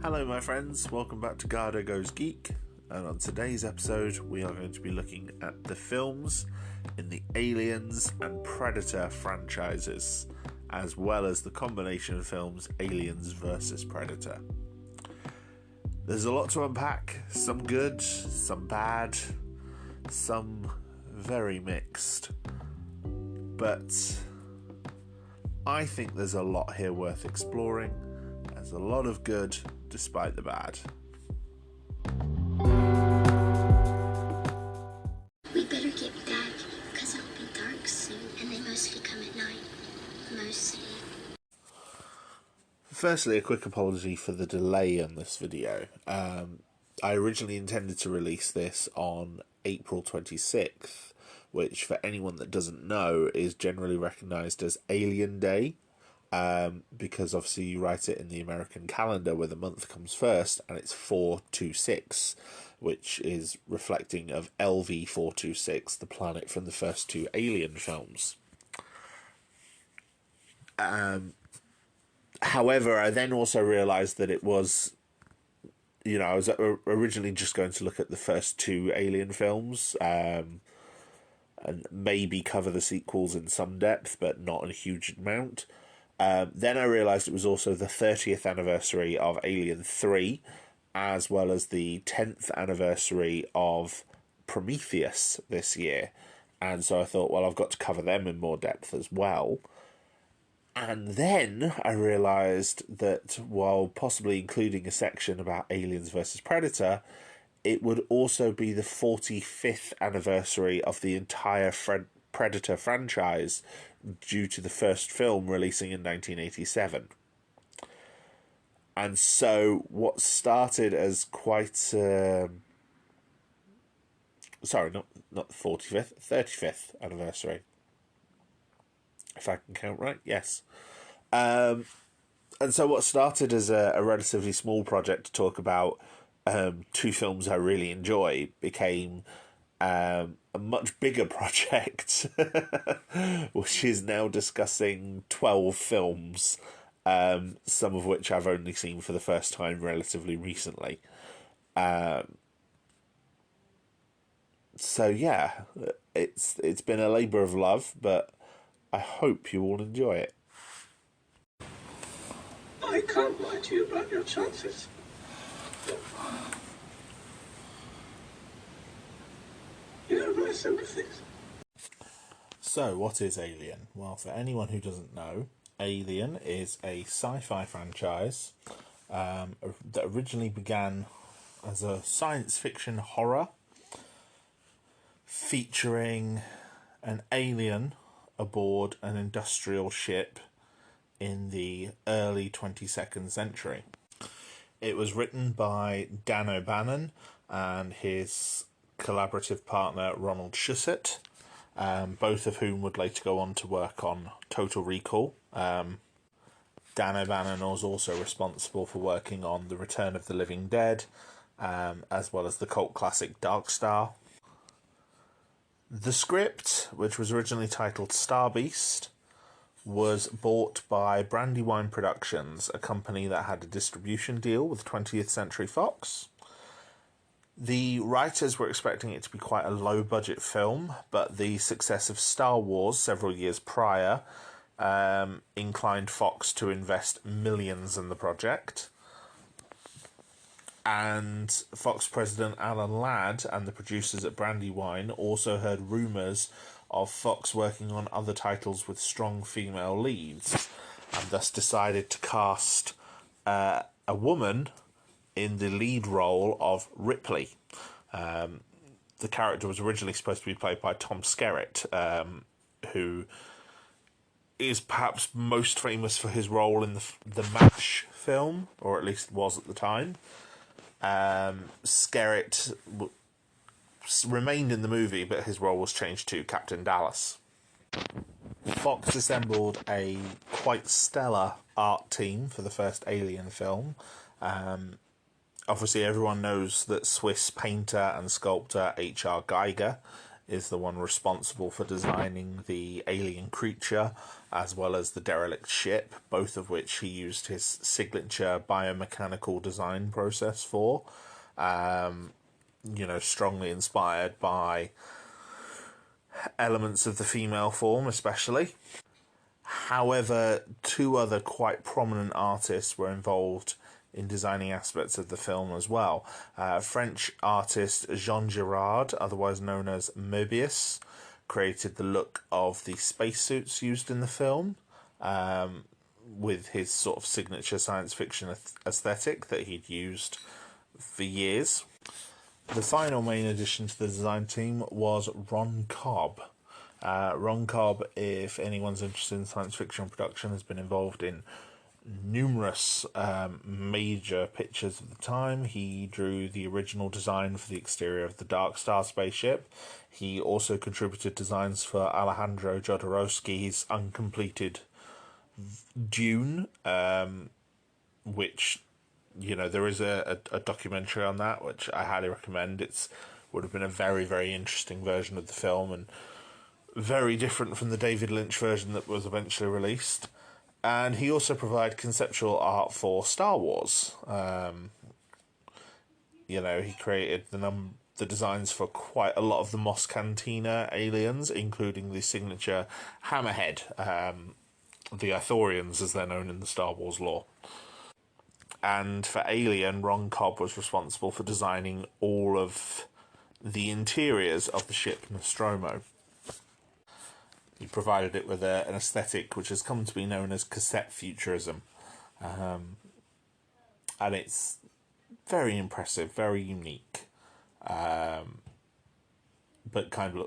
Hello my friends, welcome back to Garhdo Goes Geek, and on today's episode we are going to be looking at the films in the Aliens and Predator franchises, as well as the combination of films Aliens vs Predator. There's a lot to unpack, some good, some bad, some very mixed, but I think there's a lot here worth exploring. There's a lot of good despite the bad. We better get back, because it'll be dark soon, and they mostly come at night. Mostly. Firstly, a quick apology for the delay on this video. I originally intended to release this on April 26th, which for anyone that doesn't know is generally recognised as Alien Day. Because obviously you write it in the American calendar where the month comes first, and it's 426, which is reflecting of LV-426, the planet from the first two Alien films. However, I then also realised that it was, I was originally just going to look at the first two Alien films, and maybe cover the sequels in some depth, but not in a huge amount. Then I realised it was also the 30th anniversary of Alien 3, as well as the 10th anniversary of Prometheus this year. And so I thought, well, I've got to cover them in more depth as well. And then I realised that while possibly including a section about Aliens versus Predator, it would also be the 45th anniversary of the entire Predator franchise, due to the first film releasing in 1987. And so what started as quite... sorry, not the 45th, 35th anniversary. If I can count right, yes. And so what started as a relatively small project to talk about two films I really enjoy became a much bigger project, which is now discussing 12 films, some of which I've only seen for the first time relatively recently. So yeah, it's been a labour of love, but I hope you all enjoy it. I can't lie to you about your chances. You have my sympathies. So, what is Alien? Well, for anyone who doesn't know, Alien is a sci-fi franchise that originally began as a science fiction horror featuring an alien aboard an industrial ship in the early 22nd century. It was written by Dan O'Bannon and his collaborative partner Ronald Shusett, both of whom would later go on to work on Total Recall. Dan O'Bannon was also responsible for working on The Return of the Living Dead, as well as the cult classic Dark Star. The script, which was originally titled Star Beast, was bought by Brandywine Productions, a company that had a distribution deal with 20th Century Fox. The writers were expecting it to be quite a low-budget film, but the success of Star Wars several years prior inclined Fox to invest millions in the project. And Fox president Alan Ladd and the producers at Brandywine also heard rumours of Fox working on other titles with strong female leads, and thus decided to cast a woman in the lead role of Ripley. The character was originally supposed to be played by Tom Skerritt, who is perhaps most famous for his role in the MASH film, or at least was at the time. Skerritt remained in the movie, but his role was changed to Captain Dallas. Fox assembled a quite stellar art team for the first Alien film. Obviously, everyone knows that Swiss painter and sculptor H.R. Geiger is the one responsible for designing the alien creature as well as the derelict ship, both of which he used his signature biomechanical design process for. Strongly inspired by elements of the female form, especially. However, two other quite prominent artists were involved in designing aspects of the film as well. French artist Jean Girard, otherwise known as Moebius, created the look of the spacesuits used in the film, with his sort of signature science fiction aesthetic that he'd used for years. The final main addition to the design team was Ron Cobb. Ron Cobb, if anyone's interested in science fiction production, has been involved in numerous major pictures of the time. He drew the original design for the exterior of the Dark Star spaceship. He also contributed designs for Alejandro Jodorowsky's uncompleted Dune, which, there is a documentary on that, which I highly recommend. Would have been a very, very interesting version of the film, and very different from the David Lynch version that was eventually released. And he also provided conceptual art for Star Wars. He created the designs for quite a lot of the Mos Cantina aliens, including the signature Hammerhead, the Ithorians, as they're known in the Star Wars lore. And for Alien, Ron Cobb was responsible for designing all of the interiors of the ship Nostromo. He provided it with an aesthetic which has come to be known as cassette futurism. And it's very impressive, very unique, but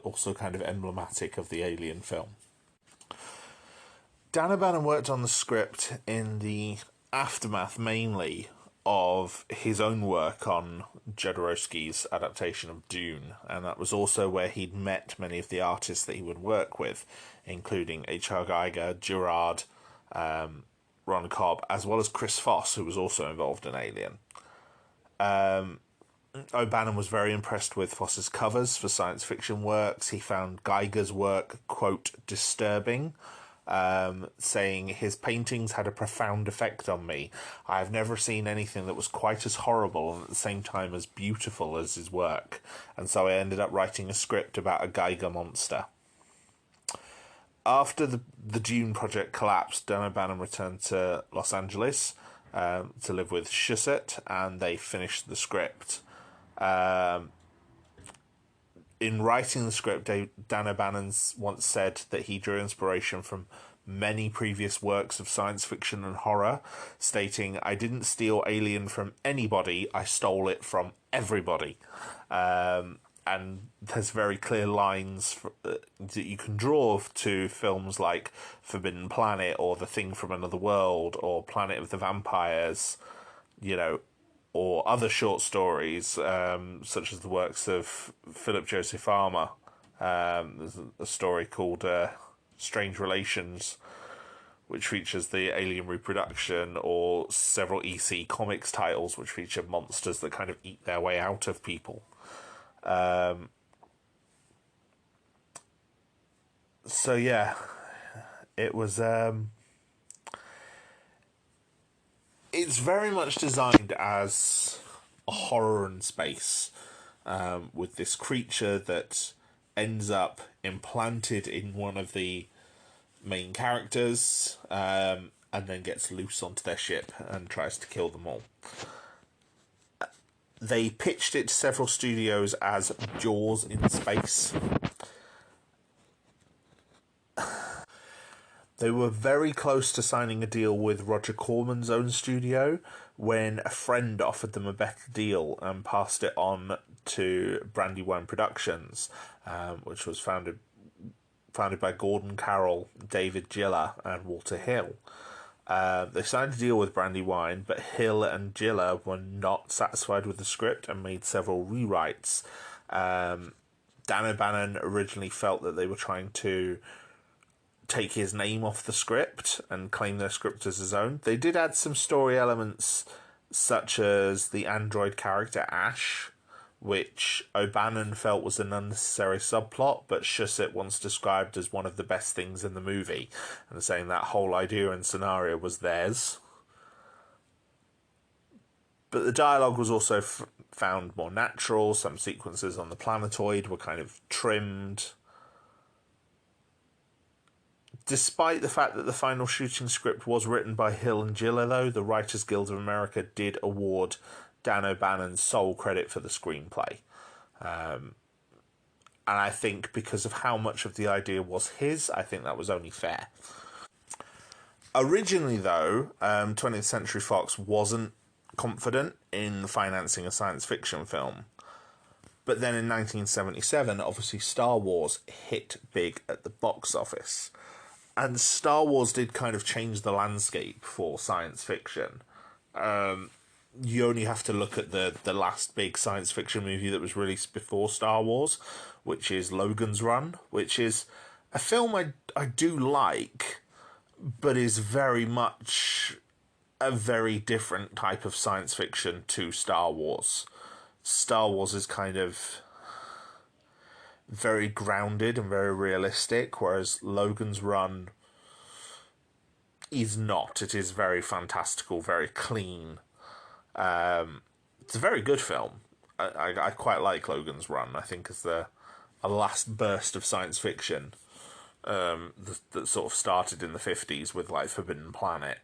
also kind of emblematic of the Alien film. Dan O'Bannon worked on the script in the aftermath mainly of his own work on Jodorowsky's adaptation of Dune, and that was also where he'd met many of the artists that he would work with, including H.R. Giger, Girard, Ron Cobb, as well as Chris Foss, who was also involved in Alien. O'Bannon was very impressed with Foss's covers for science fiction works. He found Giger's work, quote, disturbing, saying, his paintings had a profound effect on me. I have never seen anything that was quite as horrible and at the same time as beautiful as his work, and so I ended up writing a script about a Giger monster. After the Dune project collapsed, Dan O'Bannon returned to Los Angeles to live with Shusett, and they finished the script. In writing the script, Dan O'Bannon once said that he drew inspiration from many previous works of science fiction and horror, stating, "I didn't steal Alien from anybody, I stole it from everybody." And there's very clear lines that you can draw to films like Forbidden Planet or The Thing from Another World or Planet of the Vampires, or other short stories, such as the works of Philip Joseph Armour. There's a story called Strange Relations, which features the alien reproduction, or several EC Comics titles, which feature monsters that kind of eat their way out of people. So yeah, it was... it's very much designed as a horror in space, with this creature that ends up implanted in one of the main characters, and then gets loose onto their ship and tries to kill them all. They pitched it to several studios as Jaws in space. They were very close to signing a deal with Roger Corman's own studio when a friend offered them a better deal and passed it on to Brandywine Productions, which was founded by Gordon Carroll, David Giller, and Walter Hill. They signed a deal with Brandywine, but Hill and Giller were not satisfied with the script and made several rewrites. Dan O'Bannon originally felt that they were trying to take his name off the script and claim their script as his own. They did add some story elements, such as the android character Ash, which O'Bannon felt was an unnecessary subplot, but Shusett once described as one of the best things in the movie, and saying that whole idea and scenario was theirs. But the dialogue was also found more natural. Some sequences on the planetoid were kind of trimmed. Despite the fact that the final shooting script was written by Hill and Giller, though, the Writers Guild of America did award Dan O'Bannon sole credit for the screenplay. And I think because of how much of the idea was his, I think that was only fair. Originally, though, 20th Century Fox wasn't confident in financing a science fiction film. But then in 1977, obviously Star Wars hit big at the box office. And Star Wars did kind of change the landscape for science fiction. You only have to look at the last big science fiction movie that was released before Star Wars, which is Logan's Run, which is a film I do like, but is very much a very different type of science fiction to Star Wars. Star Wars is kind of very grounded and very realistic, whereas Logan's Run is not. It is very fantastical, very clean. It's a very good film. I quite like Logan's Run. I think as a last burst of science fiction that sort of started in the 50s with like Forbidden Planet.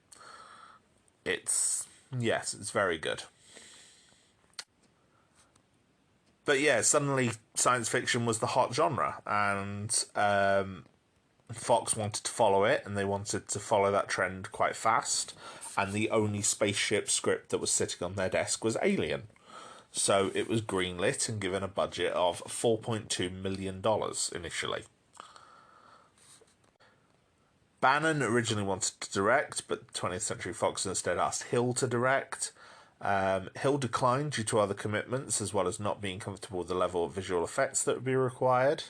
It's very good. But yeah, suddenly science fiction was the hot genre, and Fox wanted to follow it, and they wanted to follow that trend quite fast, and the only spaceship script that was sitting on their desk was Alien. So it was greenlit and given a budget of $4.2 million initially. Bannon originally wanted to direct, but 20th Century Fox instead asked Hill to direct. Hill declined due to other commitments, as well as not being comfortable with the level of visual effects that would be required.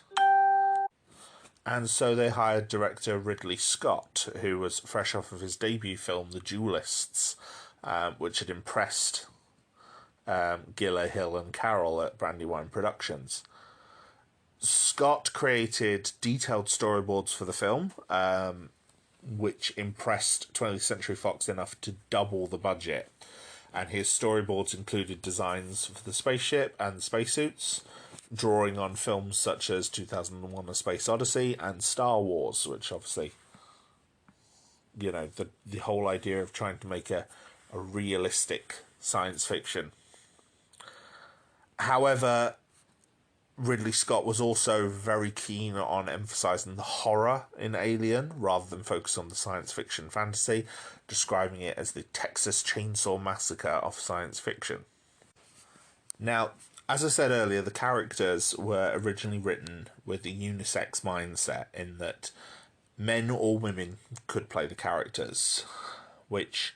And so they hired director Ridley Scott, who was fresh off of his debut film, The Duelists, which had impressed Giller, Hill and Carroll at Brandywine Productions. Scott created detailed storyboards for the film, which impressed 20th Century Fox enough to double the budget. And his storyboards included designs for the spaceship and spacesuits, drawing on films such as 2001: A Space Odyssey and Star Wars, which obviously, you know, the whole idea of trying to make a realistic science fiction. However, Ridley Scott was also very keen on emphasising the horror in Alien rather than focus on the science fiction fantasy, describing it as the Texas Chainsaw Massacre of science fiction. Now, as I said earlier, the characters were originally written with a unisex mindset in that men or women could play the characters, which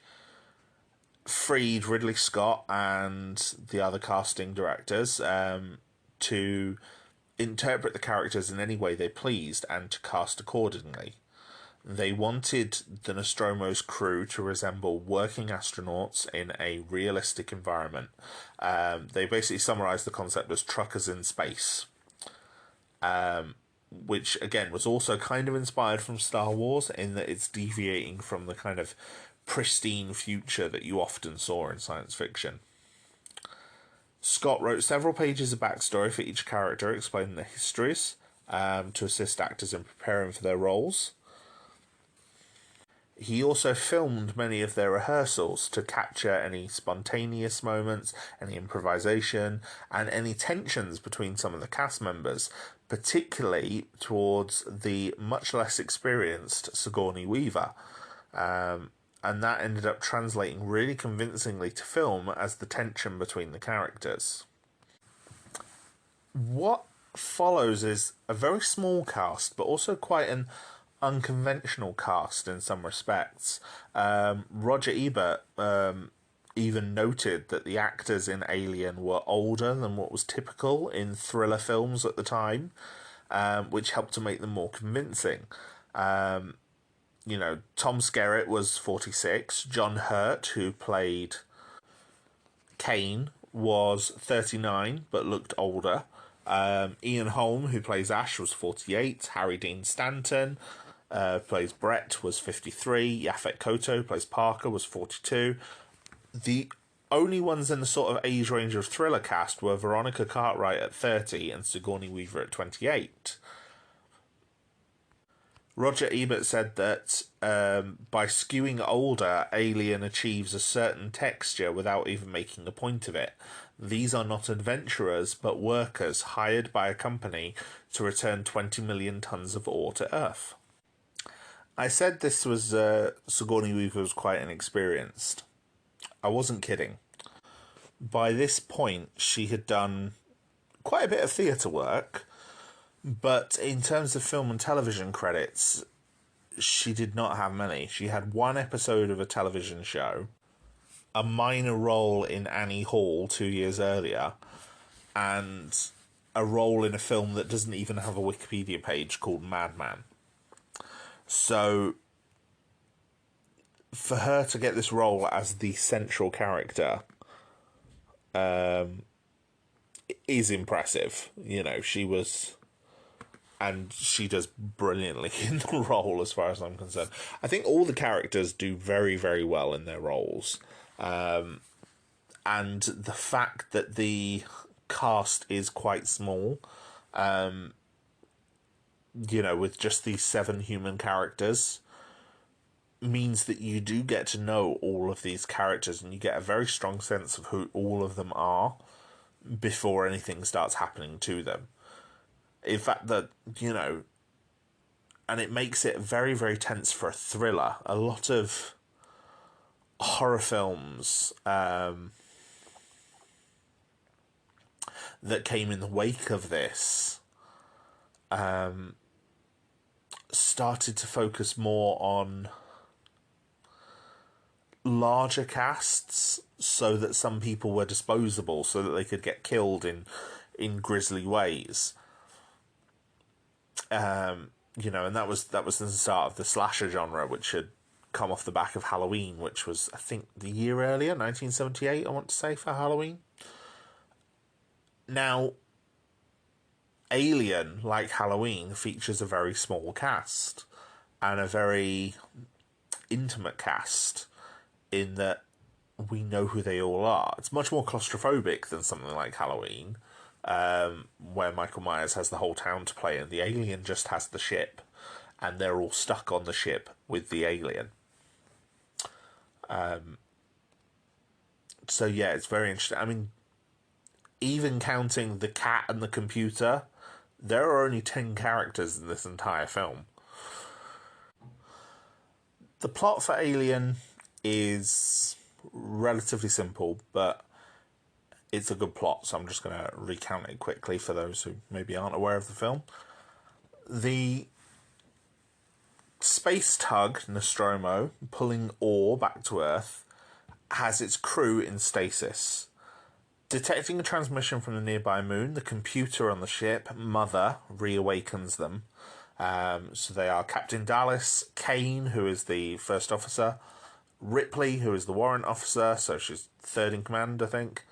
freed Ridley Scott and the other casting directors to interpret the characters in any way they pleased and to cast accordingly. They wanted the Nostromo's crew to resemble working astronauts in a realistic environment. They basically summarised the concept as truckers in space, which again was also kind of inspired from Star Wars in that it's deviating from the kind of pristine future that you often saw in science fiction. Scott wrote several pages of backstory for each character, explaining their histories to assist actors in preparing for their roles. He also filmed many of their rehearsals to capture any spontaneous moments, any improvisation, and any tensions between some of the cast members, particularly towards the much less experienced Sigourney Weaver. And that ended up translating really convincingly to film as the tension between the characters. What follows is a very small cast, but also quite an unconventional cast in some respects. Roger Ebert even noted that the actors in Alien were older than what was typical in thriller films at the time, which helped to make them more convincing. You know, Tom Skerritt was 46. John Hurt, who played Kane, was 39, but looked older. Ian Holm, who plays Ash, was 48. Harry Dean Stanton, plays Brett, was 53. Yaphet Kotto, plays Parker, was 42. The only ones in the sort of age range of thriller cast were Veronica Cartwright at 30 and Sigourney Weaver at 28. Roger Ebert said that by skewing older, Alien achieves a certain texture without even making a point of it. These are not adventurers, but workers hired by a company to return 20 million tons of ore to Earth. I said this was Sigourney Weaver was quite inexperienced. I wasn't kidding. By this point, she had done quite a bit of theatre work, but in terms of film and television credits, she did not have many. She had one episode of a television show, a minor role in Annie Hall 2 years earlier, and a role in a film that doesn't even have a Wikipedia page called Madman. So, for her to get this role as the central character is impressive. You know, she was... And she does brilliantly in the role, as far as I'm concerned. I think all the characters do very, very well in their roles. And the fact that the cast is quite small, you know, with just these 7 human characters, means that you do get to know all of these characters, and you get a very strong sense of who all of them are before anything starts happening to them. In fact, that, you know, and it makes it very, very tense for a thriller. A lot of horror films that came in the wake of this started to focus more on larger casts so that some people were disposable, so that they could get killed in grisly ways. You know, and that was the start of the slasher genre, which had come off the back of Halloween, which was, I think, the year earlier, 1978, I want to say, for Halloween. Now, Alien, like Halloween, features a very small cast, and a very intimate cast, in that we know who they all are. It's much more claustrophobic than something like Halloween, where Michael Myers has the whole town to play, and the alien just has the ship, and they're all stuck on the ship with the alien. So yeah, it's very interesting. I mean, even counting the cat and the computer, there are only 10 characters in this entire film. The plot for Alien is relatively simple, but it's a good plot, so I'm just going to recount it quickly for those who maybe aren't aware of the film. The space tug, Nostromo, pulling ore back to Earth, has its crew in stasis. Detecting a transmission from the nearby moon, the computer on the ship, Mother, reawakens them. So they are Captain Dallas, Kane, who is the first officer, Ripley, who is the warrant officer, so she's third in command, I think,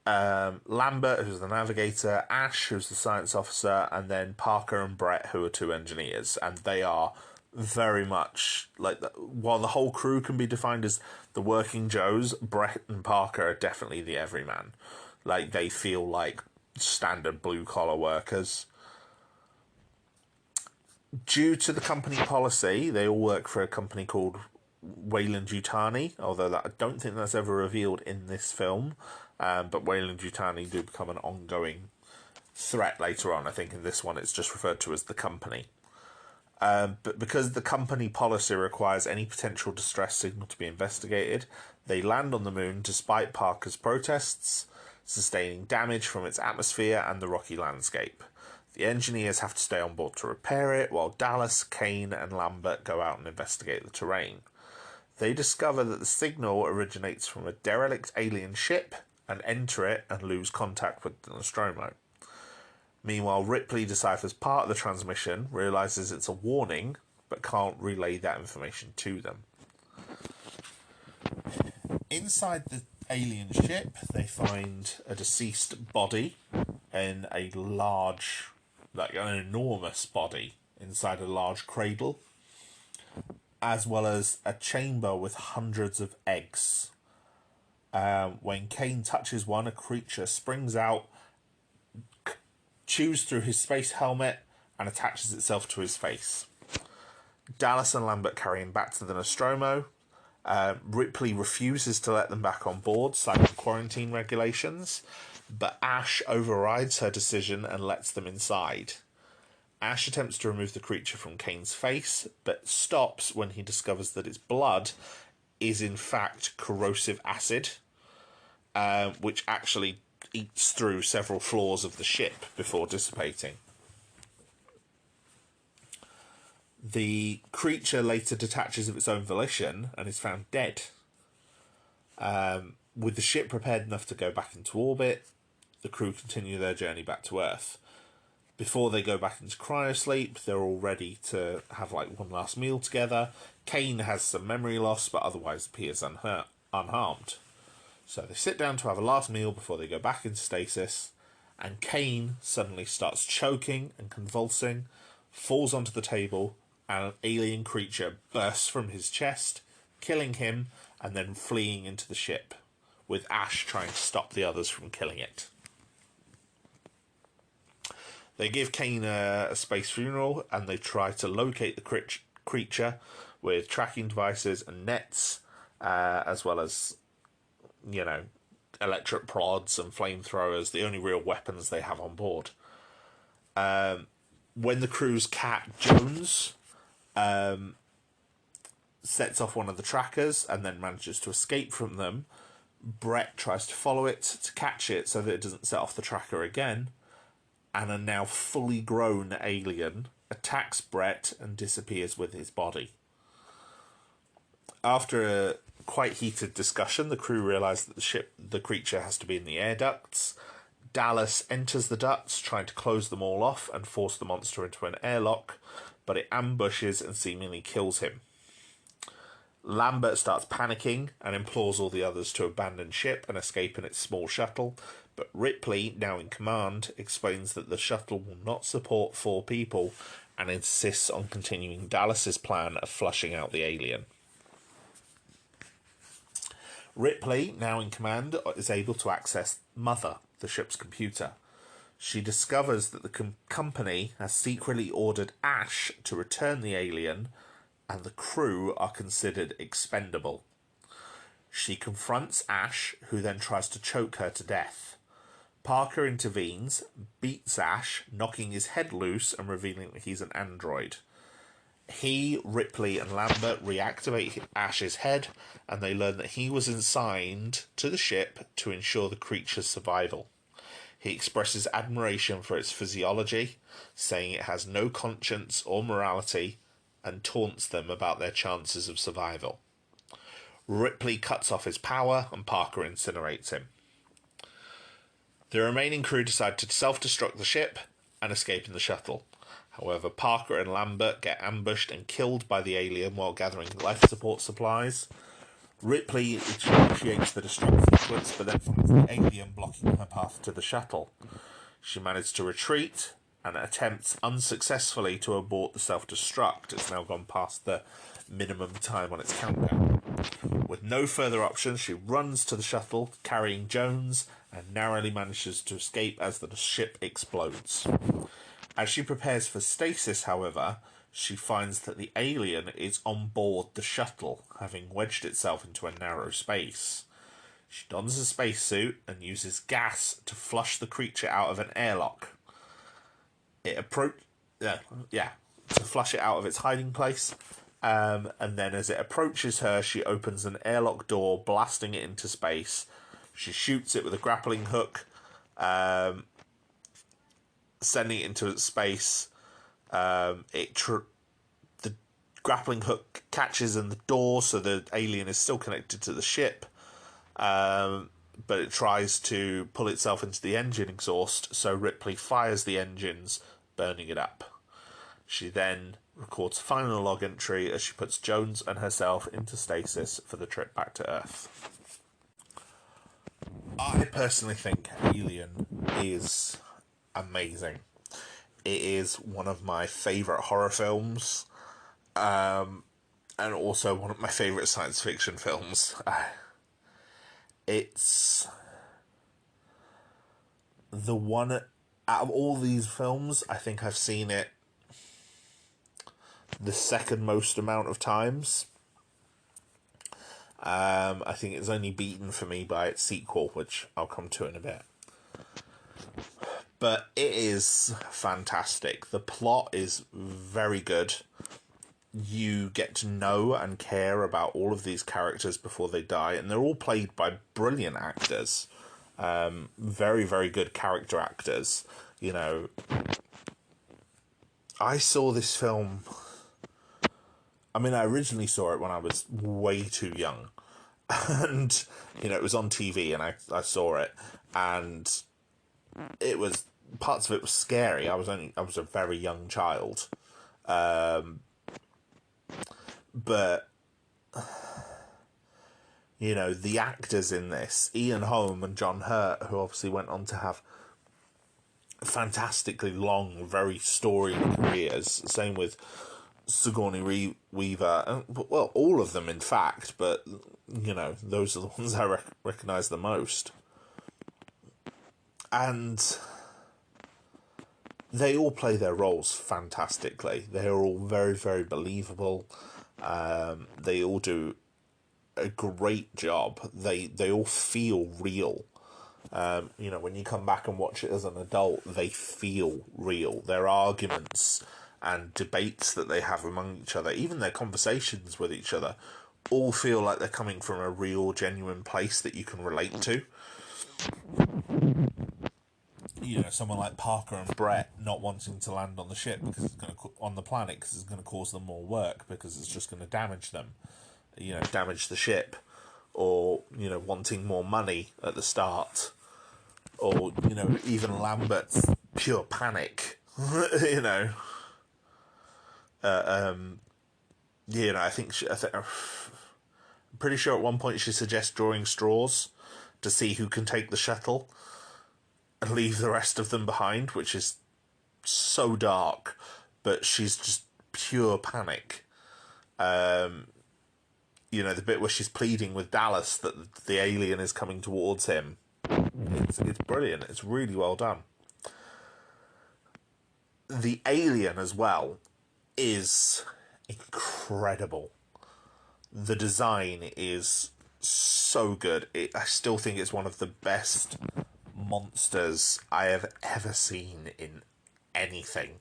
Lambert, who's the navigator, Ash, who's the science officer, and then Parker and Brett, who are 2 engineers, and they are very much like, while the whole crew can be defined as the working Joes, Brett and Parker are definitely the everyman. Like, they feel like standard blue-collar workers. Due to the company policy, they all work for a company called Weyland-Yutani, although I don't think that's ever revealed in this film. But Weyland-Yutani do become an ongoing threat later on. I think in this one it's just referred to as the company. But because the company policy requires any potential distress signal to be investigated, they land on the moon despite Parker's protests, sustaining damage from its atmosphere and the rocky landscape. The engineers have to stay on board to repair it, while Dallas, Kane, and Lambert go out and investigate the terrain. They discover that the signal originates from a derelict alien ship and enter it and lose contact with the Nostromo. Meanwhile, Ripley deciphers part of the transmission, realises it's a warning, but can't relay that information to them. Inside the alien ship, they find a deceased body in a large, like an enormous body inside a large cradle, as well as a chamber with hundreds of eggs. When Kane touches one, a creature springs out, chews through his space helmet, and attaches itself to his face. Dallas and Lambert carry him back to the Nostromo. Ripley refuses to let them back on board, citing quarantine regulations, but Ash overrides her decision and lets them inside. Ash attempts to remove the creature from Kane's face, but stops when he discovers that its blood is in fact corrosive acid, which actually eats through several floors of the ship before dissipating. The creature later detaches of its own volition and is found dead. With the ship prepared enough to go back into orbit, the crew continue their journey back to Earth. Before they go back into cryosleep, they're all ready to have like one last meal together. Kane has some memory loss, but otherwise appears unharmed. So they sit down to have a last meal before they go back into stasis, and Kane suddenly starts choking and convulsing, falls onto the table, and an alien creature bursts from his chest, killing him and then fleeing into the ship, with Ash trying to stop the others from killing it. They give Kane a space funeral, and they try to locate the creature with tracking devices and nets, as well as, you know, electric prods and flamethrowers, the only real weapons they have on board. When the crew's cat, Jones, sets off one of the trackers and then manages to escape from them, Brett tries to follow it to catch it so that it doesn't set off the tracker again, and a now fully grown alien attacks Brett and disappears with his body. After a quite heated discussion, the crew realise that the creature has to be in the air ducts. Dallas enters the ducts, trying to close them all off and force the monster into an airlock, but it ambushes and seemingly kills him. Lambert starts panicking and implores all the others to abandon ship and escape in its small shuttle, but Ripley, now in command, explains that the shuttle will not support 4 people and insists on continuing Dallas's plan of flushing out the alien. Ripley, now in command, is able to access Mother, the ship's computer. She discovers that the company has secretly ordered Ash to return the alien, and the crew are considered expendable. She confronts Ash, who then tries to choke her to death. Parker intervenes, beats Ash, knocking his head loose and revealing that he's an android. He, Ripley, and Lambert reactivate Ash's head, and they learn that he was assigned to the ship to ensure the creature's survival. He expresses admiration for its physiology, saying it has no conscience or morality, and taunts them about their chances of survival. Ripley cuts off his power, and Parker incinerates him. The remaining crew decide to self-destruct the ship and escape in the shuttle. However, Parker and Lambert get ambushed and killed by the alien while gathering life support supplies. Ripley initiates the destruct sequence, but then finds the alien blocking her path to the shuttle. She manages to retreat and attempts unsuccessfully to abort the self-destruct. It's now gone past the minimum time on its countdown. With no further options, she runs to the shuttle, carrying Jones, and narrowly manages to escape as the ship explodes. As she prepares for stasis, however, she finds that the alien is on board the shuttle, having wedged itself into a narrow space. She dons a spacesuit and uses gas to flush the creature out of an airlock. To flush it out of its hiding place. And then as it approaches her, she opens an airlock door, blasting it into space. She shoots it with a grappling hook, sending it into space. The grappling hook catches in the door, so the alien is still connected to the ship. But it tries to pull itself into the engine exhaust, so Ripley fires the engines, burning it up. She then records a final log entry as she puts Jones and herself into stasis for the trip back to Earth. I personally think Alien is amazing. It is one of my favourite horror films, and also one of my favourite science fiction films. It's the one out of all these films, I think I've seen it the second most amount of times. I think it's only beaten for me by its sequel, which I'll come to in a bit. But it is fantastic. The plot is very good. You get to know and care about all of these characters before they die, and they're all played by brilliant actors. Very, very good character actors. You know, I saw this film... I mean, I originally saw it when I was way too young. And, you know, it was on TV and I saw it. And it was... parts of it was scary. I was a very young child. But, you know, the actors in this, Ian Holm and John Hurt, who obviously went on to have fantastically long, very storied careers. Same with Sigourney Weaver. Well, all of them, in fact, but, you know, those are the ones I recognise the most. And they all play their roles fantastically. They are all very, very believable. They all do a great job. They all feel real. You know, when you come back and watch it as an adult, they feel real. Their arguments and debates that they have among each other, even their conversations with each other, all feel like they're coming from a real, genuine place that you can relate to. You know, someone like Parker and Brett not wanting to land on the ship because it's going to on the planet because it's going to cause them more work because it's just going to damage them. You know, damage the ship, or you know, wanting more money at the start, or you know, even Lambert's pure panic. You know, you know, I'm pretty sure at one point she suggests drawing straws to see who can take the shuttle and leave the rest of them behind, which is so dark, but she's just pure panic. You know, the bit where she's pleading with Dallas that the alien is coming towards him. It's brilliant. It's really well done. The alien as well is incredible. The design is so good. I still think it's one of the best monsters I have ever seen in anything.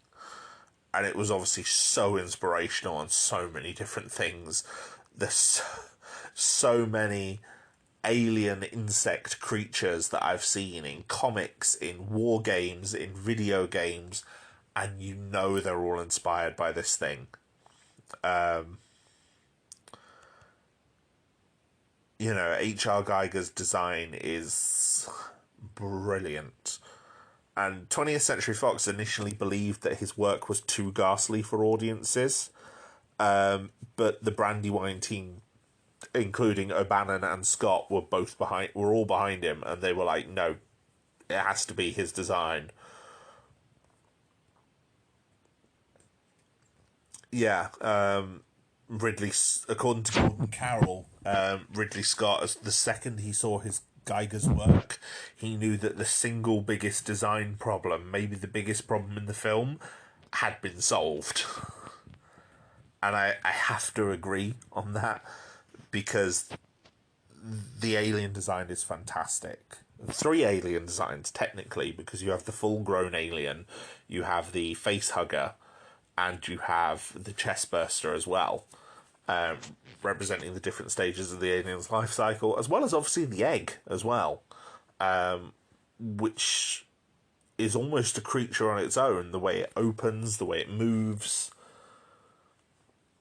And it was obviously so inspirational on so many different things. There's so many alien insect creatures that I've seen in comics, in war games, in video games, and you know they're all inspired by this thing. You know, H.R. Geiger's design is brilliant. And 20th Century Fox initially believed that his work was too ghastly for audiences. But the Brandywine team, including O'Bannon and Scott, were all behind him, and they were like, no, it has to be his design. Yeah, according to Gordon Carroll, Ridley Scott, as the second he saw Geiger's work, he knew that the single biggest design problem, maybe the biggest problem in the film, had been solved. And I have to agree on that, because the alien design is fantastic. 3 alien designs, technically, because you have the full-grown alien, you have the face-hugger, and you have the chest-burster as well, representing the different stages of the alien's life cycle, as well as, obviously, the egg as well, which is almost a creature on its own, the way it opens, the way it moves.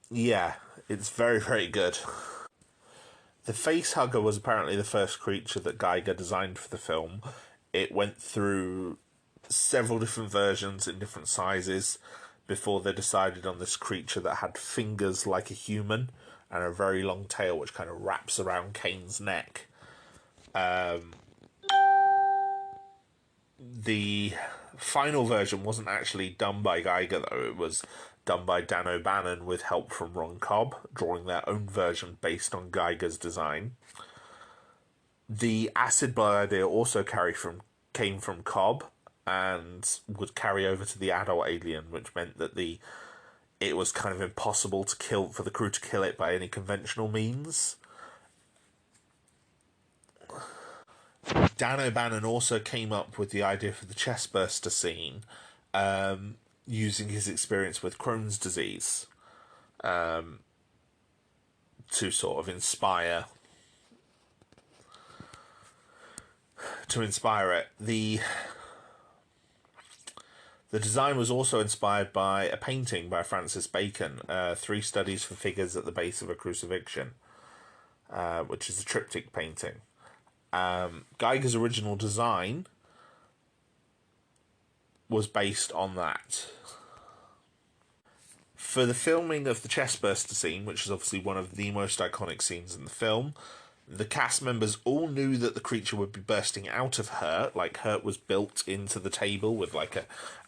Yeah, it's very, very good. The facehugger was apparently the first creature that Geiger designed for the film. It went through several different versions in different sizes before they decided on this creature that had fingers like a human and a very long tail which kind of wraps around Kane's neck. The final version wasn't actually done by Geiger, though. It was done by Dan O'Bannon with help from Ron Cobb, drawing their own version based on Geiger's design. The acid blood idea also came from Cobb and would carry over to the adult alien, which meant that it was kind of impossible for the crew to kill it by any conventional means. Dan O'Bannon also came up with the idea for the chestburster scene, using his experience with Crohn's disease, to sort of inspire it. The design was also inspired by a painting by Francis Bacon, 3 Studies for Figures at the Base of a Crucifixion, which is a triptych painting. Geiger's original design was based on that. For the filming of the chestburster scene, which is obviously one of the most iconic scenes in the film, the cast members all knew that the creature would be bursting out of Hurt. Like, Hurt was built into the table with like a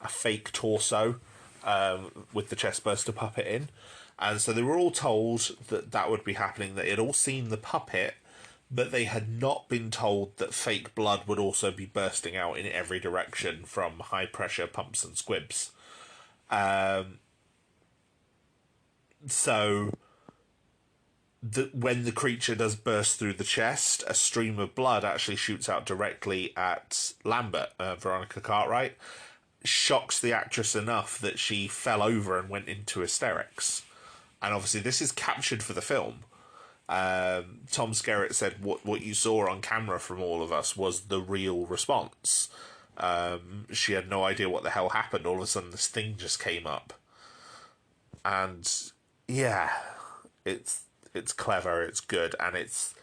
fake torso, with the chestburster puppet in. And so they were all told that would be happening. They had all seen the puppet, but they had not been told that fake blood would also be bursting out in every direction from high-pressure pumps and squibs. So when the creature does burst through the chest, a stream of blood actually shoots out directly at Lambert, Veronica Cartwright, shocks the actress enough that she fell over and went into hysterics. And obviously this is captured for the film. Tom Skerritt said what you saw on camera from all of us was the real response. She had no idea what the hell happened. All of a sudden this thing just came up. And yeah, it's clever, it's good, and it's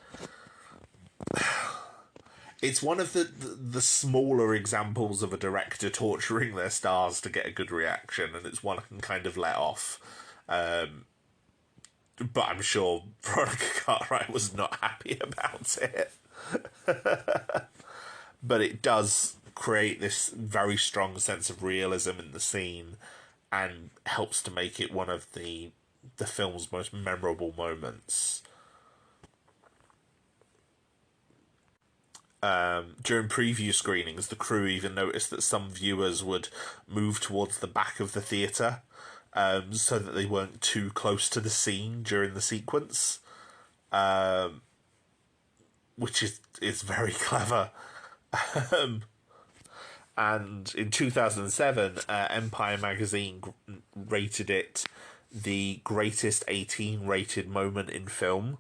one of the smaller examples of a director torturing their stars to get a good reaction, and it's one I can kind of let off. But I'm sure Veronica Cartwright was not happy about it. But it does create this very strong sense of realism in the scene and helps to make it one of the film's most memorable moments. During preview screenings, the crew even noticed that some viewers would move towards the back of the theatre, so that they weren't too close to the scene during the sequence, which is very clever. And in 2007, Empire magazine rated it the greatest 18-rated moment in film.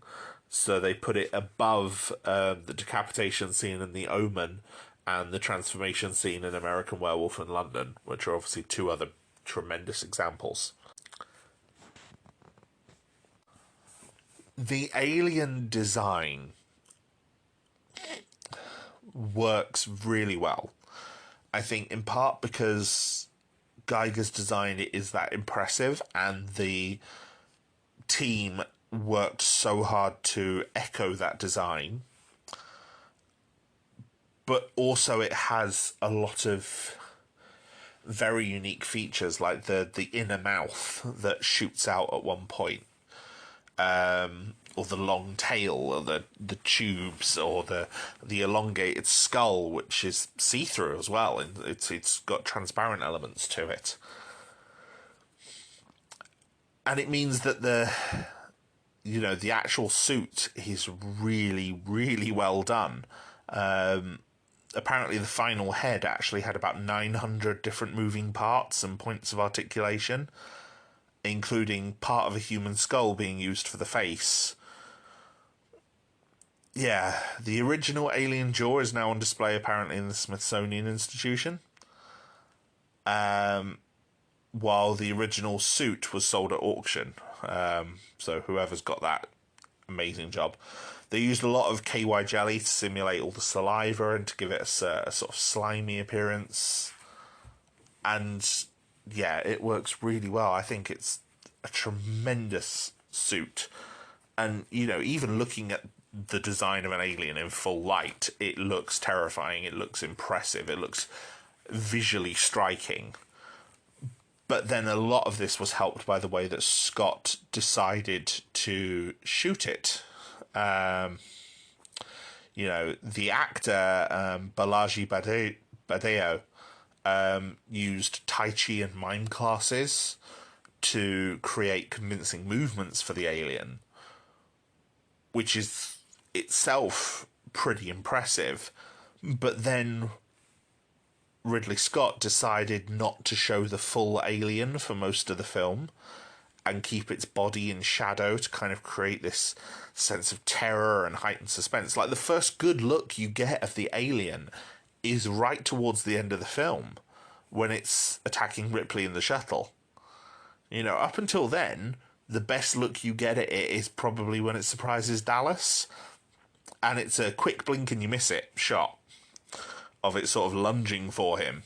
So they put it above the decapitation scene in The Omen and the transformation scene in American Werewolf in London, which are obviously 2 other tremendous examples. The alien design works really well. I think in part because Geiger's design is that impressive, and the team worked so hard to echo that design. But also it has a lot of very unique features, like the inner mouth that shoots out at one point, or the long tail, or the tubes, or the elongated skull, which is see-through as well, and it's got transparent elements to it. And it means that the actual suit is really, really well done. Apparently the final head actually had about 900 different moving parts and points of articulation, including part of a human skull being used for the face. Yeah, the original alien jaw is now on display apparently in the Smithsonian Institution, while the original suit was sold at auction. So whoever's got that, amazing job. They used a lot of KY jelly to simulate all the saliva and to give it a sort of slimy appearance. And yeah, it works really well. I think it's a tremendous suit. And, even looking at the design of an alien in full light, it looks terrifying, it looks impressive, it looks visually striking. But then a lot of this was helped by the way that Scott decided to shoot it. The actor, Balaji Badeo, used Tai Chi and mime classes to create convincing movements for the alien, which is itself pretty impressive. But then Ridley Scott decided not to show the full alien for most of the film and keep its body in shadow to kind of create this sense of terror and heightened suspense. Like, the first good look you get of the alien is right towards the end of the film, when it's attacking Ripley in the shuttle. Up until then, the best look you get at it is probably when it surprises Dallas, and it's a quick blink and you miss it shot of it sort of lunging for him.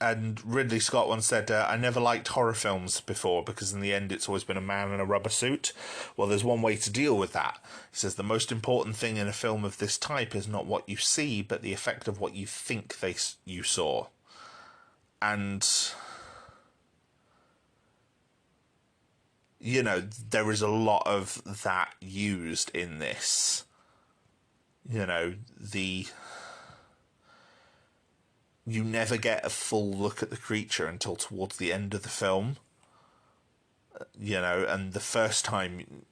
And Ridley Scott once said, I never liked horror films before because in the end it's always been a man in a rubber suit. Well, there's one way to deal with that. He says the most important thing in a film of this type is not what you see, but the effect of what you think you saw. And, there is a lot of that used in this. You never get a full look at the creature until towards the end of the film. And the first time,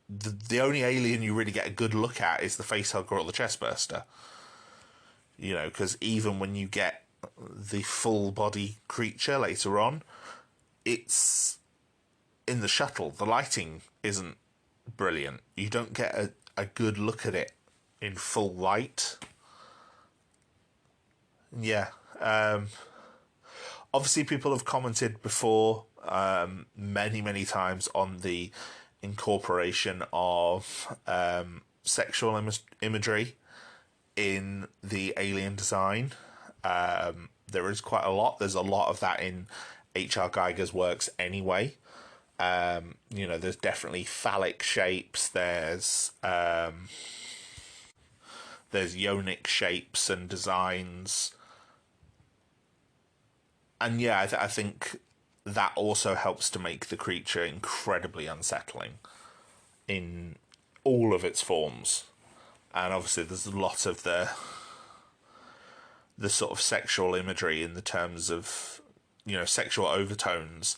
the only alien you really get a good look at is the facehugger or the chestburster. Because even when you get the full body creature later on, it's in the shuttle. The lighting isn't brilliant. You don't get a good look at it in full light. Yeah. Obviously, people have commented before many, many times on the incorporation of sexual imagery in the alien design. There is quite a lot. There's a lot of that in H.R. Geiger's works anyway. There's definitely phallic shapes. There's yonic shapes and designs. And yeah, I think that also helps to make the creature incredibly unsettling in all of its forms. And obviously there's a lot of the sort of sexual imagery in the terms of, sexual overtones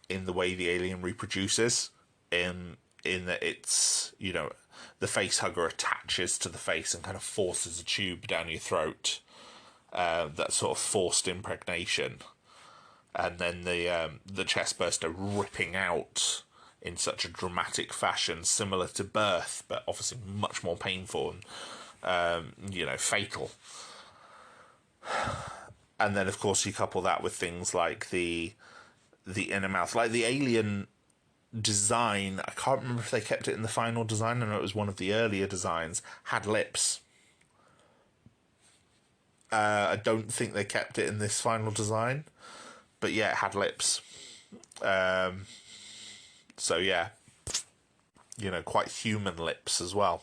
in the way the alien reproduces, in that it's, the face hugger attaches to the face and kind of forces a tube down your throat, that sort of forced impregnation. And then the chestburster ripping out in such a dramatic fashion, similar to birth, but obviously much more painful and, fatal. And then, of course, you couple that with things like the inner mouth. Like, the alien design, I can't remember if they kept it in the final design. I know it was one of the earlier designs, had lips. I don't think they kept it in this final design. But yeah, it had lips. So yeah, quite human lips as well.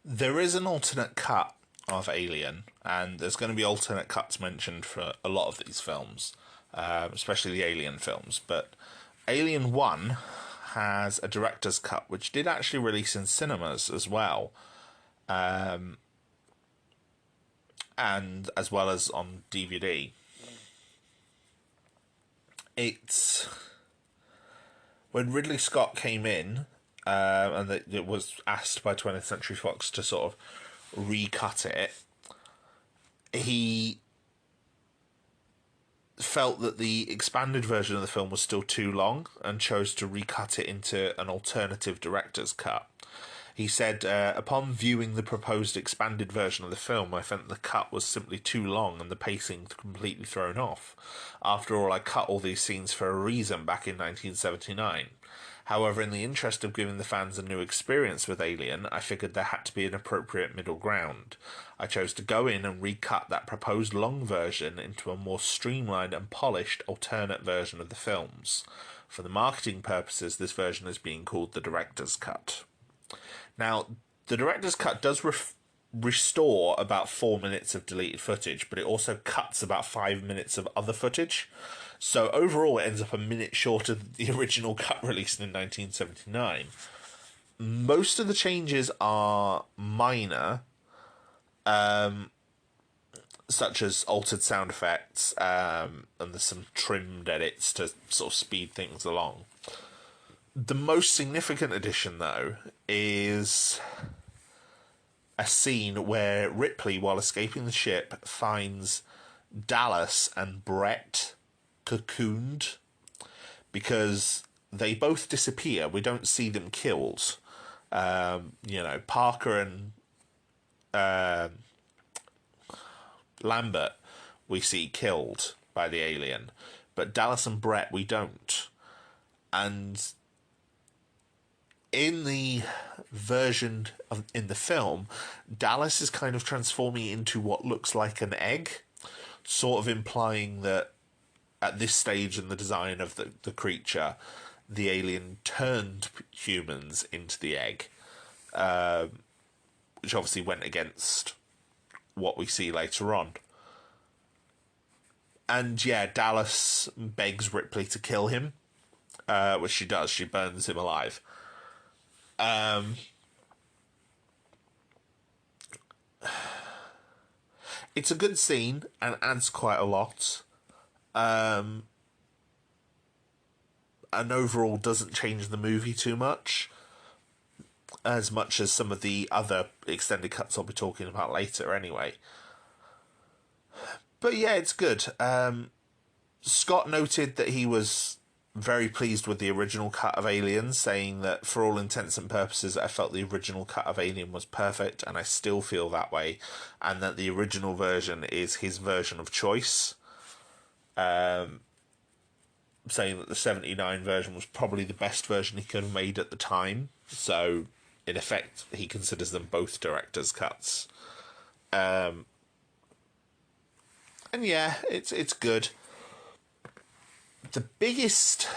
There is an alternate cut of Alien, and there's going to be alternate cuts mentioned for a lot of these films, especially the Alien films. But Alien 1 has a director's cut, which did actually release in cinemas as well. And as well as on DVD. It's when Ridley Scott came in, and it was asked by 20th Century Fox to sort of recut it. He felt that the expanded version of the film was still too long and chose to recut it into an alternative director's cut. He said, upon viewing the proposed expanded version of the film, I felt the cut was simply too long and the pacing completely thrown off. After all, I cut all these scenes for a reason back in 1979. However, in the interest of giving the fans a new experience with Alien, I figured there had to be an appropriate middle ground. I chose to go in and recut that proposed long version into a more streamlined and polished alternate version of the films. For the marketing purposes, this version is being called the director's cut. Now, The director's cut does restore about 4 minutes of deleted footage, but it also cuts about 5 minutes of other footage. So overall, it ends up a minute shorter than the original cut released in 1979. Most of the changes are minor, such as altered sound effects, and there's some trimmed edits to sort of speed things along. The most significant addition, though, is a scene where Ripley, while escaping the ship, finds Dallas and Brett cocooned, because they both disappear. We don't see them killed. Parker and Lambert we see killed by the alien, but Dallas and Brett we don't. And in the version in the film, Dallas is kind of transforming into what looks like an egg, sort of implying that at this stage in the design of the creature, the alien turned humans into the egg, which obviously went against what we see later on. And yeah, Dallas begs Ripley to kill him, which she does. She burns him alive. It's a good scene and adds quite a lot. And overall doesn't change the movie too much as some of the other extended cuts I'll be talking about later anyway. But yeah, it's good. Scott noted that he was very pleased with the original cut of Alien, saying that for all intents and purposes I felt the original cut of Alien was perfect, and I still feel that way, and that the original version is his version of choice. Saying that the 79 version was probably the best version he could have made at the time. So, in effect, he considers them both director's cuts. And yeah, it's good. The biggest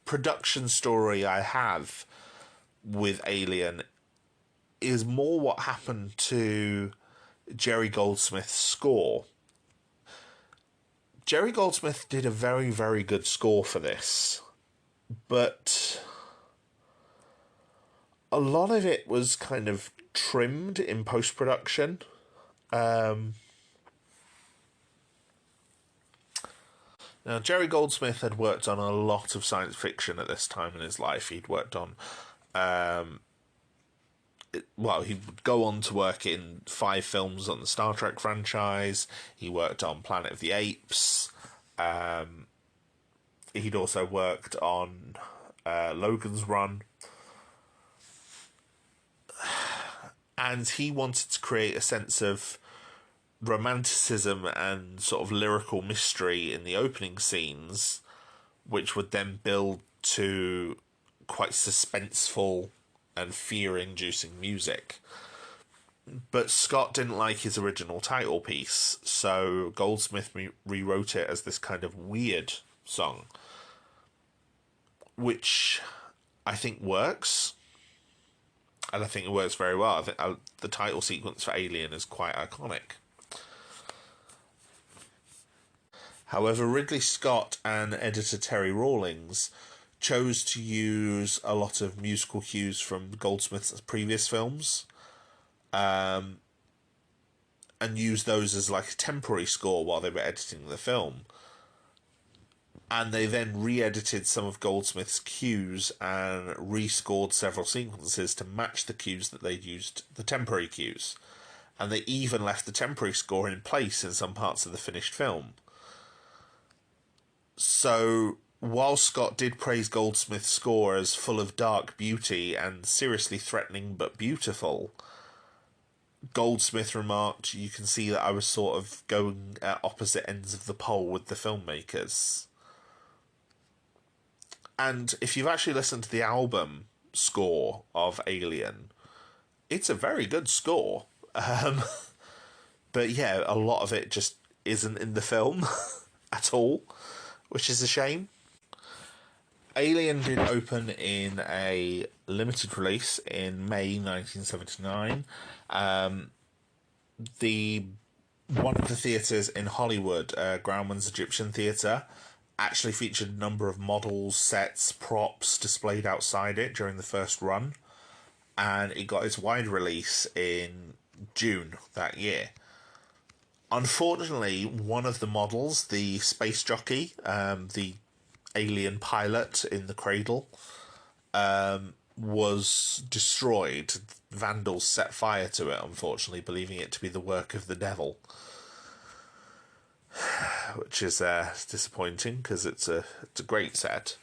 production story I have with Alien is more what happened to Jerry Goldsmith's score. Jerry Goldsmith did a very, very good score for this, but a lot of it was kind of trimmed in post-production. Now, Jerry Goldsmith had worked on a lot of science fiction at this time in his life. He'd worked on... he would go on to work in 5 films on the Star Trek franchise. He worked on Planet of the Apes. He'd also worked on Logan's Run. And he wanted to create a sense of romanticism and sort of lyrical mystery in the opening scenes, which would then build to quite suspenseful and fear-inducing music. But Scott didn't like his original title piece, so Goldsmith rewrote it as this kind of weird song, which I think works, and I think it works very well. I think the title sequence for Alien is quite iconic. However, Ridley Scott and editor Terry Rawlings chose to use a lot of musical cues from Goldsmith's previous films, and use those as like a temporary score while they were editing the film. And they then re-edited some of Goldsmith's cues and rescored several sequences to match the cues that they'd used, the temporary cues. And they even left the temporary score in place in some parts of the finished film. So, while Scott did praise Goldsmith's score as full of dark beauty and seriously threatening but beautiful, Goldsmith remarked, "You can see that I was sort of going at opposite ends of the pole with the filmmakers." And if you've actually listened to the album score of Alien, it's a very good score. But yeah, a lot of it just isn't in the film at all, which is a shame. Alien did open in a limited release in May 1979. The one of the theatres in Hollywood, Grauman's Egyptian Theatre, actually featured a number of models, sets, props displayed outside it during the first run, and it got its wide release in June that year. Unfortunately, one of the models, the space jockey, the alien pilot in the cradle, was destroyed. Vandals set fire to it, unfortunately, believing it to be the work of the devil. Which is disappointing, because it's a great set.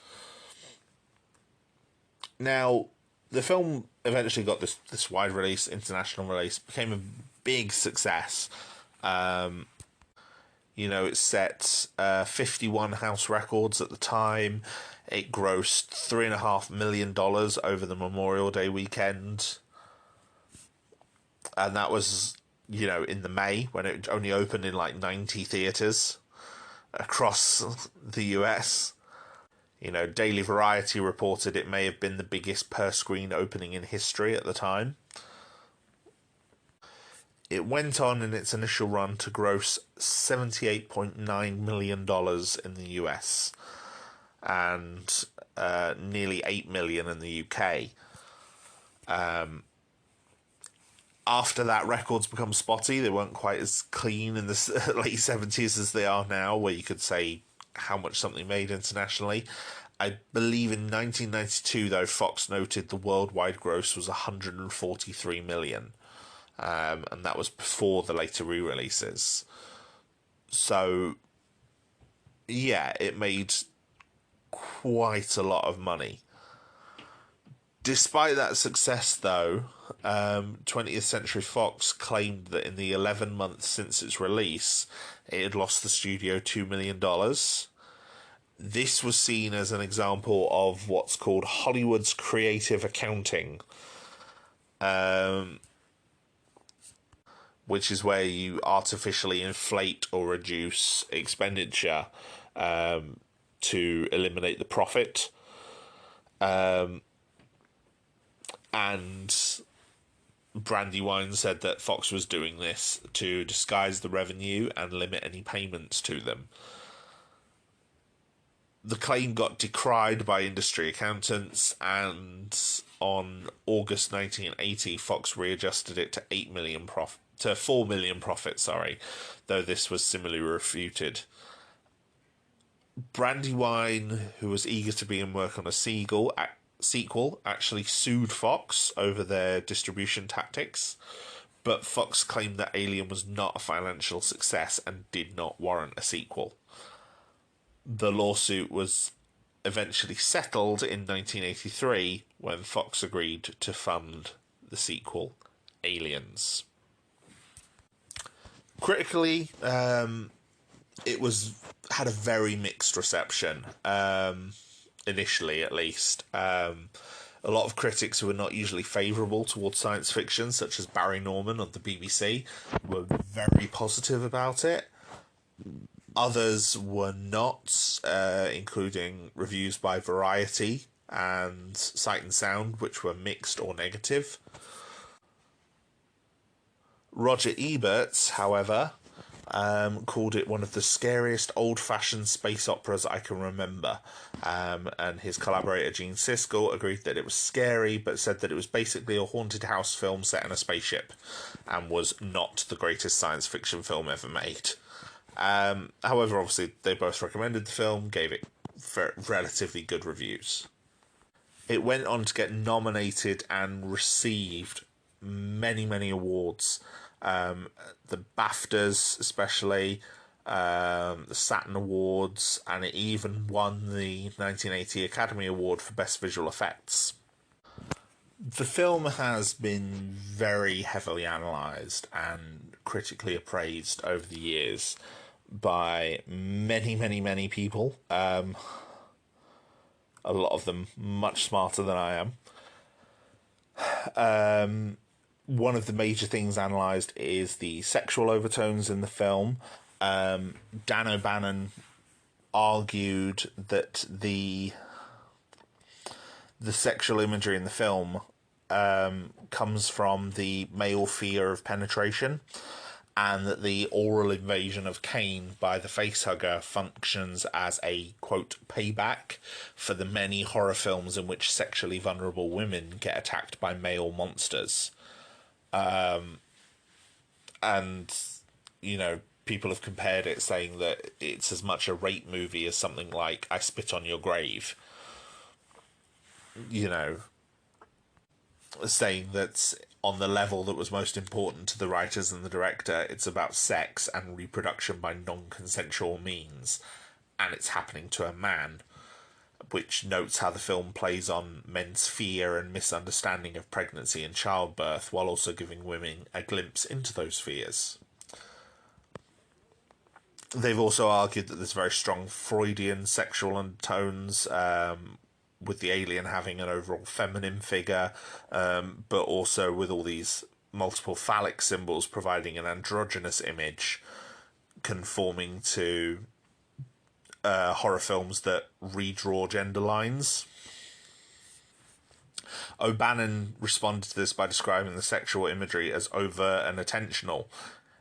Now, the film eventually got this wide release, international release, became a big success. It set 51 house records at the time. It grossed $3.5 million over the Memorial Day weekend. And that was, in the May, when it only opened in like 90 theatres across the US. Daily Variety reported it may have been the biggest per-screen opening in history at the time. It went on in its initial run to gross $78.9 million in the US and nearly $8 million in the UK. After that, records become spotty. They weren't quite as clean in the late 70s as they are now, where you could say how much something made internationally. I believe in 1992, though, Fox noted the worldwide gross was $143 million. And that was before the later re-releases. So, yeah, it made quite a lot of money. Despite that success, though, 20th Century Fox claimed that in the 11 months since its release, it had lost the studio $2 million. This was seen as an example of what's called Hollywood's creative accounting, which is where you artificially inflate or reduce expenditure to eliminate the profit. And Brandywine said that Fox was doing this to disguise the revenue and limit any payments to them. The claim got decried by industry accountants, and on August 1980, Fox readjusted it to $4 million profit, though this was similarly refuted. Brandywine, who was eager to be in work on a sequel, actually sued Fox over their distribution tactics, but Fox claimed that Alien was not a financial success and did not warrant a sequel. The lawsuit was eventually settled in 1983 when Fox agreed to fund the sequel, Aliens. Critically, it had a very mixed reception, initially at least. A lot of critics who were not usually favourable towards science fiction, such as Barry Norman of the BBC, were very positive about it. Others were not, including reviews by Variety and Sight and Sound, which were mixed or negative. Roger Ebert, however, called it one of the scariest old-fashioned space operas I can remember. And his collaborator Gene Siskel agreed that it was scary, but said that it was basically a haunted house film set in a spaceship, and was not the greatest science fiction film ever made. However, obviously, they both recommended the film, gave it relatively good reviews. It went on to get nominated and received many, many awards. The BAFTAs, especially, the Saturn Awards, and it even won the 1980 Academy Award for Best Visual Effects. The film has been very heavily analysed and critically appraised over the years by many, many, many people. A lot of them much smarter than I am. One of the major things analysed is the sexual overtones in the film. Dan O'Bannon argued that the the sexual imagery in the film comes from the male fear of penetration, and that the oral invasion of Cain by the facehugger functions as a, quote, payback for the many horror films in which sexually vulnerable women get attacked by male monsters. And, you know, people have compared it, saying that it's as much a rape movie as something like I Spit on Your Grave. You know, saying that on the level that was most important to the writers and the director, it's about sex and reproduction by non-consensual means, and it's happening to a man, which notes how the film plays on men's fear and misunderstanding of pregnancy and childbirth, while also giving women a glimpse into those fears. They've also argued that there's very strong Freudian sexual undertones, with the alien having an overall feminine figure, but also with all these multiple phallic symbols providing an androgynous image, conforming to horror films that redraw gender lines. O'Bannon responded to this by describing the sexual imagery as overt and attentional.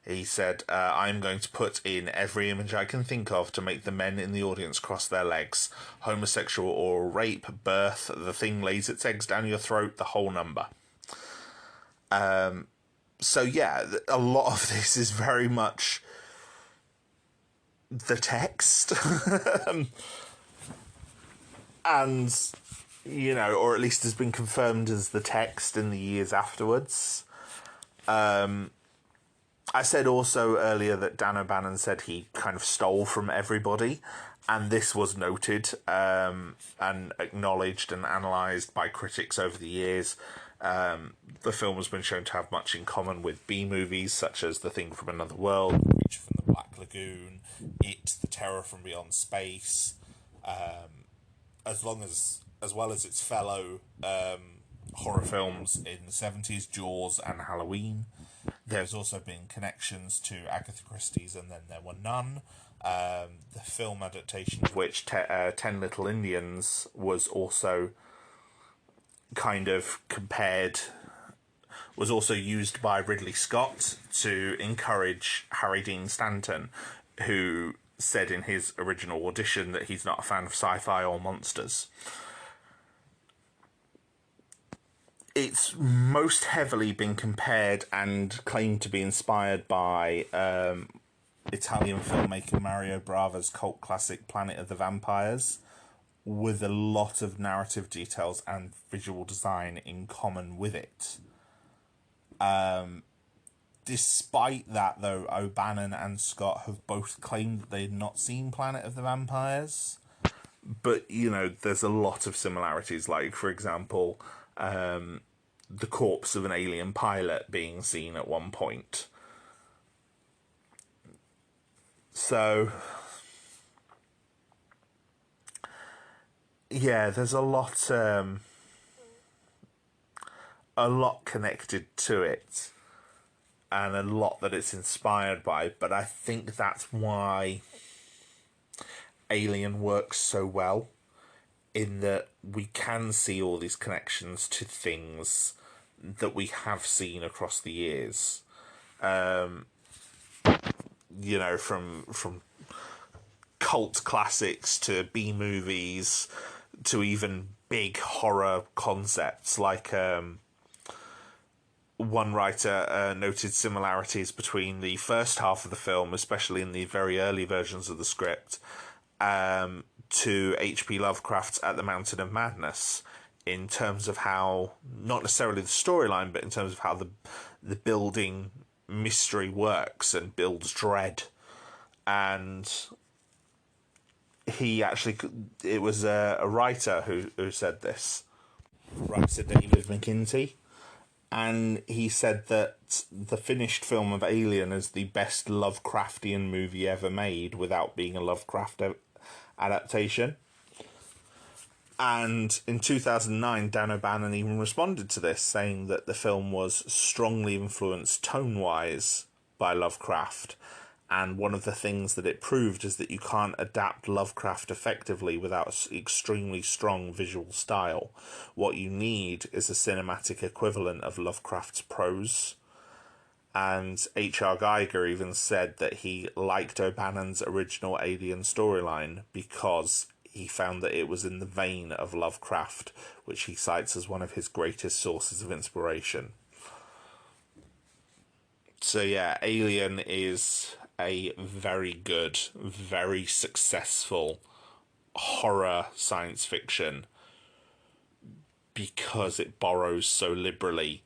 He said, I'm going to put in every image I can think of to make the men in the audience cross their legs. Homosexual oral rape, birth, the thing lays its eggs down your throat, the whole number. So yeah, a lot of this is very much the text. And, you know, or at least has been confirmed as the text in the years afterwards. I said also earlier that Dan O'Bannon said he kind of stole from everybody, and this was noted and acknowledged and analysed by critics over the years. The film has been shown to have much in common with B-movies such as The Thing from Another World, Creature from the Black Lagoon, It, The Terror from Beyond Space, as well as its fellow horror films in the 70s, Jaws and Halloween. There's also been connections to Agatha Christie's And Then There Were None, the film adaptation of which 10 Little Indians was also kind of was also used by Ridley Scott to encourage Harry Dean Stanton, who said in his original audition that he's not a fan of sci-fi or monsters. It's most heavily been compared and claimed to be inspired by Italian filmmaker Mario Bava's cult classic Planet of the Vampires, with a lot of narrative details and visual design in common with it. Despite that, though, O'Bannon and Scott have both claimed that they had not seen Planet of the Vampires. But, you know, there's a lot of similarities, like, for example, the corpse of an alien pilot being seen at one point. So, yeah, there's a lot connected to it, and a lot that it's inspired by, but I think that's why Alien works so well, in that we can see all these connections to things that we have seen across the years. You know, from cult classics to B-movies to even big horror concepts. Like, one writer noted similarities between the first half of the film, especially in the very early versions of the script, to H.P. Lovecraft's At the Mountain of Madness, in terms of how, not necessarily the storyline, but in terms of how the building mystery works and builds dread. And he actually, it was a writer who said this, writer David McIntee, and he said that the finished film of Alien is the best Lovecraftian movie ever made without being a Lovecraft adaptation. And in 2009, Dan O'Bannon even responded to this, saying that the film was strongly influenced tone-wise by Lovecraft, And one of the things that it proved is that you can't adapt Lovecraft effectively without an extremely strong visual style. What you need is a cinematic equivalent of Lovecraft's prose. And H.R. Geiger even said that he liked O'Bannon's original Alien storyline because he found that it was in the vein of Lovecraft, which he cites as one of his greatest sources of inspiration. So yeah, Alien is a very good, very successful horror science fiction because it borrows so liberally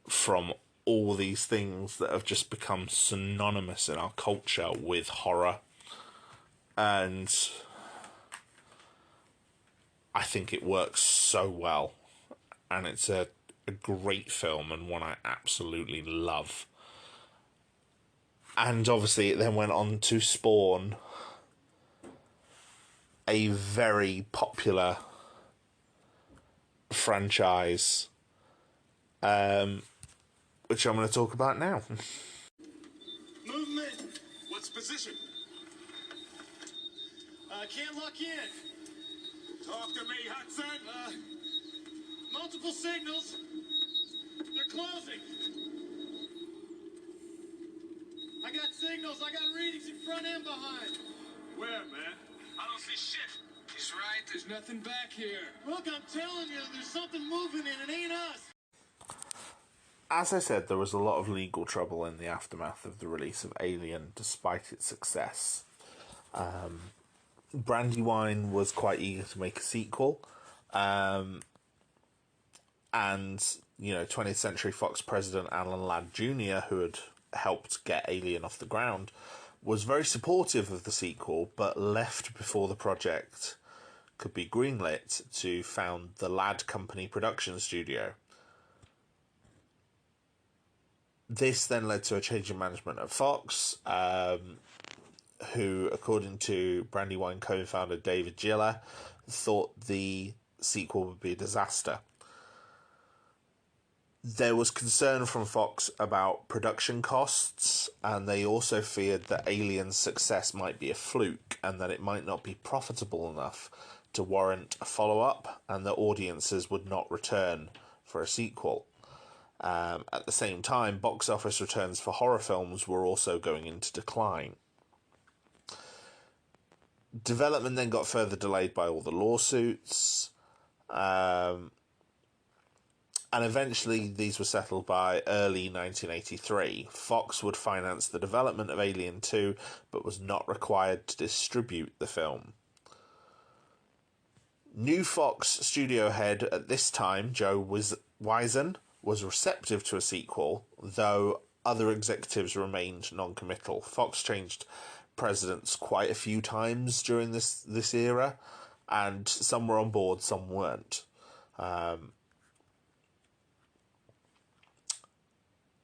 from all these things that have just become synonymous in our culture with horror. And I think it works so well. And it's a great film and one I absolutely love. And obviously it then went on to spawn a very popular franchise, which I'm going to talk about now. Movement! What's position? Can't lock in. Talk to me, Hudson! Multiple signals. They're closing. I got signals, I got readings in front and behind. Where, man? I don't see shit. He's right, there's nothing back here. Look, I'm telling you, there's something moving and it ain't us. As I said, there was a lot of legal trouble in the aftermath of the release of Alien, despite its success. Brandywine was quite eager to make a sequel, and 20th Century Fox president Alan Ladd Jr., who had helped get Alien off the ground, was very supportive of the sequel, but left before the project could be greenlit to found the Ladd Company production studio. This then led to a change in management at Fox, who, according to Brandywine co-founder David Giller, thought the sequel would be a disaster. There was concern from Fox about production costs, and they also feared that Alien's success might be a fluke and that it might not be profitable enough to warrant a follow-up, and that audiences would not return for a sequel. At the same time, box office returns for horror films were also going into decline. Development then got further delayed by all the lawsuits, and eventually these were settled by early 1983. Fox would finance the development of Alien 2, but was not required to distribute the film. New Fox studio head at this time, Joe Wiesen, was receptive to a sequel, though other executives remained non-committal. Fox changed presidents quite a few times during this era, and some were on board, some weren't.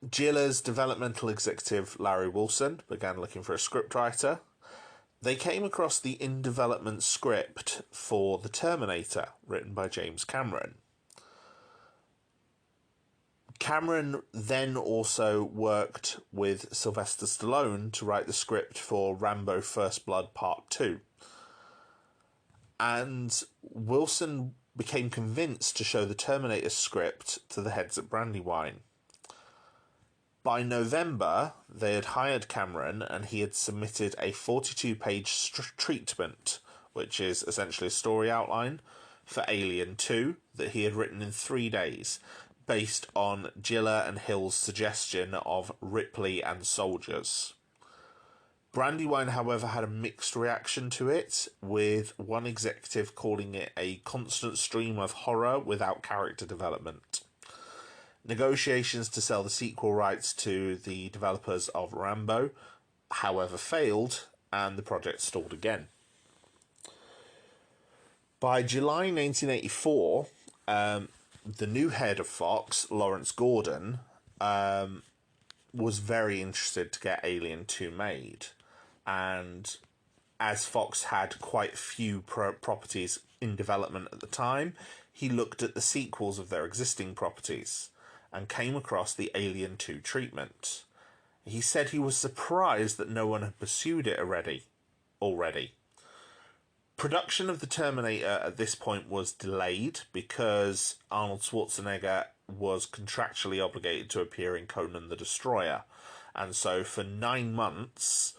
Giller's developmental executive, Larry Wilson, began looking for a scriptwriter. They came across the in-development script for The Terminator, written by James Cameron. Cameron then also worked with Sylvester Stallone to write the script for Rambo First Blood Part 2. And Wilson became convinced to show the Terminator script to the heads at Brandywine. By November, they had hired Cameron and he had submitted a 42-page treatment, which is essentially a story outline, for Alien 2 that he had written in 3 days, based on Giller and Hill's suggestion of Ripley and soldiers. Brandywine, however, had a mixed reaction to it, with one executive calling it a constant stream of horror without character development. Negotiations to sell the sequel rights to the developers of Rambo, however, failed, and the project stalled again. By July 1984, the new head of Fox, Lawrence Gordon, was very interested to get Alien 2 made. And as Fox had quite few properties in development at the time, he looked at the sequels of their existing properties and came across the Alien 2 treatment. He said he was surprised that no one had pursued it already. Production of The Terminator at this point was delayed because Arnold Schwarzenegger was contractually obligated to appear in Conan the Destroyer. And so for 9 months,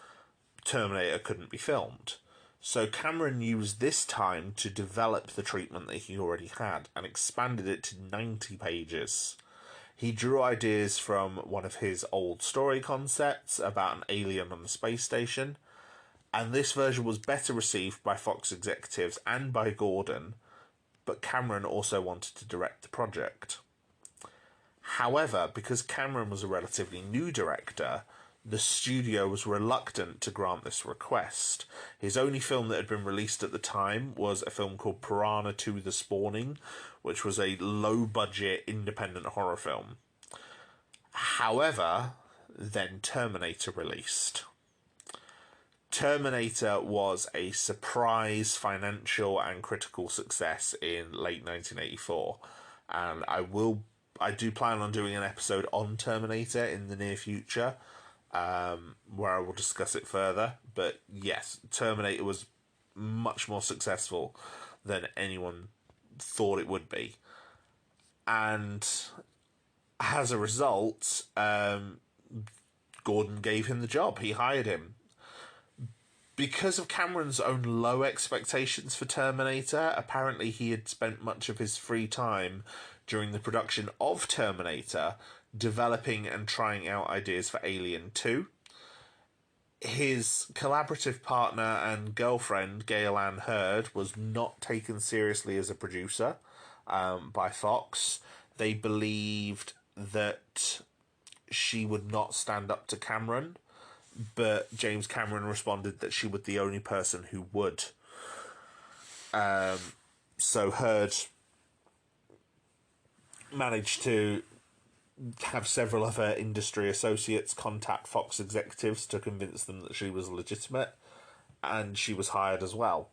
Terminator couldn't be filmed. So Cameron used this time to develop the treatment that he already had and expanded it to 90 pages. He drew ideas from one of his old story concepts about an alien on the space station, and this version was better received by Fox executives and by Gordon, but Cameron also wanted to direct the project. However, because Cameron was a relatively new director, the studio was reluctant to grant this request. His only film that had been released at the time was a film called Piranha 2: The Spawning, which was a low-budget independent horror film. However, then Terminator released. Terminator was a surprise financial and critical success in late 1984, and I do plan on doing an episode on Terminator in the near future, where I will discuss it further. But yes, Terminator was much more successful than anyone thought it would be, and as a result, Gordon gave him the job. He hired him. Because of Cameron's own low expectations for Terminator, apparently he had spent much of his free time during the production of Terminator developing and trying out ideas for Alien 2. His collaborative partner and girlfriend, Gail Ann Hurd, was not taken seriously as a producer by Fox. They believed that she would not stand up to Cameron, but James Cameron responded that she was the only person who would. So Hurd managed to have several other industry associates contact Fox executives to convince them that she was legitimate, and she was hired as well.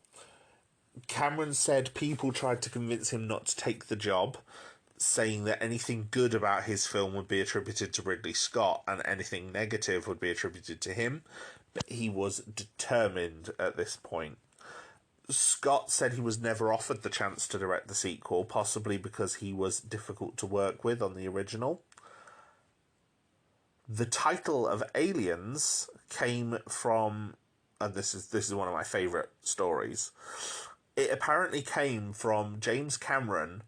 Cameron said people tried to convince him not to take the job, saying that anything good about his film would be attributed to Ridley Scott and anything negative would be attributed to him, but he was determined at this point. Scott said he was never offered the chance to direct the sequel, possibly because he was difficult to work with on the original. The title of Aliens came from, and this is one of my favourite stories, it apparently came from James Cameron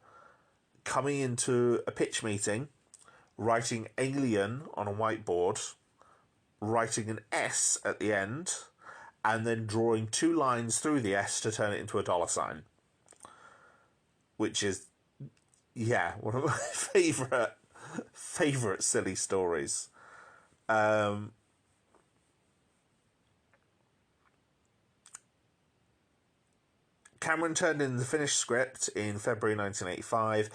coming into a pitch meeting, writing Alien on a whiteboard, writing an S at the end, and then drawing 2 lines through the S to turn it into a $sign. Which is, yeah, one of my favourite silly stories. Cameron turned in the finished script in February 1985,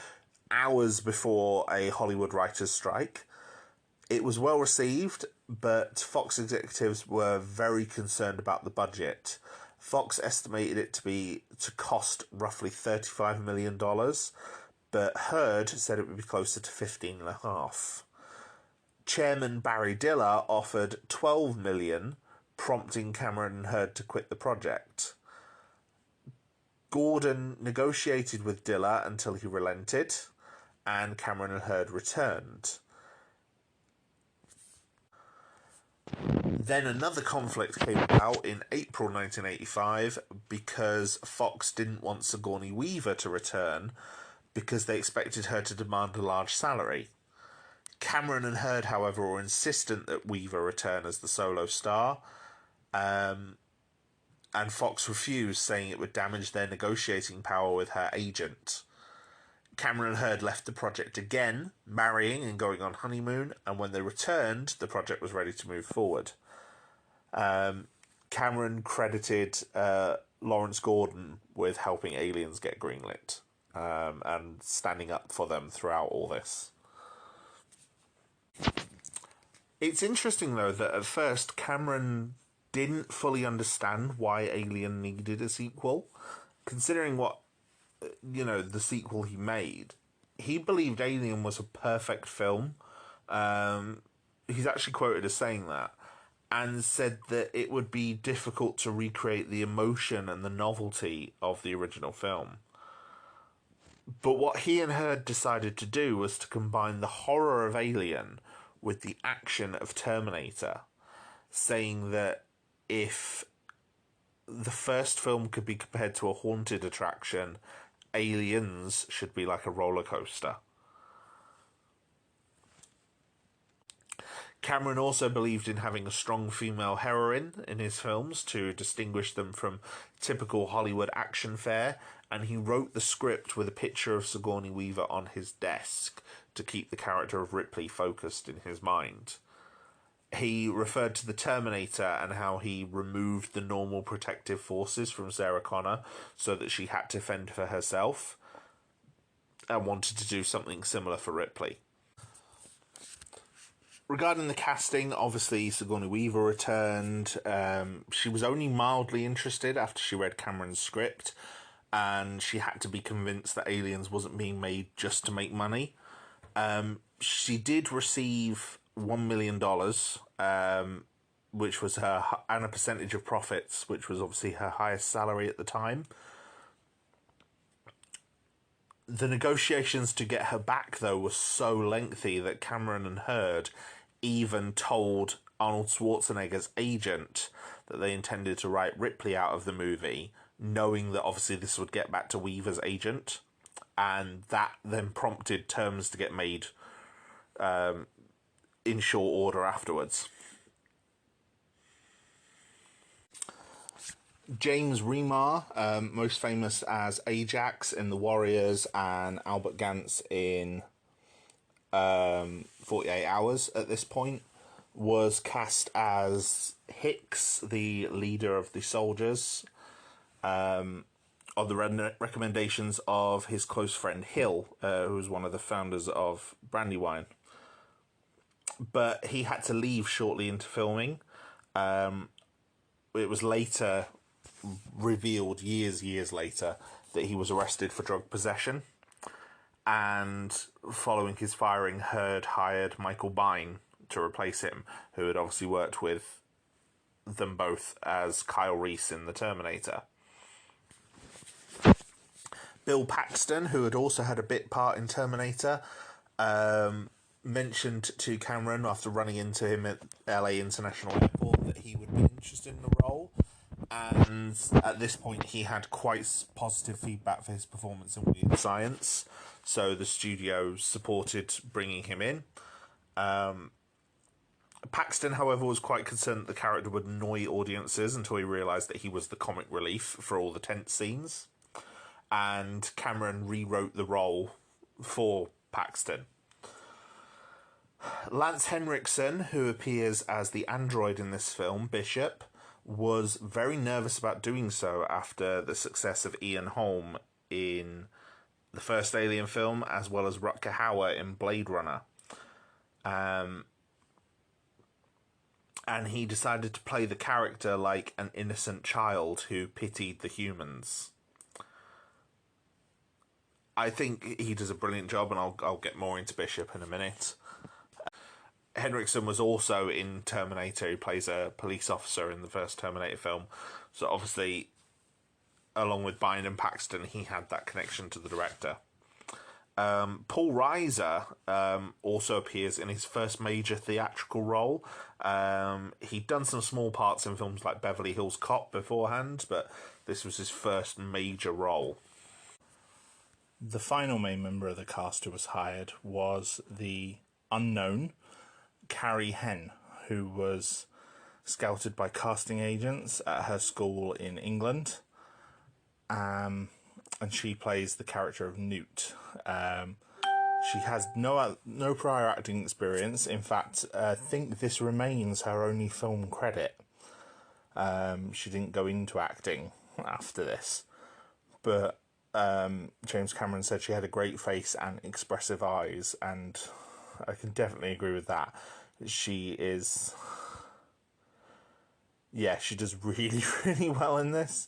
hours before a Hollywood writers' strike. It was well received, but Fox executives were very concerned about the budget. Fox estimated it to cost roughly $35 million, but Hurd said it would be closer to $15.5 million. Chairman Barry Diller offered $12 million, prompting Cameron and Hurd to quit the project. Gordon negotiated with Diller until he relented, and Cameron and Hurd returned. Then another conflict came about in April 1985 because Fox didn't want Sigourney Weaver to return because they expected her to demand a large salary. Cameron and Hurd, however, were insistent that Weaver return as the solo star, and Fox refused, saying it would damage their negotiating power with her agent. Cameron and Hurd left the project again, marrying and going on honeymoon, and when they returned, the project was ready to move forward. Cameron credited Lawrence Gordon with helping Aliens get greenlit, and standing up for them throughout all this. It's interesting, though, that at first Cameron didn't fully understand why Alien needed a sequel. Considering what, the sequel he made, he believed Alien was a perfect film. he's actually quoted as saying that, and said that it would be difficult to recreate the emotion and the novelty of the original film. But what he and her decided to do was to combine the horror of Alien with the action of Terminator, saying that if the first film could be compared to a haunted attraction, Aliens should be like a roller coaster. Cameron also believed in having a strong female heroine in his films to distinguish them from typical Hollywood action fare, and he wrote the script with a picture of Sigourney Weaver on his desk to keep the character of Ripley focused in his mind. He referred to the Terminator and how he removed the normal protective forces from Sarah Connor so that she had to fend for herself, and wanted to do something similar for Ripley. Regarding the casting, obviously Sigourney Weaver returned. She was only mildly interested after she read Cameron's script, and she had to be convinced that Aliens wasn't being made just to make money. She did receive $1 million, which was her, and a percentage of profits, which was obviously her highest salary at the time. The negotiations to get her back, though, were so lengthy that Cameron and Hurd even told Arnold Schwarzenegger's agent that they intended to write Ripley out of the movie, knowing that obviously this would get back to Weaver's agent, and that then prompted terms to get made in short order afterwards. James Remar, most famous as Ajax in The Warriors and Albert Gantz in 48 Hours at this point, was cast as Hicks, the leader of the soldiers, on the recommendations of his close friend Hill, who was one of the founders of Brandywine. But he had to leave shortly into filming. It was later revealed, years later, that he was arrested for drug possession. And following his firing, Hurd hired Michael Biehn to replace him, who had obviously worked with them both as Kyle Reese in The Terminator. Bill Paxton, who had also had a bit part in Terminator, mentioned to Cameron after running into him at LA International Airport that he would be interested in the role. And at this point, he had quite positive feedback for his performance in Weird Science, so the studio supported bringing him in. Paxton, however, was quite concerned that the character would annoy audiences until he realised that he was the comic relief for all the tense scenes. And Cameron rewrote the role for Paxton. Lance Henriksen, who appears as the android in this film, Bishop, was very nervous about doing so after the success of Ian Holm in the first Alien film, as well as Rutger Hauer in Blade Runner. And he decided to play the character like an innocent child who pitied the humans. I think he does a brilliant job, and I'll get more into Bishop in a minute. Henriksen was also in Terminator. He plays a police officer in the first Terminator film. So obviously, along with Biehn and Paxton, he had that connection to the director. Paul Reiser also appears in his first major theatrical role. He'd done some small parts in films like Beverly Hills Cop beforehand, but this was his first major role. The final main member of the cast who was hired was the unknown Carrie Henn, who was scouted by casting agents at her school in England, and she plays the character of Newt. She has no prior acting experience. In fact, I think this remains her only film credit. She didn't go into acting after this, but James Cameron said she had a great face and expressive eyes, and I can definitely agree with that. She does really, really well in this.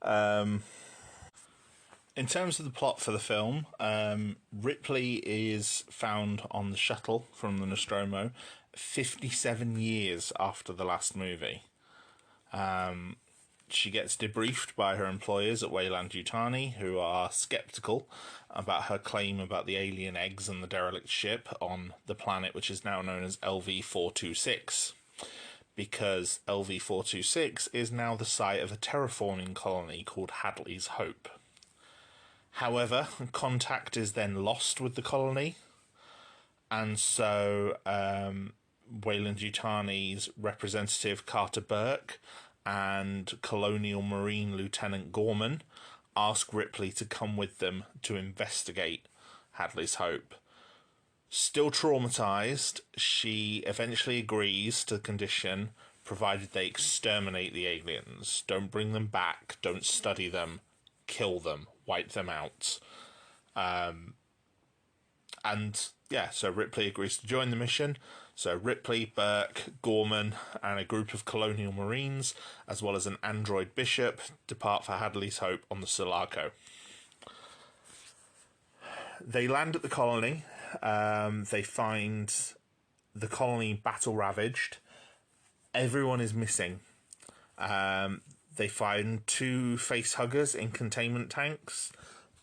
In terms of the plot for the film, Ripley is found on the shuttle from the Nostromo, 57 years after the last movie. She gets debriefed by her employers at Weyland-Yutani, who are sceptical about her claim about the alien eggs and the derelict ship on the planet which is now known as LV-426, because LV-426 is now the site of a terraforming colony called Hadley's Hope. However, contact is then lost with the colony, and so Weyland-Yutani's representative Carter Burke and Colonial Marine Lieutenant Gorman ask Ripley to come with them to investigate Hadley's Hope. Still traumatized, she eventually agrees to the condition provided they exterminate the aliens. Don't bring them back, don't study them, kill them, wipe them out. And yeah, so Ripley agrees to join the mission. So Ripley, Burke, Gorman, and a group of Colonial Marines, as well as an android bishop, depart for Hadley's Hope on the Sulaco. They land at the colony. They find the colony battle-ravaged. Everyone is missing. They find 2 facehuggers in containment tanks,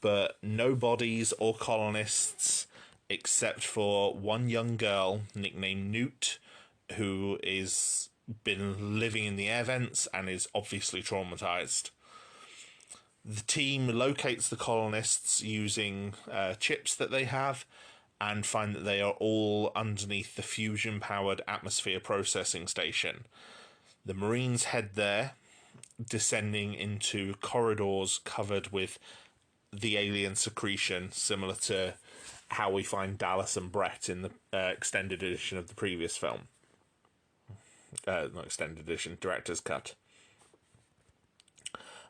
but no bodies or colonists, except for one young girl nicknamed Newt, who is been living in the air vents and is obviously traumatized. The team locates the colonists using chips that they have and find that they are all underneath the fusion-powered atmosphere processing station. The Marines head there, descending into corridors covered with the alien secretion, similar to how we find Dallas and Brett in the extended edition of the previous film. Not extended edition, director's cut.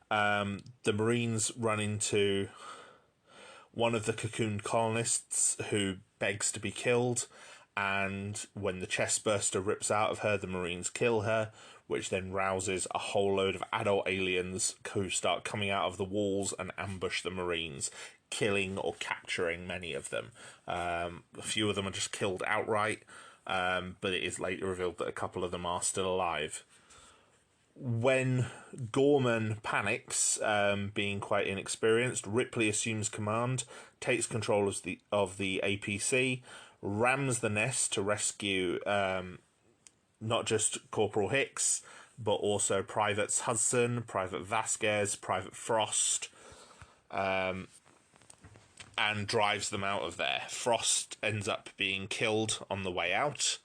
The Marines run into one of the cocooned colonists who begs to be killed, and when the chest burster rips out of her, the Marines kill her, which then rouses a whole load of adult aliens who start coming out of the walls and ambush the Marines, killing or capturing many of them. A few of them are just killed outright, but it is later revealed that a couple of them are still alive. When Gorman panics, being quite inexperienced, Ripley assumes command, takes control of the APC, rams the nest to rescue not just Corporal Hicks, but also Privates Hudson, Private Vasquez, Private Frost, and drives them out of there. Frost ends up being killed on the way out.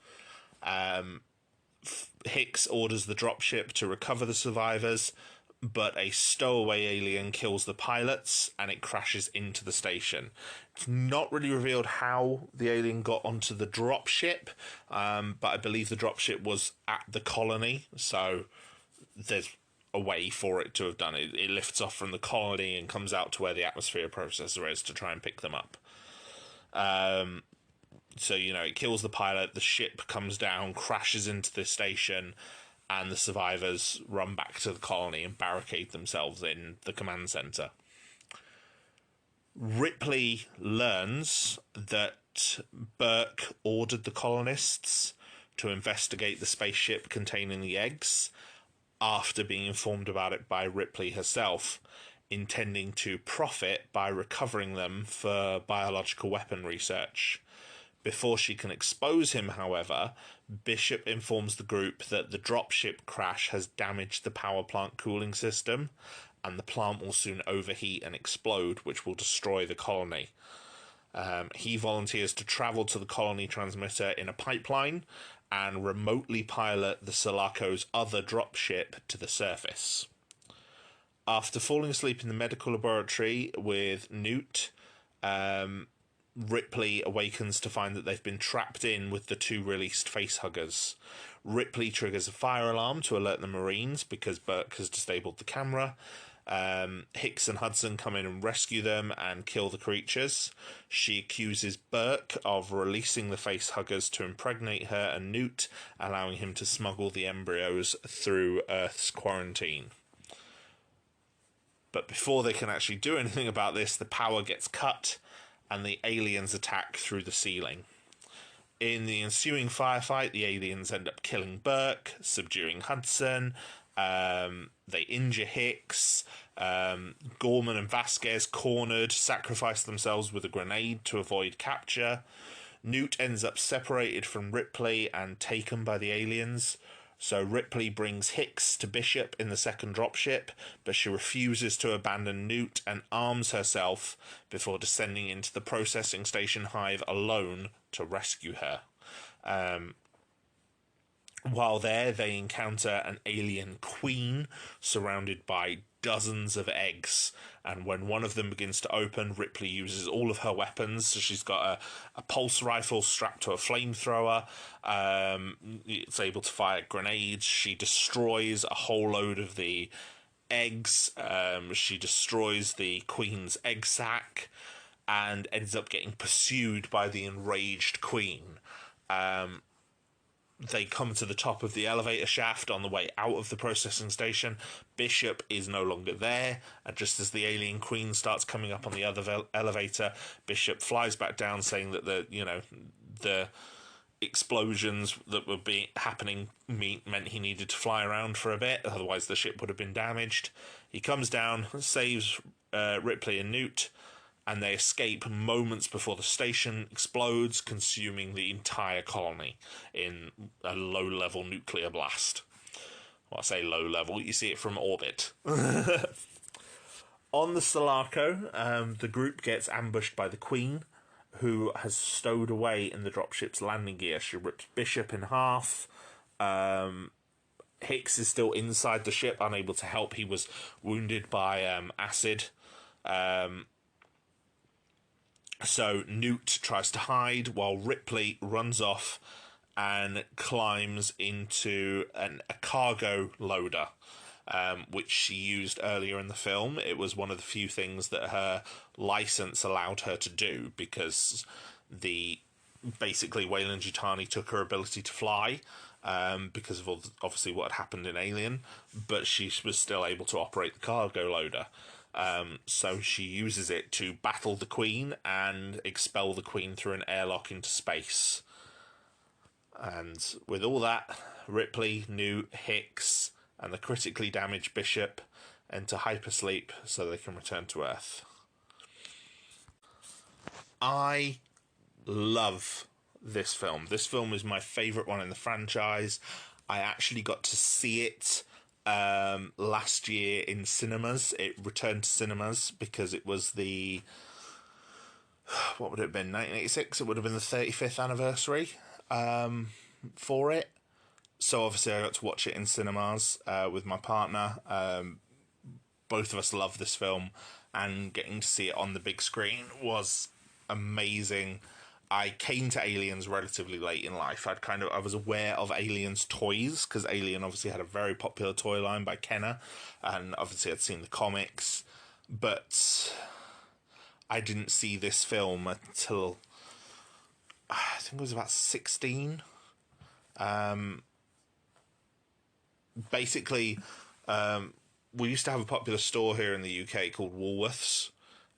Hicks orders the dropship to recover the survivors, but a stowaway alien kills the pilots and it crashes into the station. It's not really revealed how the alien got onto the dropship, but I believe the dropship was at the colony, so there's a way for it to have done it. It lifts off from the colony and comes out to where the atmosphere processor is to try and pick them up. So, you know, it kills the pilot, the ship comes down, crashes into the station, and the survivors run back to the colony and barricade themselves in the command center. Ripley learns that Burke ordered the colonists to investigate the spaceship containing the eggs after being informed about it by Ripley herself, intending to profit by recovering them for biological weapon research. Before she can expose him, however, Bishop informs the group that the dropship crash has damaged the power plant cooling system, and the plant will soon overheat and explode, which will destroy the colony. He volunteers to travel to the colony transmitter in a pipeline and remotely pilot the Sulaco's other dropship to the surface. After falling asleep in the medical laboratory with Newt, Ripley awakens to find that they've been trapped in with the 2 released facehuggers. Ripley triggers a fire alarm to alert the Marines because Burke has disabled the camera. Hicks and Hudson come in and rescue them and kill the creatures. She accuses Burke of releasing the facehuggers to impregnate her and Newt, allowing him to smuggle the embryos through Earth's quarantine. But before they can actually do anything about this, the power gets cut and the aliens attack through the ceiling. In the ensuing firefight, the aliens end up killing Burke, subduing Hudson. They injure Hicks. Gorman and Vasquez, cornered, sacrifice themselves with a grenade to avoid capture. Newt ends up separated from Ripley and taken by the aliens. So Ripley brings Hicks to Bishop in the second dropship, but she refuses to abandon Newt and arms herself before descending into the processing station hive alone to rescue her. While there, they encounter an alien queen surrounded by dozens of eggs, and when one of them begins to open, Ripley uses all of her weapons. So she's got a pulse rifle strapped to a flamethrower. It's able to fire grenades. She destroys a whole load of the eggs. She destroys the queen's egg sac and ends up getting pursued by the enraged queen. They come to the top of the elevator shaft on the way out of the processing station. Bishop is no longer there, and just as the alien queen starts coming up on the other elevator, Bishop flies back down, saying that the explosions that were happening meant he needed to fly around for a bit, otherwise the ship would have been damaged. He comes down, saves Ripley and Newt, and they escape moments before the station explodes, consuming the entire colony in a low-level nuclear blast. Well, I say low-level, you see it from orbit. On the Sulaco, the group gets ambushed by the Queen, who has stowed away in the dropship's landing gear. She rips Bishop in half. Hicks is still inside the ship, unable to help. He was wounded by acid. So Newt tries to hide while Ripley runs off and climbs into a cargo loader, which she used earlier in the film. It was one of the few things that her license allowed her to do, because basically Weyland-Yutani took her ability to fly because of obviously what had happened in Alien, but she was still able to operate the cargo loader. So she uses it to battle the Queen and expel the Queen through an airlock into space. And with all that, Ripley, Newt, Hicks, and the critically damaged Bishop enter hypersleep so they can return to Earth. I love this film. This film is my favourite one in the franchise. I actually got to see it last year in cinemas. It returned to cinemas because it was what would it have been, 1986? It would have been the 35th anniversary for it. So obviously I got to watch it in cinemas with my partner. Both of us love this film, and getting to see it on the big screen was amazing. I came to Aliens relatively late in life. I was aware of Aliens toys, because Alien obviously had a very popular toy line by Kenner, and obviously I'd seen the comics, but I didn't see this film until I think it was about 16. Basically, we used to have a popular store here in the UK called Woolworths,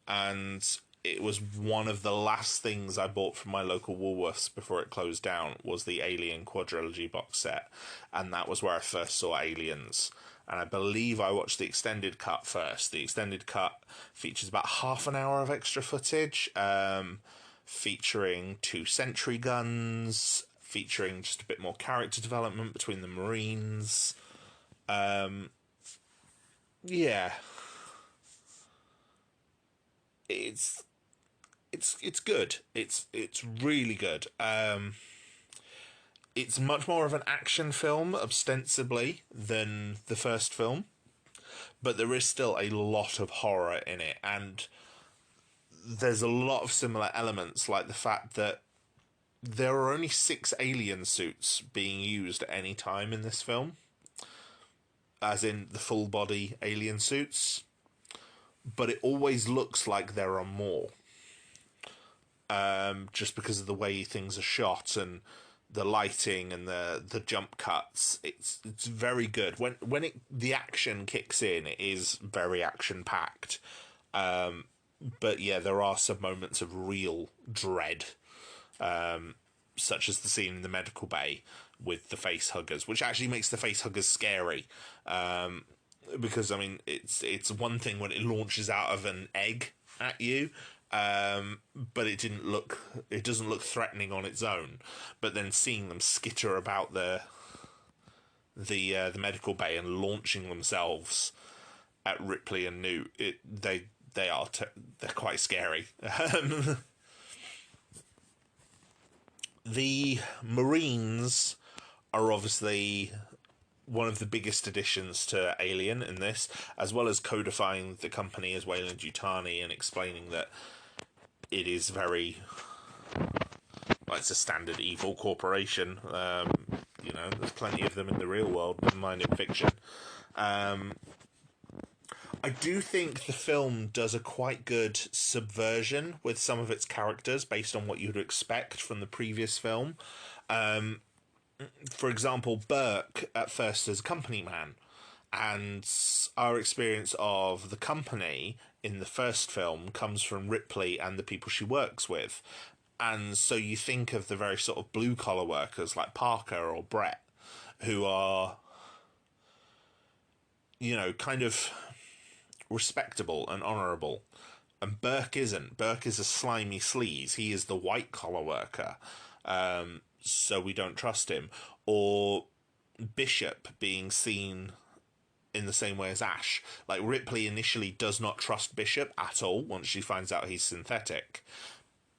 and it was one of the last things I bought from my local Woolworths before it closed down was the Alien quadrilogy box set, and that was where I first saw Aliens. And I believe I watched the extended cut first. The extended cut features about half an hour of extra footage, featuring 2 sentry guns, featuring just a bit more character development between the Marines. Yeah. It's good. It's really good. It's much more of an action film, ostensibly, than the first film, but there is still a lot of horror in it, and there's a lot of similar elements, like the fact that there are only 6 alien suits being used at any time in this film, as in the full body alien suits, but it always looks like there are more. Just because of the way things are shot and the lighting and the jump cuts, it's very good. When the action kicks in, it is very action packed. But yeah, there are some moments of real dread. such as the scene in the medical bay with the face huggers, which actually makes the face huggers scary. Because I mean, it's one thing when it launches out of an egg at you, but it doesn't look threatening on its own. But then seeing them skitter about the medical bay and launching themselves at Ripley and Newt, they're quite scary. The Marines are obviously one of the biggest additions to Alien in this, as well as codifying the company as Weyland-Yutani and explaining that it is it's a standard evil corporation. There's plenty of them in the real world, never mind in fiction. I do think the film does a quite good subversion with some of its characters based on what you'd expect from the previous film. For example, Burke at first is a company man, and our experience of the company in the first film comes from Ripley and the people she works with. And so you think of the very sort of blue-collar workers like Parker or Brett, who are, kind of respectable and honourable. And Burke isn't. Burke is a slimy sleaze. He is the white-collar worker. So we don't trust him. Or Bishop being seen in the same way as Ash. Like, Ripley initially does not trust Bishop at all once she finds out he's synthetic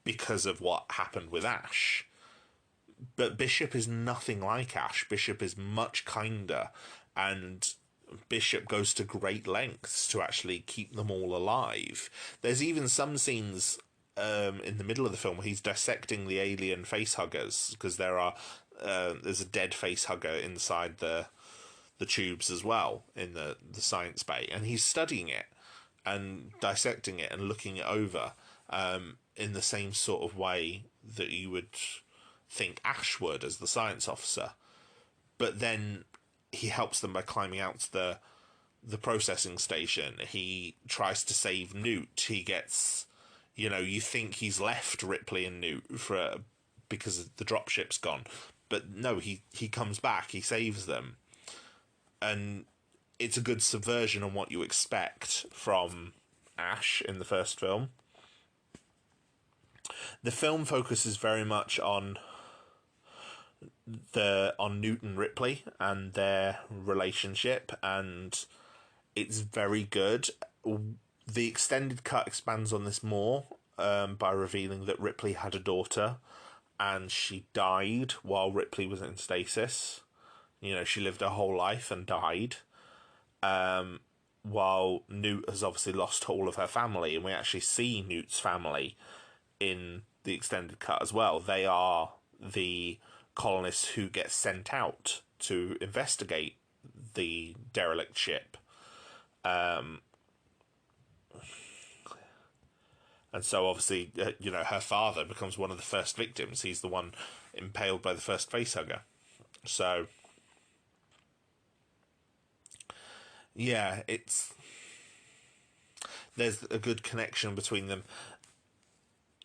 because of what happened with Ash. But Bishop is nothing like Ash. Bishop is much kinder, and Bishop goes to great lengths to actually keep them all alive. There's even some scenes in the middle of the film where he's dissecting the alien face huggers, because there's a dead face hugger inside the tubes as well in the science bay, and he's studying it and dissecting it and looking it over in the same sort of way that you would think Ash would as the science officer. But then he helps them by climbing out to the processing station. He tries to save Newt. He gets, you think he's left Ripley and Newt because the dropship's gone. But no, he comes back, he saves them. And it's a good subversion on what you expect from Ash in the first film. The film focuses very much on Newt and Ripley and their relationship, and it's very good. The extended cut expands on this more by revealing that Ripley had a daughter and she died while Ripley was in stasis. She lived her whole life and died, while Newt has obviously lost all of her family, and we actually see Newt's family in the extended cut as well. They are the colonists who get sent out to investigate the derelict ship. And so obviously, her father becomes one of the first victims. He's the one impaled by the first facehugger. So, yeah, there's a good connection between them.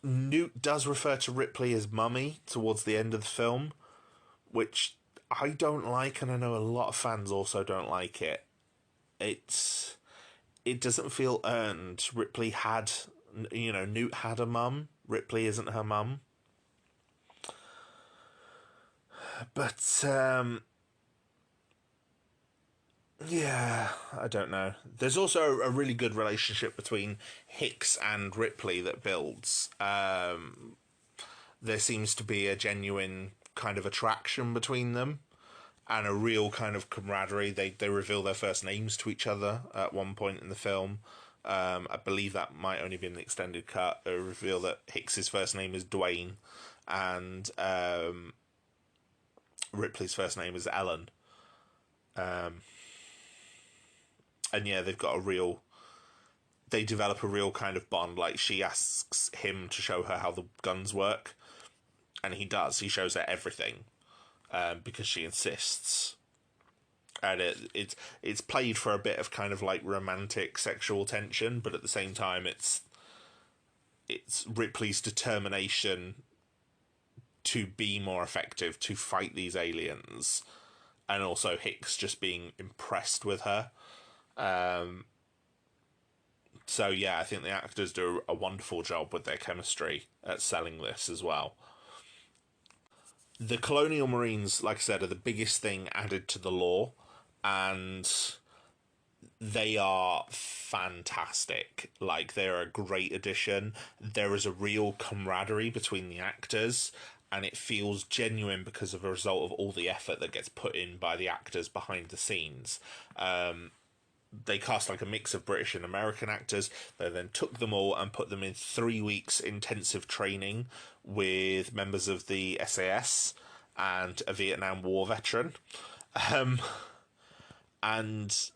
Newt does refer to Ripley as Mummy towards the end of the film, which I don't like, and I know a lot of fans also don't like it. It doesn't feel earned. Ripley had, Newt had a mum. Ripley isn't her mum. But, yeah, I don't know. There's also a really good relationship between Hicks and Ripley that builds. There seems to be a genuine kind of attraction between them and a real kind of camaraderie. They reveal their first names to each other at one point in the film. I believe that might only be in the extended cut. They reveal that Hicks's first name is Dwayne and Ripley's first name is Ellen. And yeah, they develop a real kind of bond. Like, she asks him to show her how the guns work, and he does. He shows her everything, because she insists. And it's played for a bit of kind of like romantic sexual tension, but at the same time, it's Ripley's determination to be more effective to fight these aliens, and also Hicks just being impressed with her. So yeah, I think the actors do a wonderful job with their chemistry at selling this as well. The Colonial Marines, like I said, are the biggest thing added to the lore, and they are fantastic. Like, they're a great addition. There is a real camaraderie between the actors, and it feels genuine because of a result of all the effort that gets put in by the actors behind the scenes. They cast like a mix of British and American actors. They then took them all and put them in 3 weeks intensive training with members of the SAS and a Vietnam War veteran. And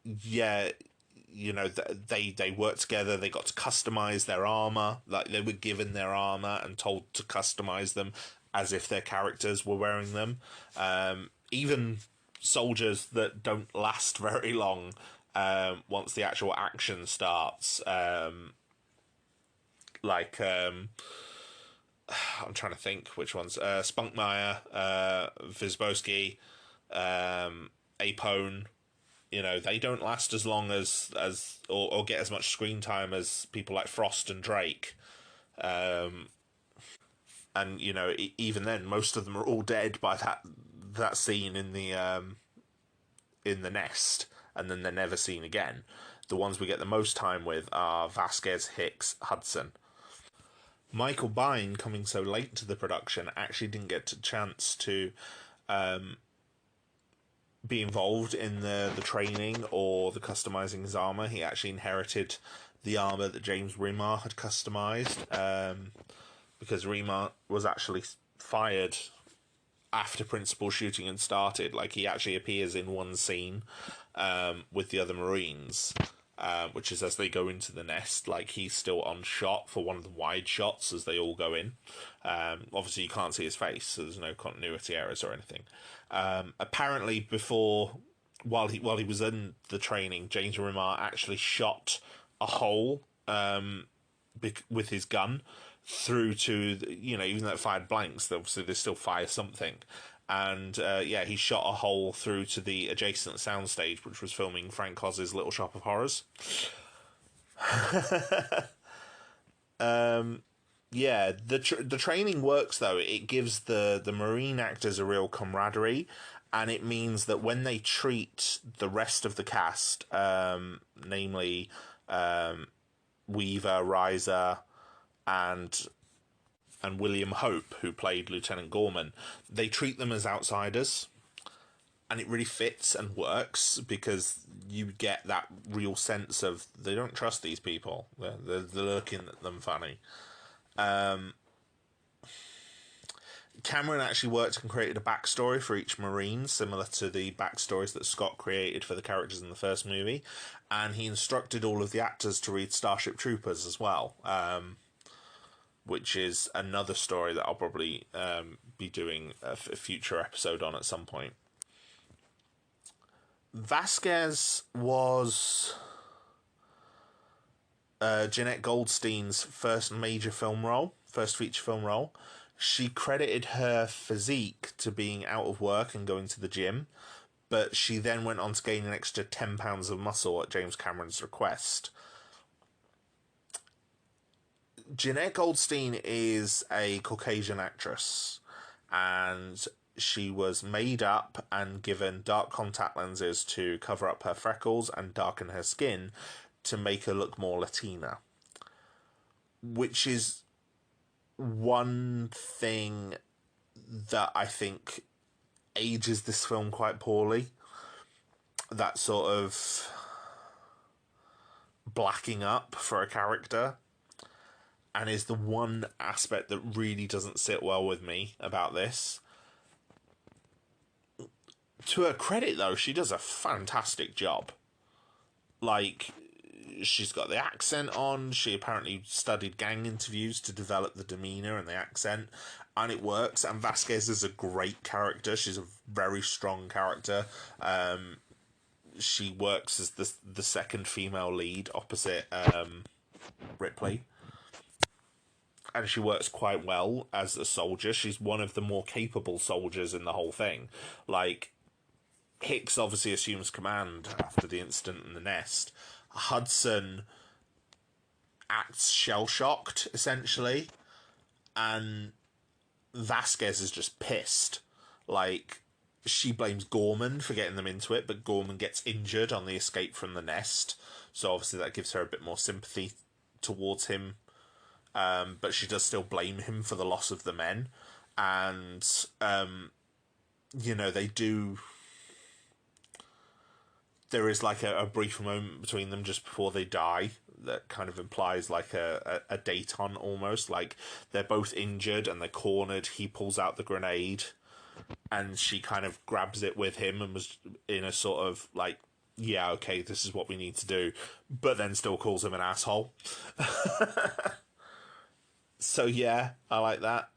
yeah, you know, they worked together. They got to customize their armor. Like, they were given their armor and told to customize them as if their characters were wearing them. Even soldiers that don't last very long, once the actual action starts, I'm trying to think which ones. Spunkmeyer, Visbowski, Apone, you know, they don't last as long as or get as much screen time as people like Frost and Drake. And, you know, even then, most of them are all dead by that scene in the nest, and then they're never seen again. The ones we get the most time with are Vasquez, Hicks, Hudson. Michael Biehn, coming so late to the production, actually didn't get a chance to be involved in the training or the customizing his armor. He actually inherited the armor that James Remar had customized, because Remar was actually fired after principal shooting had started. Like, he actually appears in one scene with the other Marines, which is as they go into the nest. Like, he's still on shot for one of the wide shots as they all go in. Obviously, you can't see his face, so there's no continuity errors or anything. Apparently, while he was in the training, James Remar actually shot a hole with his gun through to, you know, even though it fired blanks, obviously they still fire something. And he shot a hole through to the adjacent soundstage, which was filming Frank Oz's Little Shop of Horrors. The training works, though. It gives the Marine actors a real camaraderie, and it means that when they treat the rest of the cast, namely Weaver, Reiser, and William Hope, who played Lieutenant Gorman, they treat them as outsiders, and it really fits and works because you get that real sense of they don't trust these people. They're looking at them funny. Cameron actually worked and created a backstory for each Marine, similar to the backstories that Scott created for the characters in the first movie, and he instructed all of the actors to read Starship Troopers as well, which is another story that I'll probably be doing a future episode on at some point. Vasquez was Jeanette Goldstein's first feature film role. She credited her physique to being out of work and going to the gym, but she then went on to gain an extra 10 pounds of muscle at James Cameron's request. Jeanette Goldstein is a Caucasian actress, and she was made up and given dark contact lenses to cover up her freckles and darken her skin to make her look more Latina, which is one thing that I think ages this film quite poorly. That sort of blacking up for a character, and is the one aspect that really doesn't sit well with me about this. To her credit, though, she does a fantastic job. Like, she's got the accent on. She apparently studied gang interviews to develop the demeanour and the accent, and it works. And Vasquez is a great character. She's a very strong character. She works as the second female lead opposite Ripley. and she works quite well as a soldier. She's one of the more capable soldiers in the whole thing. Like, Hicks obviously assumes command after the incident in the nest. Hudson acts shell-shocked, essentially, and Vasquez is just pissed. Like, she blames Gorman for getting them into it, but Gorman gets injured on the escape from the nest, so obviously that gives her a bit more sympathy towards him, but she does still blame him for the loss of the men. And you know, there is like a brief moment between them just before they die that kind of implies like a détente almost. Like, they're both injured and they're cornered. He pulls out the grenade and she kind of grabs it with him and was in a sort of like, yeah, okay, this is what we need to do, but then still calls him an asshole. So yeah, I like that.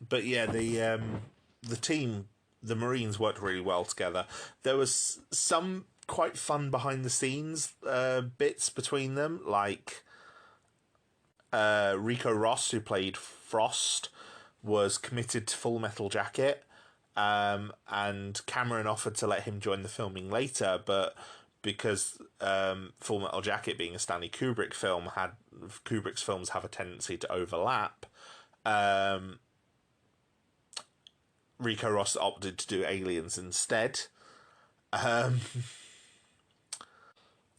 But yeah, the team, the Marines, worked really well together. There was some quite fun behind the scenes bits between them, like Rico Ross, who played Frost, was committed to Full Metal Jacket, and Cameron offered to let him join the filming later, but because Full Metal Jacket being a Stanley Kubrick film, Kubrick's films have a tendency to overlap, Rico Ross opted to do Aliens instead.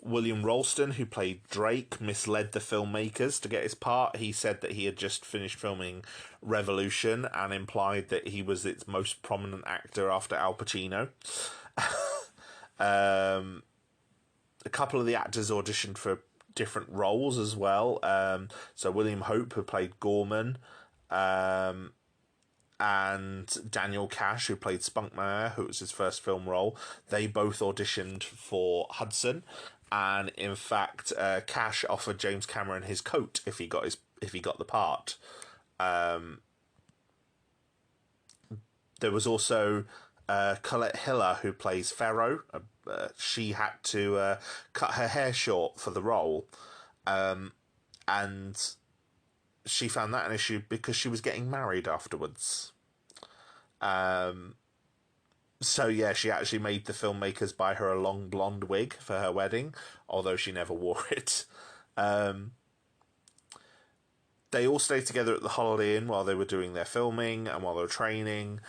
William Ralston, who played Drake, misled the filmmakers to get his part. He said that he had just finished filming Revolution and implied that he was its most prominent actor after Al Pacino. A couple of the actors auditioned for different roles as well. So William Hope, who played Gorman, and Daniel Cash, who played Spunkmeyer, who was his first film role, they both auditioned for Hudson. And in fact, Cash offered James Cameron his coat if he got the part. There was also Colette Hiller, who plays Pharaoh. She had to cut her hair short for the role, and she found that an issue because she was getting married afterwards. So yeah, she actually made the filmmakers buy her a long blonde wig for her wedding, although she never wore it. They all stayed together at the Holiday Inn while they were doing their filming and while they were training.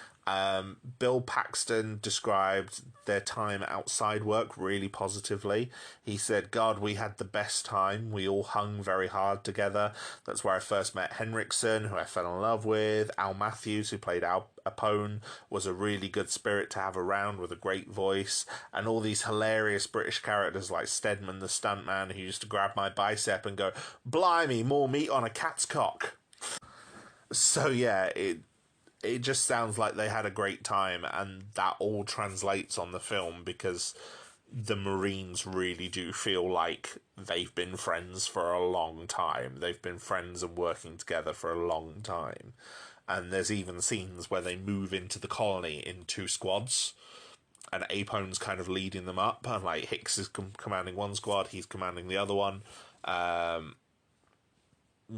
Bill Paxton described their time outside work really positively. He said, God, we had the best time. We all hung very hard together. That's where I first met Henriksen, who I fell in love with. Al Matthews, who played Al Apone, was a really good spirit to have around with a great voice. And all these hilarious British characters like Stedman the stuntman, who used to grab my bicep and go, blimey, more meat on a cat's cock. So yeah, it just sounds like they had a great time, and that all translates on the film because the Marines really do feel like they've been friends for a long time. They've been friends and working together for a long time. And there's even scenes where they move into the colony in two squads, and Apone's kind of leading them up, and like Hicks is commanding one squad, he's commanding the other one.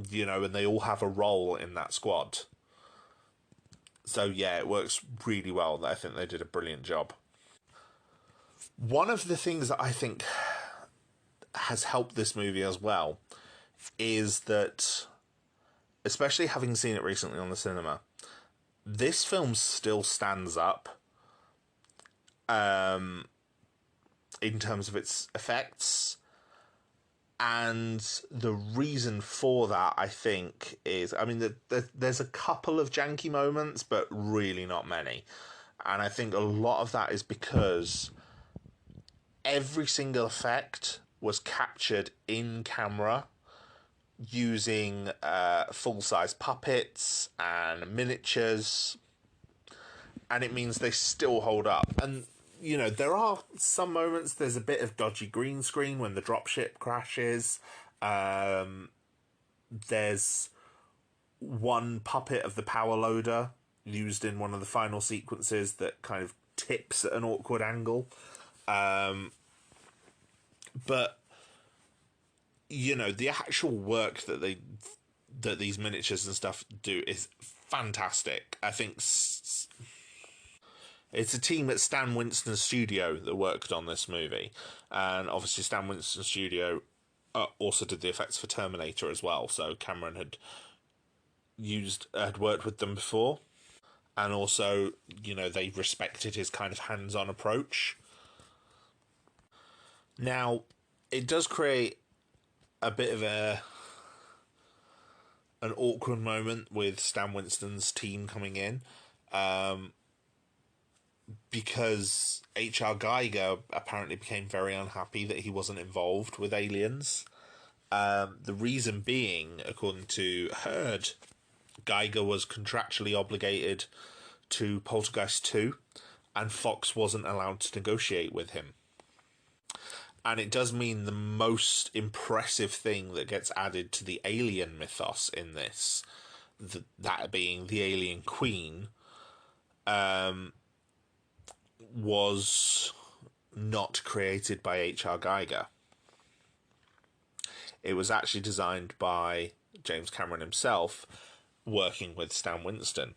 You know, and they all have a role in that squad. So yeah, it works really well. I think they did a brilliant job. One of the things that I think has helped this movie as well is that, especially having seen it recently on the cinema, this film still stands up in terms of its effects. And the reason for that, I think, is, I mean, there's a couple of janky moments, but really not many. And I think a lot of that is because every single effect was captured in camera using full-size puppets and miniatures. And it means they still hold up. And you know, there are some moments, there's a bit of dodgy green screen when the dropship crashes. There's one puppet of the power loader used in one of the final sequences that kind of tips at an awkward angle. But the actual work that these miniatures and stuff do is fantastic. I think it's a team at Stan Winston's studio that worked on this movie, and obviously Stan Winston's studio also did the effects for Terminator as well. So Cameron had worked with them before, and also they respected his kind of hands-on approach. Now, it does create a bit of an awkward moment with Stan Winston's team coming in, because H.R. Geiger apparently became very unhappy that he wasn't involved with Aliens. The reason being, according to Hurd, Geiger was contractually obligated to Poltergeist 2, and Fox wasn't allowed to negotiate with him. And it does mean the most impressive thing that gets added to the alien mythos in this, that being the alien queen, was not created by H.R. Geiger. It was actually designed by James Cameron himself, working with Stan Winston.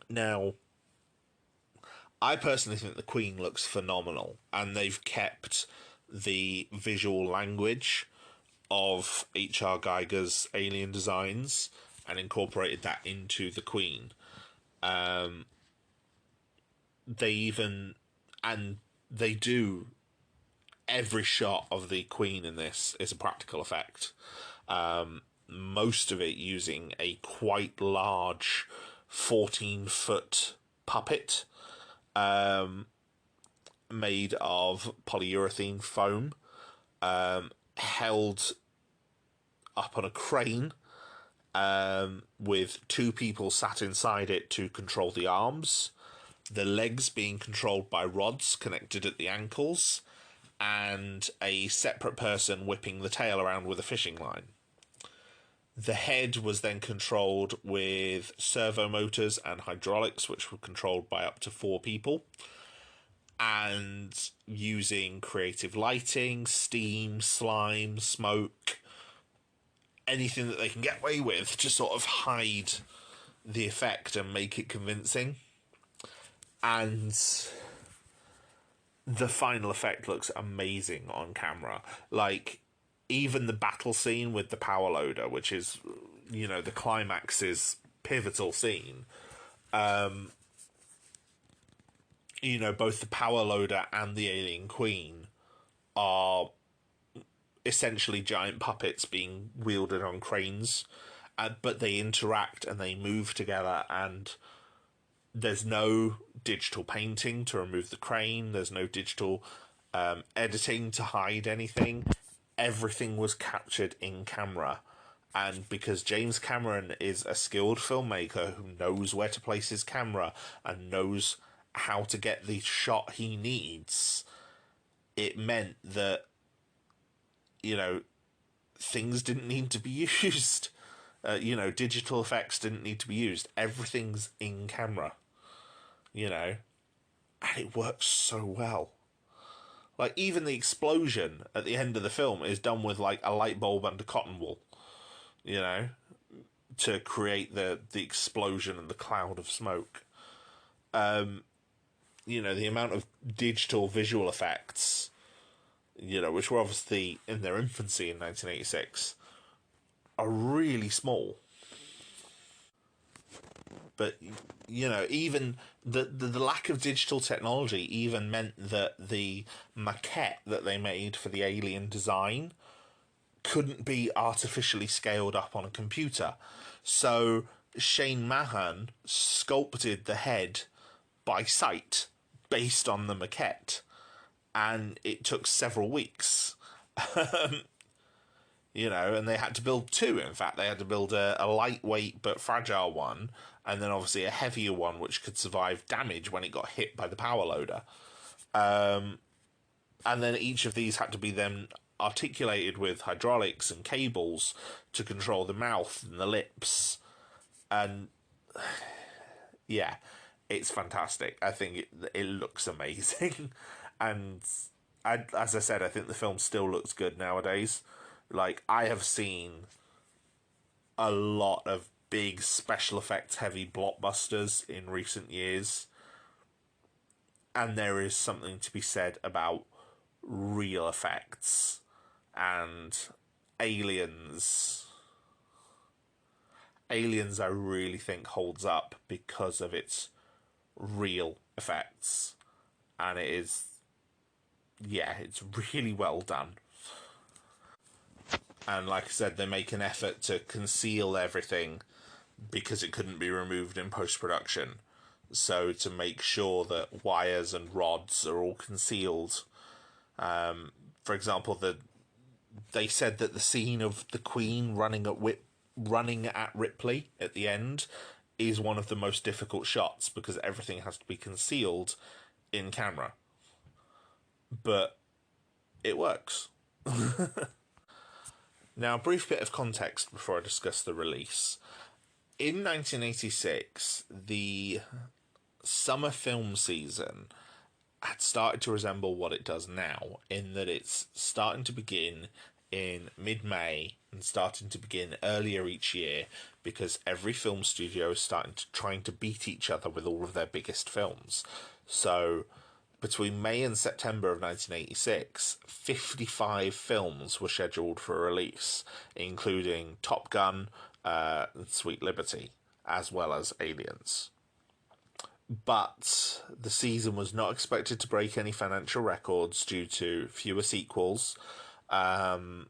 Now, I personally think the Queen looks phenomenal, and they've kept the visual language of H.R. Geiger's alien designs and incorporated that into the Queen. They do, every shot of the Queen in this is a practical effect. Most of it using a quite large 14-foot puppet made of polyurethane foam, held up on a crane, with two people sat inside it to control the arms, the legs being controlled by rods connected at the ankles, and a separate person whipping the tail around with a fishing line. The head was then controlled with servo motors and hydraulics, which were controlled by up to 4 people, and using creative lighting, steam, slime, smoke, anything that they can get away with to sort of hide the effect and make it convincing. And the final effect looks amazing on camera. Like, even the battle scene with the power loader, which is, the climax's pivotal scene, both the power loader and the alien queen are essentially giant puppets being wielded on cranes, but they interact and they move together, and there's no digital painting to remove the crane, there's no digital editing to hide anything. Everything was captured in camera, and because James Cameron is a skilled filmmaker who knows where to place his camera and knows how to get the shot he needs, it meant that things didn't need to be used. Digital effects didn't need to be used. Everything's in camera, and it works so well. Like, even the explosion at the end of the film is done with, like, a light bulb and a cotton wool, to create the explosion and the cloud of smoke. The amount of digital visual effects, which were obviously in their infancy in 1986, are really small. But, even the lack of digital technology even meant that the maquette that they made for the alien design couldn't be artificially scaled up on a computer. So Shane Mahan sculpted the head by sight based on the maquette, and it took several weeks. And they had to build 2, in fact. They had to build a lightweight but fragile one, and then obviously a heavier one which could survive damage when it got hit by the power loader. And then each of these had to be then articulated with hydraulics and cables to control the mouth and the lips. And yeah, it's fantastic. I think it looks amazing. And as I said, I think the film still looks good nowadays. Like, I have seen a lot of big special effects heavy blockbusters in recent years, and there is something to be said about real effects. And Aliens I really think holds up because of its real effects, and it's really well done. And like I said, they make an effort to conceal everything because it couldn't be removed in post-production. So to make sure that wires and rods are all concealed. For example, they said that the scene of the Queen running at Ripley at the end is one of the most difficult shots because everything has to be concealed in camera. But it works. Now, a brief bit of context before I discuss the release. In 1986, the summer film season had started to resemble what it does now, in that it's starting to begin in mid-May and starting to begin earlier each year because every film studio is trying to beat each other with all of their biggest films. So between May and September of 1986, 55 films were scheduled for release, including Top Gun and Sweet Liberty, as well as Aliens. But the season was not expected to break any financial records due to fewer sequels. And,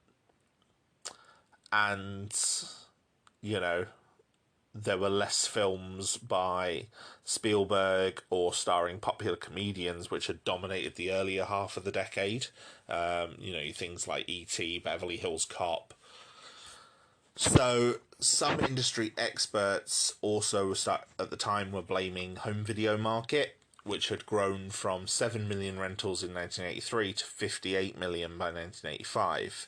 there were less films by Spielberg or starring popular comedians, which had dominated the earlier half of the decade. Things like E.T., Beverly Hills Cop. So some industry experts also at the time were blaming home video market, which had grown from 7 million rentals in 1983 to 58 million by 1985.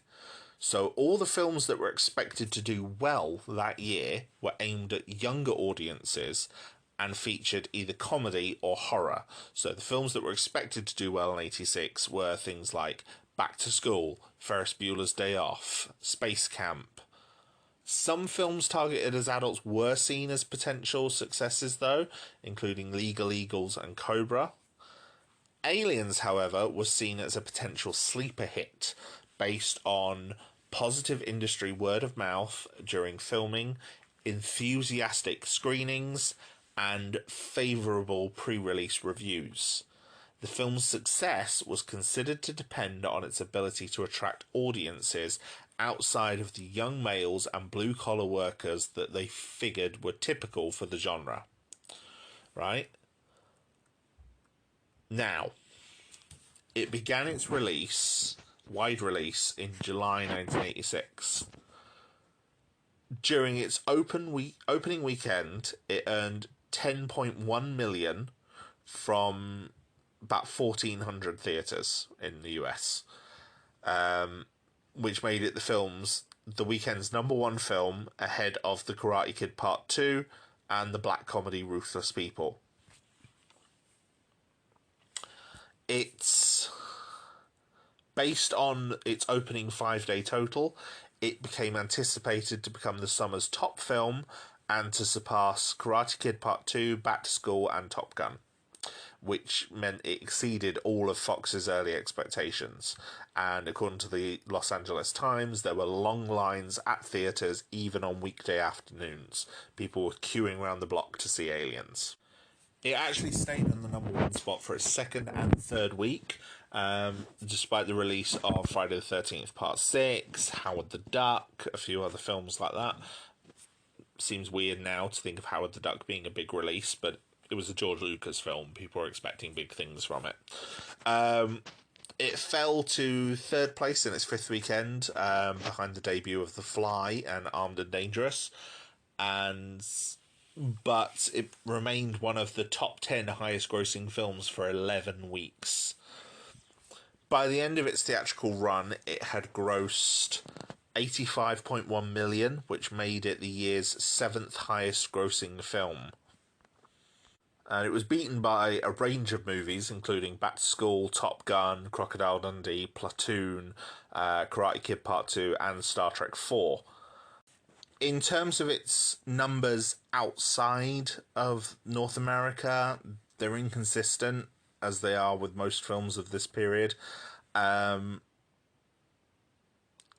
So all the films that were expected to do well that year were aimed at younger audiences and featured either comedy or horror. So the films that were expected to do well in 86 were things like Back to School, Ferris Bueller's Day Off, Space Camp. Some films targeted as adults were seen as potential successes, though, including Legal Eagles and Cobra. Aliens, however, was seen as a potential sleeper hit based on positive industry word of mouth during filming, enthusiastic screenings, and favourable pre-release reviews. The film's success was considered to depend on its ability to attract audiences outside of the young males and blue-collar workers that they figured were typical for the genre. Right? Now, it began its wide release, in July 1986. During its opening weekend, it earned 10.1 million from about 1,400 theatres in the US, which made it the weekend's number one film, ahead of The Karate Kid Part 2 and the black comedy Ruthless People. It's based on its opening 5-day total. It became anticipated to become the summer's top film and to surpass Karate Kid Part 2, Back to School, and Top Gun, which meant it exceeded all of Fox's early expectations. And according to the Los Angeles Times, there were long lines at theatres even on weekday afternoons. People were queuing around the block to see Aliens. It actually stayed on the number one spot for its second and third week, despite the release of Friday the 13th Part 6, Howard the Duck, a few other films like that. Seems weird now to think of Howard the Duck being a big release, but it was a George Lucas film. People were expecting big things from it. It fell to third place in its fifth weekend, behind the debut of The Fly and Armed and Dangerous, but it remained one of the top 10 highest grossing films for 11 weeks. By the end of its theatrical run, it had grossed 85.1 million, which made it the year's 7th highest grossing film. And it was beaten by a range of movies, including Back to School, Top Gun, Crocodile Dundee, Platoon, Karate Kid Part 2, and Star Trek 4. In terms of its numbers outside of North America, they're inconsistent, as they are with most films of this period.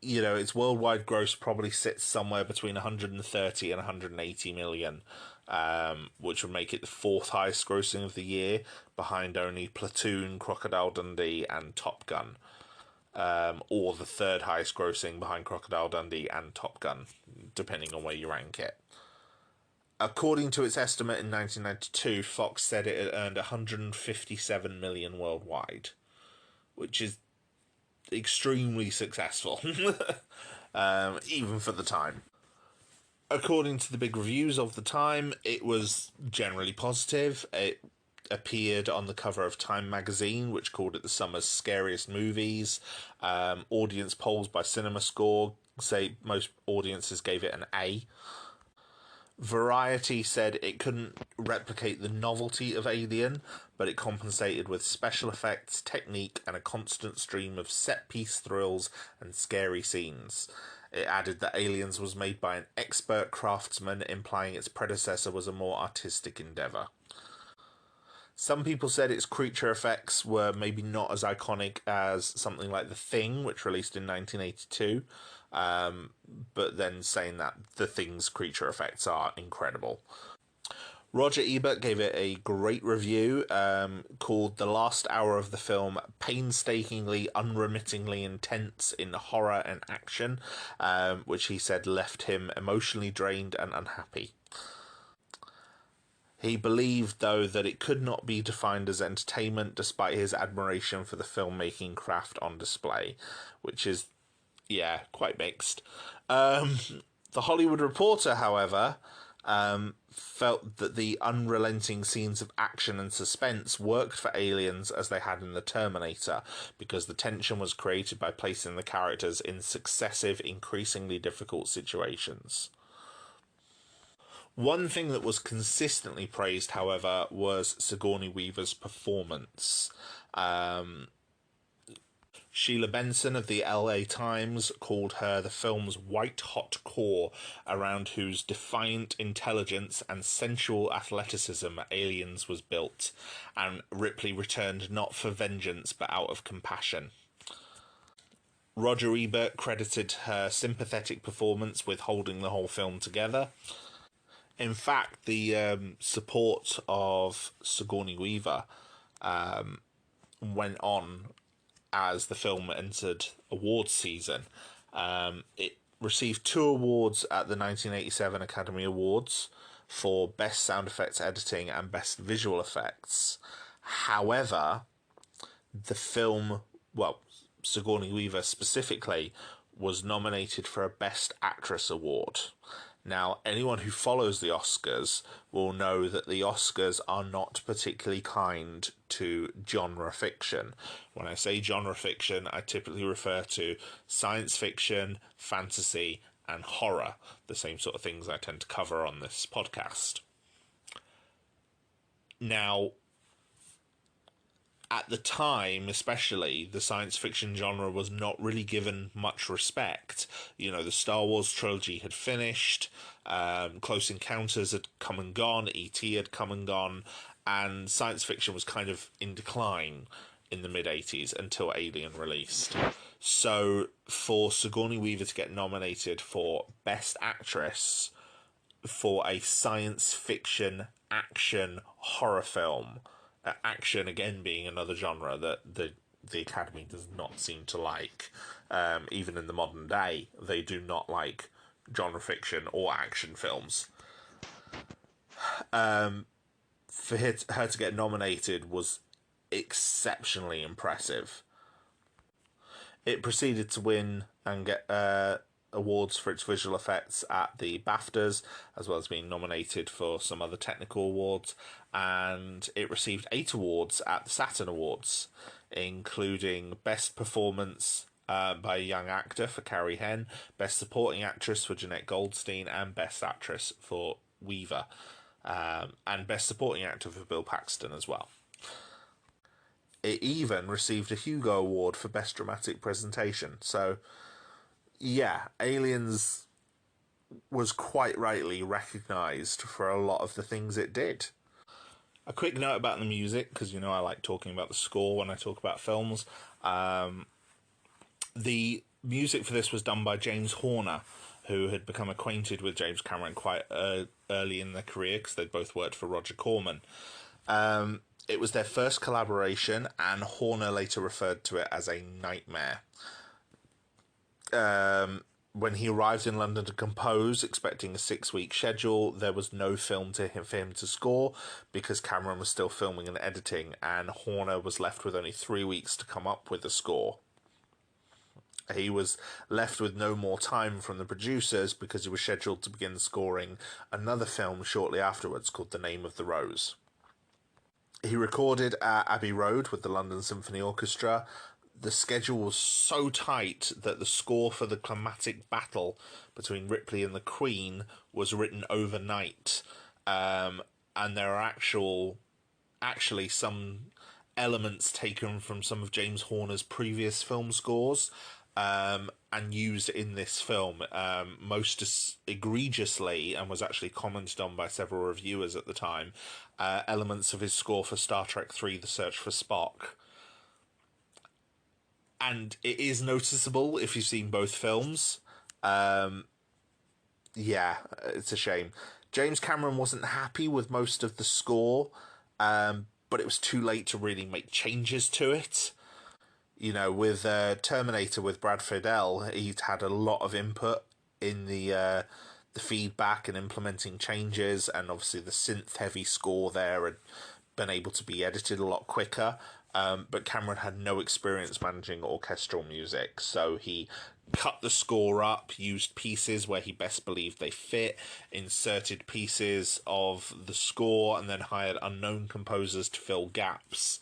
Its worldwide gross probably sits somewhere between 130 and 180 million, which would make it the fourth highest grossing of the year, behind only Platoon, Crocodile Dundee, and Top Gun. Or the third highest grossing behind Crocodile Dundee and Top Gun, depending on where you rank it. According to its estimate in 1992, Fox said it had earned 157 million worldwide, which is extremely successful, even for the time. According to the big reviews of the time, it was generally positive. It appeared on the cover of Time magazine, which called it the summer's scariest movies. Audience polls by CinemaScore say most audiences gave it an A. Variety said it couldn't replicate the novelty of Alien, but it compensated with special effects, technique, and a constant stream of set-piece thrills and scary scenes. It added that Aliens was made by an expert craftsman, implying its predecessor was a more artistic endeavour. Some people said its creature effects were maybe not as iconic as something like The Thing, which released in 1982, but then saying that The Thing's creature effects are incredible. Roger Ebert gave it a great review, called The last hour of the film painstakingly, unremittingly intense in horror and action, which he said left him emotionally drained and unhappy. He believed, though, that it could not be defined as entertainment despite his admiration for the filmmaking craft on display, which is, quite mixed. The Hollywood Reporter, however, felt that the unrelenting scenes of action and suspense worked for Aliens as they had in The Terminator, because the tension was created by placing the characters in successive, increasingly difficult situations. One thing that was consistently praised, however, was Sigourney Weaver's performance. Sheila Benson of the LA Times called her the film's white-hot core, around whose defiant intelligence and sensual athleticism Aliens was built, and Ripley returned not for vengeance but out of compassion. Roger Ebert credited her sympathetic performance with holding the whole film together. In fact, the support of Sigourney Weaver went on as the film entered awards season. It received 2 awards at the 1987 Academy Awards for Best Sound Effects Editing and Best Visual Effects. However, the film, Sigourney Weaver specifically, was nominated for a Best Actress Award. Now, anyone who follows the Oscars will know that the Oscars are not particularly kind to genre fiction. When I say genre fiction, I typically refer to science fiction, fantasy, and horror, the same sort of things I tend to cover on this podcast. Now, at the time, especially, the science fiction genre was not really given much respect. The Star Wars trilogy had finished, Close Encounters had come and gone, E.T. had come and gone, and science fiction was kind of in decline in the mid-80s until Alien released. So, for Sigourney Weaver to get nominated for Best Actress for a science fiction action horror film, action again being another genre that the Academy does not seem to like. Even in the modern day, they do not like genre fiction or action films. For her to get nominated was exceptionally impressive. It proceeded to win and get awards for its visual effects at the BAFTAs, as well as being nominated for some other technical awards, and it received 8 awards at the Saturn Awards, including Best Performance by a Young Actor for Carrie Henn, Best Supporting Actress for Jeanette Goldstein, and Best Actress for Weaver. and Best Supporting Actor for Bill Paxton as well. It even received a Hugo Award for Best Dramatic Presentation. So, yeah, Aliens was quite rightly recognised for a lot of the things it did. A quick note about the music, because I like talking about the score when I talk about films. The music for this was done by James Horner, who had become acquainted with James Cameron quite early in their career, because they'd both worked for Roger Corman. It was their first collaboration, and Horner later referred to it as a nightmare. When he arrived in London to compose, expecting a 6-week schedule, there was no film for him to score because Cameron was still filming and editing, and Horner was left with only 3 weeks to come up with a score. He was left with no more time from the producers because he was scheduled to begin scoring another film shortly afterwards called The Name of the Rose. He recorded at Abbey Road with the London Symphony Orchestra. The schedule was so tight that the score for the climactic battle between Ripley and the Queen was written overnight. And there are actually some elements taken from some of James Horner's previous film scores and used in this film, most egregiously, and was actually commented on by several reviewers at the time, elements of his score for Star Trek III: The Search for Spock. And it is noticeable if you've seen both films. Yeah, it's a shame. James Cameron wasn't happy with most of the score, but it was too late to really make changes to it. With Terminator with Brad Fiedel, he'd had a lot of input in the feedback and implementing changes, and obviously the synth-heavy score there had been able to be edited a lot quicker. But Cameron had no experience managing orchestral music, so he cut the score up, used pieces where he best believed they fit, inserted pieces of the score, and then hired unknown composers to fill gaps.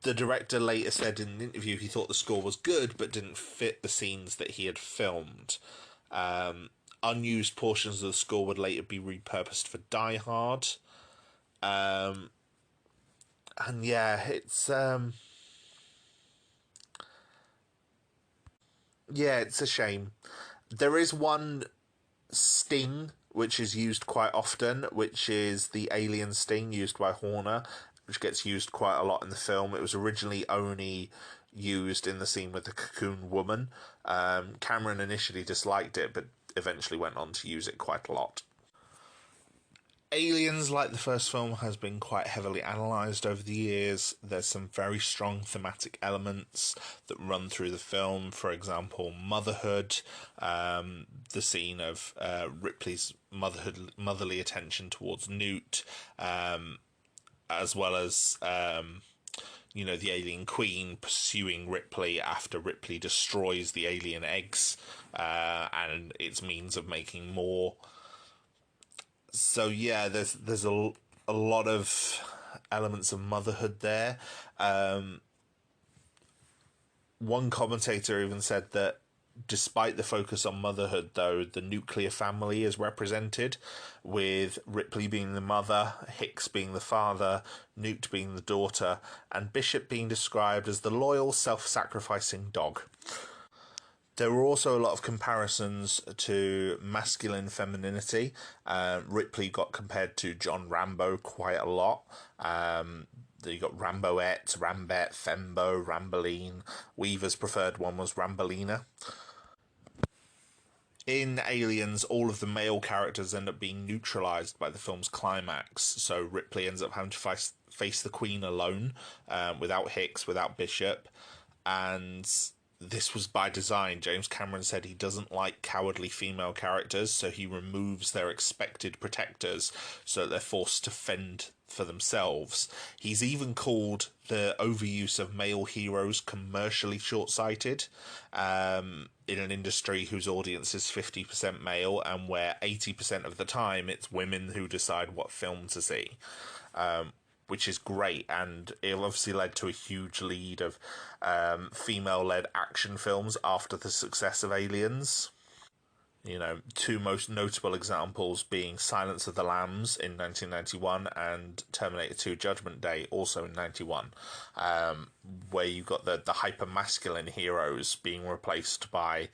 The director later said in an interview he thought the score was good, but didn't fit the scenes that he had filmed. Unused portions of the score would later be repurposed for Die Hard. And yeah, it's it's a shame. There is one sting which is used quite often, which is the alien sting used by Horner, which gets used quite a lot in the film. It was originally only used in the scene with the cocoon woman. Cameron initially disliked it, but eventually went on to use it quite a lot. Aliens, like the first film, has been quite heavily analysed over the years. There's some very strong thematic elements that run through the film. For example, motherhood, the scene of Ripley's motherly attention towards Newt, as well as the alien queen pursuing Ripley after Ripley destroys the alien eggs and its means of making more. So yeah, there's a lot of elements of motherhood there. One commentator even said that despite the focus on motherhood, though, the nuclear family is represented, with Ripley being the mother, Hicks being the father, Newt being the daughter, and Bishop being described as the loyal, self-sacrificing dog. There were also a lot of comparisons to masculine femininity. Ripley got compared to John Rambo quite a lot. You got Ramboette, Rambette, Fembo, Ramboline. Weaver's preferred one was Rambolina. In Aliens, all of the male characters end up being neutralised by the film's climax. So Ripley ends up having to face the Queen alone, without Hicks, without Bishop. And this was by design. James Cameron said he doesn't like cowardly female characters, so he removes their expected protectors so that they're forced to fend for themselves. He's even called the overuse of male heroes commercially short-sighted in an industry whose audience is 50% male and where 80% of the time it's women who decide what film to see. Which is great, and it obviously led to a huge lead of female-led action films after the success of Aliens. Two most notable examples being Silence of the Lambs in 1991 and Terminator 2 Judgment Day, also in 91, where you've got the hyper-masculine heroes being replaced by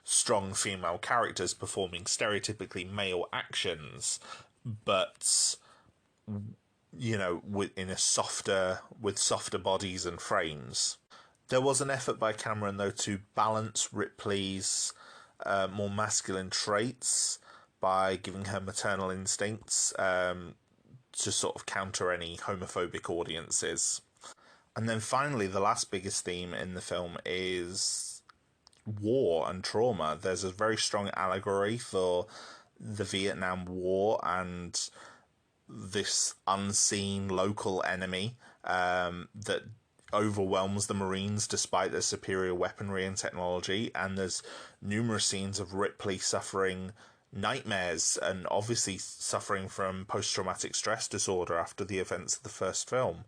strong female characters performing stereotypically male actions, but with softer bodies and frames. There was an effort by Cameron, though, to balance Ripley's more masculine traits by giving her maternal instincts to sort of counter any homophobic audiences. And then finally, the last biggest theme in the film is war and trauma. There's a very strong allegory for the Vietnam War and this unseen local enemy that overwhelms the Marines despite their superior weaponry and technology, and there's numerous scenes of Ripley suffering nightmares and obviously suffering from post-traumatic stress disorder after the events of the first film.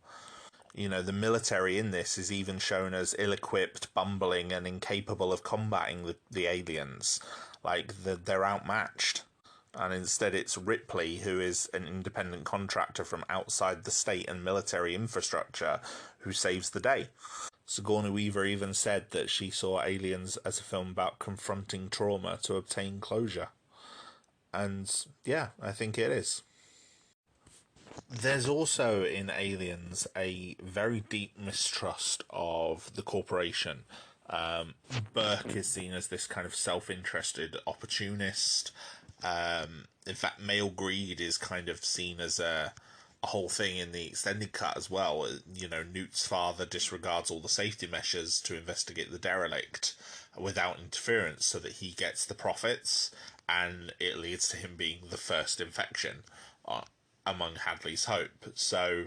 The military in this is even shown as ill-equipped, bumbling, and incapable of combating the aliens. They're outmatched. And instead it's Ripley, who is an independent contractor from outside the state and military infrastructure, who saves the day. Sigourney Weaver even said that she saw Aliens as a film about confronting trauma to obtain closure. And yeah, I think it is. There's also in Aliens a very deep mistrust of the corporation. Burke is seen as this kind of self-interested opportunist. In fact, male greed is kind of seen as a whole thing in the extended cut as well. Newt's father disregards all the safety measures to investigate the derelict without interference so that he gets the profits, and it leads to him being the first infection among Hadley's Hope. So,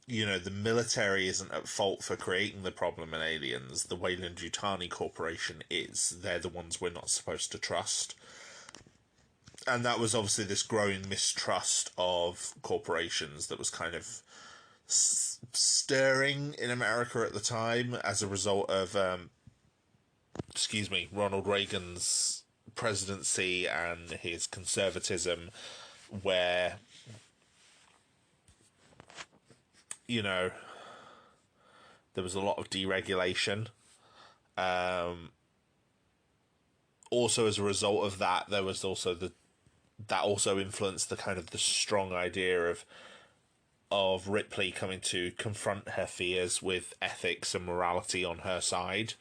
the military isn't at fault for creating the problem in Aliens. The Weyland-Yutani Corporation is. They're the ones we're not supposed to trust. And that was obviously this growing mistrust of corporations that was kind of stirring in America at the time as a result of, Ronald Reagan's presidency and his conservatism, where there was a lot of deregulation. Also, as a result of that, there was also that also influenced the kind of the strong idea of Ripley coming to confront her fears with ethics and morality on her side.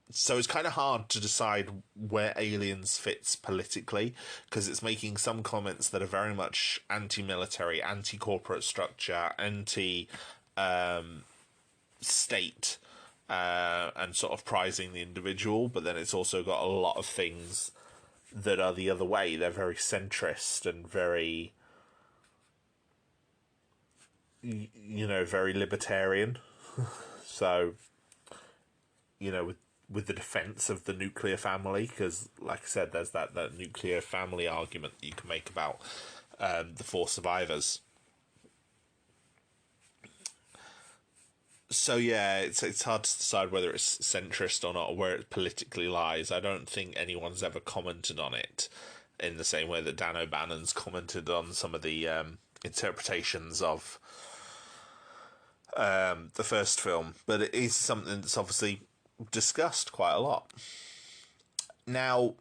So it's kind of hard to decide where Aliens fits politically, because it's making some comments that are very much anti-military, anti-corporate structure, anti-state, and sort of prizing the individual, but then it's also got a lot of things that are the other way. They're very centrist and very, very libertarian. So, with the defense of the nuclear family, because, like I said, there's that nuclear family argument that you can make about the 4 survivors. So yeah, it's hard to decide whether it's centrist or not, or where it politically lies. I don't think anyone's ever commented on it in the same way that Dan O'Bannon's commented on some of the interpretations of the first film. But it is something that's obviously discussed quite a lot. Now,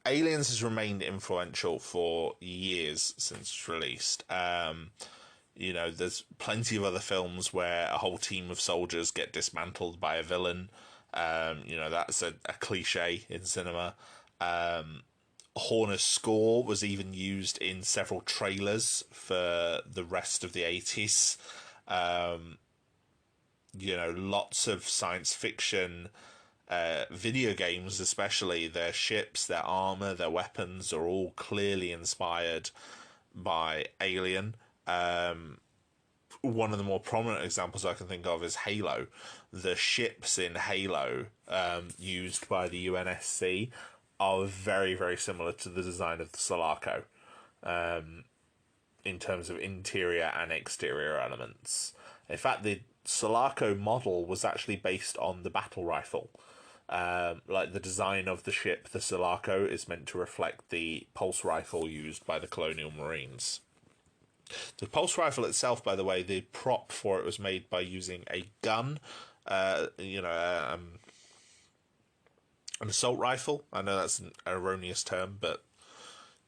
Aliens has remained influential for years since it's released. There's plenty of other films where a whole team of soldiers get dismantled by a villain. That's a cliche in cinema. Horner's score was even used in several trailers for the rest of the 80s. Lots of science fiction video games, especially, their ships, their armor, their weapons are all clearly inspired by Alien. One of the more prominent examples I can think of is Halo. The ships in Halo used by the UNSC are very, very similar to the design of the Sulaco in terms of interior and exterior elements. In fact, the Sulaco model was actually based on the battle rifle. Like the design of the ship, the Sulaco, is meant to reflect the pulse rifle used by the Colonial Marines. The pulse rifle itself, by the way, the prop for it was made by using a gun, an assault rifle. I know that's an erroneous term, but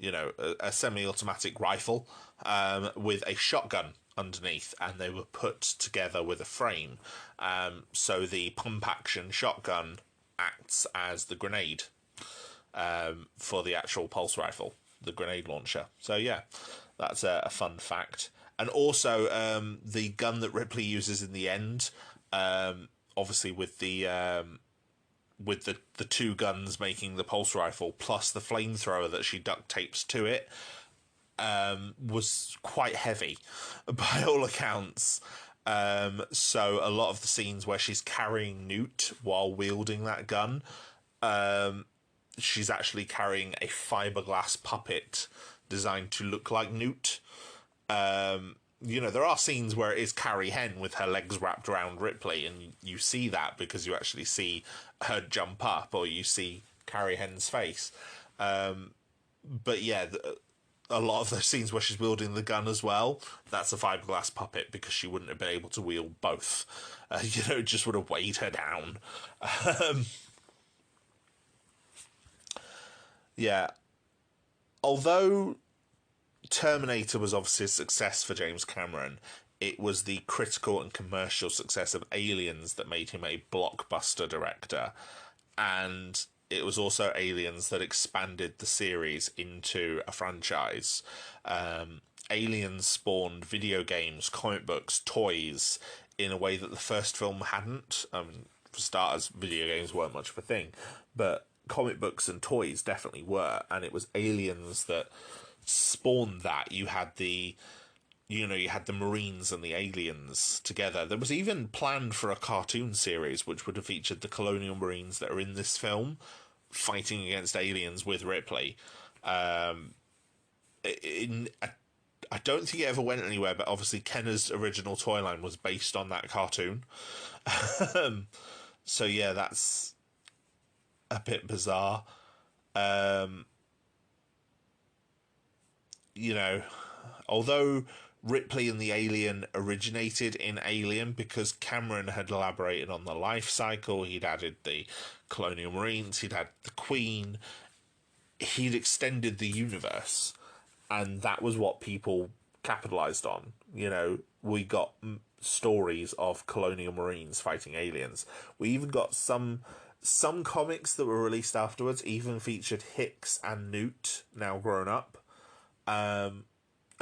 a semi-automatic rifle with a shotgun underneath, and they were put together with a frame. So the pump-action shotgun acts as the grenade for the actual pulse rifle, the grenade launcher. So yeah, that's a fun fact. And also, the gun that Ripley uses in the end, obviously with the two guns making the pulse rifle, plus the flamethrower that she duct tapes to it, was quite heavy by all accounts. So a lot of the scenes where she's carrying Newt while wielding that gun, she's actually carrying a fiberglass puppet designed to look like Newt. There are scenes where it is Carrie Henn with her legs wrapped around Ripley, and you see that because you actually see her jump up, or you see Carrie Henn's face. But yeah, a lot of those scenes where she's wielding the gun as well, that's a fiberglass puppet because she wouldn't have been able to wield both. It just would have weighed her down. Yeah. Although Terminator was obviously a success for James Cameron, it was the critical and commercial success of Aliens that made him a blockbuster director. And it was also Aliens that expanded the series into a franchise. Aliens spawned video games, comic books, toys in a way that the first film hadn't. For starters, video games weren't much of a thing, but comic books and toys definitely were. And it was Aliens that spawned that. You had the Marines and the aliens together. There was even planned for a cartoon series which would have featured the Colonial Marines that are in this film fighting against aliens with Ripley. I don't think it ever went anywhere, but obviously Kenner's original toy line was based on that cartoon. So yeah, that's a bit bizarre. Although Ripley and the alien originated in Alien, because Cameron had elaborated on the life cycle, he'd added the Colonial Marines, he'd had the Queen, he'd extended the universe, and that was what people capitalized on. We got stories of Colonial Marines fighting aliens. We even got some comics that were released afterwards even featured Hicks and Newt, now grown up, and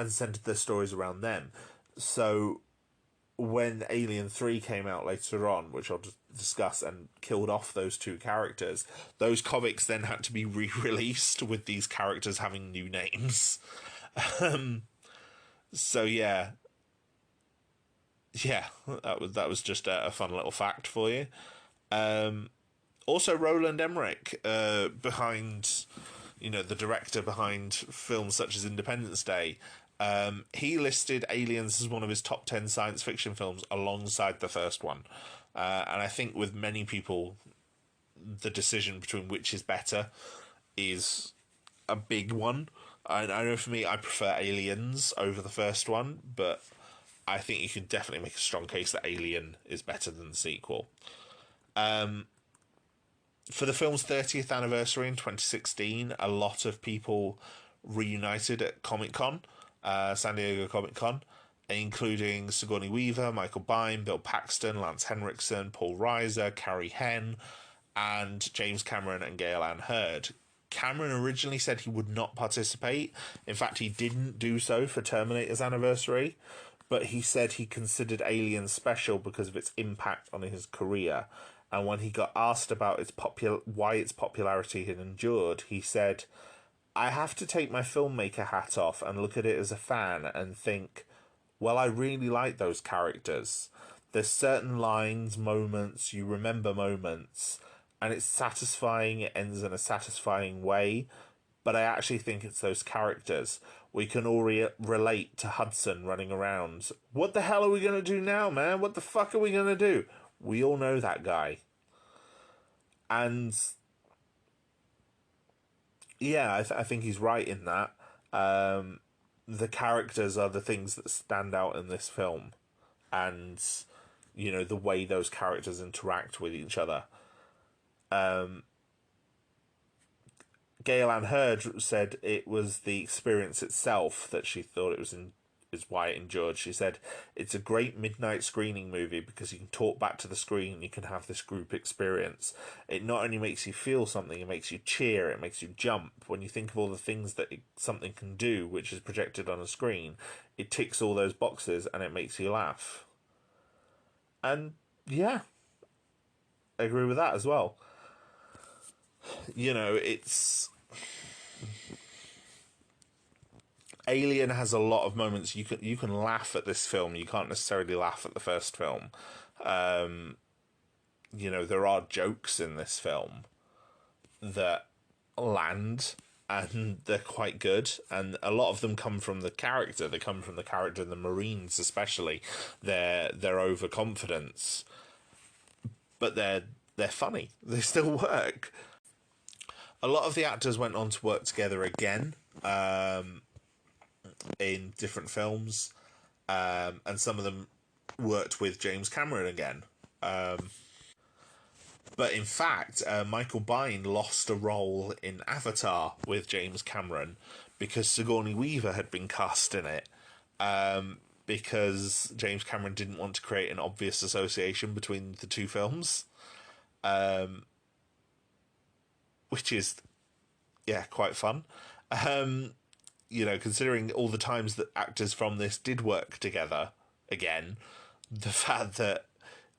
centered their stories around them. So when Alien 3 came out later on, which I'll just discuss, and killed off those two characters, those comics then had to be re-released with these characters having new names. So yeah, that was just a fun little fact for you. Also, Roland Emmerich, behind, the director behind films such as Independence Day, he listed Aliens as one of his top 10 science fiction films alongside the first one. And I think with many people, the decision between which is better is a big one. I know for me, I prefer Aliens over the first one, but I think you can definitely make a strong case that Alien is better than the sequel. For the film's 30th anniversary in 2016, a lot of people reunited at Comic-Con, San Diego Comic-Con, including Sigourney Weaver, Michael Biehn, Bill Paxton, Lance Henriksen, Paul Reiser, Carrie Henn, and James Cameron and Gale Anne Hurd. Cameron originally said he would not participate. In fact, he didn't do so for Terminator's anniversary, but he said he considered Alien special because of its impact on his career. And when he got asked about why its popularity had endured, he said, "I have to take my filmmaker hat off and look at it as a fan and think, well, I really like those characters. There's certain lines, moments, you remember moments, and it's satisfying, it ends in a satisfying way, but I actually think it's those characters. We can all relate to Hudson running around. What the hell are we going to do now, man? What the fuck are we going to do? We all know that guy." And yeah, I think he's right in that. The characters are the things that stand out in this film, and the way those characters interact with each other. Gail Ann Hurd said it was the experience itself that she thought is why it endured. She said it's a great midnight screening movie because you can talk back to the screen, you can have this group experience. It not only makes you feel something, it makes you cheer, it makes you jump. When you think of all the things that something can do, which is projected on a screen, it ticks all those boxes and it makes you laugh. And yeah, I agree with that as well. It's Alien has a lot of moments you can laugh at this film. You can't necessarily laugh at the first film. There are jokes in this film that land and they're quite good, and a lot of them come from the character. They come from the character in the Marines, especially their overconfidence. But they're funny. They still work. A lot of the actors went on to work together again in different films, and some of them worked with James Cameron again. But in fact, Michael Biehn lost a role in Avatar with James Cameron because Sigourney Weaver had been cast in it, because James Cameron didn't want to create an obvious association between the two films. Which is, yeah, quite fun. Considering all the times that actors from this did work together again, the fact that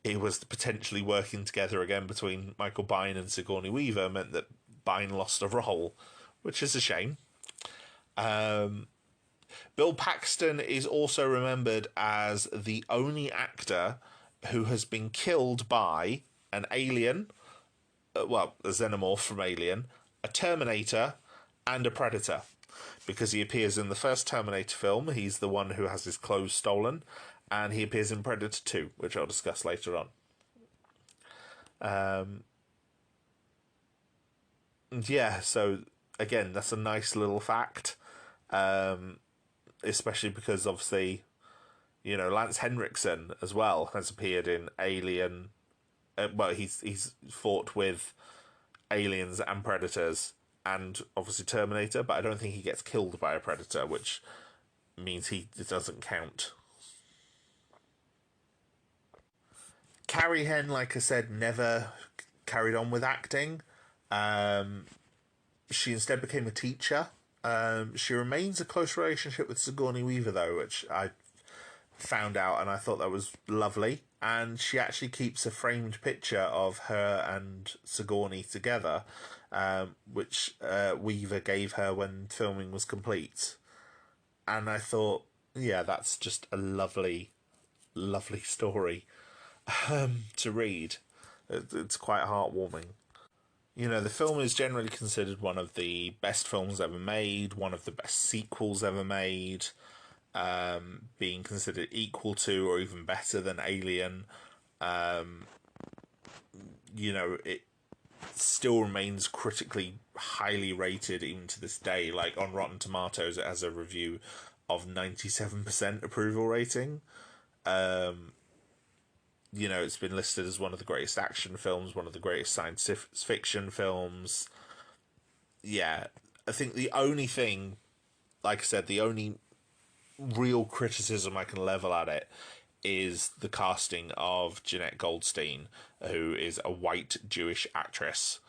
it was potentially working together again between Michael Biehn and Sigourney Weaver meant that Biehn lost a role, which is a shame. Bill Paxton is also remembered as the only actor who has been killed by an alien, a xenomorph from Alien, a Terminator, and a Predator. Because he appears in the first Terminator film, he's the one who has his clothes stolen, and he appears in Predator 2, which I'll discuss later on. So again, that's a nice little fact, especially because obviously, Lance Henriksen as well has appeared in Alien. He's fought with aliens and predators, and obviously Terminator, but I don't think he gets killed by a predator, which means it doesn't count. Carrie Henn, like I said, never carried on with acting. She instead became a teacher. She remains a close relationship with Sigourney Weaver, though, which I found out, and I thought that was lovely. And she actually keeps a framed picture of her and Sigourney together, which Weaver gave her when filming was complete. And I thought, yeah, that's just a lovely, lovely story to read. It's quite heartwarming. The film is generally considered one of the best films ever made, one of the best sequels ever made, being considered equal to or even better than Alien. It still remains critically highly rated even to this day. Like on Rotten Tomatoes, it has a review of 97% approval rating. It's been listed as one of the greatest action films, one of the greatest science fiction films. Yeah, I think the only thing, like I said, the only real criticism I can level at it is the casting of Jeanette Goldstein, who is a white Jewish actress,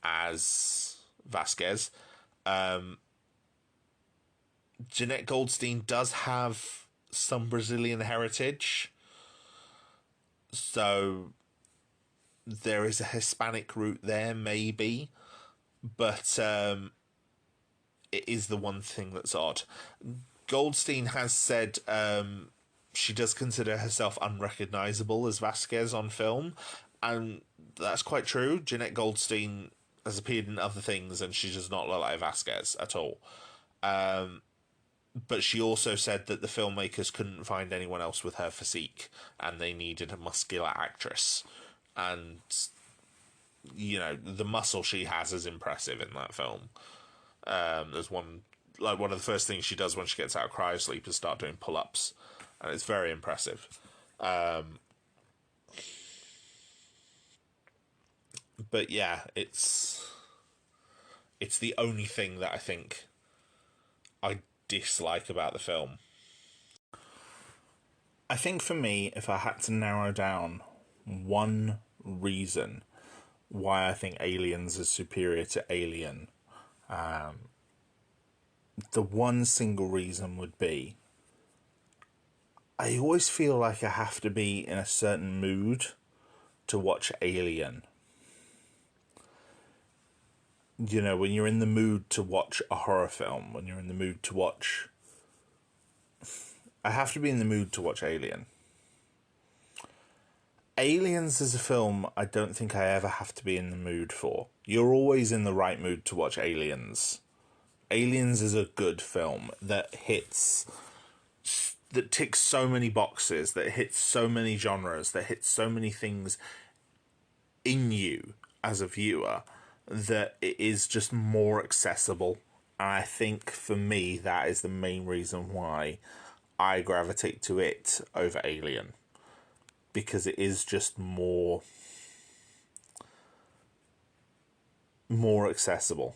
as Vasquez. Jeanette Goldstein does have some Brazilian heritage, so there is a Hispanic root there, maybe, but it is the one thing that's odd. Goldstein has said she does consider herself unrecognizable as Vasquez on film, and that's quite true. Jeanette Goldstein has appeared in other things, and she does not look like Vasquez at all. But she also said that the filmmakers couldn't find anyone else with her physique, and they needed a muscular actress. And the muscle she has is impressive in that film. There's one of the first things she does when she gets out of cryosleep is start doing pull-ups, and it's very impressive. But yeah, it's the only thing that I think I dislike about the film. I think for me, if I had to narrow down one reason why I think Aliens is superior to Alien, the one single reason would be I always feel like I have to be in a certain mood to watch Alien. When you're in the mood to watch a horror film, when you're in the mood to watch... I have to be in the mood to watch Alien. Aliens is a film I don't think I ever have to be in the mood for. You're always in the right mood to watch Aliens. Aliens is a good film that ticks so many boxes, that hits so many genres, that hits so many things in you as a viewer, that it is just more accessible. And I think for me that is the main reason why I gravitate to it over Alien, because it is just more accessible.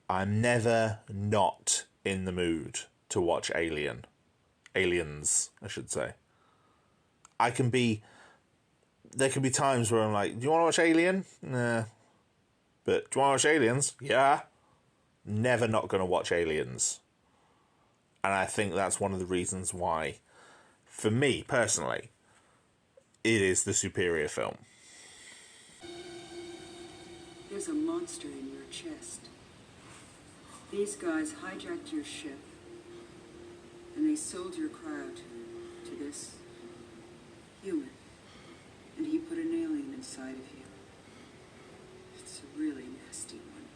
I'm never not in the mood to watch Aliens, I should say. There can be times where I'm like, do you want to watch Alien? Nah. But do you want to watch Aliens? Yeah. Never not going to watch Aliens. And I think that's one of the reasons why, for me personally, it is the superior film. There's a monster in your chest. These guys hijacked your ship, and they sold your crowd to this human. And he put an alien inside of you. It's a really nasty one.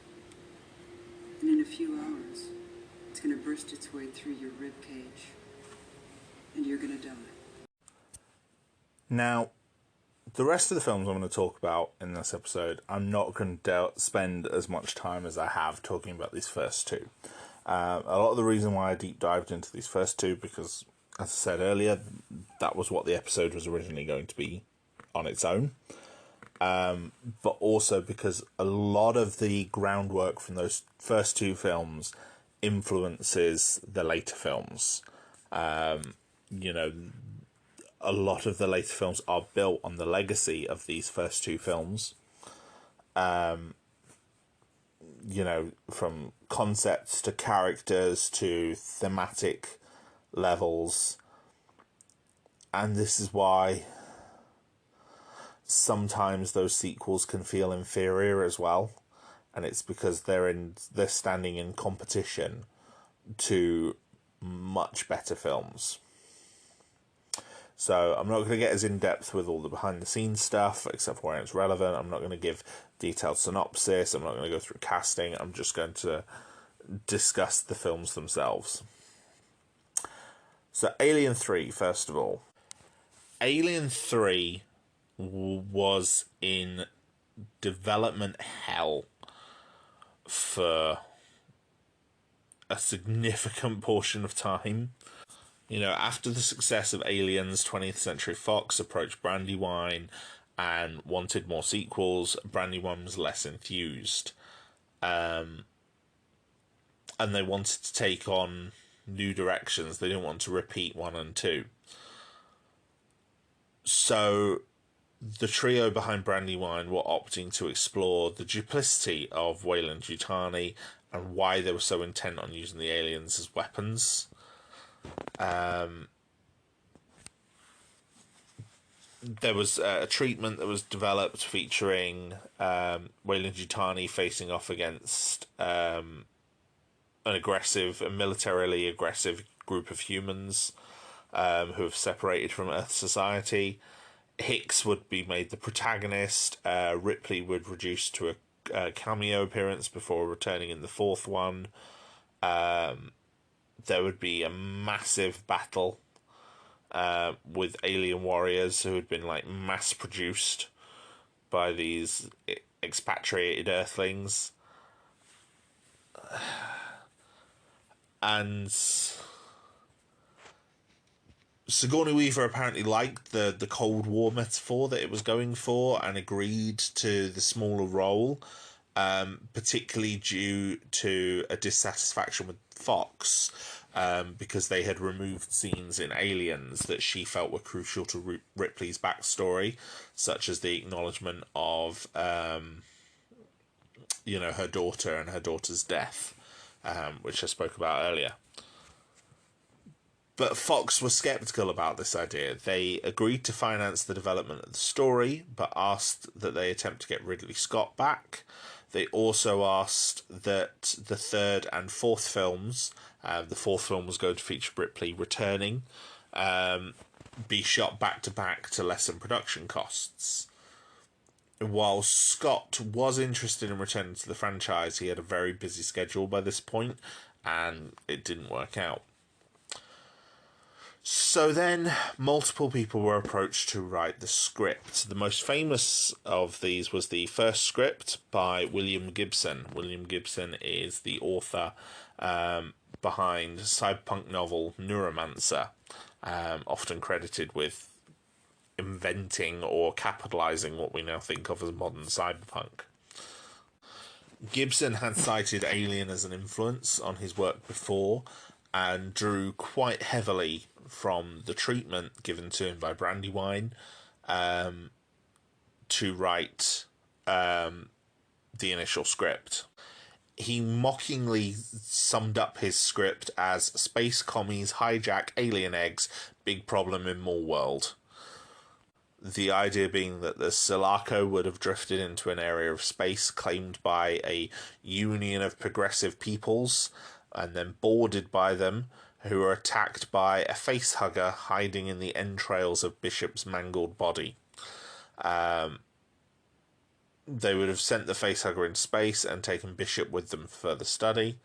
And in a few hours, it's going to burst its way through your rib cage. And you're going to die. Now, the rest of the films I'm going to talk about in this episode, I'm not going to spend as much time as I have talking about these first two. A lot of the reason why I deep dived into these first two, because, as I said earlier, that was what the episode was originally going to be on its own. But also because a lot of the groundwork from those first two films influences the later films. A lot of the later films are built on the legacy of these first two films. From concepts to characters to thematic levels. And this is why sometimes those sequels can feel inferior as well. And it's because they're standing in competition to much better films. So I'm not going to get as in-depth with all the behind-the-scenes stuff, except for where it's relevant. I'm not going to give detailed synopsis. I'm not going to go through casting. I'm just going to discuss the films themselves. So Alien 3, first of all. Alien 3 was in development hell for a significant portion of time. After the success of Aliens, 20th Century Fox approached Brandywine and wanted more sequels. Brandywine was less enthused. And they wanted to take on new directions. They didn't want to repeat 1 and 2. So the trio behind Brandywine were opting to explore the duplicity of Weyland-Yutani and why they were so intent on using the aliens as weapons. There was a treatment that was developed featuring Weyland-Yutani facing off against a militarily aggressive group of humans who have separated from Earth society. Hicks would be made the protagonist. Ripley would reduce to a cameo appearance before returning in the fourth one. There would be a massive battle with alien warriors who had been mass produced by these expatriated Earthlings. And Sigourney Weaver apparently liked the Cold War metaphor that it was going for and agreed to the smaller role, particularly due to a dissatisfaction with Fox, because they had removed scenes in Aliens that she felt were crucial to Ripley's backstory, such as the acknowledgement of her daughter and her daughter's death, which I spoke about earlier. But Fox was sceptical about this idea. They agreed to finance the development of the story, but asked that they attempt to get Ridley Scott back. They also asked that the third and fourth films, the fourth film was going to feature Ripley returning, be shot back-to-back to lessen production costs. While Scott was interested in returning to the franchise, he had a very busy schedule by this point, and it didn't work out. So then, multiple people were approached to write the script. The most famous of these was the first script by William Gibson. William Gibson is the author behind cyberpunk novel Neuromancer, often credited with inventing or capitalising what we now think of as modern cyberpunk. Gibson had cited Alien as an influence on his work before, and drew quite heavily from the treatment given to him by Brandywine to write the initial script. He mockingly summed up his script as "Space commies hijack alien eggs, big problem in more world." The idea being that the Sulaco would have drifted into an area of space claimed by a union of progressive peoples, and then boarded by them, who were attacked by a facehugger hiding in the entrails of Bishop's mangled body. They would have sent the facehugger into space and taken Bishop with them for further study.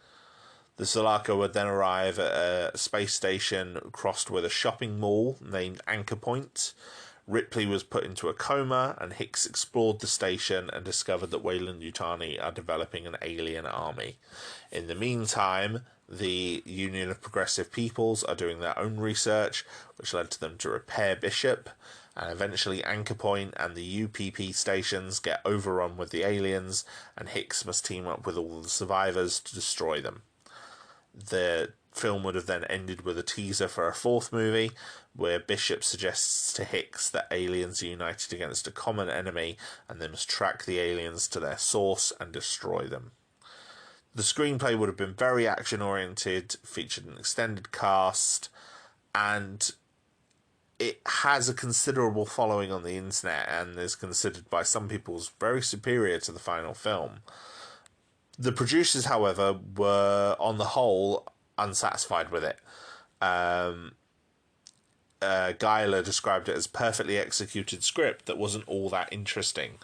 The Sulaco would then arrive at a space station crossed with a shopping mall named Anchor Point. Ripley was put into a coma, and Hicks explored the station and discovered that Weyland-Yutani are developing an alien army. In the meantime, the Union of Progressive Peoples are doing their own research, which led to them to repair Bishop, and eventually Anchor Point and the UPP stations get overrun with the aliens, and Hicks must team up with all the survivors to destroy them. The film would have then ended with a teaser for a fourth movie, where Bishop suggests to Hicks that aliens are united against a common enemy, and they must track the aliens to their source and destroy them. The screenplay would have been very action-oriented, featured an extended cast, and it has a considerable following on the internet and is considered by some people as very superior to the final film. The producers, however, were, on the whole, unsatisfied with it. Geiler described it as perfectly executed script that wasn't all that interesting,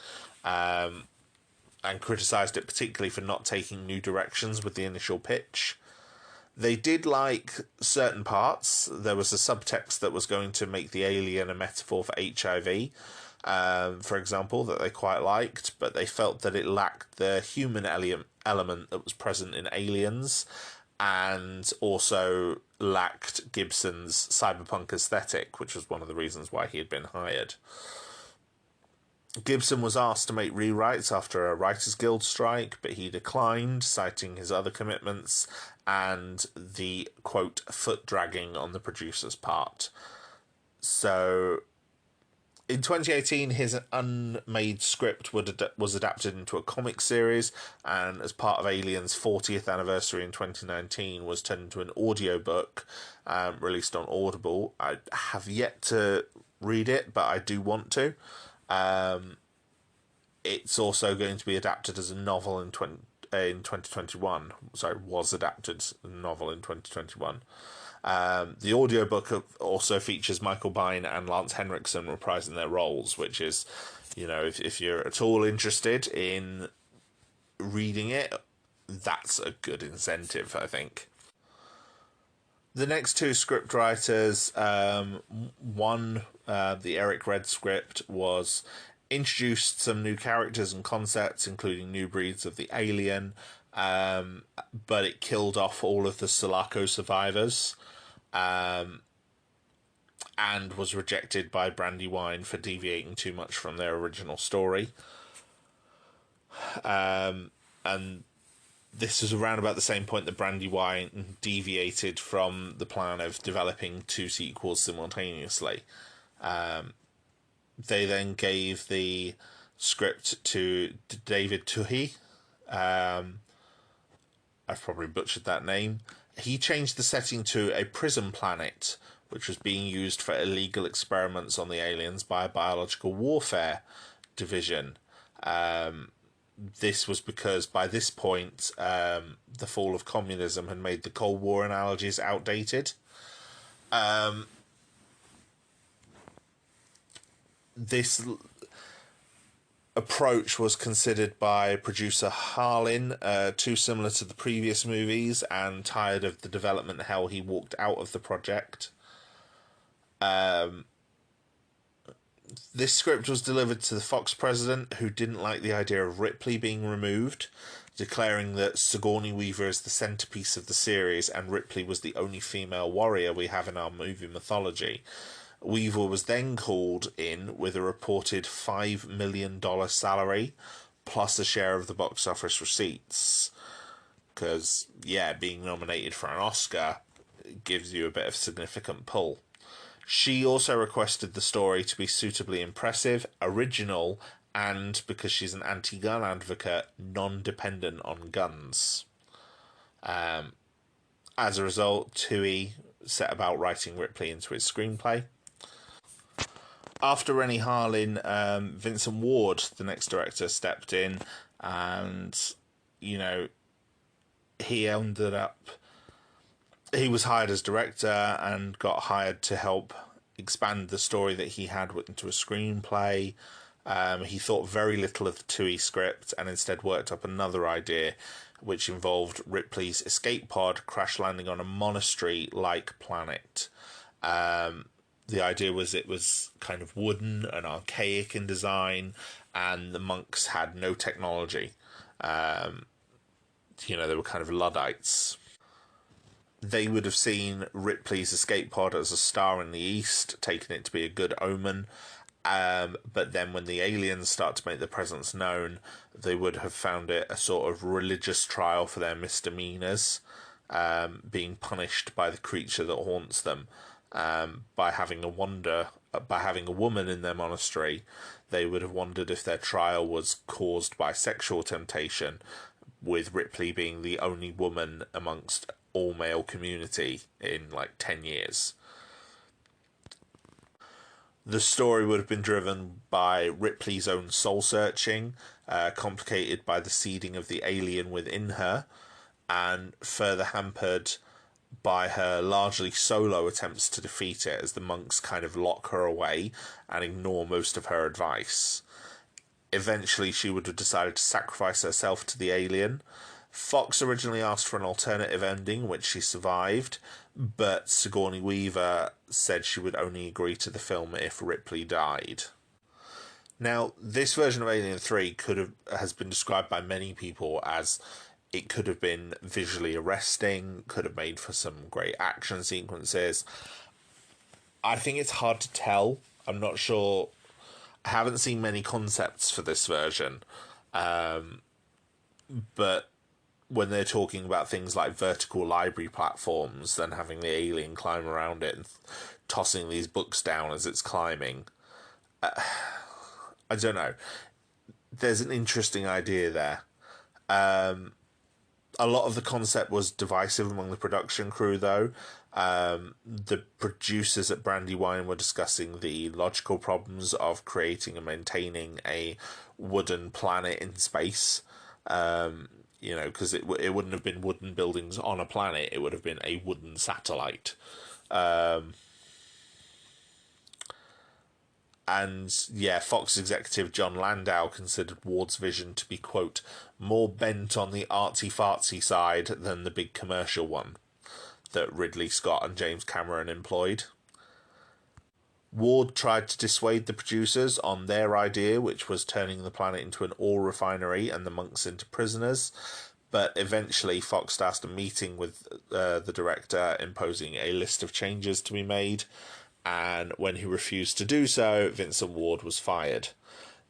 and criticised it particularly for not taking new directions with the initial pitch. They did like certain parts. There was a subtext that was going to make the alien a metaphor for HIV, for example, that they quite liked, but they felt that it lacked the human element that was present in Aliens, and also lacked Gibson's cyberpunk aesthetic, which was one of the reasons why he had been hired. Gibson was asked to make rewrites after a Writers Guild strike, but he declined, citing his other commitments and the, quote, foot dragging on the producer's part. So, in 2018, his unmade script was adapted into a comic series, and as part of Alien's 40th anniversary in 2019, was turned into an audiobook released on Audible. I have yet to read it, but I do want to. It's also going to be adapted as a novel in 2021. Sorry, was adapted as a novel in 2021. The audiobook also features Michael Biehn and Lance Henriksen reprising their roles, which is, if you're at all interested in reading it, that's a good incentive, I think. The next two scriptwriters, one, the Eric Red script, was introduced some new characters and concepts, including new breeds of the alien, but it killed off all of the Sulaco survivors, and was rejected by Brandywine for deviating too much from their original story. And this was around about the same point that Brandywine deviated from the plan of developing 2 sequels simultaneously. They then gave the script to David Twohy. I've probably butchered that name. He changed the setting to a prison planet, which was being used for illegal experiments on the aliens by a biological warfare division. This was because by this point, the fall of communism had made the Cold War analogies outdated. This approach was considered by producer Harlin too similar to the previous movies, and tired of the development hell, he walked out of the project. This script was delivered to the Fox president, who didn't like the idea of Ripley being removed, declaring that Sigourney Weaver is the centerpiece of the series and Ripley was the only female warrior we have in our movie mythology. Weaver was then called in with a reported $5 million salary, plus a share of the box office receipts. Because, yeah, being nominated for an Oscar gives you a bit of significant pull. She also requested the story to be suitably impressive, original, and, because she's an anti-gun advocate, non-dependent on guns. As a result, Toohey set about writing Ripley into his screenplay. After Rennie Harlin, Vincent Ward, the next director, stepped in, and, he ended up... He was hired as director and got hired to help expand the story that he had into a screenplay. He thought very little of the Toohey script and instead worked up another idea, which involved Ripley's escape pod crash landing on a monastery-like planet. The idea was it was kind of wooden and archaic in design, and the monks had no technology. They were kind of Luddites. They would have seen Ripley's escape pod as a star in the east, taking it to be a good omen. But then when the aliens start to make their presence known, they would have found it a sort of religious trial for their misdemeanors, being punished by the creature that haunts them. By having a woman in their monastery, they would have wondered if their trial was caused by sexual temptation, with Ripley being the only woman amongst all-male community in 10 years. The story would have been driven by Ripley's own soul-searching, complicated by the seeding of the alien within her, and further hampered by her largely solo attempts to defeat it, as the monks kind of lock her away and ignore most of her advice. Eventually, she would have decided to sacrifice herself to the alien. Fox originally asked for an alternative ending, which she survived, but Sigourney Weaver said she would only agree to the film if Ripley died. Now, this version of Alien 3 has been described by many people as it could have been visually arresting, could have made for some great action sequences. I think it's hard to tell. I'm not sure. I haven't seen many concepts for this version. But when they're talking about things like vertical library platforms, then having the alien climb around it and tossing these books down as it's climbing, I don't know. There's an interesting idea there. A lot of the concept was divisive among the production crew, though. The producers at Brandywine were discussing the logical problems of creating and maintaining a wooden planet in space. Because it wouldn't have been wooden buildings on a planet, it would have been a wooden satellite. Fox executive John Landau considered Ward's vision to be, quote, more bent on the artsy-fartsy side than the big commercial one that Ridley Scott and James Cameron employed. Ward tried to dissuade the producers on their idea, which was turning the planet into an oil refinery and the monks into prisoners. But eventually Fox asked a meeting with the director, imposing a list of changes to be made. And when he refused to do so, Vincent Ward was fired.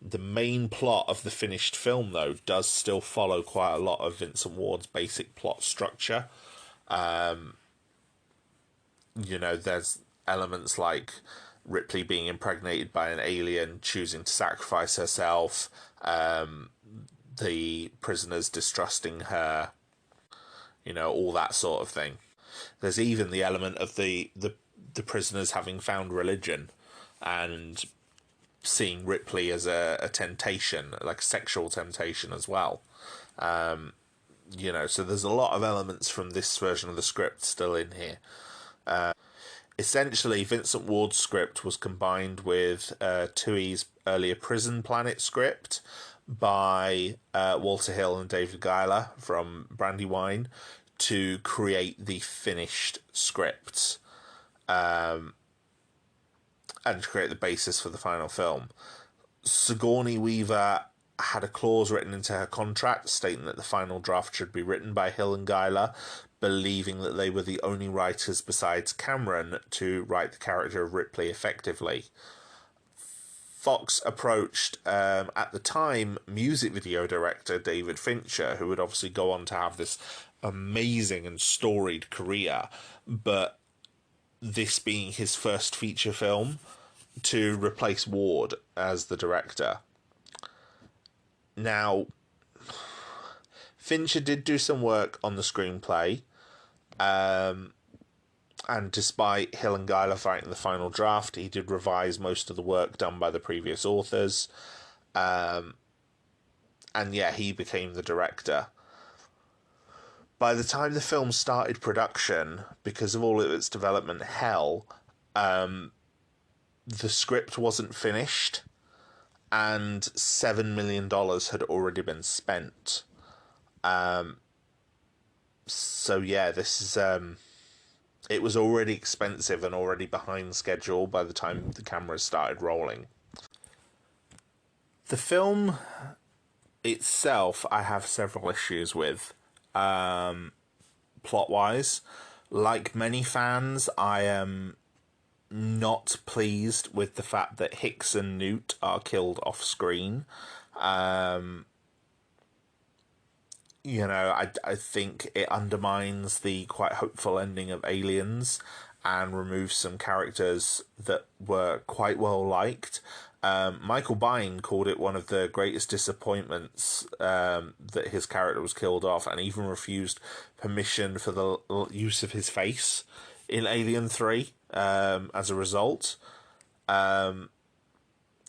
The main plot of the finished film, though, does still follow quite a lot of Vincent Ward's basic plot structure. There's elements like Ripley being impregnated by an alien, choosing to sacrifice herself, the prisoners distrusting her, all that sort of thing. There's even the element of the prisoners having found religion and seeing Ripley as a temptation, like a sexual temptation as well. So there's a lot of elements from this version of the script still in here. Essentially, Vincent Ward's script was combined with Tui's earlier Prison Planet script by Walter Hill and David Giler from Brandywine to create the finished script and to create the basis for the final film. Sigourney Weaver had a clause written into her contract stating that the final draft should be written by Hill and Giler, believing that they were the only writers besides Cameron to write the character of Ripley effectively. Fox approached, at the time, music video director David Fincher, who would obviously go on to have this amazing and storied career, but this being his first feature film, to replace Ward as the director. Now, Fincher did do some work on the screenplay, and despite Hill and Giler writing the final draft, he did revise most of the work done by the previous authors, and he became the director. By the time the film started production, because of all of its development hell, the script wasn't finished, and $7 million had already been spent. This is... it was already expensive and already behind schedule by the time the cameras started rolling. The film itself, I have several issues with. Plot-wise, like many fans, I am not pleased with the fact that Hicks and Newt are killed off screen. I think it undermines the quite hopeful ending of Aliens and removes some characters that were quite well liked. Michael Biehn called it one of the greatest disappointments that his character was killed off, and even refused permission for the use of his face in Alien 3 as a result.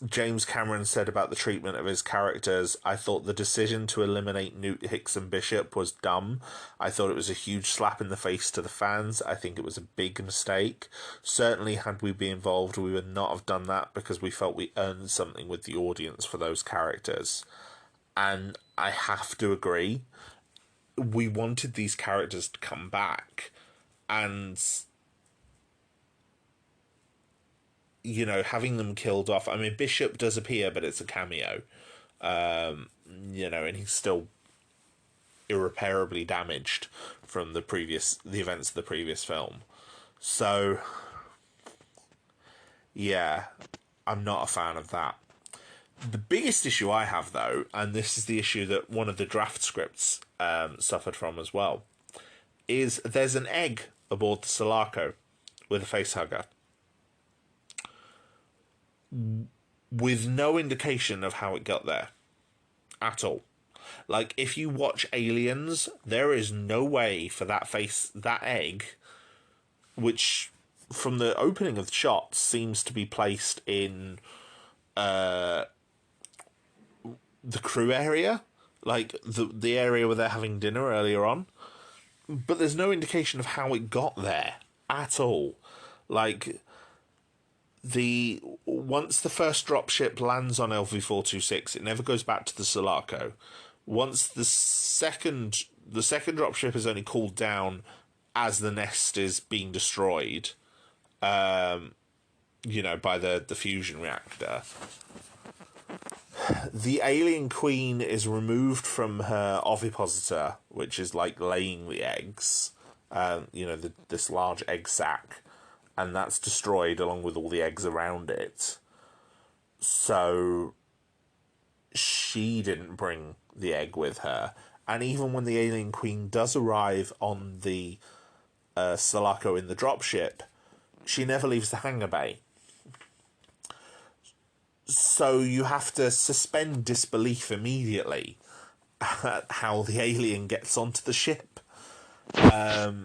James Cameron said about the treatment of his characters, "I thought the decision to eliminate Newt, Hicks and Bishop was dumb. I thought it was a huge slap in the face to the fans. I think it was a big mistake. Certainly, had we been involved, we would not have done that because we felt we earned something with the audience for those characters." And I have to agree. We wanted these characters to come back, and having them killed off. I mean, Bishop does appear, but it's a cameo. And he's still irreparably damaged from the events of the previous film. So, yeah, I'm not a fan of that. The biggest issue I have, though, and this is the issue that one of the draft scripts suffered from as well, is there's an egg aboard the Sulaco with a facehugger, with no indication of how it got there at all. Like, if you watch Aliens, there is no way for that egg, which from the opening of the shot seems to be placed in the crew area, like the area where they're having dinner earlier on, but there's no indication of how it got there at all. Like, once the first dropship lands on LV-426, it never goes back to the Sulaco. Once the second dropship is only called down as the nest is being destroyed, by the fusion reactor. The alien queen is removed from her ovipositor, which is like laying the eggs, this large egg sac, and that's destroyed along with all the eggs around it. So she didn't bring the egg with her. And even when the alien queen does arrive on the Sulaco in the dropship, she never leaves the hangar bay. So you have to suspend disbelief immediately at how the alien gets onto the ship. Never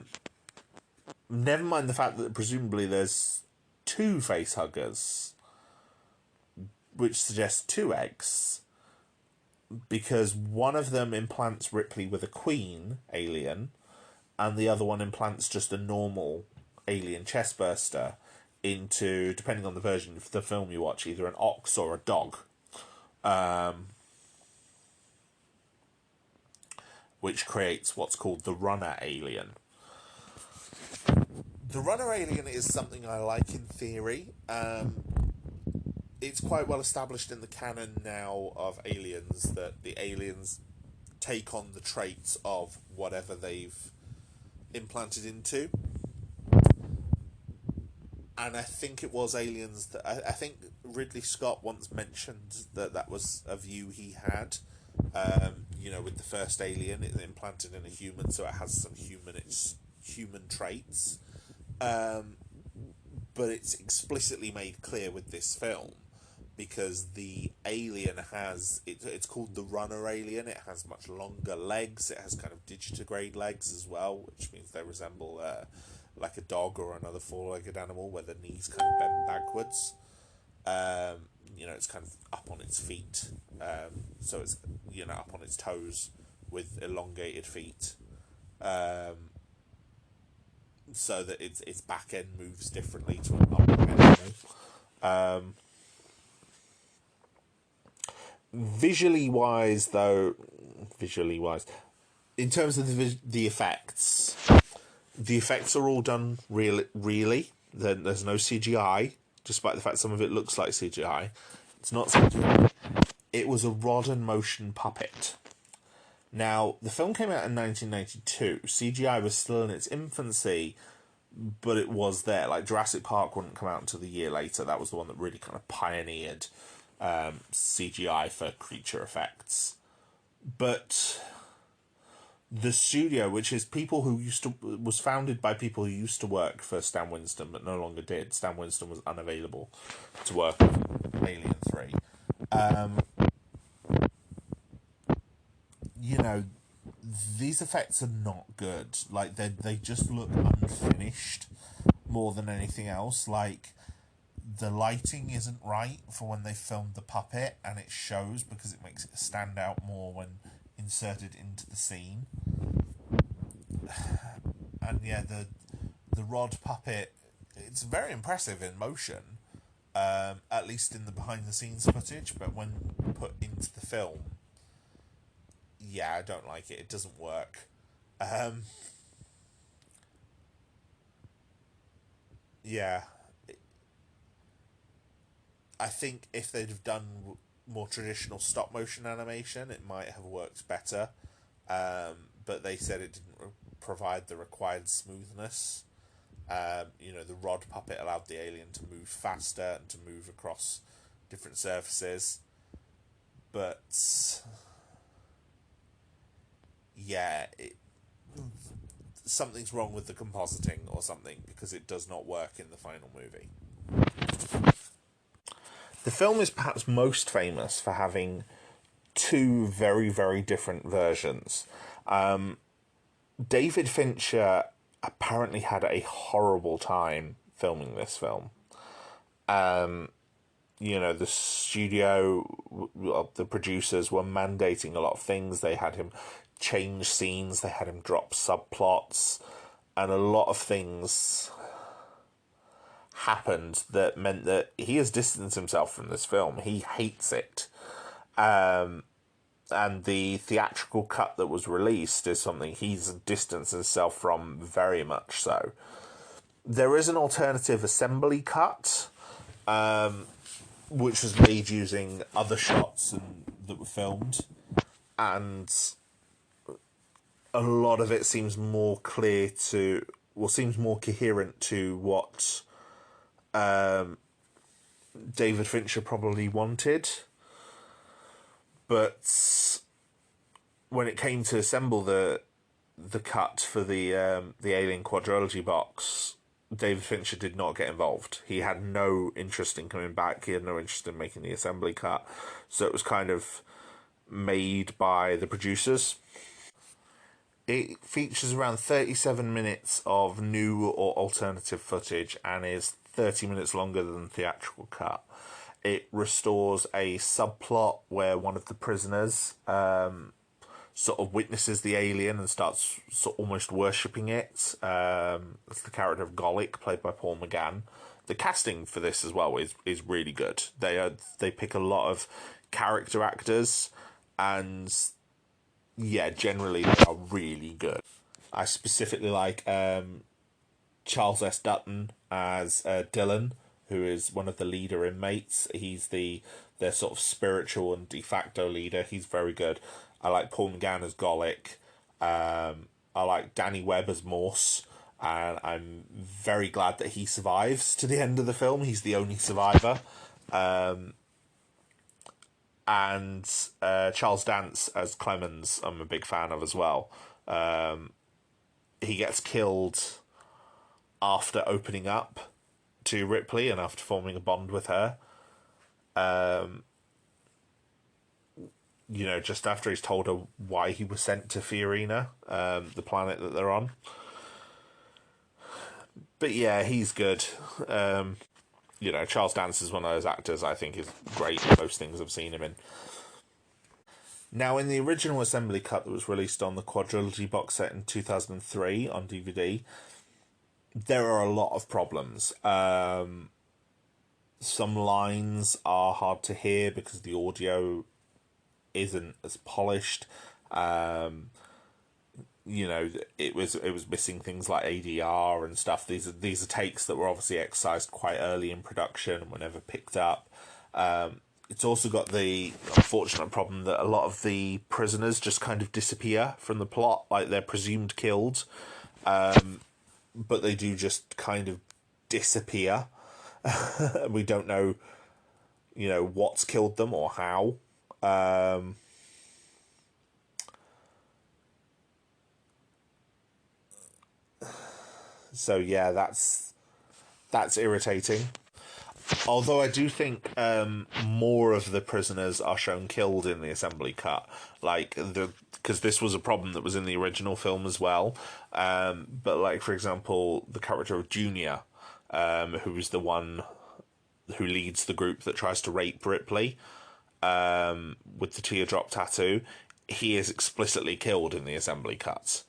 mind the fact that presumably there's 2 facehuggers, which suggests 2 eggs, because one of them implants Ripley with a queen alien, and the other one implants just a normal alien chestburster into, depending on the version of the film you watch, either an ox or a dog. Which creates what's called the runner alien. The runner alien is something I like in theory. It's quite well established in the canon now of aliens that the aliens take on the traits of whatever they've implanted into. And I think it was aliens that... I think Ridley Scott once mentioned that was a view he had. With the first alien, it implanted in a human, so it has some human traits. But it's explicitly made clear with this film, because the alien has... It's called the runner alien. It has much longer legs. It has kind of digitigrade legs as well, which means they resemble... like a dog or another four-legged animal, where the knees kind of bend backwards. It's kind of up on its feet. So it's, up on its toes with elongated feet. So that its back end moves differently to an upper animal. Visually wise, in terms of the effects... The effects are all done really. There's no CGI, despite the fact some of it looks like CGI. It's not CGI. It was a rod and motion puppet. Now, the film came out in 1992. CGI was still in its infancy, but it was there. Like, Jurassic Park wouldn't come out until the year later. That was the one that really kind of pioneered CGI for creature effects. But... the studio, which is was founded by people who used to work for Stan Winston but no longer did. Stan Winston was unavailable to work on Alien 3. These effects are not good. Like, they just look unfinished more than anything else. Like, the lighting isn't right for when they filmed the puppet, and it shows because it makes it stand out more when inserted into the scene. And yeah, the rod puppet, it's very impressive in motion, at least in the behind the scenes footage, but when put into the film, yeah, I don't like it. It doesn't work. Yeah, I think if they'd have done more traditional stop motion animation, it might have worked better, but they said it didn't provide the required smoothness. The rod puppet allowed the alien to move faster and to move across different surfaces, but yeah, something's wrong with the compositing or something, because it does not work in the final movie. The film is perhaps most famous for having 2 very, very different versions. David Fincher apparently had a horrible time filming this film. The studio, the producers were mandating a lot of things. They had him change scenes, they had him drop subplots, and a lot of things happened that meant that he has distanced himself from this film. He hates it. And the theatrical cut that was released is something he's distanced himself from very much so. There is an alternative assembly cut which was made using other shots that were filmed, and a lot of it seems more seems more coherent to what David Fincher probably wanted. But when it came to assemble the cut for the Alien quadrilogy box, David Fincher did not get involved. He had no interest in coming back. He had no interest in making the assembly cut. So it was kind of made by the producers. It features around 37 minutes of new or alternative footage and is 30 minutes longer than the theatrical cut. It restores a subplot where one of the prisoners sort of witnesses the alien and starts almost worshipping it. It's the character of Golic, played by Paul McGann. The casting for this as well is really good. They pick a lot of character actors, and yeah, generally they are really good. I specifically like Charles S. Dutton as Dylan, who is one of the leader inmates. He's their sort of spiritual and de facto leader. He's very good. I like Paul McGann as Golic. I like Danny Webb as Morse, and I'm very glad that he survives to the end of the film. He's the only survivor. And Charles Dance as Clemens, I'm a big fan of as well. He gets killed after opening up to Ripley and after forming a bond with her. Just after he's told her why he was sent to Fiorina, the planet that they're on. But yeah, he's good. Charles Dance is one of those actors I think is great in most things I've seen him in. Now, in the original assembly cut that was released on the quadrilogy box set in 2003 on DVD, there are a lot of problems. Some lines are hard to hear because the audio isn't as polished. It was missing things like ADR and stuff. These are takes that were obviously excised quite early in production and were never picked up. It's also got the unfortunate problem that a lot of the prisoners just kind of disappear from the plot, like they're presumed killed, but they do just kind of disappear. We don't know, what's killed them or how. So yeah, that's irritating. Although I do think more of the prisoners are shown killed in the assembly cut, because this was a problem that was in the original film as well. But for example, the character of Junior, who is the one who leads the group that tries to rape Ripley, with the teardrop tattoo, he is explicitly killed in the assembly cut.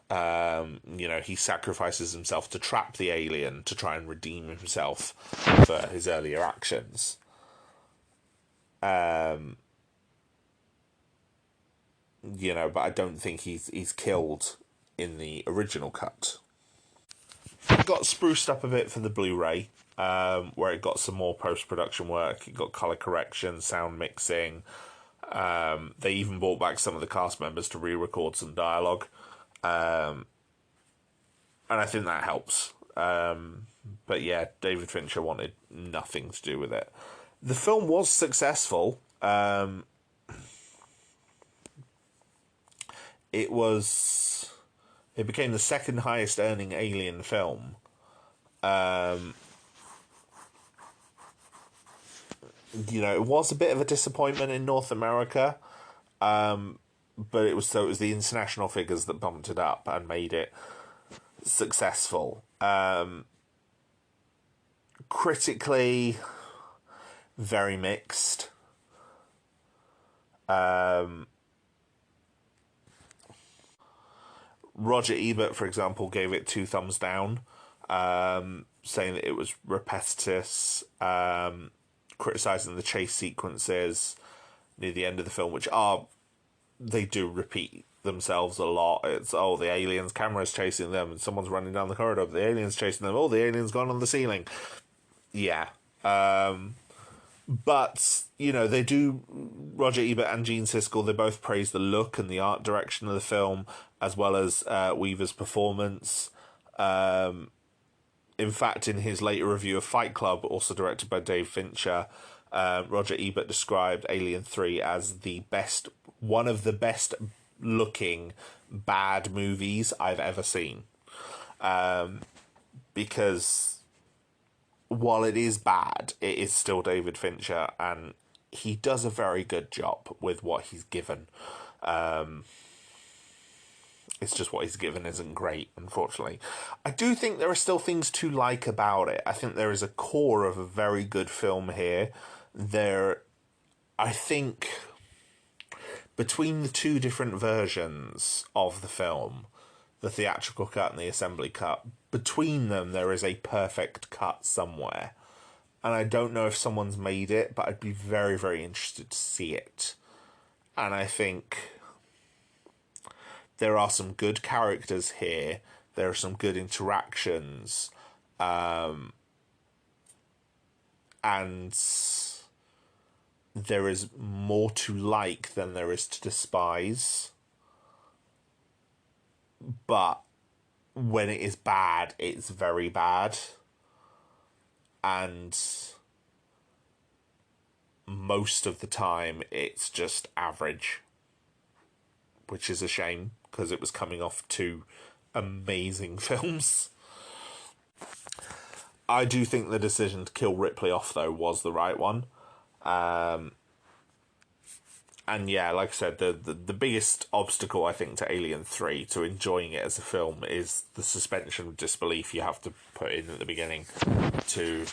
He sacrifices himself to trap the alien to try and redeem himself for his earlier actions. But I don't think he's killed in the original cut. It got spruced up a bit for the Blu-ray, where it got some more post-production work. It got colour correction, sound mixing. They even brought back some of the cast members to re-record some dialogue. And I think that helps. But yeah, David Fincher wanted nothing to do with it. The film was successful. It became the second highest earning Alien film. It was a bit of a disappointment in North America. But it was the international figures that bumped it up and made it successful. Critically, very mixed. Roger Ebert, for example, gave it 2 thumbs down, saying that it was repetitious, criticising the chase sequences near the end of the film, which they do repeat themselves a lot. It's, the alien's camera's chasing them and someone's running down the corridor, but the alien's chasing them. The alien's gone on the ceiling. Yeah, But, you know, they do, Roger Ebert and Gene Siskel, they both praise the look and the art direction of the film, as well as Weaver's performance. In fact, in his later review of Fight Club, also directed by Dave Fincher, Roger Ebert described Alien 3 as one of the best looking bad movies I've ever seen. Because while it is bad, it is still David Fincher, and he does a very good job with what he's given. It's just what he's given isn't great, unfortunately. I do think there are still things to like about it. I think there is a core of a very good film here. I think, between the two different versions of the film, the theatrical cut and the assembly cut, between them there is a perfect cut somewhere. And I don't know if someone's made it, but I'd be very, very interested to see it. And I think there are some good characters here. There are some good interactions. And there is more to like than there is to despise. But when it is bad, it's very bad. And most of the time, it's just average. Which is a shame, because it was coming off two amazing films. I do think the decision to kill Ripley off, though, was the right one. And yeah, like I said, the biggest obstacle, I think, to Alien 3, to enjoying it as a film, is the suspension of disbelief you have to put in at the beginning to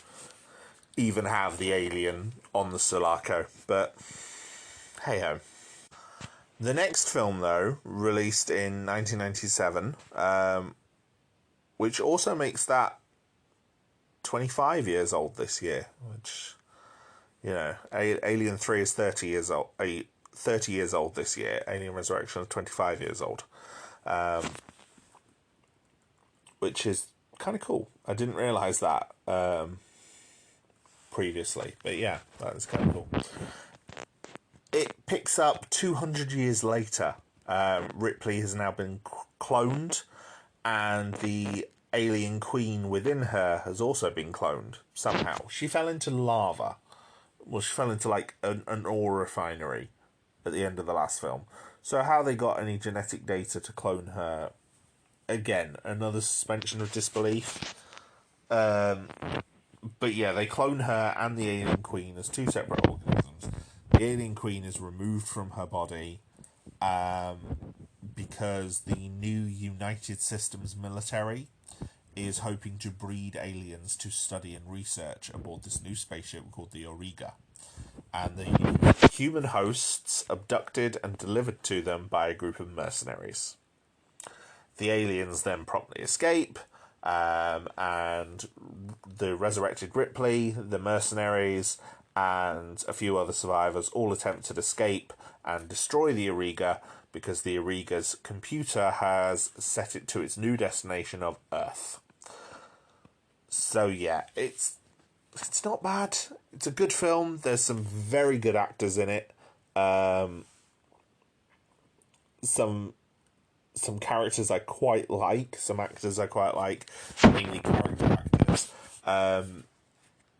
even have the alien on the Sulaco. But hey-ho. The next film, though, released in 1997, which also makes that 25 years old this year, which, you know, Alien 3 is 30 years old. 30 years old this year. Alien Resurrection is 25 years old. Which is kind of cool. I didn't realise that previously. But yeah, that is kind of cool. It picks up 200 years later. Ripley has now been cloned, and the alien queen within her has also been cloned somehow. She fell into lava. Well, she fell into like an ore refinery at the end of the last film. So how they got any genetic data to clone her, again, another suspension of disbelief. But yeah, they clone her and the alien queen as two separate organisms. The alien queen is removed from her body because the new United Systems military is hoping to breed aliens to study and research aboard this new spaceship called the Auriga. And the human hosts abducted and delivered to them by a group of mercenaries. The aliens then promptly escape, and the resurrected Ripley, the mercenaries, and a few other survivors all attempted escape and destroy the Auriga because the Auriga's computer has set it to its new destination of Earth. So yeah, it's not bad. It's a good film. There's some very good actors in it. Some characters I quite like. Some actors I quite like. Mainly character actors.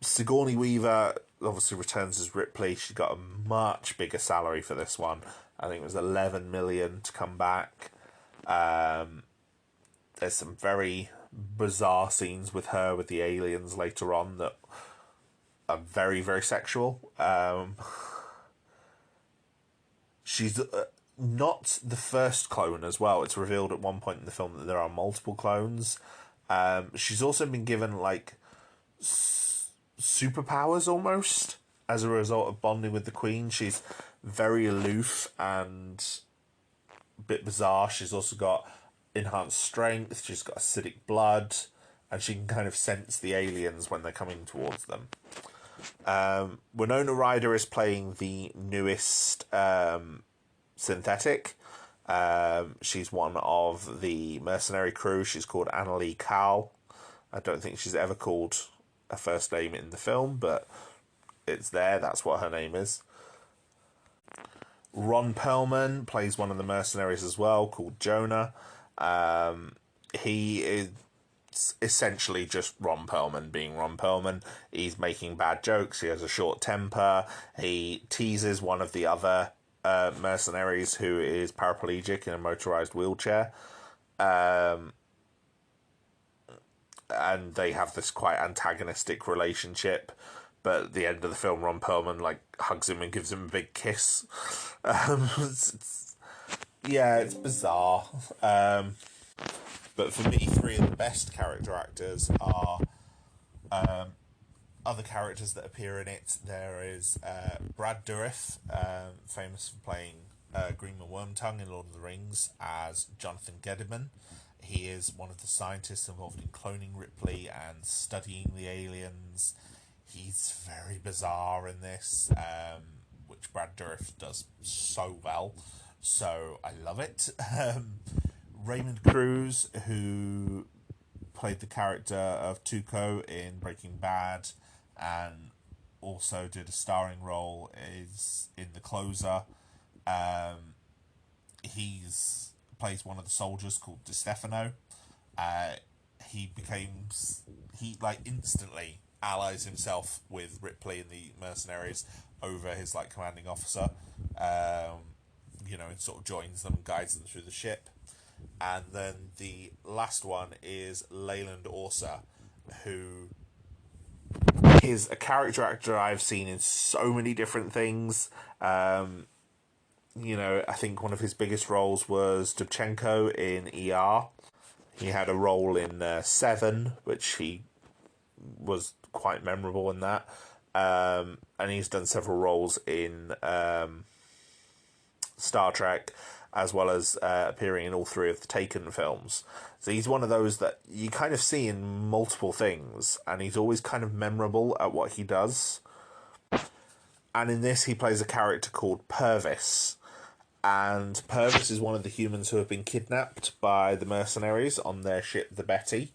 Sigourney Weaver obviously returns as Ripley. She got a much bigger salary for this one. I think it was $11 million to come back. There's some very bizarre scenes with her with the aliens later on that are very, very sexual. She's not the first clone as well. It's revealed at one point in the film that there are multiple clones. She's also been given like superpowers almost as a result of bonding with the Queen. She's very aloof and a bit bizarre. She's also got enhanced strength. She's got acidic blood, and she can kind of sense the aliens when they're coming towards them. Winona Ryder is playing the newest synthetic. She's one of the mercenary crew. She's called Annalee Cowell. I don't think she's ever called a first name in the film, but it's there. That's what her name is. Ron Perlman plays one of the mercenaries as well, called Jonah. He is essentially just Ron Perlman being Ron Perlman. He's making bad jokes. He has a short temper. He teases one of the other mercenaries who is paraplegic in a motorized wheelchair. And they have this quite antagonistic relationship. But at the end of the film, Ron Perlman hugs him and gives him a big kiss. It's bizarre. But for me, three of the best character actors are other characters that appear in it. There is Brad Dourif, famous for playing Greenman Wormtongue in Lord of the Rings, as Jonathan Gediman. He is one of the scientists involved in cloning Ripley and studying the aliens. He's very bizarre in this, which Brad Dourif does so well. So I love it. Raymond Cruz, who played the character of Tuco in Breaking Bad and also did a starring role is in The Closer. He's plays one of the soldiers called DiStefano. He instantly allies himself with Ripley and the mercenaries over his commanding officer. And sort of joins them, guides them through the ship. And then the last one is Leyland Orser, who is a character actor I've seen in so many different things. I think one of his biggest roles was Dubchenko in ER. He had a role in Seven, which he was quite memorable in that. And he's done several roles in Star Trek, as well as appearing in all three of the Taken films. So he's one of those that you kind of see in multiple things, and he's always kind of memorable at what he does. And in this, he plays a character called Purvis. And Purvis is one of the humans who have been kidnapped by the mercenaries on their ship, the Betty.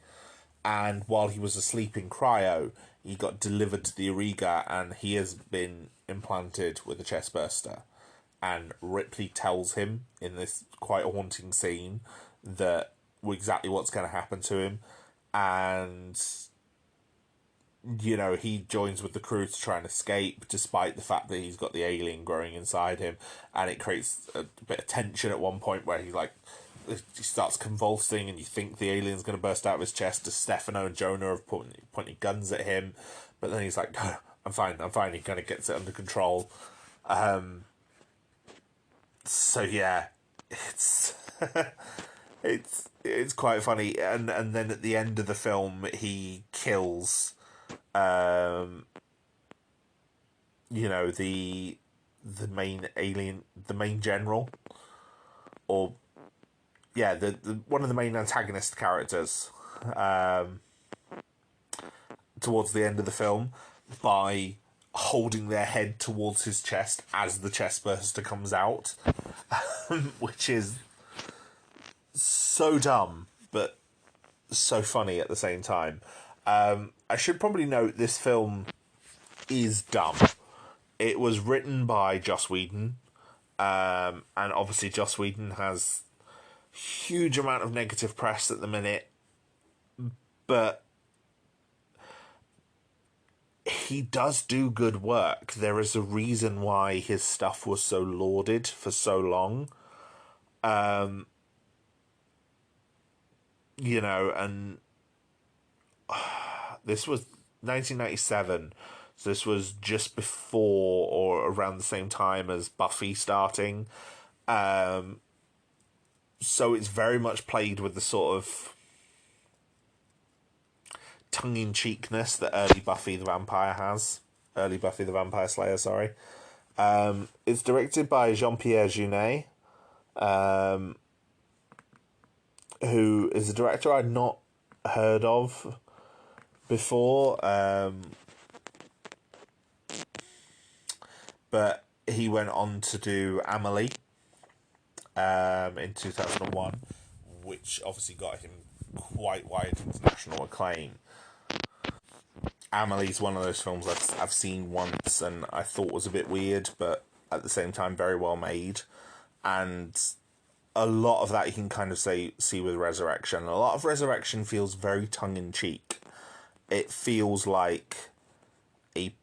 And while he was asleep in cryo, he got delivered to the Auriga, and he has been implanted with a chestburster. And Ripley tells him in this quite haunting scene that exactly what's going to happen to him. And, he joins with the crew to try and escape, despite the fact that he's got the alien growing inside him. And it creates a bit of tension at one point where he starts convulsing, and you think the alien's going to burst out of his chest. Stefano and Jonah are pointing guns at him. But then he's like, no, I'm fine. He kind of gets it under control. So yeah, it's it's quite funny, and then at the end of the film, he kills, the main alien, the main general, or the one of the main antagonist characters, towards the end of the film by holding their head towards his chest as the chestburster comes out, which is so dumb but so funny at the same time. I should probably note this film is dumb. It was written by Joss Whedon, and obviously Joss Whedon has huge amount of negative press at the minute, but he does do good work. There is a reason why his stuff was so lauded for so long. And this was 1997, so this was just before or around the same time as Buffy starting. So it's very much played with the sort of tongue-in-cheekness that early Buffy the Vampire Slayer, sorry. It's directed by Jean-Pierre Jeunet, who is a director I'd not heard of before, but he went on to do Amelie in 2001, which obviously got him quite wide international acclaim. Amelie's one of those films I've seen once and I thought was a bit weird, but at the same time very well made. And a lot of that you can kind of see with Resurrection. A lot of Resurrection feels very tongue-in-cheek. It feels like a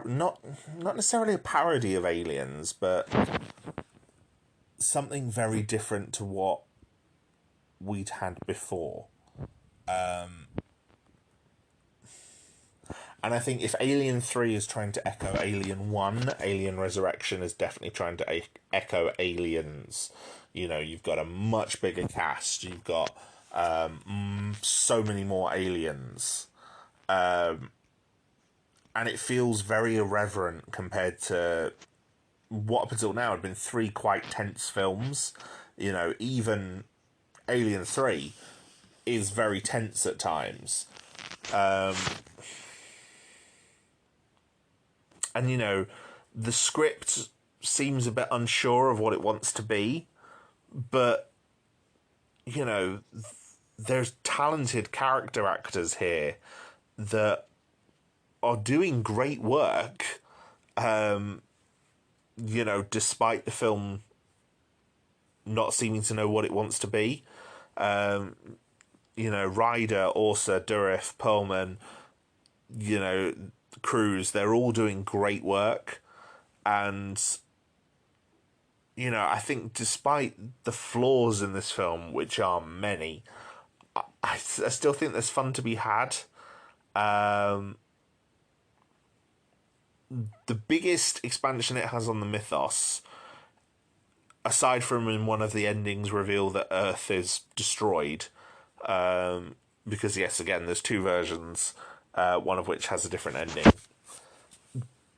not necessarily a parody of Aliens, but something very different to what we'd had before. And I think if Alien 3 is trying to echo Alien 1, Alien Resurrection is definitely trying to echo Aliens. You know, you've got a much bigger cast. You've got so many more aliens. And it feels very irreverent compared to what up until now had been 3 quite tense films. You know, even Alien 3 is very tense at times. And, you know, the script seems a bit unsure of what it wants to be, but, you know, there's talented character actors here that are doing great work, you know, despite the film not seeming to know what it wants to be. You know, Ryder, Orsa, Dourif, Perlman, you know, Cruz, they're all doing great work. And, you know, I think despite the flaws in this film, which are many, I still think there's fun to be had. The biggest expansion it has on the mythos, aside from in one of the endings reveal that Earth is destroyed, because yes, again, there's 2 versions, one of which has a different ending.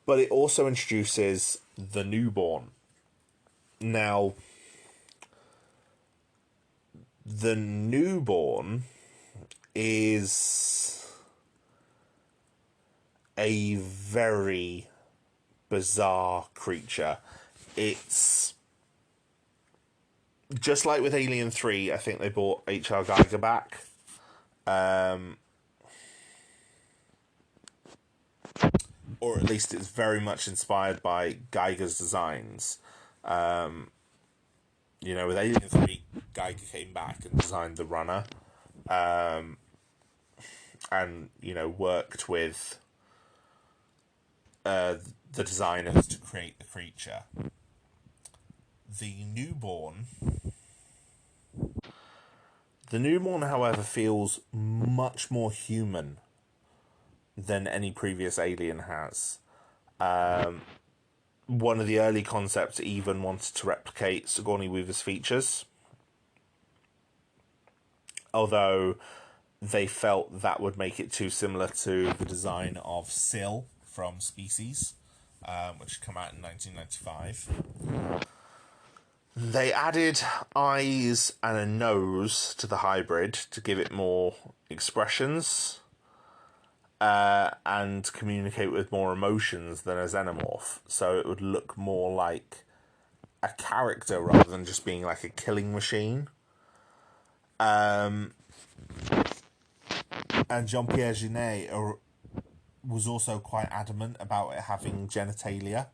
But it also introduces the newborn. Now, the newborn is a very bizarre creature. It's just like with Alien 3, I think they brought H.R. Geiger back. Or at least it's very much inspired by Geiger's designs. You know, with Alien 3, Geiger came back and designed the runner. And, you know, worked with the designers to create the creature. The newborn, however, feels much more human than any previous Alien has. One of the early concepts even wanted to replicate Sigourney Weaver's features, although they felt that would make it too similar to the design of Syl from Species, which came out in 1995. They added eyes and a nose to the hybrid to give it more expressions, and communicate with more emotions than a xenomorph, so it would look more like a character rather than just being like a killing machine. And Jean-Pierre Jeunet was also quite adamant about it having genitalia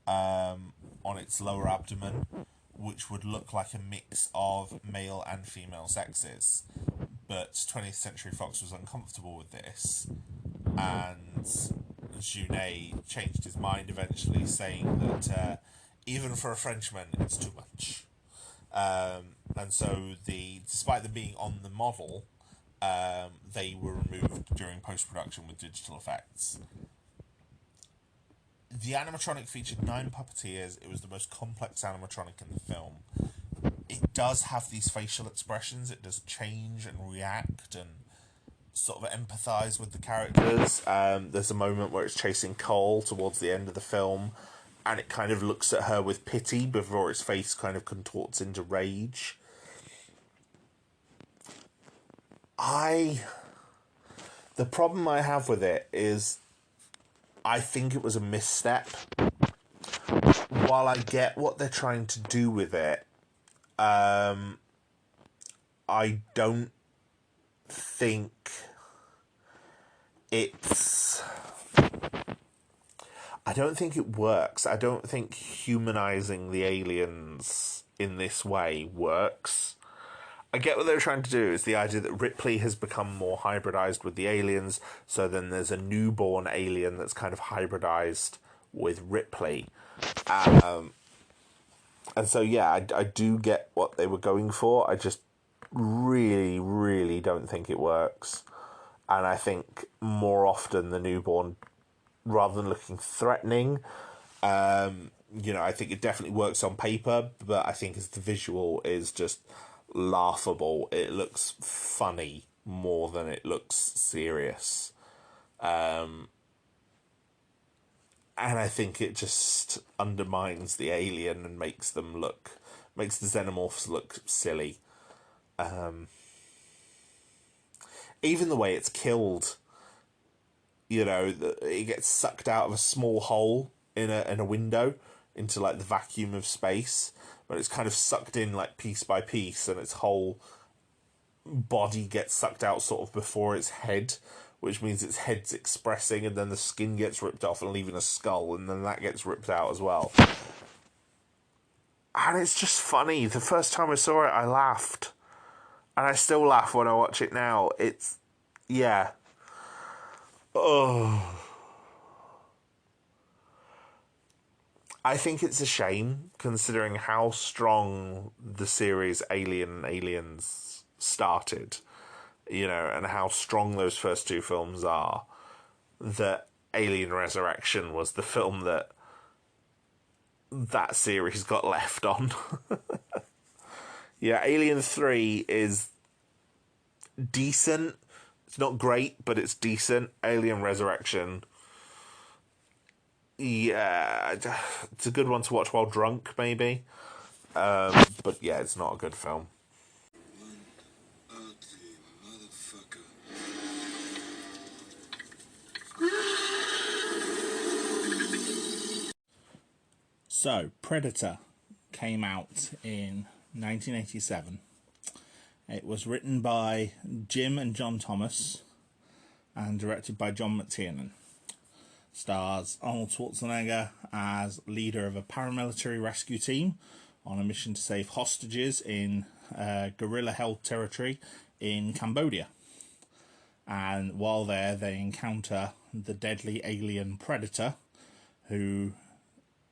on its lower abdomen, which would look like a mix of male and female sexes. But 20th Century Fox was uncomfortable with this, and Jeunet changed his mind eventually, saying that even for a Frenchman, it's too much. And so, despite them being on the model, they were removed during post-production with digital effects. The animatronic featured 9 puppeteers. It was the most complex animatronic in the film. It does have these facial expressions. It does change and react and sort of empathise with the characters. There's a moment where it's chasing Cole towards the end of the film, and it kind of looks at her with pity before its face kind of contorts into rage. The problem I have with it is I think it was a misstep. While I get what they're trying to do with it, I don't think it's... I don't think it works. I don't think humanizing the aliens in this way works. I get what they're trying to do. Is the idea that Ripley has become more hybridized with the aliens, so then there's a newborn alien that's kind of hybridized with Ripley. And so, yeah, I do get what they were going for. I just really, really don't think it works. And I think more often the newborn, rather than looking threatening, I think it definitely works on paper, but I think as the visual is just laughable. It looks funny more than it looks serious. And I think it just undermines the alien and makes the xenomorphs look silly. Even the way it's killed, it gets sucked out of a small hole in a window into like the vacuum of space, but it's kind of sucked in like piece by piece, and its whole body gets sucked out sort of before its head, which means its head's expressing, and then the skin gets ripped off and leaving a skull, and then that gets ripped out as well. And it's just funny. The first time I saw it, I laughed. And I still laugh when I watch it now. It's... yeah. Oh. I think it's a shame, considering how strong the series Alien and Aliens started, and how strong those first two films are, that Alien Resurrection was the film that series got left on. Yeah, Alien 3 is decent. It's not great, but it's decent. Alien Resurrection, yeah, it's a good one to watch while drunk, maybe. But yeah, it's not a good film. So, Predator came out in 1987. It was written by Jim and John Thomas and directed by John McTiernan. Stars Arnold Schwarzenegger as leader of a paramilitary rescue team on a mission to save hostages in guerrilla-held territory in Cambodia. And while there, they encounter the deadly alien Predator, who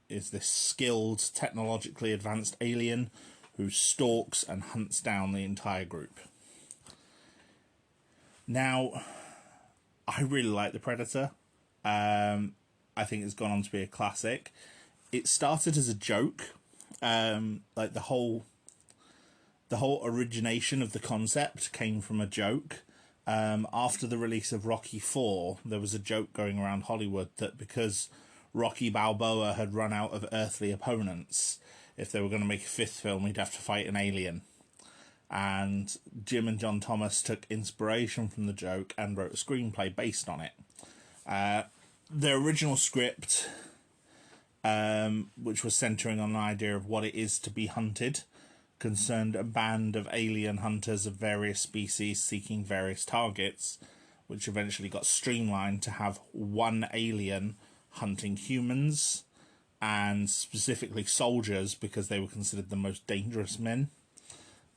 is this skilled, technologically advanced alien who stalks and hunts down the entire group. Now, I really like The Predator. I think it's gone on to be a classic. It started as a joke, like the whole origination of the concept came from a joke. After the release of Rocky IV, there was a joke going around Hollywood that because Rocky Balboa had run out of earthly opponents, if they were going to make a fifth film, he'd have to fight an alien. And Jim and John Thomas took inspiration from the joke and wrote a screenplay based on it. Their original script, which was centering on the idea of what it is to be hunted, concerned a band of alien hunters of various species seeking various targets, which eventually got streamlined to have one alien hunting humans, and specifically soldiers, because they were considered the most dangerous men.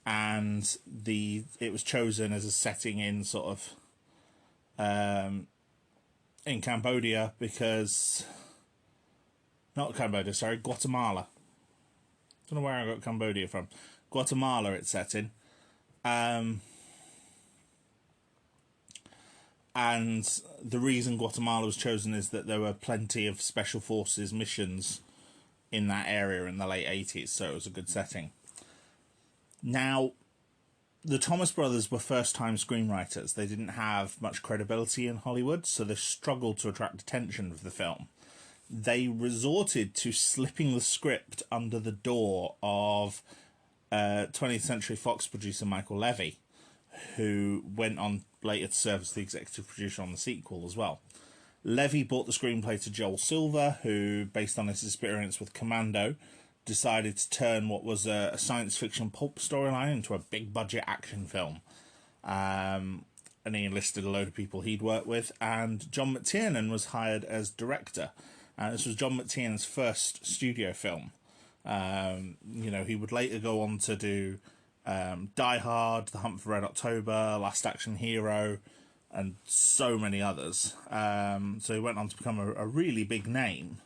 And it was chosen as a setting in sort of in Cambodia because... not Cambodia, sorry, Guatemala. Don't know where I got Cambodia from. Guatemala it's set in. And the reason Guatemala was chosen is that there were plenty of special forces missions in that area in the late 80s, so it was a good setting. Now, the Thomas brothers were first-time screenwriters. They didn't have much credibility in Hollywood, so they struggled to attract attention with the film. They resorted to slipping the script under the door of 20th Century Fox producer Michael Levy, who went on later to serve as the executive producer on the sequel as well. Levy brought the screenplay to Joel Silver, who, based on his experience with Commando, decided to turn what was a science fiction pulp storyline into a big budget action film. and he enlisted a load of people he'd worked with, and John McTiernan was hired as director. This was John McTiernan's first studio film. He would later go on to do Die Hard, The Hunt for Red October, Last Action Hero, and so many others. So he went on to become a really big name.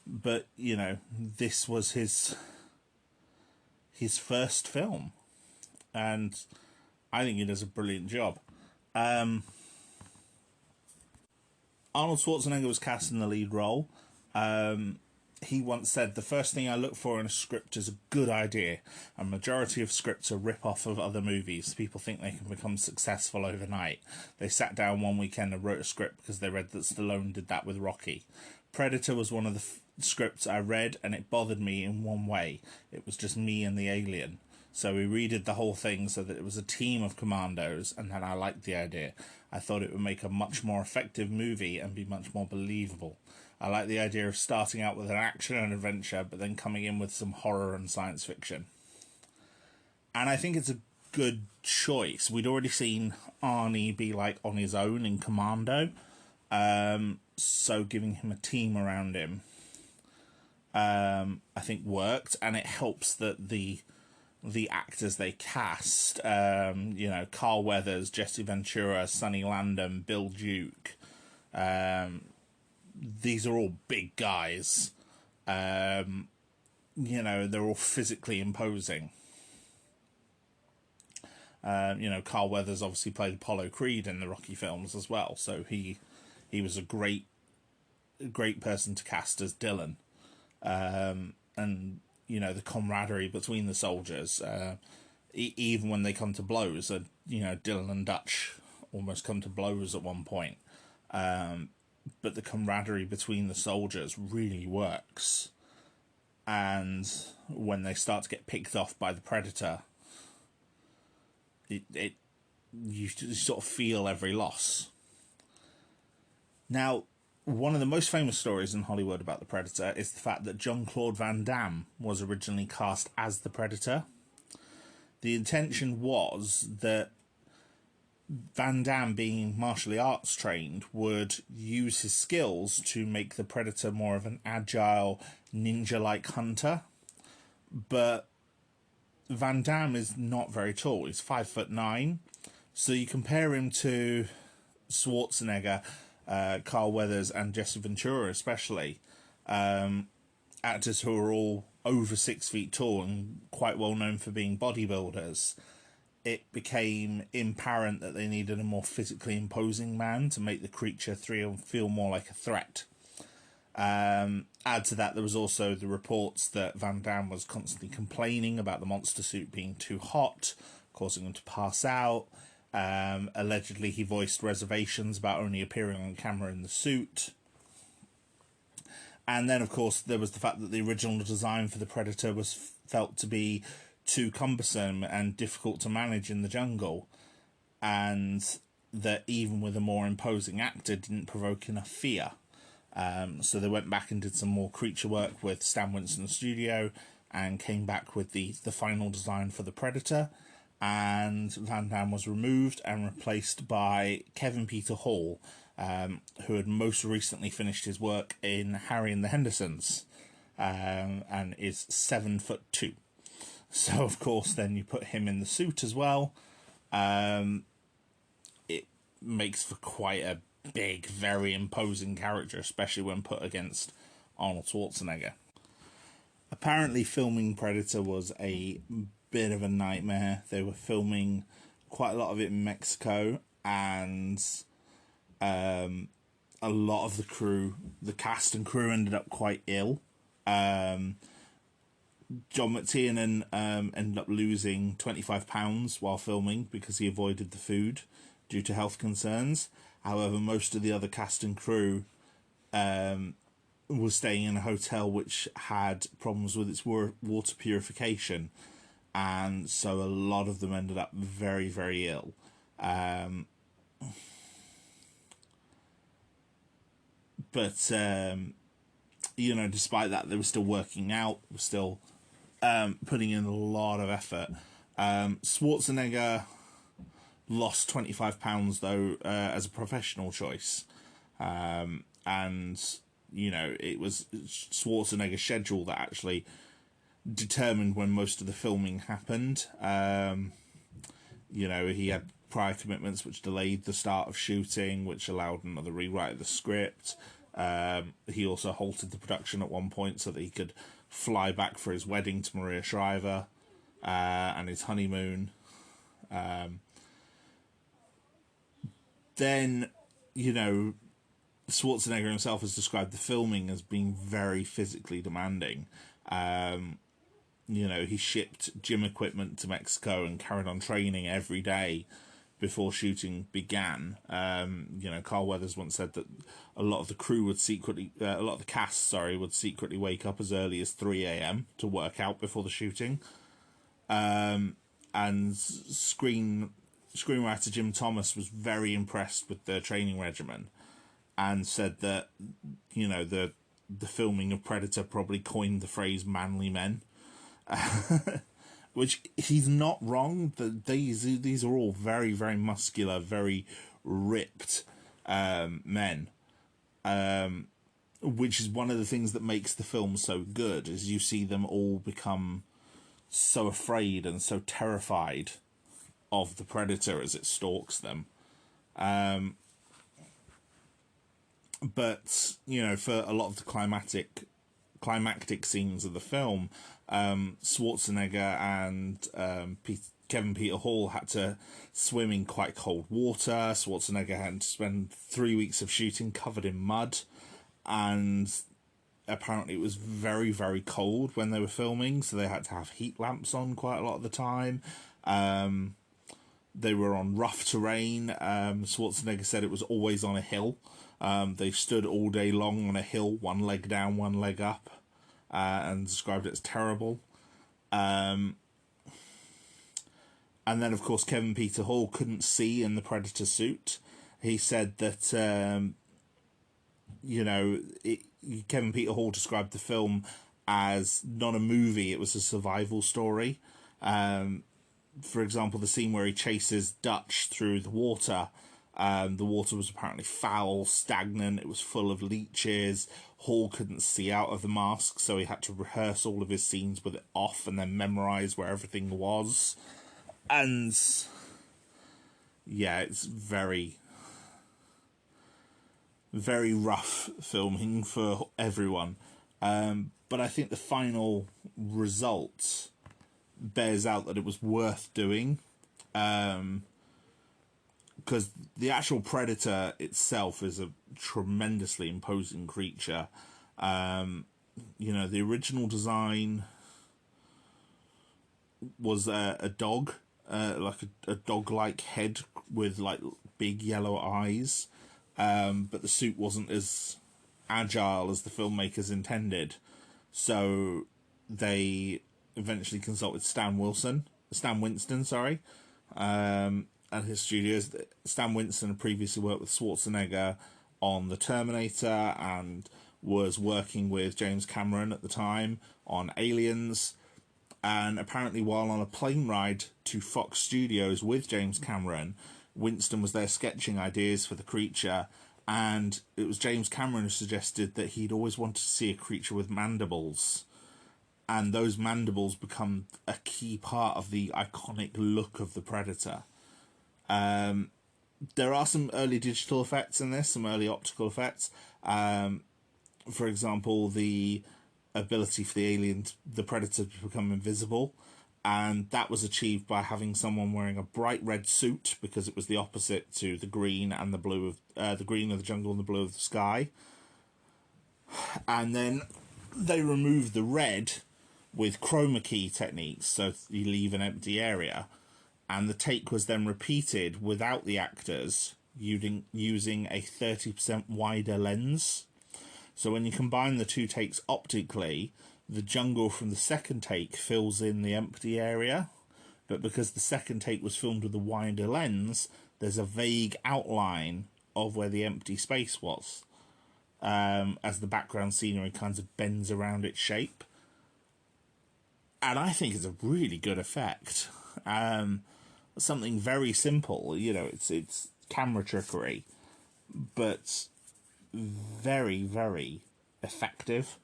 But, this was his first film. And I think he does a brilliant job. Arnold Schwarzenegger was cast in the lead role. He once said, "The first thing I look for in a script is a good idea. A majority of scripts are rip-off of other movies. People think they can become successful overnight. They sat down one weekend and wrote a script because they read that Stallone did that with Rocky. Predator was one of the scripts I read, and it bothered me in one way. It was just me and the alien. So we redid the whole thing so that it was a team of commandos, and then I liked the idea. I thought it would make a much more effective movie and be much more believable. I like the idea of starting out with an action and adventure, but then coming in with some horror and science fiction." And I think it's a good choice. We'd already seen Arnie be like on his own in Commando, so giving him a team around him, I think worked, and it helps that the actors they cast, Carl Weathers, Jesse Ventura, Sonny Landham, Bill Duke, these are all big guys. They're all physically imposing. Carl Weathers obviously played Apollo Creed in the Rocky films as well, so he was a great person to cast as Dylan. And the camaraderie between the soldiers, even when they come to blows, Dylan and Dutch almost come to blows at one point. But the camaraderie between the soldiers really works. And when they start to get picked off by the Predator, you sort of feel every loss. Now, one of the most famous stories in Hollywood about the Predator is the fact that Jean-Claude Van Damme was originally cast as the Predator. The intention was that Van Damme, being martial arts trained, would use his skills to make the Predator more of an agile, ninja-like hunter. But Van Damme is not very tall. He's 5'9". So you compare him to Schwarzenegger, Carl Weathers, and Jesse Ventura especially, actors who are all over 6 feet tall and quite well known for being bodybuilders. It became apparent that they needed a more physically imposing man to make the creature feel more like a threat. Add to that, there was also the reports that Van Damme was constantly complaining about the monster suit being too hot, causing him to pass out. Allegedly, he voiced reservations about only appearing on camera in the suit. And then, of course, there was the fact that the original design for the Predator was felt to be too cumbersome and difficult to manage in the jungle, and that even with a more imposing actor didn't provoke enough fear. So they went back and did some more creature work with Stan Winston's studio and came back with the final design for the Predator, and Van Damme was removed and replaced by Kevin Peter Hall, who had most recently finished his work in Harry and the Hendersons, and is 7'2". So, of course, then you put him in the suit as well. It makes for quite a big, very imposing character, especially when put against Arnold Schwarzenegger. Apparently, filming Predator was a bit of a nightmare. They were filming quite a lot of it in Mexico, and a lot of the cast and crew ended up quite ill. John McTiernan ended up losing 25 pounds while filming because he avoided the food due to health concerns. However, most of the other cast and crew was staying in a hotel which had problems with its water purification, and so a lot of them ended up very, very ill. But despite that, they were still working out, were still putting in a lot of effort. Schwarzenegger lost £25 though as a professional choice, and you know, it was Schwarzenegger's schedule that actually determined when most of the filming happened. You know, he had prior commitments which delayed the start of shooting, which allowed another rewrite of the script. He also halted the production at one point so that he could fly back for his wedding to Maria Shriver and his honeymoon. Then, you know, Schwarzenegger himself has described the filming as being very physically demanding. You know, he shipped gym equipment to Mexico and carried on training every day before shooting began. You know, Carl Weathers once said that a lot of the crew would secretly, a lot of the cast, would secretly wake up as early as 3 a.m. to work out before the shooting. And screenwriter Jim Thomas was very impressed with the training regimen and said that, you know, the filming of Predator probably coined the phrase "manly men." Which he's not wrong. These are all very, very muscular, very ripped men, which is one of the things that makes the film so good, is you see them all become so afraid and so terrified of the Predator as it stalks them. But, you know, for a lot of the climactic scenes of the film, Schwarzenegger and Kevin Peter Hall had to swim in quite cold water. Schwarzenegger had to spend 3 weeks of shooting covered in mud, and apparently it was very, very cold when they were filming, so they had to have heat lamps on quite a lot of the time. They were on rough terrain. Schwarzenegger said it was always on a hill. They stood all day long on a hill, one leg down, one leg up, and described it as terrible. And then, of course, Kevin Peter Hall couldn't see in the Predator suit. He said that, you know, Kevin Peter Hall described the film as not a movie, it was a survival story. For example, the scene where he chases Dutch through the water was apparently foul, stagnant, it was full of leeches. Hall couldn't see out of the mask, so he had to rehearse all of his scenes with it off and then memorise where everything was. And yeah, it's very, very rough filming for everyone. But I think the final result bears out that it was worth doing. Because the actual Predator itself is a tremendously imposing creature. You know, the original design was a dog, like a dog-like head with like big yellow eyes. But the suit wasn't as agile as the filmmakers intended. So they eventually consulted Stan Winston, at his studios. Stan Winston had previously worked with Schwarzenegger on The Terminator and was working with James Cameron at the time on Aliens. And apparently while on a plane ride to Fox Studios with James Cameron, Winston was there sketching ideas for the creature, and it was James Cameron who suggested that he'd always wanted to see a creature with mandibles. And those mandibles become a key part of the iconic look of the Predator. There are some early digital effects in this, some early optical effects. For example, the ability for the Predator to become invisible, and that was achieved by having someone wearing a bright red suit, because it was the opposite to the green and the blue of the green of the jungle and the blue of the sky. And then they removed the red with chroma key techniques, so you leave an empty area, and the take was then repeated without the actors using a 30% wider lens. So when you combine the two takes optically, the jungle from the second take fills in the empty area, but because the second take was filmed with a wider lens, there's a vague outline of where the empty space was, as the background scenery kind of bends around its shape. And I think it's a really good effect. something very simple. You know, it's camera trickery, but very, very effective.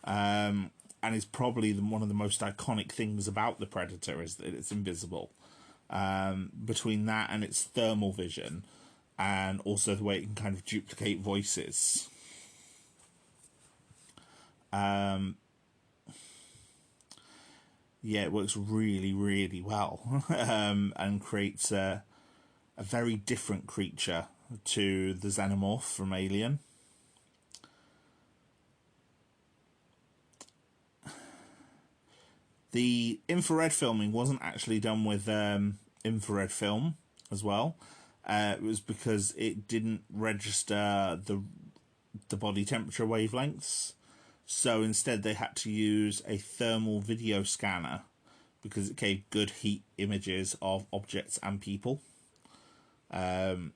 And is probably one of the most iconic things about the Predator is that it's invisible. Between that and its thermal vision, and also the way it can kind of duplicate voices. Yeah, it works really, really well, and creates a very different creature to the Xenomorph from Alien. The infrared filming wasn't actually done with infrared film as well. It was because it didn't register the body temperature wavelengths. So instead they had to use a thermal video scanner because it gave good heat images of objects and people. And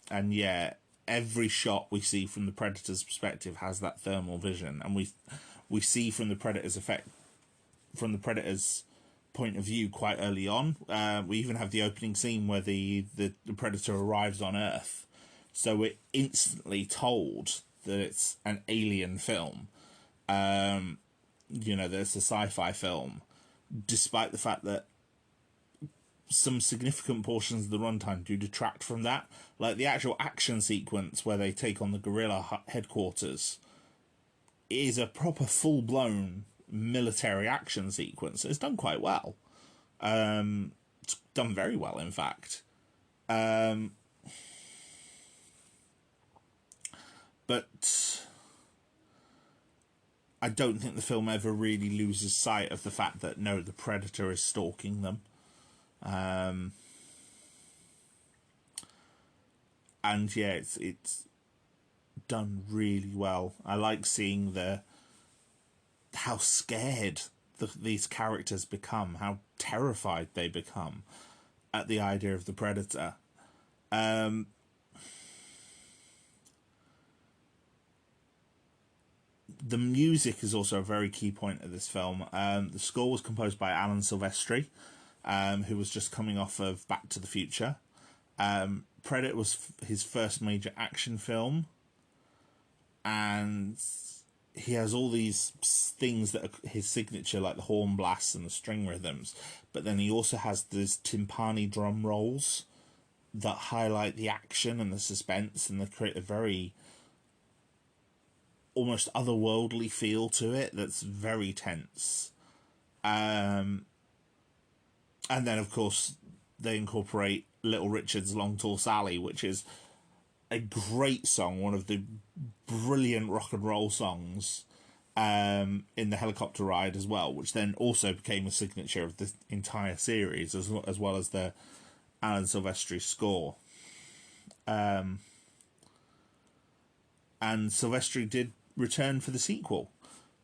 yeah, every shot we see from the Predator's perspective has that thermal vision, and we see from the Predator's point of view quite early on. We even have the opening scene where the Predator arrives on Earth, so we're instantly told that it's an alien film. You know, that it's a sci-fi film, despite the fact that some significant portions of the runtime do detract from that. Like the actual action sequence where they take on the guerrilla headquarters is a proper full-blown military action sequence. It's done quite well. It's done very well, in fact. But I don't think the film ever really loses sight of the fact that, no, the Predator is stalking them. And yeah, it's done really well. I like seeing how scared these characters become, how terrified they become at the idea of the Predator. The music is also a very key point of this film. The score was composed by Alan Silvestri, who was just coming off of Back to the Future. Predator was his first major action film, and he has all these things that are his signature, like the horn blasts and the string rhythms, but then he also has these timpani drum rolls that highlight the action and the suspense, and they create a very almost otherworldly feel to it that's very tense. And then, of course, they incorporate Little Richard's Long Tall Sally, which is a great song, one of the brilliant rock and roll songs in the helicopter ride as well, which then also became a signature of the entire series, as well as the Alan Silvestri score. And Silvestri did return for the sequel,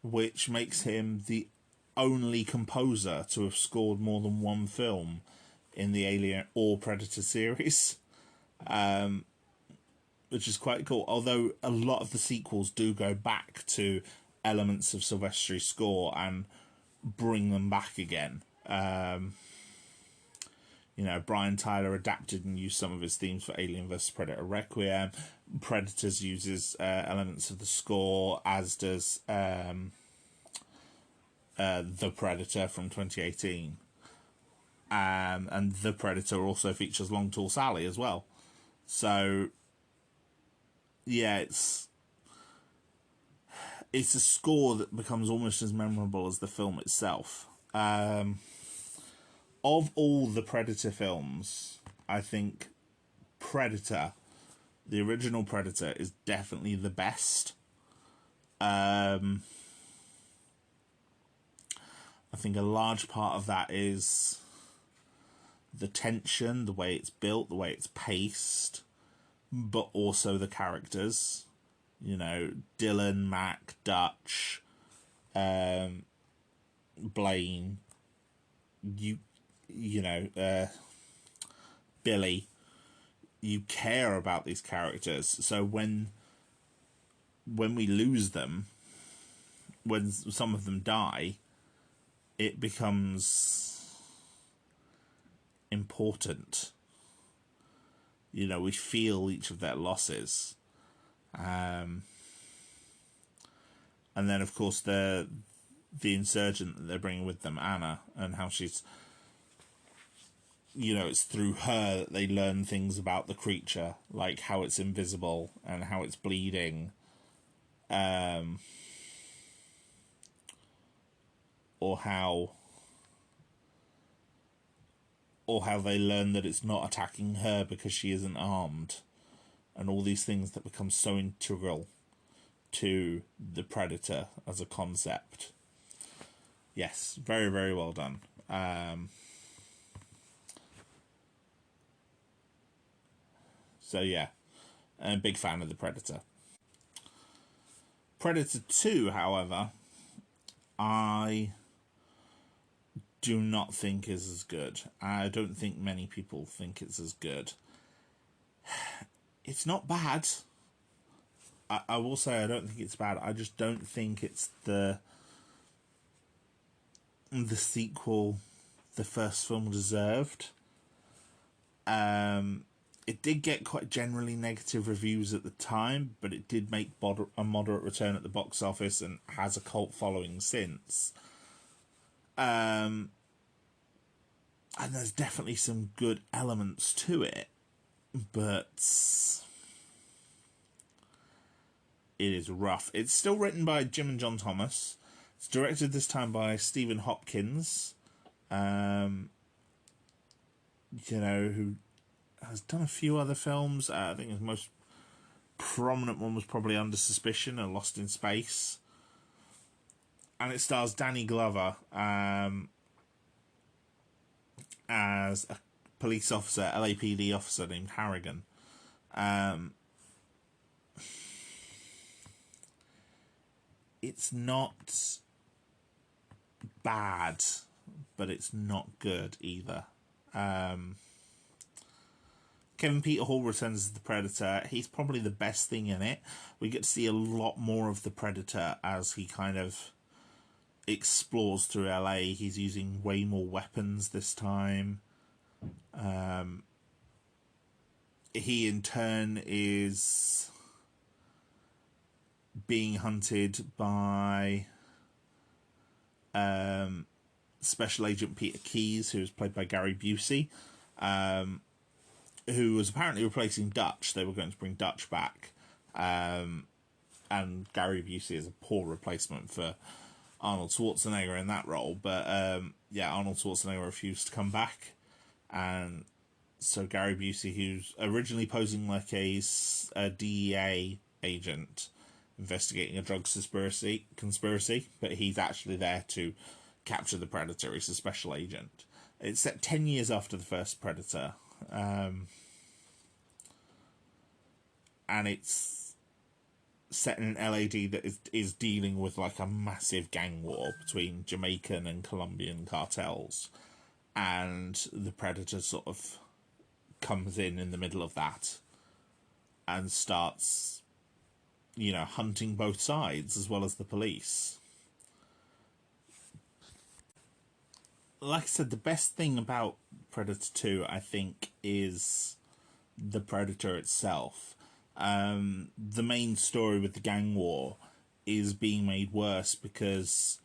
which makes him the only composer to have scored more than one film in the Alien or Predator series, which is quite cool. Although a lot of the sequels do go back to elements of Silvestri's score and bring them back again. You know, Brian Tyler adapted and used some of his themes for Alien vs. Predator Requiem. Predators uses elements of the score, as does The Predator from 2018. And The Predator also features Long Tall Sally as well. So, yeah, it's a score that becomes almost as memorable as the film itself. Of all the Predator films, I think Predator, the original Predator, is definitely the best. I think a large part of that is the tension, the way it's built, the way it's paced, but also the characters. You know, Dylan, Mac, Dutch, Blaine, Billy. You care about these characters, so when we lose them, when some of them die, it becomes important. You know, we feel each of their losses. And then, of course, the insurgent that they're bringing with them, Anna, and how she's, you know, it's through her that they learn things about the creature, like how it's invisible and how it's bleeding. Or how they learn that it's not attacking her because she isn't armed, and all these things that become so integral to the Predator as a concept. Yes, very, very well done. So yeah, I'm a big fan of the Predator. Predator 2, however, I do not think is as good. I don't think many people think it's as good. It's not bad. I will say I don't think it's bad. I just don't think it's the sequel the first film deserved. It did get quite generally negative reviews at the time, but it did make a moderate return at the box office and has a cult following since. And there's definitely some good elements to it, but it is rough. It's still written by Jim and John Thomas. It's directed this time by Stephen Hopkins, you know, who has done a few other films. I think his most prominent one was probably Under Suspicion and Lost in Space. And it stars Danny Glover as a police officer, LAPD officer named Harrigan. It's not bad, but it's not good either. Kevin Peter Hall returns as the Predator. He's probably the best thing in it. We get to see a lot more of the Predator as he kind of explores through LA. He's using way more weapons this time. He in turn is being hunted by Special Agent Peter Keyes, who was played by Gary Busey, who was apparently replacing Dutch. They were going to bring Dutch back, and Gary Busey is a poor replacement for Arnold Schwarzenegger in that role. But Arnold Schwarzenegger refused to come back, and so Gary Busey, who's originally posing like a DEA agent investigating a drug conspiracy, but he's actually there to capture the Predator. He's a special agent. It's set 10 years after the first Predator, and it's set in an LAD that is dealing with like a massive gang war between Jamaican and Colombian cartels, and the Predator sort of comes in the middle of that and starts, you know, hunting both sides as well as the police. Like I said, the best thing about Predator 2, I think, is the Predator itself. The main story with the gang war is being made worse because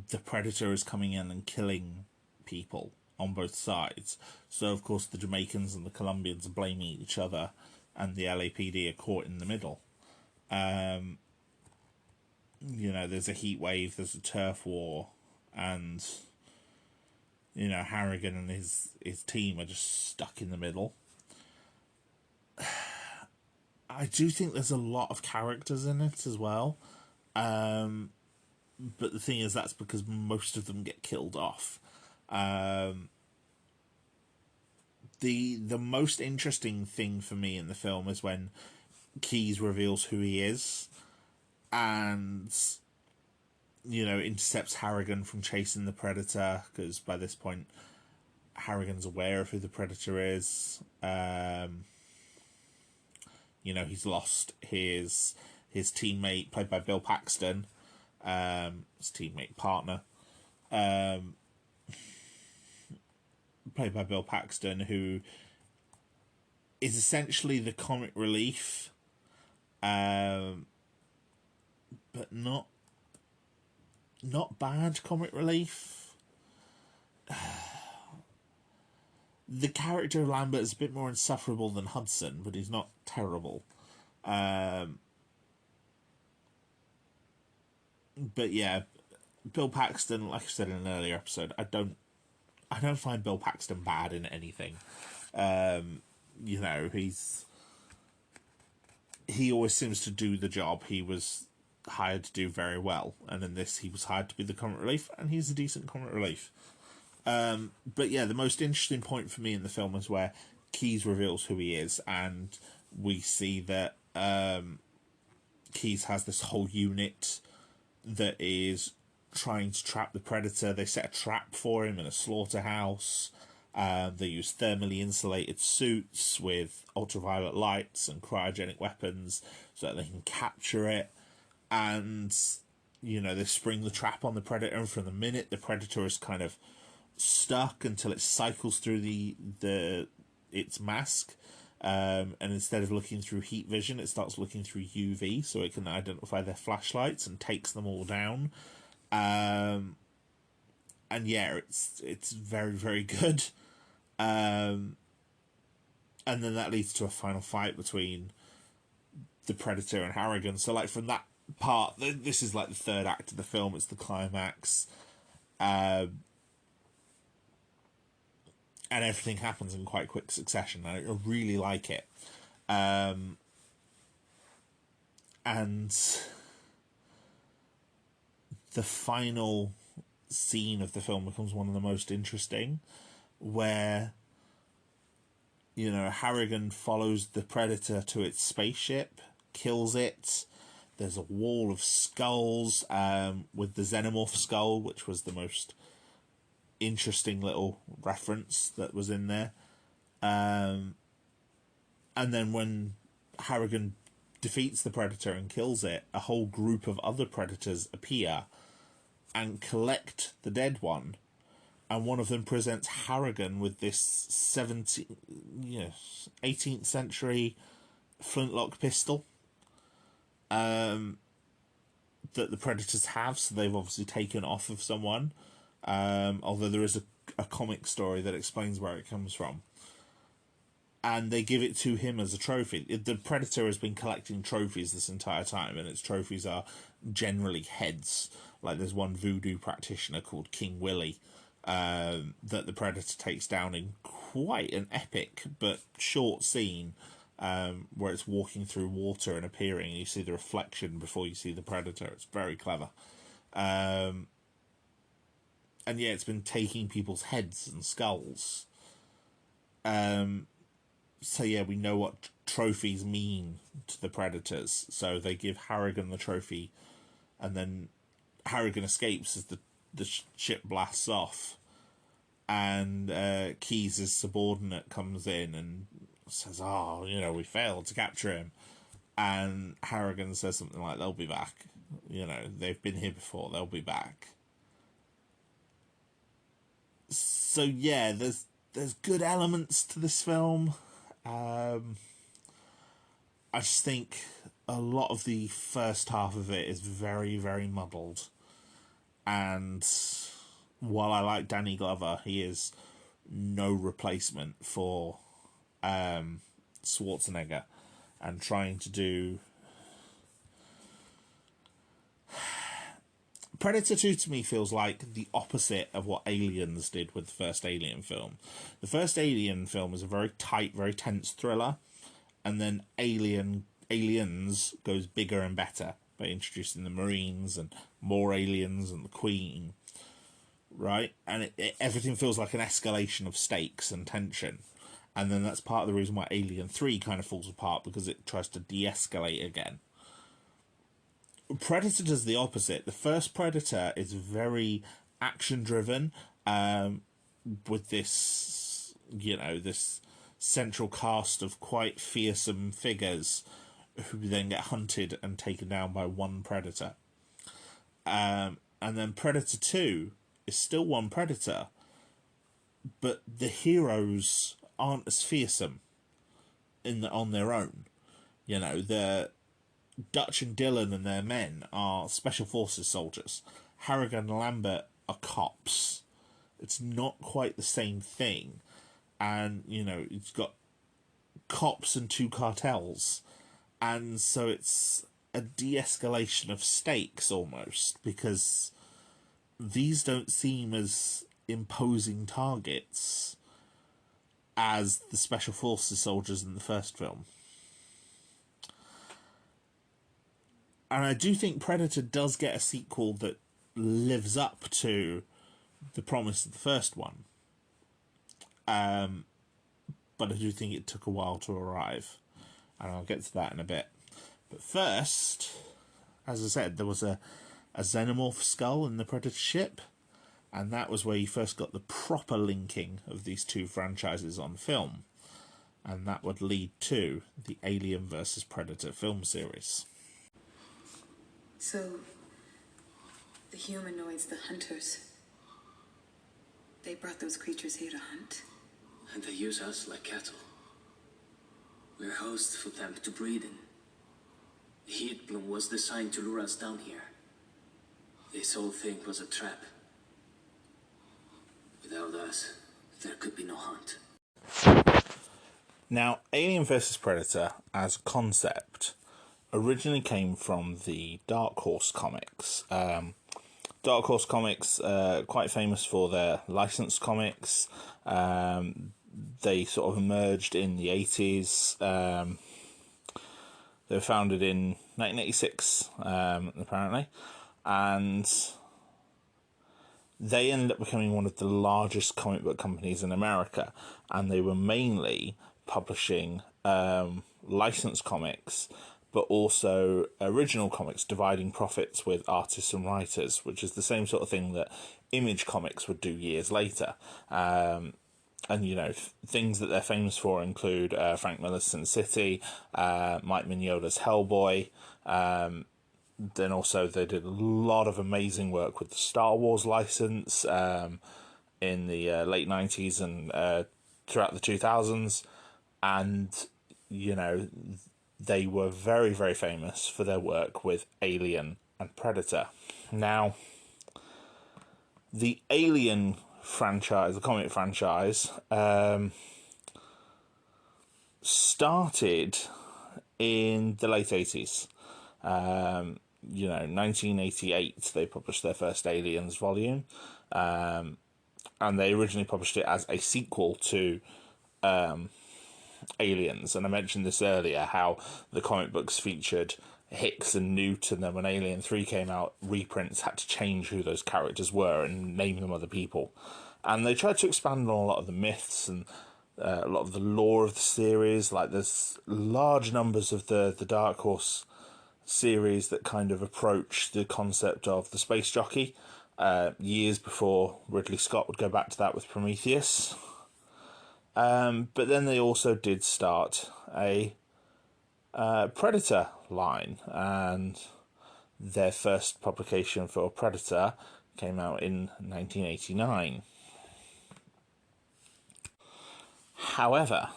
the Predator is coming in and killing people on both sides. So, of course, the Jamaicans and the Colombians are blaming each other, and the LAPD are caught in the middle. You know, there's a heat wave, there's a turf war, and, you know, Harrigan and his team are just stuck in the middle. I do think there's a lot of characters in it as well. But the thing is, that's because most of them get killed off. The most interesting thing for me in the film is when Keyes reveals who he is and, you know, intercepts Harrigan from chasing the Predator, because by this point Harrigan's aware of who the Predator is. You know, he's lost his teammate, played by Bill Paxton, his teammate partner. played by Bill Paxton, who is essentially the comic relief, but not bad comic relief. The character of Lambert is a bit more insufferable than Hudson, but he's not terrible. But yeah, Bill Paxton, like I said in an earlier episode, I don't find Bill Paxton bad in anything. You know, he always seems to do the job he was hired to do very well, and in this he was hired to be the comic relief, and he's a decent comic relief. But yeah, the most interesting point for me in the film is where Keyes reveals who he is, and we see that Keyes has this whole unit that is trying to trap the Predator. They set a trap for him in a slaughterhouse. They use thermally insulated suits with ultraviolet lights and cryogenic weapons so that they can capture it. And, you know, they spring the trap on the Predator, and from the minute the Predator is kind of stuck until it cycles through its mask, and instead of looking through heat vision, it starts looking through UV, so it can identify their flashlights and takes them all down. And yeah, it's very, very good. And then that leads to a final fight between the Predator and Harrigan. So like from that part, this is like the third act of the film, it's the climax. And everything happens in quite quick succession. I really like it. And the final scene of the film becomes one of the most interesting, where, you know, Harrigan follows the Predator to its spaceship, kills it. There's a wall of skulls, with the Xenomorph skull, which was the most interesting little reference that was in there. And then when Harrigan defeats the Predator and kills it, a whole group of other Predators appear and collect the dead one, and one of them presents Harrigan with this 18th century flintlock pistol that the Predators have, so they've obviously taken off of someone. Although there is a comic story that explains where it comes from. And they give it to him as a trophy. The Predator has been collecting trophies this entire time, and its trophies are generally heads. Like there's one voodoo practitioner called King Willie that the Predator takes down in quite an epic but short scene, where it's walking through water and appearing, and you see the reflection before you see the Predator. It's very clever. And yeah, it's been taking people's heads and skulls. So yeah, we know what trophies mean to the Predators. So they give Harrigan the trophy, and then Harrigan escapes as the ship blasts off. And Keyes' subordinate comes in and says, "Oh, you know, we failed to capture him." And Harrigan says something like, "They'll be back. You know, they've been here before. They'll be back." So yeah, there's good elements to this film. I just think a lot of the first half of it is very, very muddled. And while I like Danny Glover, he is no replacement for Schwarzenegger. And trying to do... Predator 2 to me feels like the opposite of what Aliens did with the first Alien film. The first Alien film is a very tight, very tense thriller, and then Aliens goes bigger and better by introducing the Marines and more aliens and the Queen, right? And everything feels like an escalation of stakes and tension. And then that's part of the reason why Alien 3 kind of falls apart, because it tries to de-escalate again. Predator does the opposite. The first Predator is very action-driven, with this, you know, this central cast of quite fearsome figures who then get hunted and taken down by one Predator. And then Predator 2 is still one Predator, but the heroes aren't as fearsome on their own. You know, the Dutch and Dillon and their men are special forces soldiers. Harrigan and Lambert are cops. It's not quite the same thing. And, you know, it's got cops and two cartels. And so it's a de-escalation of stakes almost, because these don't seem as imposing targets as the special forces soldiers in the first film. And I do think Predator does get a sequel that lives up to the promise of the first one. But I do think it took a while to arrive. And I'll get to that in a bit. But first, as I said, there was a xenomorph skull in the Predator ship. And that was where you first got the proper linking of these two franchises on film. And that would lead to the Alien vs. Predator film series. So, the humanoids, the hunters, they brought those creatures here to hunt? And they use us like cattle. We're hosts for them to breed in. The heat bloom was designed to lure us down here. This whole thing was a trap. Without us, there could be no hunt. Now, Alien vs. Predator as a concept originally came from the Dark Horse comics. Dark Horse comics, quite famous for their licensed comics. They sort of emerged in the 80s. They were founded in 1986, apparently. And they ended up becoming one of the largest comic book companies in America. And they were mainly publishing licensed comics, but also original comics, dividing profits with artists and writers, which is the same sort of thing that Image Comics would do years later. And, you know, things that they're famous for include Frank Miller's Sin City, Mike Mignola's Hellboy. Then also they did a lot of amazing work with the Star Wars license in the late 90s and throughout the 2000s. And, you know, they were very, very famous for their work with Alien and Predator. Now, the Alien franchise, the comic franchise, started in the late 80s. You know, 1988, they published their first Aliens volume. And they originally published it as a sequel to Aliens, and I mentioned this earlier, how the comic books featured Hicks and Newt, and then when Alien 3 came out, reprints had to change who those characters were and name them other people. And they tried to expand on a lot of the myths and a lot of the lore of the series. Like, there's large numbers of the Dark Horse series that kind of approach the concept of the space jockey, years before Ridley Scott would go back to that with Prometheus. But then they also did start a Predator line, and their first publication for Predator came out in 1989. However,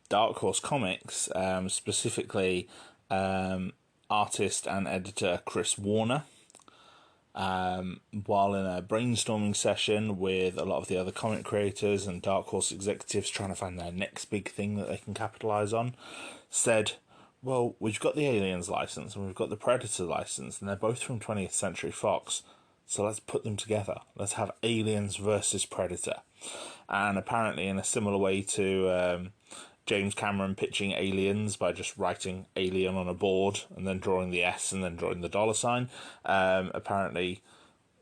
Dark Horse Comics, specifically artist and editor Chris Warner, while in a brainstorming session with a lot of the other comic creators and Dark Horse executives trying to find their next big thing that they can capitalise on, said, well, we've got the Aliens license and we've got the Predator license, and they're both from 20th Century Fox, so let's put them together. Let's have Aliens versus Predator. And apparently in a similar way to James Cameron pitching Aliens by just writing Alien on a board and then drawing the S and then drawing the $sign. Apparently,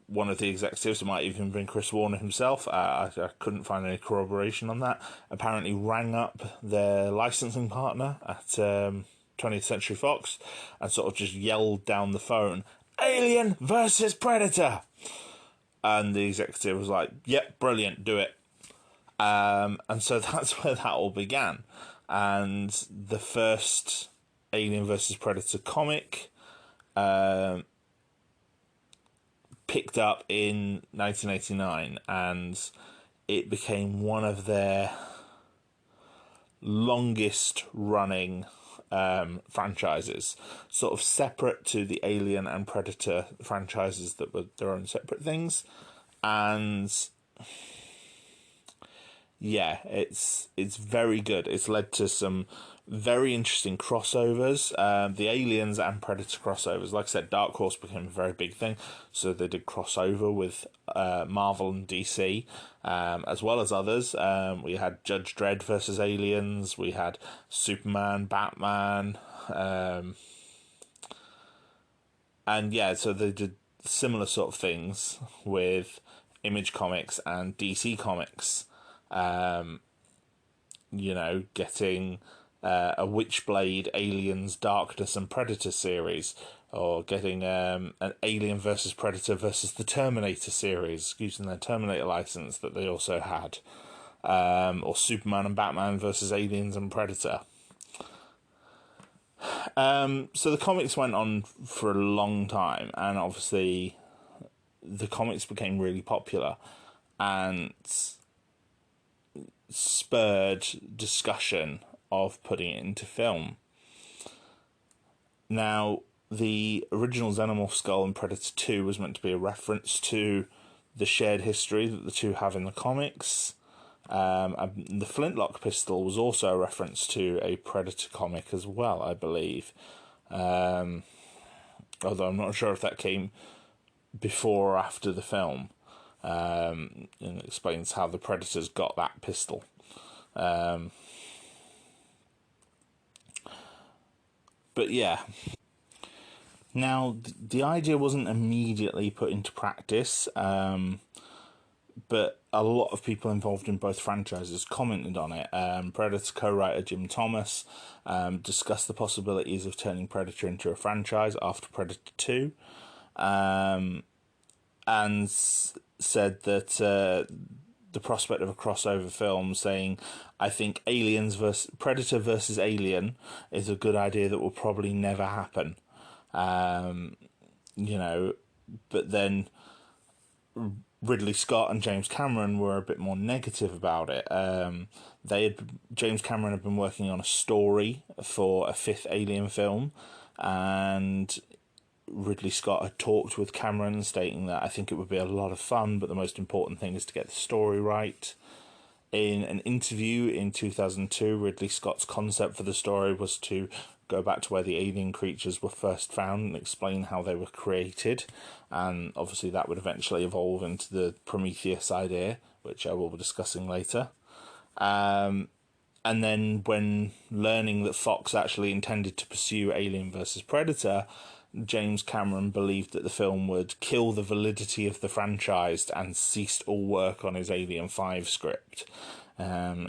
one of the executives, it might even been Chris Warner himself, I couldn't find any corroboration on that, apparently rang up their licensing partner at 20th Century Fox and sort of just yelled down the phone, Alien versus Predator! And the executive was like, yep, brilliant, do it. And so that's where that all began. And the first Alien vs. Predator comic picked up in 1989, and it became one of their longest running franchises, sort of separate to the Alien and Predator franchises that were their own separate things. And yeah, it's very good. It's led to some very interesting crossovers. The Aliens and Predator crossovers, like I said, Dark Horse became a very big thing, so they did crossover with Marvel and DC, as well as others. We had Judge Dredd versus Aliens, we had Superman, Batman, and yeah, so they did similar sort of things with Image Comics and DC Comics. Getting a Witchblade, Aliens, Darkness, and Predator series, or getting an Alien versus Predator versus the Terminator series, using their Terminator license that they also had, or Superman and Batman versus Aliens and Predator. So the comics went on for a long time, and obviously the comics became really popular and spurred discussion of putting it into film. Now, the original Xenomorph skull in Predator 2 was meant to be a reference to the shared history that the two have in the comics. And the flintlock pistol was also a reference to a Predator comic as well, I believe. Although I'm not sure if that came before or after the film. And it explains how the Predators got that pistol. But yeah. Now, the idea wasn't immediately put into practice, but a lot of people involved in both franchises commented on it. Predator co-writer Jim Thomas discussed the possibilities of turning Predator into a franchise after Predator 2, and said that the prospect of a crossover film, saying, I think Predator versus Alien is a good idea that will probably never happen. But then Ridley Scott and James Cameron were a bit more negative about it. James Cameron had been working on a story for a fifth Alien film, and Ridley Scott had talked with Cameron, stating that I think it would be a lot of fun, but the most important thing is to get the story right. In an interview in 2002, Ridley Scott's concept for the story was to go back to where the alien creatures were first found and explain how they were created, and obviously that would eventually evolve into the Prometheus idea, which I will be discussing later. And then when learning that Fox actually intended to pursue Alien vs. Predator, James Cameron believed that the film would kill the validity of the franchise and ceased all work on his Alien 5 script.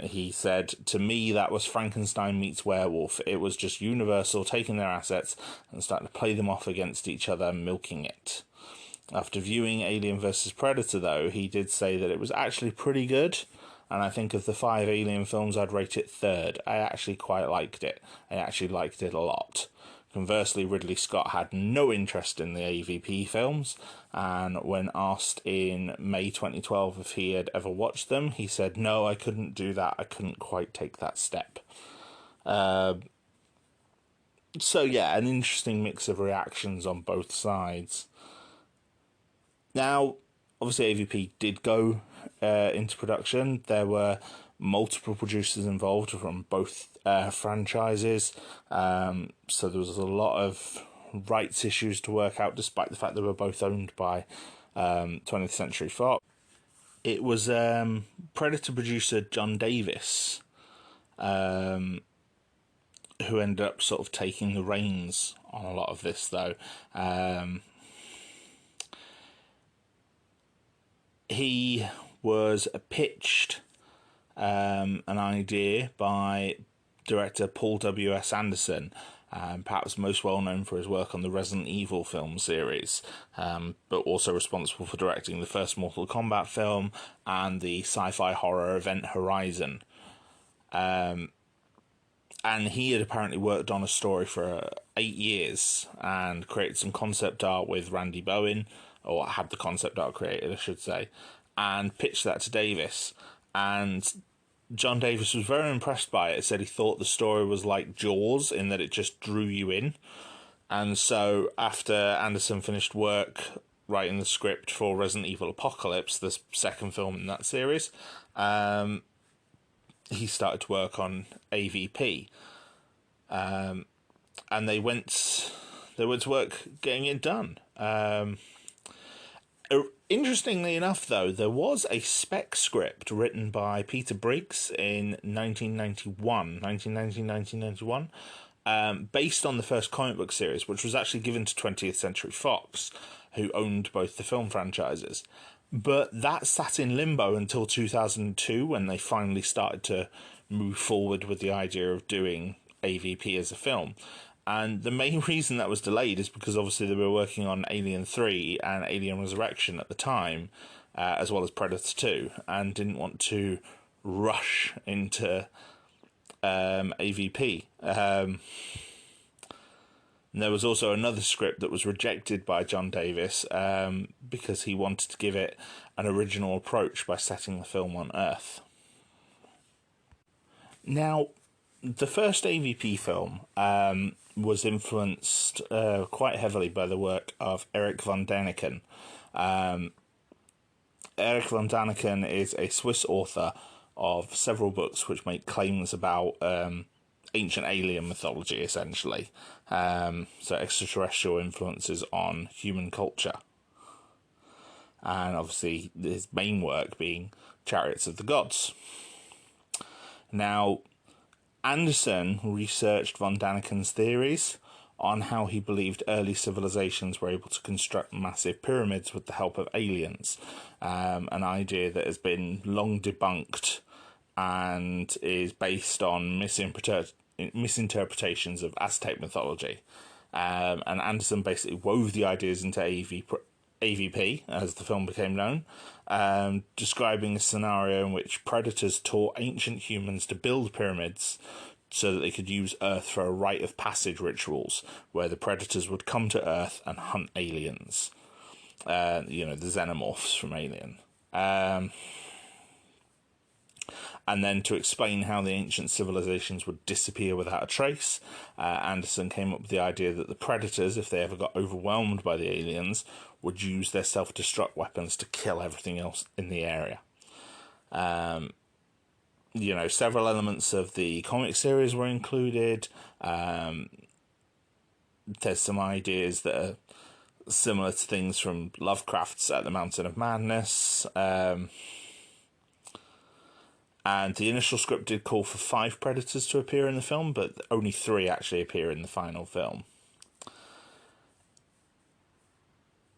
He said, to me, that was Frankenstein meets werewolf. It was just Universal taking their assets and starting to play them off against each other, milking it. After viewing Alien vs. Predator, though, he did say that it was actually pretty good, and I think of the 5 Alien films, I'd rate it third. I actually quite liked it. I actually liked it a lot. Conversely, Ridley Scott had no interest in the AVP films, and when asked in May 2012 if he had ever watched them, he said, no, I couldn't do that. I couldn't quite take that step. So yeah, an interesting mix of reactions on both sides. Now, obviously AVP did go into production. There were multiple producers involved from both franchises, so there was a lot of rights issues to work out, despite the fact they were both owned by 20th Century Fox. It was Predator producer John Davis who ended up sort of taking the reins on a lot of this, though. He was pitched an idea by director Paul W.S. Anderson, perhaps most well known for his work on the Resident Evil film series, but also responsible for directing the first Mortal Kombat film and the sci-fi horror Event Horizon. And he had apparently worked on a story for 8 years and created some concept art with Randy Bowen, or had the concept art created, I should say, and pitched that to Davis. And John Davis was very impressed by it. He said he thought the story was like Jaws in that it just drew you in. And so after Anderson finished work writing the script for Resident Evil Apocalypse, the second film in that series, he started to work on AVP. And they went to work getting it done. Interestingly enough, though, there was a spec script written by Peter Briggs in 1991, based on the first comic book series, which was actually given to 20th Century Fox, who owned both the film franchises. But that sat in limbo until 2002, when they finally started to move forward with the idea of doing AVP as a film. And the main reason that was delayed is because obviously they were working on Alien 3 and Alien Resurrection at the time, as well as Predator 2, and didn't want to rush into AVP. And there was also another script that was rejected by John Davis because he wanted to give it an original approach by setting the film on Earth. Now, the first AVP film was influenced quite heavily by the work of Eric von Däniken. Eric von Däniken is a Swiss author of several books which make claims about ancient alien mythology, essentially. So extraterrestrial influences on human culture. And obviously his main work being Chariots of the Gods. Now, Anderson researched von Däniken's theories on how he believed early civilizations were able to construct massive pyramids with the help of aliens, an idea that has been long debunked and is based on misinterpretations of Aztec mythology. And Anderson basically wove the ideas into AVP, as the film became known, describing a scenario in which predators taught ancient humans to build pyramids so that they could use Earth for a rite of passage rituals, where the predators would come to Earth and hunt aliens. The xenomorphs from Alien. And then to explain how the ancient civilizations would disappear without a trace, Anderson came up with the idea that the predators, if they ever got overwhelmed by the aliens, would use their self-destruct weapons to kill everything else in the area. Several elements of the comic series were included. There's some ideas that are similar to things from Lovecraft's At the Mountain of Madness. And the initial script did call for 5 predators to appear in the film, but only 3 actually appear in the final film.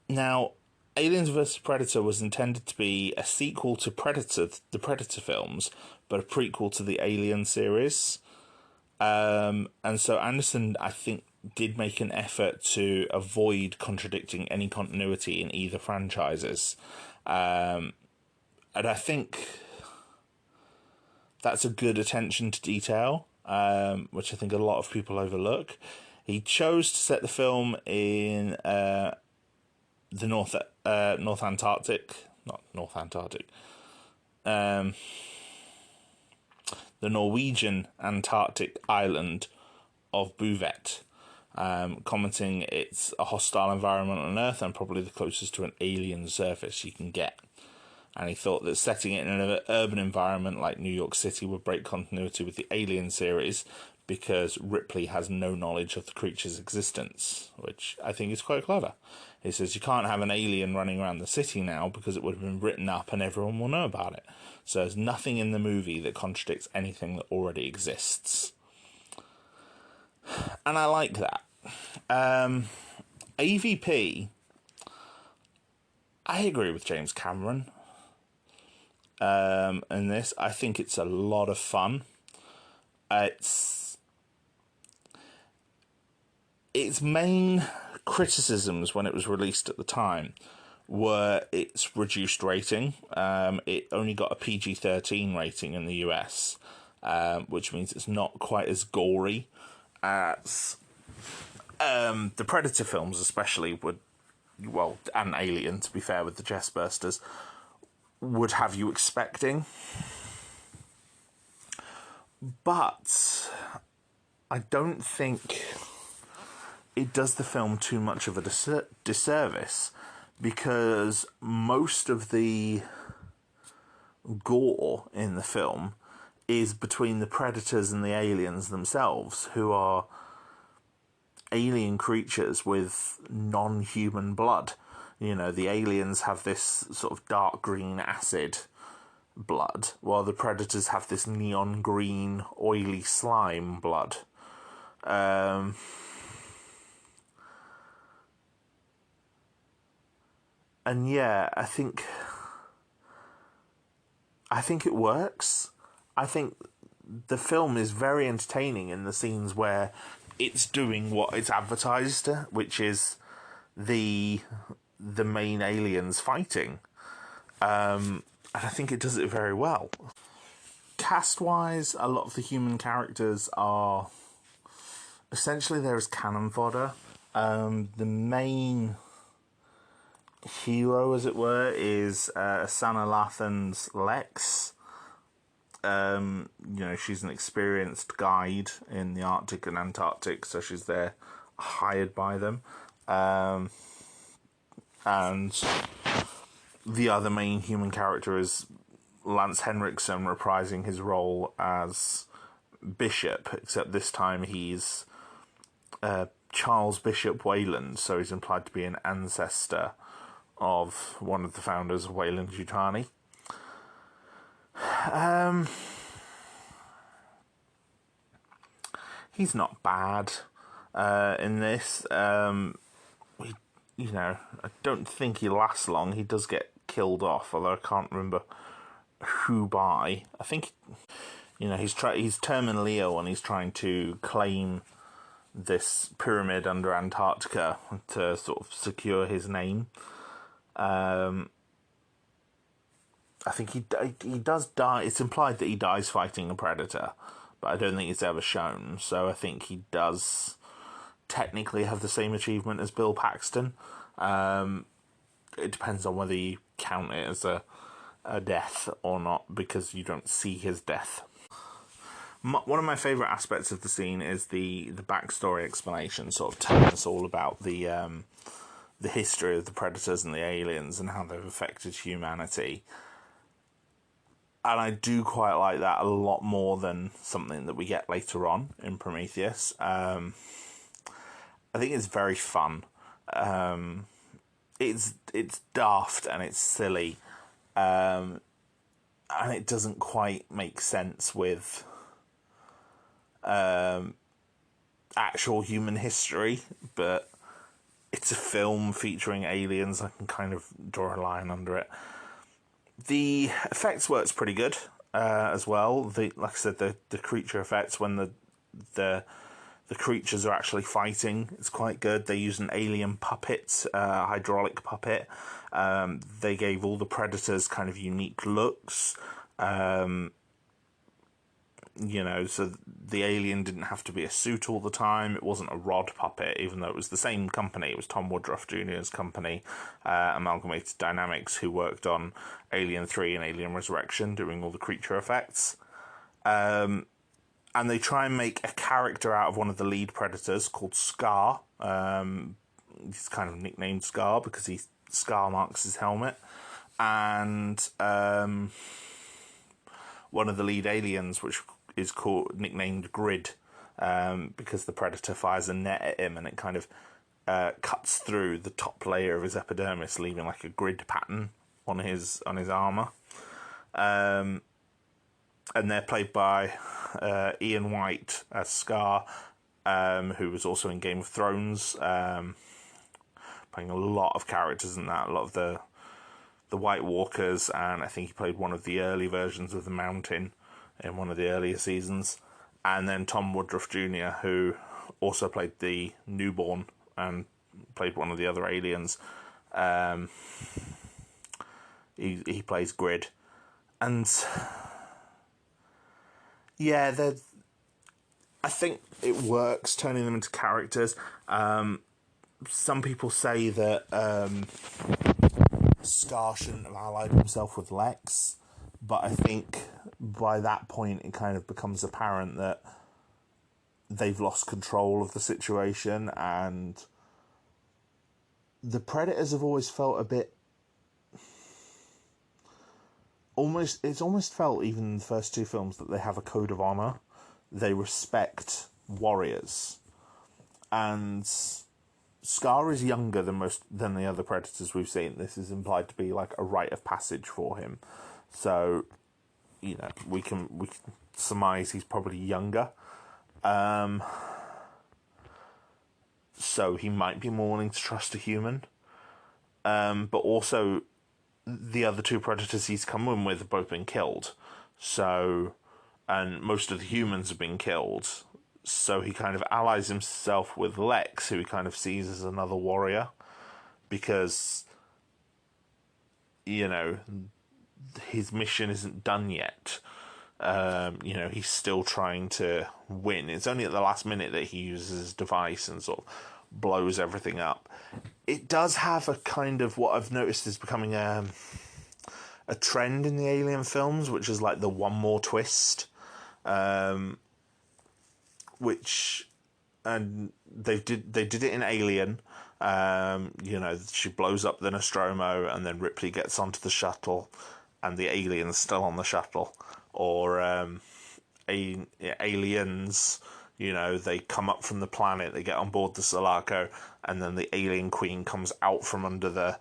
Now, Aliens vs. Predator was intended to be a sequel to the Predator films, but a prequel to the Alien series. And so Anderson, I think, did make an effort to avoid contradicting any continuity in either franchises. And I think that's a good attention to detail, which I think a lot of people overlook. He chose to set the film in the North Antarctic, not North Antarctic, the Norwegian Antarctic island of Bouvet, commenting it's a hostile environment on Earth and probably the closest to an alien surface you can get. And he thought that setting it in an urban environment like New York City would break continuity with the Alien series, because Ripley has no knowledge of the creature's existence, which I think is quite clever. He says you can't have an alien running around the city now because it would have been written up and everyone will know about it. So there's nothing in the movie that contradicts anything that already exists. And I like that. AVP, I agree with James Cameron in this. I think it's a lot of fun. Its main criticisms when it was released at the time were its reduced rating. It only got a PG-13 rating in the US, which means it's not quite as gory as the Predator films, especially, and Alien, to be fair, with the chest bursters, would have you expecting. But I don't think it does the film too much of a disservice, because most of the gore in the film is between the predators and the aliens themselves, who are alien creatures with non-human blood. You know, the aliens have this sort of dark green acid blood, while the predators have this neon green, oily slime blood. And yeah, I think it works. I think the film is very entertaining in the scenes where it's doing what it's advertised, which is the main aliens fighting. And I think it does it very well. Cast-wise, a lot of the human characters are essentially there as cannon fodder. The main hero, as it were, is Sana Lathan's Lex. You know, she's an experienced guide in the Arctic and Antarctic, so she's there hired by them. And the other main human character is Lance Henriksen, reprising his role as Bishop, except this time he's Charles Bishop Wayland, so he's implied to be an ancestor of one of the founders of Weyland-Yutani. He's not bad in this. You know, I don't think he lasts long. He does get killed off, although I can't remember who by. I think, you know, he's terminally ill and he's trying to claim this pyramid under Antarctica to sort of secure his name. I think he does die. It's implied that he dies fighting a predator, but I don't think it's ever shown. So I think he does technically have the same achievement as Bill Paxton. It depends on whether you count it as a death or not, because you don't see his death. One of my favourite aspects of the scene is the backstory explanation, sort of telling us all about the history of the predators and the aliens and how they've affected humanity. And I do quite like that a lot more than something that we get later on in Prometheus. I think it's very fun. It's daft and it's silly, and it doesn't quite make sense with actual human history, but it's a film featuring aliens. I can kind of draw a line under it. The effects works pretty good as well. Like I said, the creature effects when the creatures are actually fighting, it's quite good. They use an alien puppet, hydraulic puppet. They gave all the predators kind of unique looks. You know, so the alien didn't have to be a suit all the time. It wasn't a rod puppet, even though it was the same company. It was Tom Woodruff Jr.'s company, Amalgamated Dynamics, who worked on Alien 3 and Alien Resurrection, doing all the creature effects. And they try and make a character out of one of the lead predators called Scar. He's kind of nicknamed Scar because Scar marks his helmet. And one of the lead aliens, which is nicknamed Grid, because the predator fires a net at him and it kind of cuts through the top layer of his epidermis, leaving like a grid pattern on his armor. And they're played by Ian White as Scar, who was also in Game of Thrones, playing a lot of characters in that, a lot of the White Walkers, and I think he played one of the early versions of the Mountain in one of the earlier seasons. And then Tom Woodruff Jr., who also played the Newborn and played one of the other aliens. He plays Grid. And yeah, I think it works turning them into characters. Some people say that Scar shouldn't have allied himself with Lex, but I think by that point it kind of becomes apparent that they've lost control of the situation, and the Predators have always felt a bit... It's almost felt, even in the first two films, that they have a code of honour. They respect warriors. And Scar is younger than the other Predators we've seen. This is implied to be like a rite of passage for him. So, you know, we can surmise he's probably younger. So he might be more willing to trust a human. But also, the other two Predators he's come in with have both been killed. So, and most of the humans have been killed. So he kind of allies himself with Lex, who he kind of sees as another warrior. Because, you know, his mission isn't done yet. You know, he's still trying to win. It's only at the last minute that he uses his device and sort of blows everything up. It does have a kind of, what I've noticed is becoming a trend in the Alien films, which is like the one more twist, which, and they did it in Alien. You know, she blows up the Nostromo, and then Ripley gets onto the shuttle, and the alien's still on the shuttle. Or aliens, you know, they come up from the planet, they get on board the Sulaco, and then the alien queen comes out from under the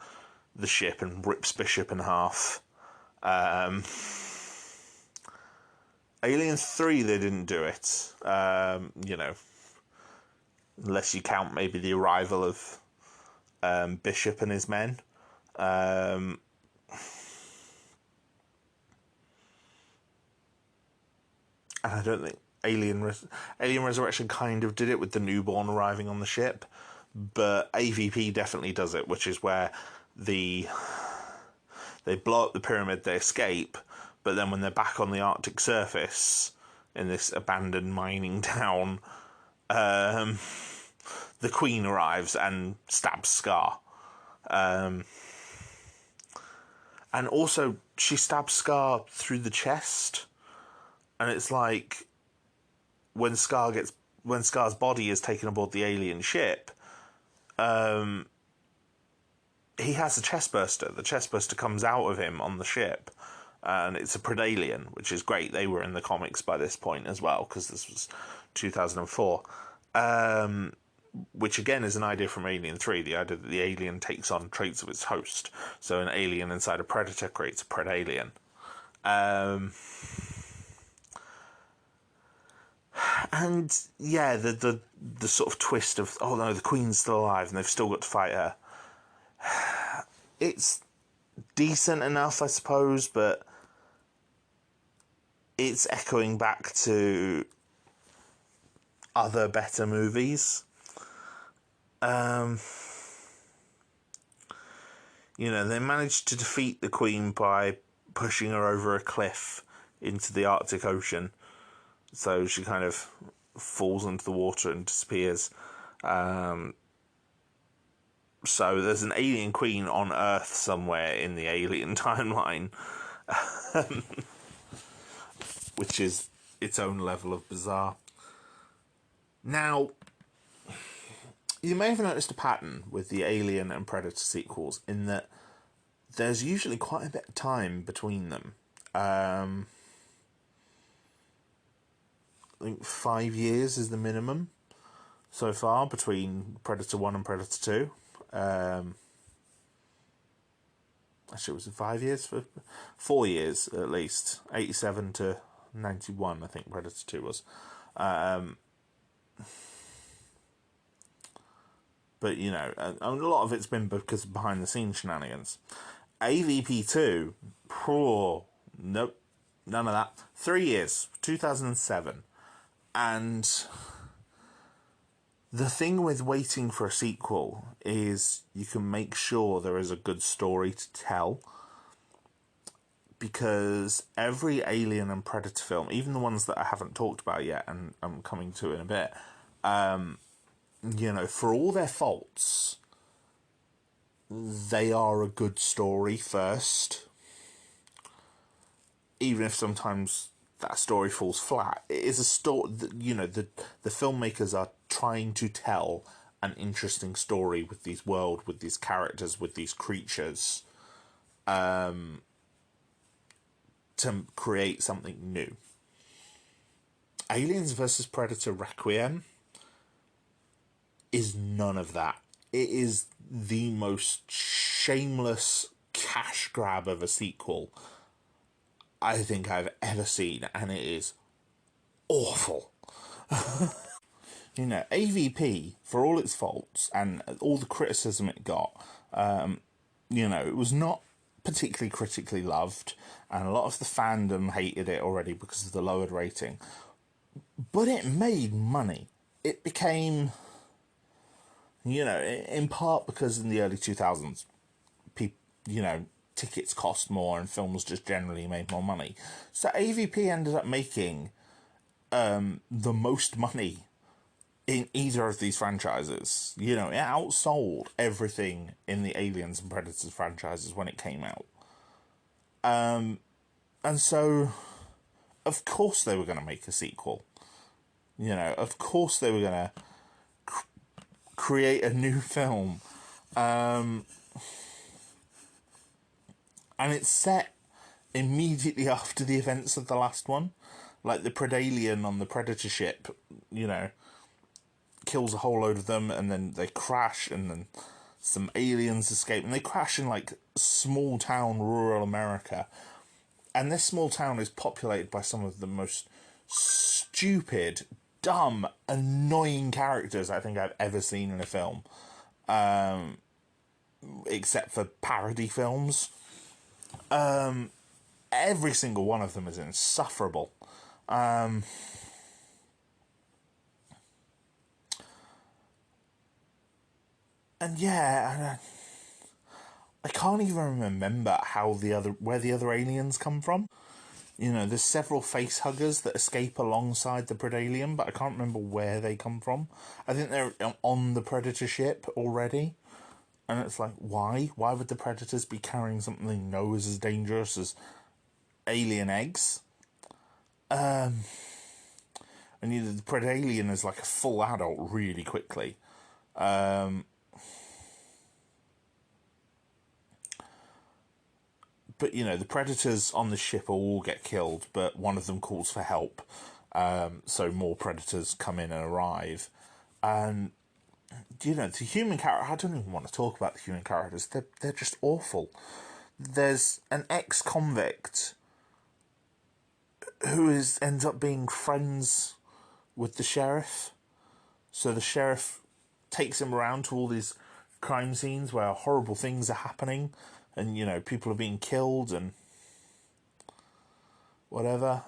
ship and rips Bishop in half. Alien 3, they didn't do it. You know, unless you count maybe the arrival of Bishop and his men. And I don't think Alien Resurrection kind of did it with the newborn arriving on the ship, but AVP definitely does it, which is where they blow up the pyramid, they escape, but then when they're back on the Arctic surface in this abandoned mining town, the Queen arrives and stabs Scar. And also, she stabs Scar through the chest. And it's like, when Scar's body is taken aboard the alien ship, he has a chestburster. The chestburster comes out of him on the ship, and it's a Predalien, which is great. They were in the comics by this point as well, because this was 2004. Which again is an idea from Alien 3, the idea that the alien takes on traits of its host. So an alien inside a predator creates a Predalien. And yeah, the sort of twist of, oh no, the Queen's still alive and they've still got to fight her. It's decent enough, I suppose, but it's echoing back to other better movies. You know, they managed to defeat the Queen by pushing her over a cliff into the Arctic Ocean. So she kind of falls into the water and disappears. So there's an alien queen on Earth somewhere in the alien timeline, which is its own level of bizarre. Now, you may have noticed a pattern with the Alien and Predator sequels in that there's usually quite a bit of time between them. I think 5 years is the minimum so far between Predator 1 and Predator 2. Actually, was it 5 years? 4 years at least. 87 to 91, I think Predator 2 was. But, you know, a lot of it's been because of behind-the-scenes shenanigans. AVP2, nope, none of that. 3 years, 2007. And the thing with waiting for a sequel is you can make sure there is a good story to tell. Because every Alien and Predator film, even the ones that I haven't talked about yet and I'm coming to in a bit, you know, for all their faults, they are a good story first, even if sometimes that story falls flat. It is a story that, you know, the filmmakers are trying to tell an interesting story with these world, with these characters, with these creatures, to create something new. Aliens vs. Predator Requiem is none of that. It is the most shameless cash grab of a sequel I think I've ever seen, and it is awful. You know, AVP, for all its faults and all the criticism it got, you know, it was not particularly critically loved, and a lot of the fandom hated it already because of the lowered rating. But it made money. It became, you know, in part because in the early 2000s, you know, tickets cost more and films just generally made more money. So AVP ended up making the most money in either of these franchises. You know, it outsold everything in the Aliens and Predators franchises when it came out. And so, of course they were going to make a sequel. You know, of course they were going to create a new film. And it's set immediately after the events of the last one. Like, the Predalien on the Predator ship, you know, kills a whole load of them, and then they crash, and then some aliens escape, and they crash in, like, small town rural America. And this small town is populated by some of the most stupid, dumb, annoying characters I think I've ever seen in a film. Except for parody films. Every single one of them is insufferable. And yeah, I can't even remember where the other aliens come from. You know, there's several face huggers that escape alongside the Predalien, but I can't remember where they come from. I think they're on the Predator ship already. And it's like, why? Why would the Predators be carrying something they know is as dangerous as alien eggs? And either the Predalien is like a full adult really quickly. But, you know, the Predators on the ship all get killed, but one of them calls for help. So more Predators come in and arrive. And, you know, the human character, I don't even want to talk about the human characters. They're just awful. There's an ex-convict who ends up being friends with the sheriff. So the sheriff takes him around to all these crime scenes where horrible things are happening. And, you know, people are being killed and whatever.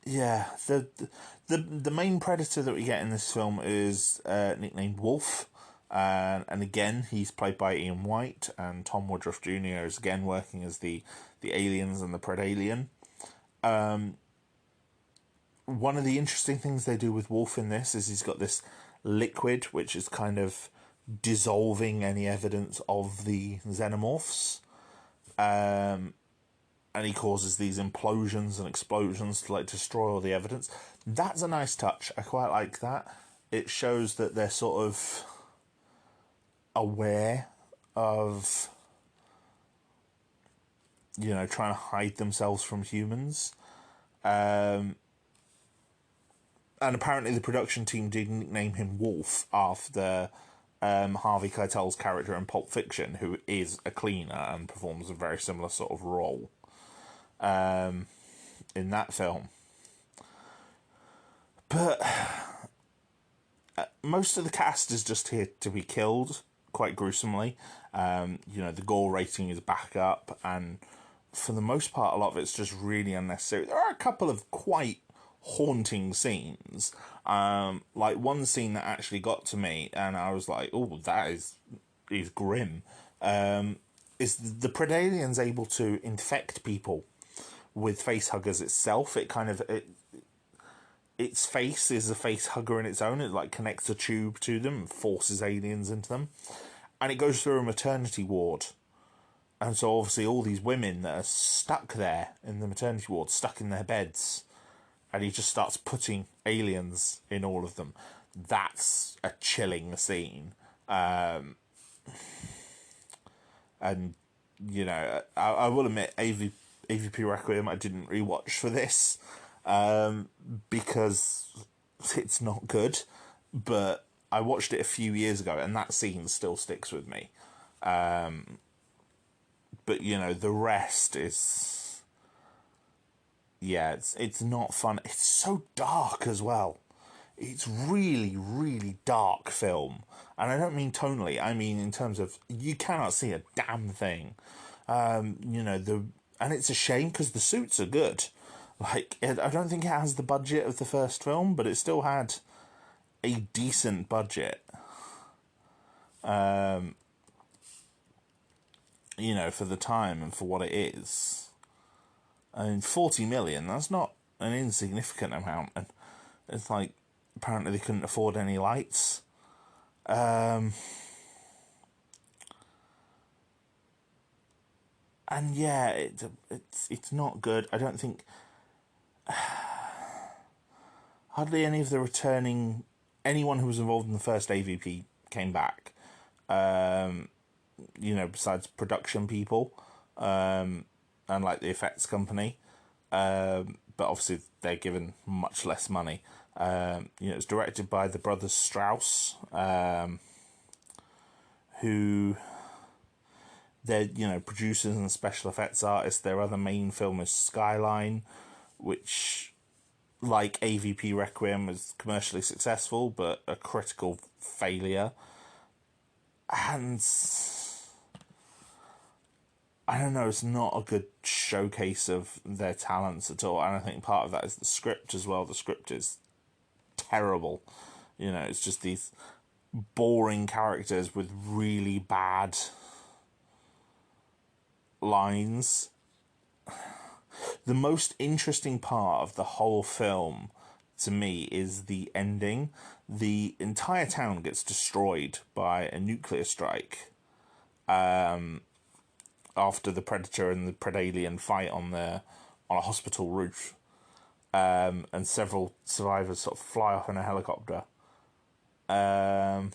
Yeah, the main predator that we get in this film is nicknamed Wolf. And again, he's played by Ian White, and Tom Woodruff Jr. is again working as the aliens and the Predalien. One of the interesting things they do with Wolf in this is he's got this liquid which is kind of dissolving any evidence of the xenomorphs, and he causes these implosions and explosions to like destroy all the evidence. That's a nice touch. I quite like that. It shows that they're sort of aware of, you know, trying to hide themselves from humans. And apparently the production team did nickname him Wolf after Harvey Keitel's character in Pulp Fiction, who is a cleaner and performs a very similar sort of role in that film. But most of the cast is just here to be killed, quite gruesomely. You know, the gore rating is back up, and for the most part, a lot of it's just really unnecessary. There are a couple of quite haunting scenes, like one scene that actually got to me and I was like, oh, that is grim, is the Predalien's able to infect people with facehuggers itself. It kind of its face is a face hugger in its own. It like connects a tube to them and forces aliens into them. And it goes through a maternity ward. And so obviously all these women that are stuck there in the maternity ward, stuck in their beds, and he just starts putting aliens in all of them. That's a chilling scene. And, you know, I will admit, AVP Requiem I didn't rewatch for this, because it's not good, but I watched it a few years ago, and that scene still sticks with me. But, you know, the rest is... Yeah, it's not fun. It's so dark as well. It's really, really dark film. And I don't mean tonally, I mean in terms of you cannot see a damn thing. You know, and it's a shame because the suits are good. Like, I don't think it has the budget of the first film, but it still had a decent budget. You know, for the time and for what it is. I mean, 40 million, that's not an insignificant amount. And it's like, apparently they couldn't afford any lights. And yeah, it's not good. I don't think... hardly any of the anyone who was involved in the first AVP came back. You know, besides production people, and like the effects company. But obviously they're given much less money. You know, it's directed by the brothers Strauss, who they're, you know, producers and special effects artists. Their other main film is Skyline, which, like AVP Requiem, was commercially successful, but a critical failure. And I don't know, it's not a good showcase of their talents at all. And I think part of that is the script as well. The script is terrible. You know, it's just these boring characters with really bad lines. The most interesting part of the whole film, to me, is the ending. The entire town gets destroyed by a nuclear strike. After the Predator and the Predalien fight on a hospital roof, and several survivors sort of fly off in a helicopter, and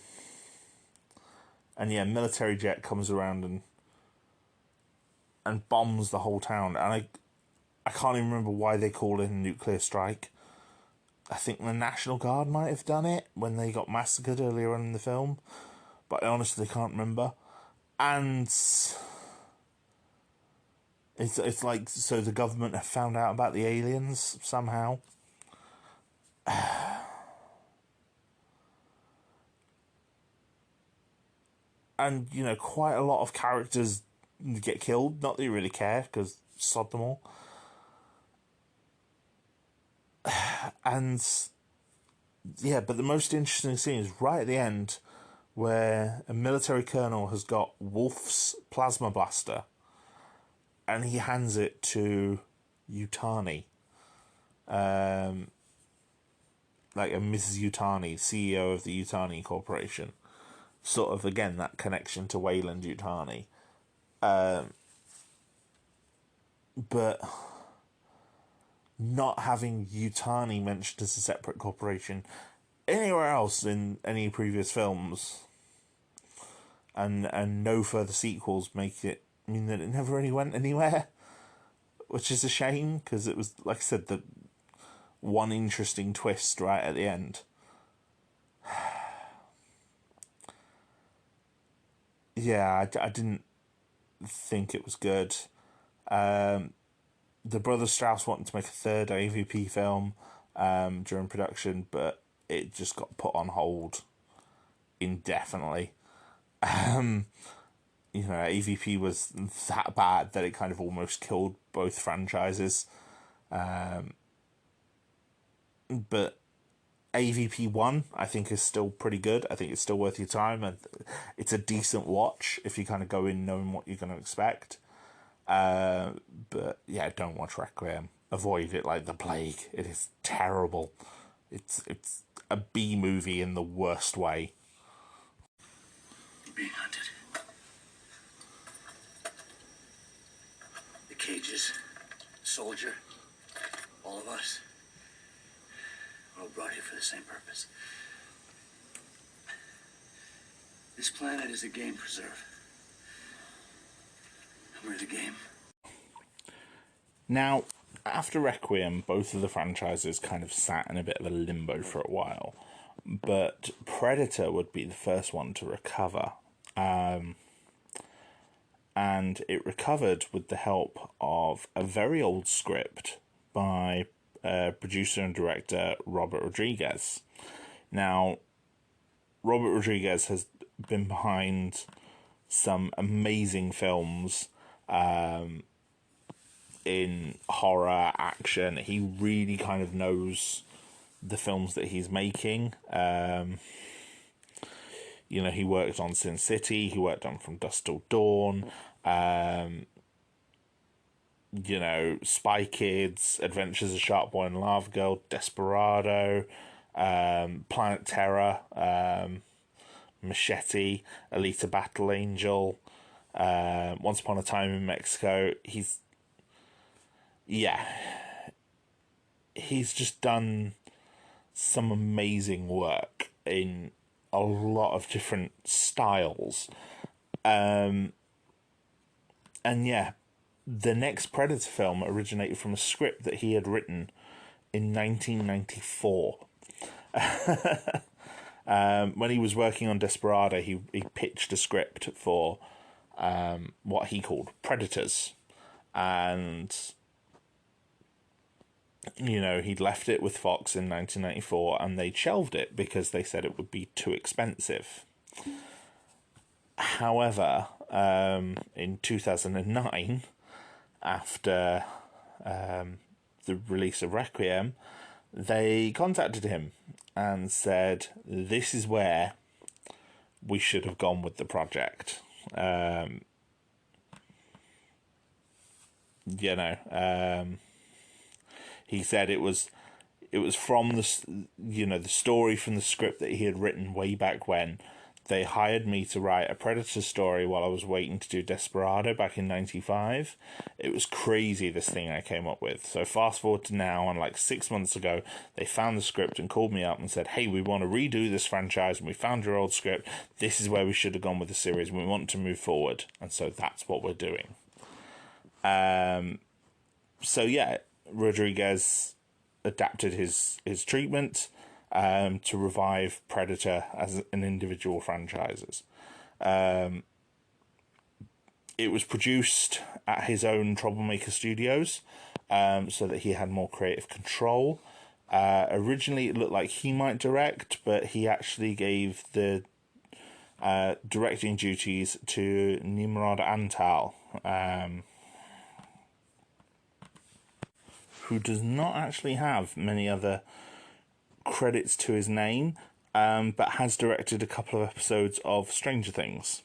yeah, military jet comes around and bombs the whole town. And I can't even remember why they called it a nuclear strike. I think the National Guard might have done it when they got massacred earlier on in the film, but I honestly can't remember. And it's like, so the government have found out about the aliens somehow. And, you know, quite a lot of characters get killed. Not that you really care, because sod them all. And, yeah, but the most interesting scene is right at the end, where a military colonel has got Wolf's plasma blaster, and he hands it to Yutani. Like a Mrs. Yutani, CEO of the Yutani Corporation. Sort of, again, that connection to Wayland Yutani. But not having Yutani mentioned as a separate corporation anywhere else in any previous films, and no further sequels, make it mean that it never really went anywhere, which is a shame, because it was, like I said, the one interesting twist right at the end. Yeah, I didn't think it was good. The brothers Strauss wanted to make a third AVP film during production, but it just got put on hold indefinitely. You know, AVP was that bad that it kind of almost killed both franchises. But AVP 1, I think, is still pretty good. I think it's still worth your time, and it's a decent watch if you kind of go in knowing what you're going to expect. But yeah, don't watch Requiem. Avoid it like the plague. It is terrible. It's a B movie in the worst way. You're being hunted. The cages, soldier, all of us. We're all brought here for the same purpose. This planet is a game preserve. And we're the game. Now, after Requiem, both of the franchises kind of sat in a bit of a limbo for a while, but Predator would be the first one to recover. And it recovered with the help of a very old script by producer and director Robert Rodriguez. Now, Robert Rodriguez has been behind some amazing films in horror, action. He really kind of knows the films that he's making. You know, he worked on Sin City, he worked on From Dusk Till Dawn, you know, Spy Kids, Adventures of Shark Boy and Lava Girl, Desperado, Planet Terror, Machete, Alita Battle Angel, Once Upon a Time in Mexico. He's just done some amazing work in a lot of different styles. And yeah, the next Predator film originated from a script that he had written in 1994. When he was working on Desperado, he pitched a script for what he called Predators. And, you know, he'd left it with Fox in 1994 and they'd shelved it because they said it would be too expensive. However, in 2009, after the release of Requiem, they contacted him and said, this is where we should have gone with the project. You know, he said it was from the, you know, the story from the script that he had written way back when. They hired me to write a Predator story while I was waiting to do Desperado back in 95. It was crazy, this thing I came up with. So fast forward to now, and like 6 months ago, they found the script and called me up and said, hey, we want to redo this franchise and we found your old script. This is where we should have gone with the series. We want to move forward. And so that's what we're doing. So yeah, Rodriguez adapted his treatment to revive Predator as an individual franchises. It was produced at his own Troublemaker Studios, so that he had more creative control. Originally, it looked like he might direct, but he actually gave the directing duties to Nimrod Antal, who does not actually have many other credits to his name, but has directed a couple of episodes of Stranger Things,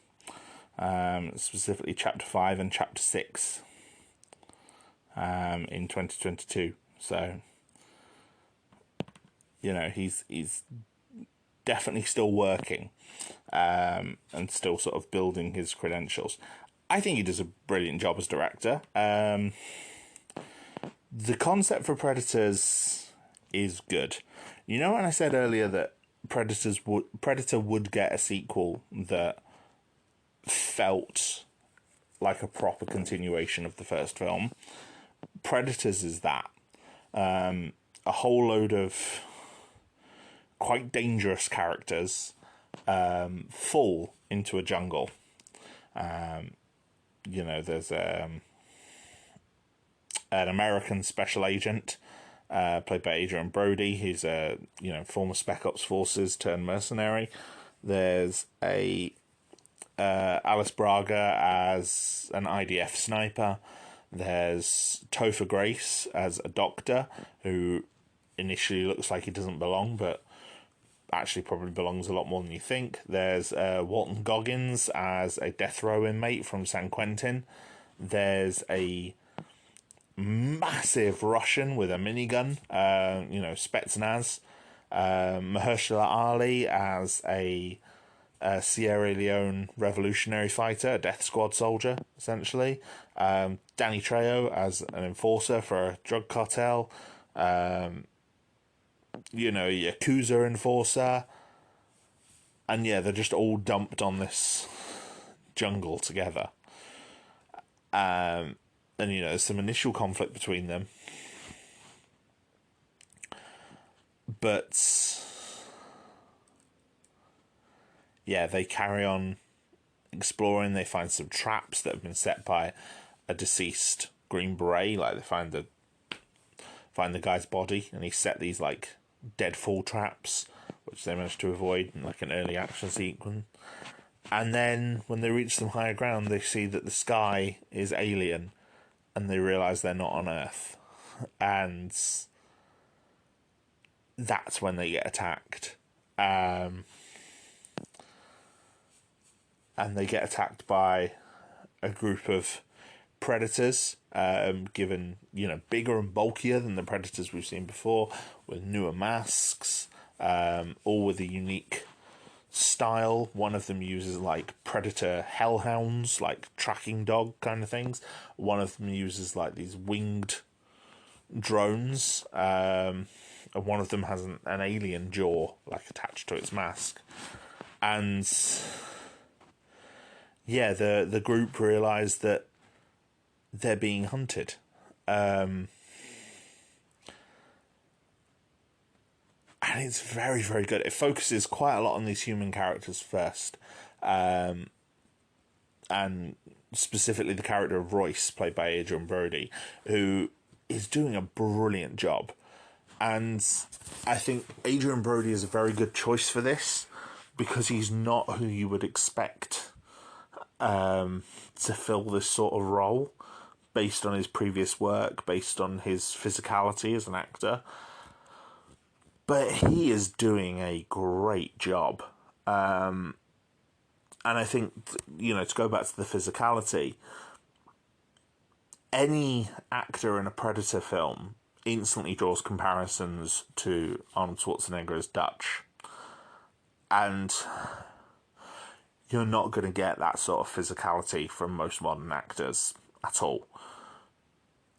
specifically Chapter 5 and Chapter 6 in 2022. So, you know, he's definitely still working and still sort of building his credentials. I think he does a brilliant job as director. The concept for Predators is good. You know when I said earlier that Predator would get a sequel that felt like a proper continuation of the first film? Predators is that. A whole load of quite dangerous characters fall into a jungle. You know, there's an American special agent played by Adrian Brody. He's a former Spec Ops Forces turned mercenary. There's a Alice Braga as an IDF sniper. There's Topher Grace as a doctor who initially looks like he doesn't belong, but actually probably belongs a lot more than you think. There's Walton Goggins as a death row inmate from San Quentin. There's a massive Russian with a minigun, Spetsnaz, Mahershala Ali as a Sierra Leone revolutionary fighter, a death squad soldier, essentially. Danny Trejo as an enforcer for a drug cartel. Yakuza enforcer. And yeah, they're just all dumped on this jungle together. And there's some initial conflict between them. But yeah, they carry on exploring. They find some traps that have been set by a deceased Green Beret. Like, they find the guy's body, and he set these like deadfall traps, which they managed to avoid in like an early action sequence. And then when they reach some higher ground, they see that the sky is alien, and they realise they're not on Earth. And that's when they get attacked. And they get attacked by a group of predators, given, bigger and bulkier than the predators we've seen before, with newer masks, all with a unique style. One of them uses like predator hellhounds, like tracking dog kind of things. One of them uses like these winged drones, and one of them has an alien jaw like attached to its mask. And yeah, the group realise that they're being hunted. And it's very, very good. It focuses quite a lot on these human characters first. And specifically the character of Royce, played by Adrian Brody, who is doing a brilliant job. And I think Adrian Brody is a very good choice for this, because he's not who you would expect to fill this sort of role, based on his previous work, based on his physicality as an actor. But he is doing a great job. And I think, to go back to the physicality, any actor in a Predator film instantly draws comparisons to Arnold Schwarzenegger as Dutch. And you're not going to get that sort of physicality from most modern actors at all.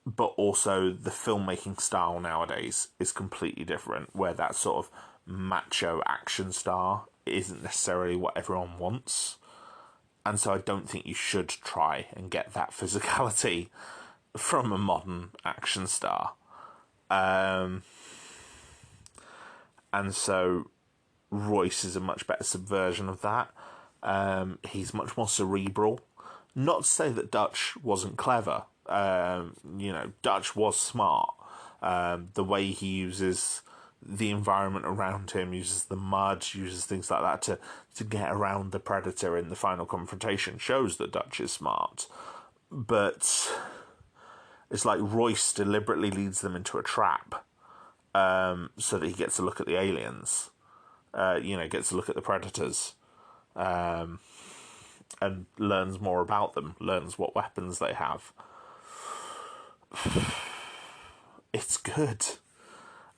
But also, the filmmaking style nowadays is completely different, where that sort of macho action star isn't necessarily what everyone wants. And so I don't think you should try and get that physicality from a modern action star. And so Royce is a much better subversion of that. He's much more cerebral. Not to say that Dutch wasn't clever. Dutch was smart. The way he uses the environment around him, uses the mud, uses things like that to get around the Predator in the final confrontation, shows that Dutch is smart. But it's like Royce deliberately leads them into a trap, so that he gets a look at the aliens, gets a look at the Predators, and learns more about them, learns what weapons they have. It's good.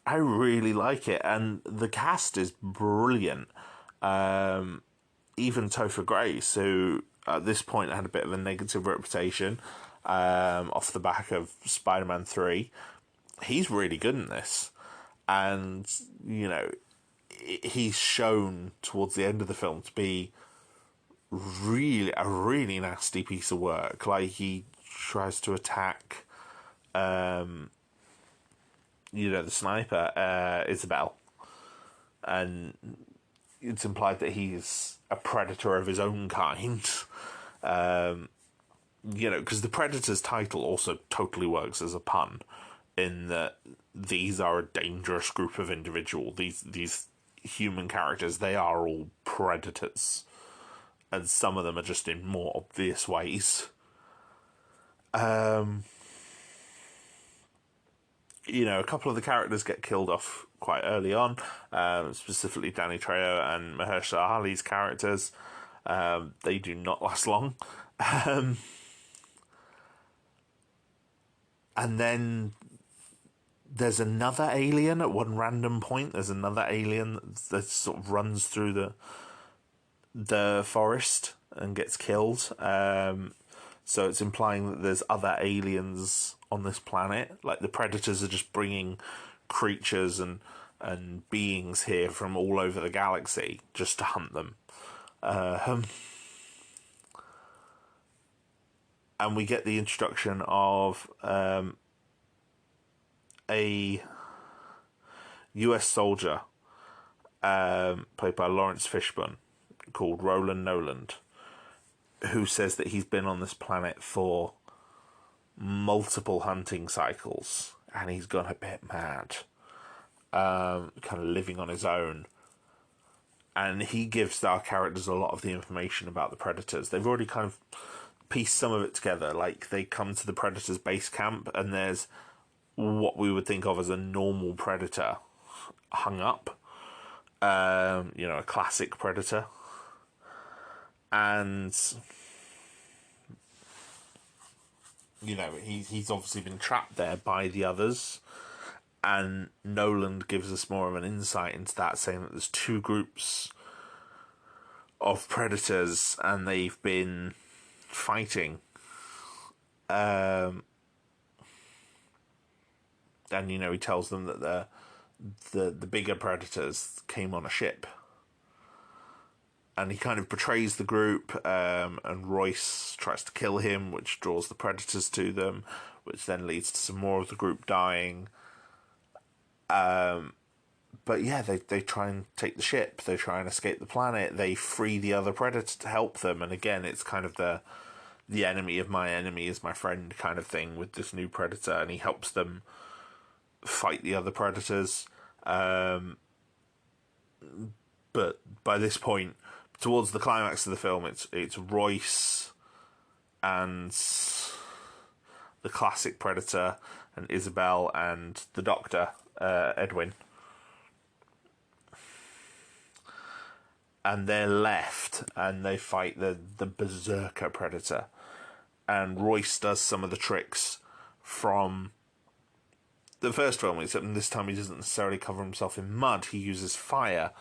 I really like it, and the cast is brilliant. Even Topher Grace, who at this point had a bit of a negative reputation off the back of Spider-Man 3, he's really good in this. And, he's shown towards the end of the film to be really a really nasty piece of work. Like, he tries to attack the sniper, Isabel, and it's implied that he's a predator of his own kind. Because the Predator's title also totally works as a pun, in that these are a dangerous group of individuals. These human characters, they are all predators, and some of them are just in more obvious ways. A couple of the characters get killed off quite early on, specifically Danny Trejo and Mahershala Ali's characters. They do not last long. And then There's another alien at one random point. There's another alien that sort of runs through the forest and gets killed. So it's implying that there's other aliens on this planet. Like, the Predators are just bringing creatures and beings here from all over the galaxy just to hunt them. And we get the introduction of a US soldier played by Lawrence Fishburne called Roland Noland, who says that he's been on this planet for multiple hunting cycles and he's gone a bit mad, kind of living on his own. And he gives our characters a lot of the information about the Predators. They've already kind of pieced some of it together. Like, they come to the Predators base camp and there's what we would think of as a normal Predator hung up. A classic Predator. And, he's obviously been trapped there by the others. And Noland gives us more of an insight into that, saying that there's two groups of Predators and they've been fighting. And, he tells them that the bigger Predators came on a ship. And he kind of betrays the group, and Royce tries to kill him, which draws the Predators to them, which then leads to some more of the group dying. But yeah, they try and take the ship, they try and escape the planet, they free the other Predator to help them, and again, it's kind of the enemy of my enemy is my friend kind of thing with this new Predator, and he helps them fight the other Predators. But by this point, towards the climax of the film, it's Royce and the classic Predator and Isabel and the Doctor, Edwin. And they're left and they fight the berserker Predator. And Royce does some of the tricks from the first film, except this time he doesn't necessarily cover himself in mud. He uses fire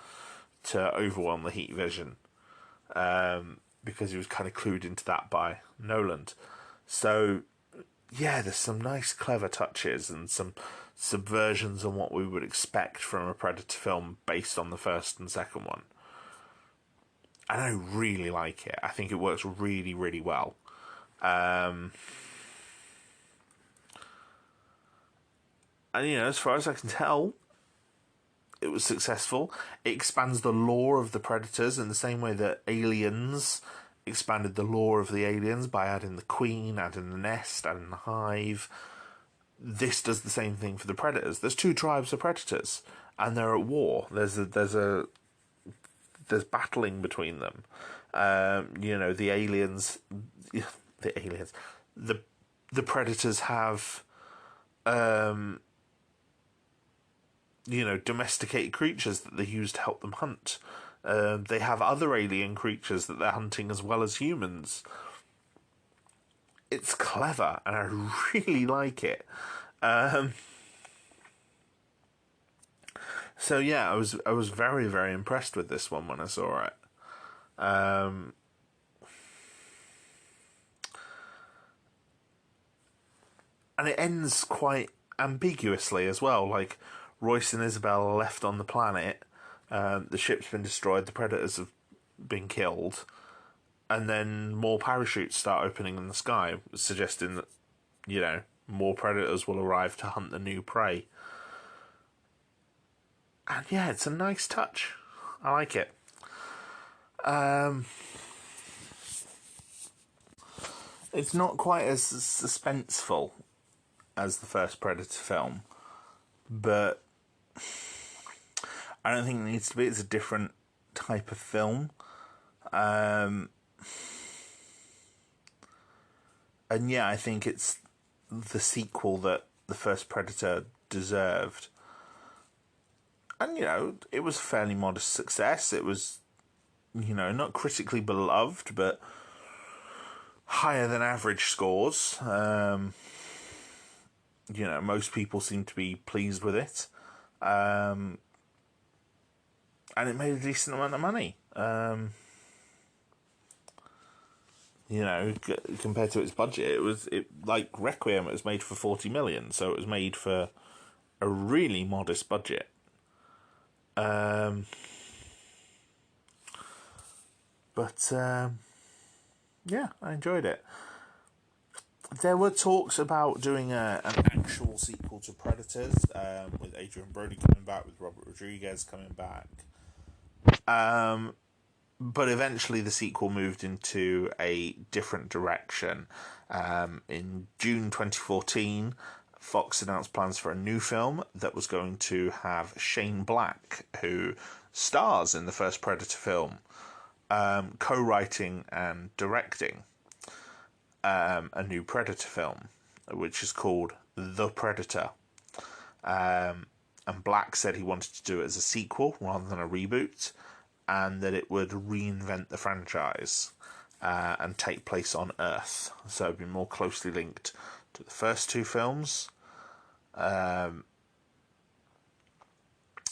to overwhelm the heat vision, because he was kind of clued into that by Noland. So, yeah, there's some nice, clever touches and some subversions on what we would expect from a Predator film based on the first and second one. And I really like it. I think it works really, really well. And, as far as I can tell, it was successful. It expands the lore of the Predators in the same way that Aliens expanded the lore of the aliens by adding the Queen, adding the Nest, adding the Hive. This does the same thing for the Predators. There's two tribes of Predators, and they're at war. There's battling between them. The aliens, the Predators have, domesticated creatures that they use to help them hunt. They have other alien creatures that they're hunting as well as humans. It's clever, and I really like it. So yeah, I was very, very impressed with this one when I saw it. And it ends quite ambiguously as well. Like, Royce and Isabel are left on the planet. The ship's been destroyed. The Predators have been killed. And then more parachutes start opening in the sky, suggesting that, more Predators will arrive to hunt the new prey. And yeah, it's a nice touch. I like it. It's not quite as suspenseful as the first Predator film, but I don't think it needs to be. It's a different type of film. And yeah, I think it's the sequel that the first Predator deserved. And, it was a fairly modest success. It was, not critically beloved, but higher than average scores. most people seem to be pleased with it. And it made a decent amount of money. Compared to its budget, it like Requiem. It was made for 40 million, so it was made for a really modest budget. Yeah, I enjoyed it. There were talks about doing an actual sequel to Predators, with Adrian Brody coming back, with Robert Rodriguez coming back. But eventually the sequel moved into a different direction. In June 2014, Fox announced plans for a new film that was going to have Shane Black, who stars in the first Predator film, co-writing and directing a new Predator film, which is called The Predator. And Black said he wanted to do it as a sequel rather than a reboot, and that it would reinvent the franchise and take place on Earth. So it'd be more closely linked to the first two films, and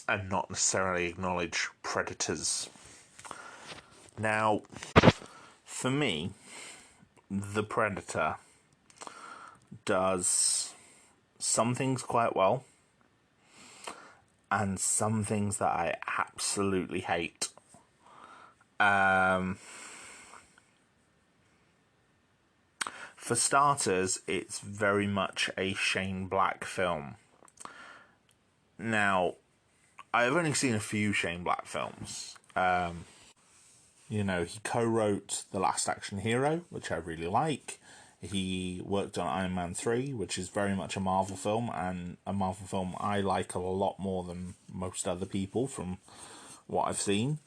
not necessarily acknowledge predators. Now, for me, The Predator does some things quite well, and some things that I absolutely hate. For starters, it's very much a Shane Black film. Now, I've only seen a few Shane Black films. He co-wrote The Last Action Hero, which I really like. He worked on Iron Man 3, which is very much a Marvel film, and a Marvel film I like a lot more than most other people from what I've seen.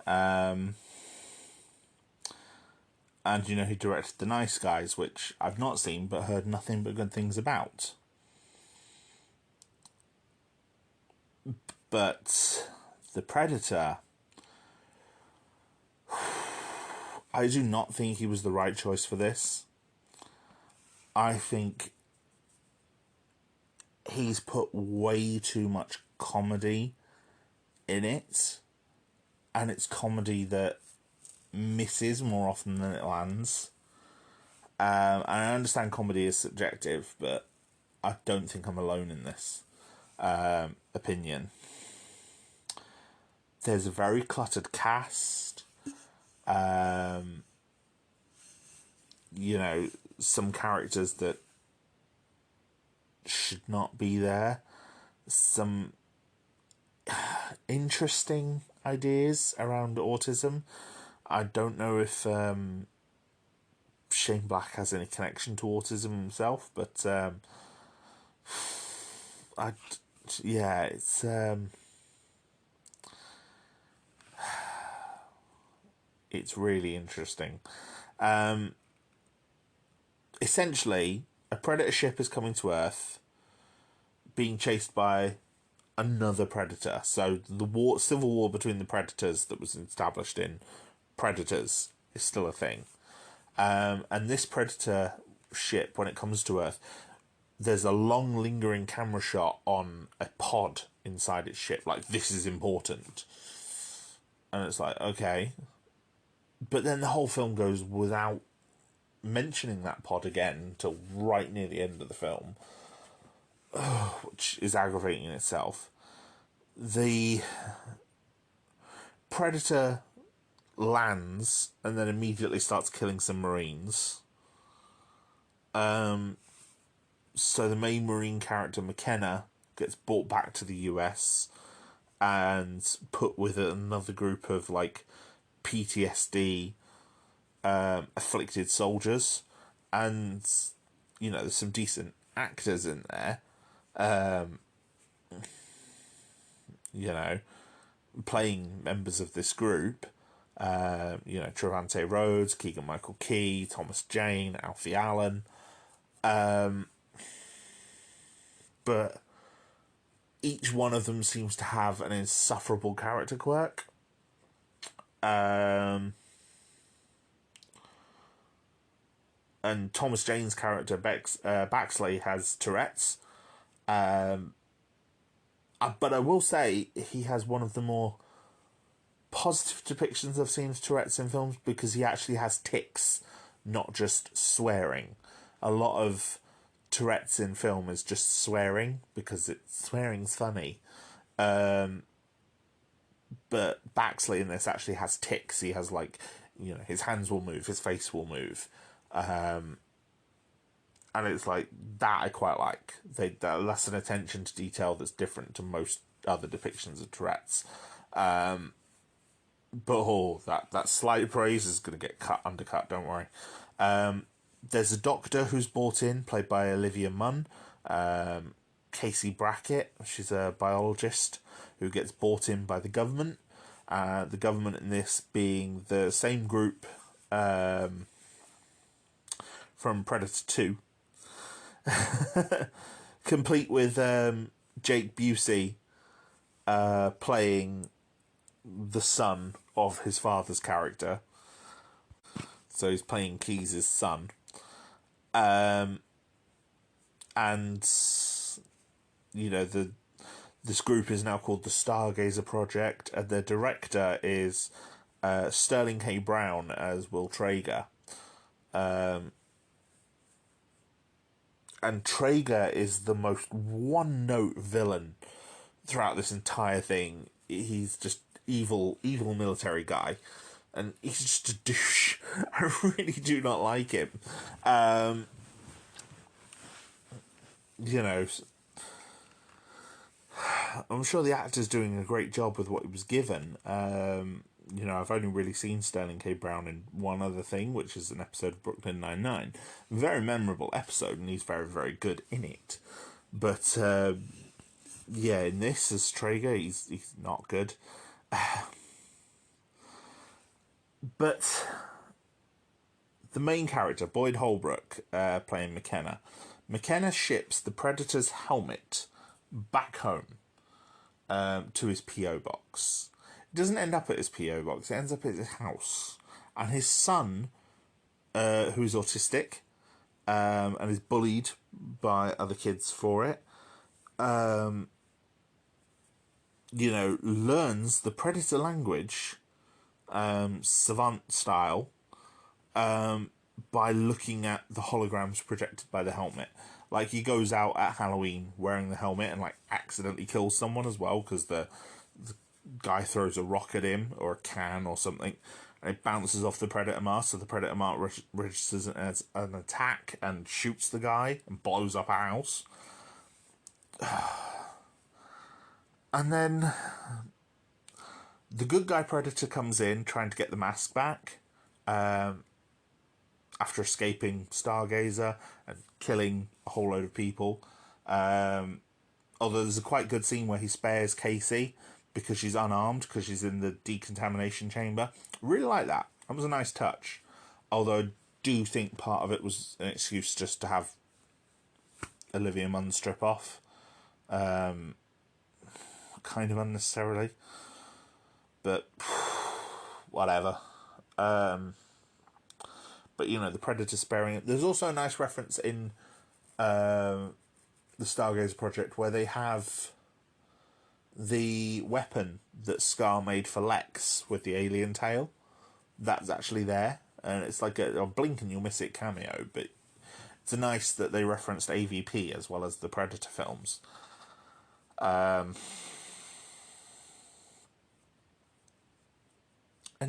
And, he directed The Nice Guys, which I've not seen, but heard nothing but good things about. But The Predator, I do not think he was the right choice for this. I think he's put way too much comedy in it, and it's comedy that misses more often than it lands. And I understand comedy is subjective, but I don't think I'm alone in this opinion. There's a very cluttered cast. Some characters that should not be there. Some interesting ideas around autism. I don't know if Shane Black has any connection to autism himself, but it's it's really interesting. Essentially, a predator ship is coming to Earth, being chased by another predator. So the civil war between the predators that was established in Predators is still a thing. And this predator ship, when it comes to Earth, there's a long lingering camera shot on a pod inside its ship, like, this is important. And it's like, okay. But then the whole film goes without mentioning that pod again until right near the end of the film, which is aggravating in itself. The predator lands and then immediately starts killing some Marines. So the main Marine character, McKenna, gets brought back to the US and put with another group of, PTSD afflicted soldiers. And, there's some decent actors in there. Playing members of this group. Trevante Rhodes, Keegan-Michael Key, Thomas Jane, Alfie Allen. But each one of them seems to have an insufferable character quirk. And Thomas Jane's character, Baxley, has Tourette's. But I will say he has one of the more positive depictions I've seen of Tourette's in films, because he actually has tics, not just swearing. A lot of Tourette's in film is just swearing because swearing's funny. But Baxley in this actually has tics. He has, like, you know, his hands will move, his face will move. And it's like, that I quite like. That's an attention to detail that's different to most other depictions of Tourette's. But that slight praise is going to get undercut, don't worry. There's a doctor who's brought in, played by Olivia Munn. Casey Brackett, she's a biologist who gets brought in by the government. The government in this being the same group from Predator 2. Complete with Jake Busey playing the son of his father's character. So he's playing Keyes' son. And, you know, this group is now called the Stargazer Project, and their director is Sterling K. Brown as Will Traeger. And Traeger is the most one-note villain throughout this entire thing. He's just evil military guy. And he's just a douche. I really do not like him. You know, I'm sure the actor's doing a great job with what he was given. You know, I've only really seen Sterling K. Brown in one other thing, which is an episode of Brooklyn Nine-Nine. Very memorable episode, and he's very, very good in it. But, yeah, in this, as Traeger, he's not good. But the main character, Boyd Holbrook, playing McKenna. McKenna ships the Predator's helmet back home to his P.O. box. It doesn't end up at his P.O. box, it ends up at his house. And his son, who is autistic and is bullied by other kids for it, you know, learns the Predator language, savant style, by looking at the holograms projected by the helmet. Like, he goes out at Halloween wearing the helmet and, like, accidentally kills someone as well, because the guy throws a rock at him, or a can or something, and it bounces off the Predator mask, so the Predator mask registers it as an attack and shoots the guy and blows up a house. And then the good guy Predator comes in, trying to get the mask back, after escaping Stargazer and killing a whole load of people. Although there's a quite good scene where he spares Casey because she's unarmed, because she's in the decontamination chamber. Really like that. That was a nice touch. Although I do think part of it was an excuse just to have Olivia Munn strip off. Kind of unnecessarily. But whatever. But, you know, the Predator sparing it. There's also a nice reference in the Stargazer Project where they have the weapon that Scar made for Lex with the alien tail. That's actually there. And it's like a blink and you'll miss it cameo. But it's nice that they referenced AVP as well as the Predator films. And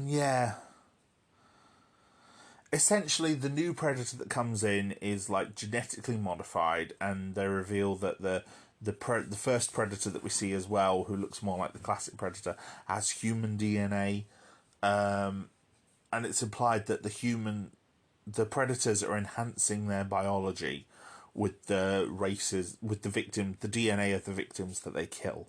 yeah, essentially the new Predator that comes in is like genetically modified, and they reveal that the first Predator that we see as well, who looks more like the classic Predator, has human DNA, and it's implied that the Predators are enhancing their biology with the DNA of the victims that they kill,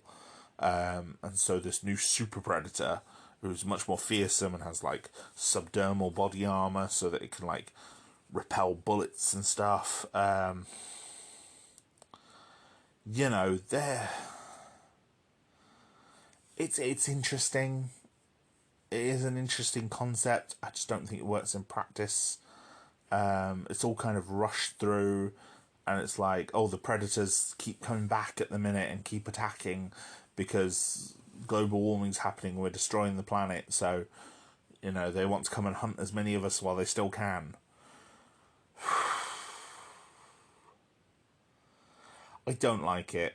and so this new super Predator, who's much more fearsome and has, like, subdermal body armor so that it can, like, repel bullets and stuff. You know, it's interesting. It is an interesting concept. I just don't think it works in practice. It's all kind of rushed through, and it's like, oh, the predators keep coming back at the minute and keep attacking because global warming's happening, we're destroying the planet, so, you know, they want to come and hunt as many of us while they still can. I don't like it.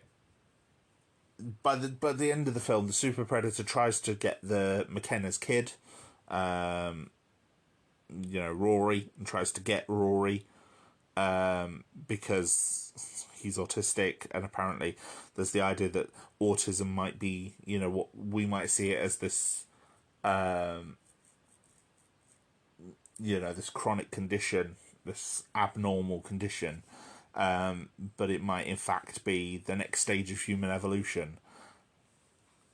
By the end of the film, the super predator tries to get the McKenna's kid, you know, Rory, and tries to get Rory, because he's autistic, and apparently there's the idea that autism might be, you know, what we might see it as this, you know, this chronic condition, this abnormal condition, but it might in fact be the next stage of human evolution.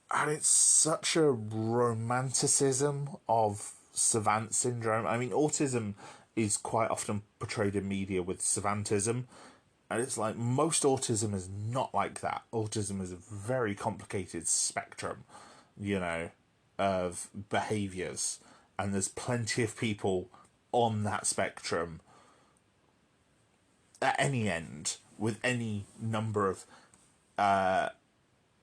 And it's such a romanticism of savant syndrome. I mean, autism is quite often portrayed in media with savantism, and it's like most autism is not like that. Autism is a very complicated spectrum, you know, of behaviours, and there's plenty of people on that spectrum at any end with any number of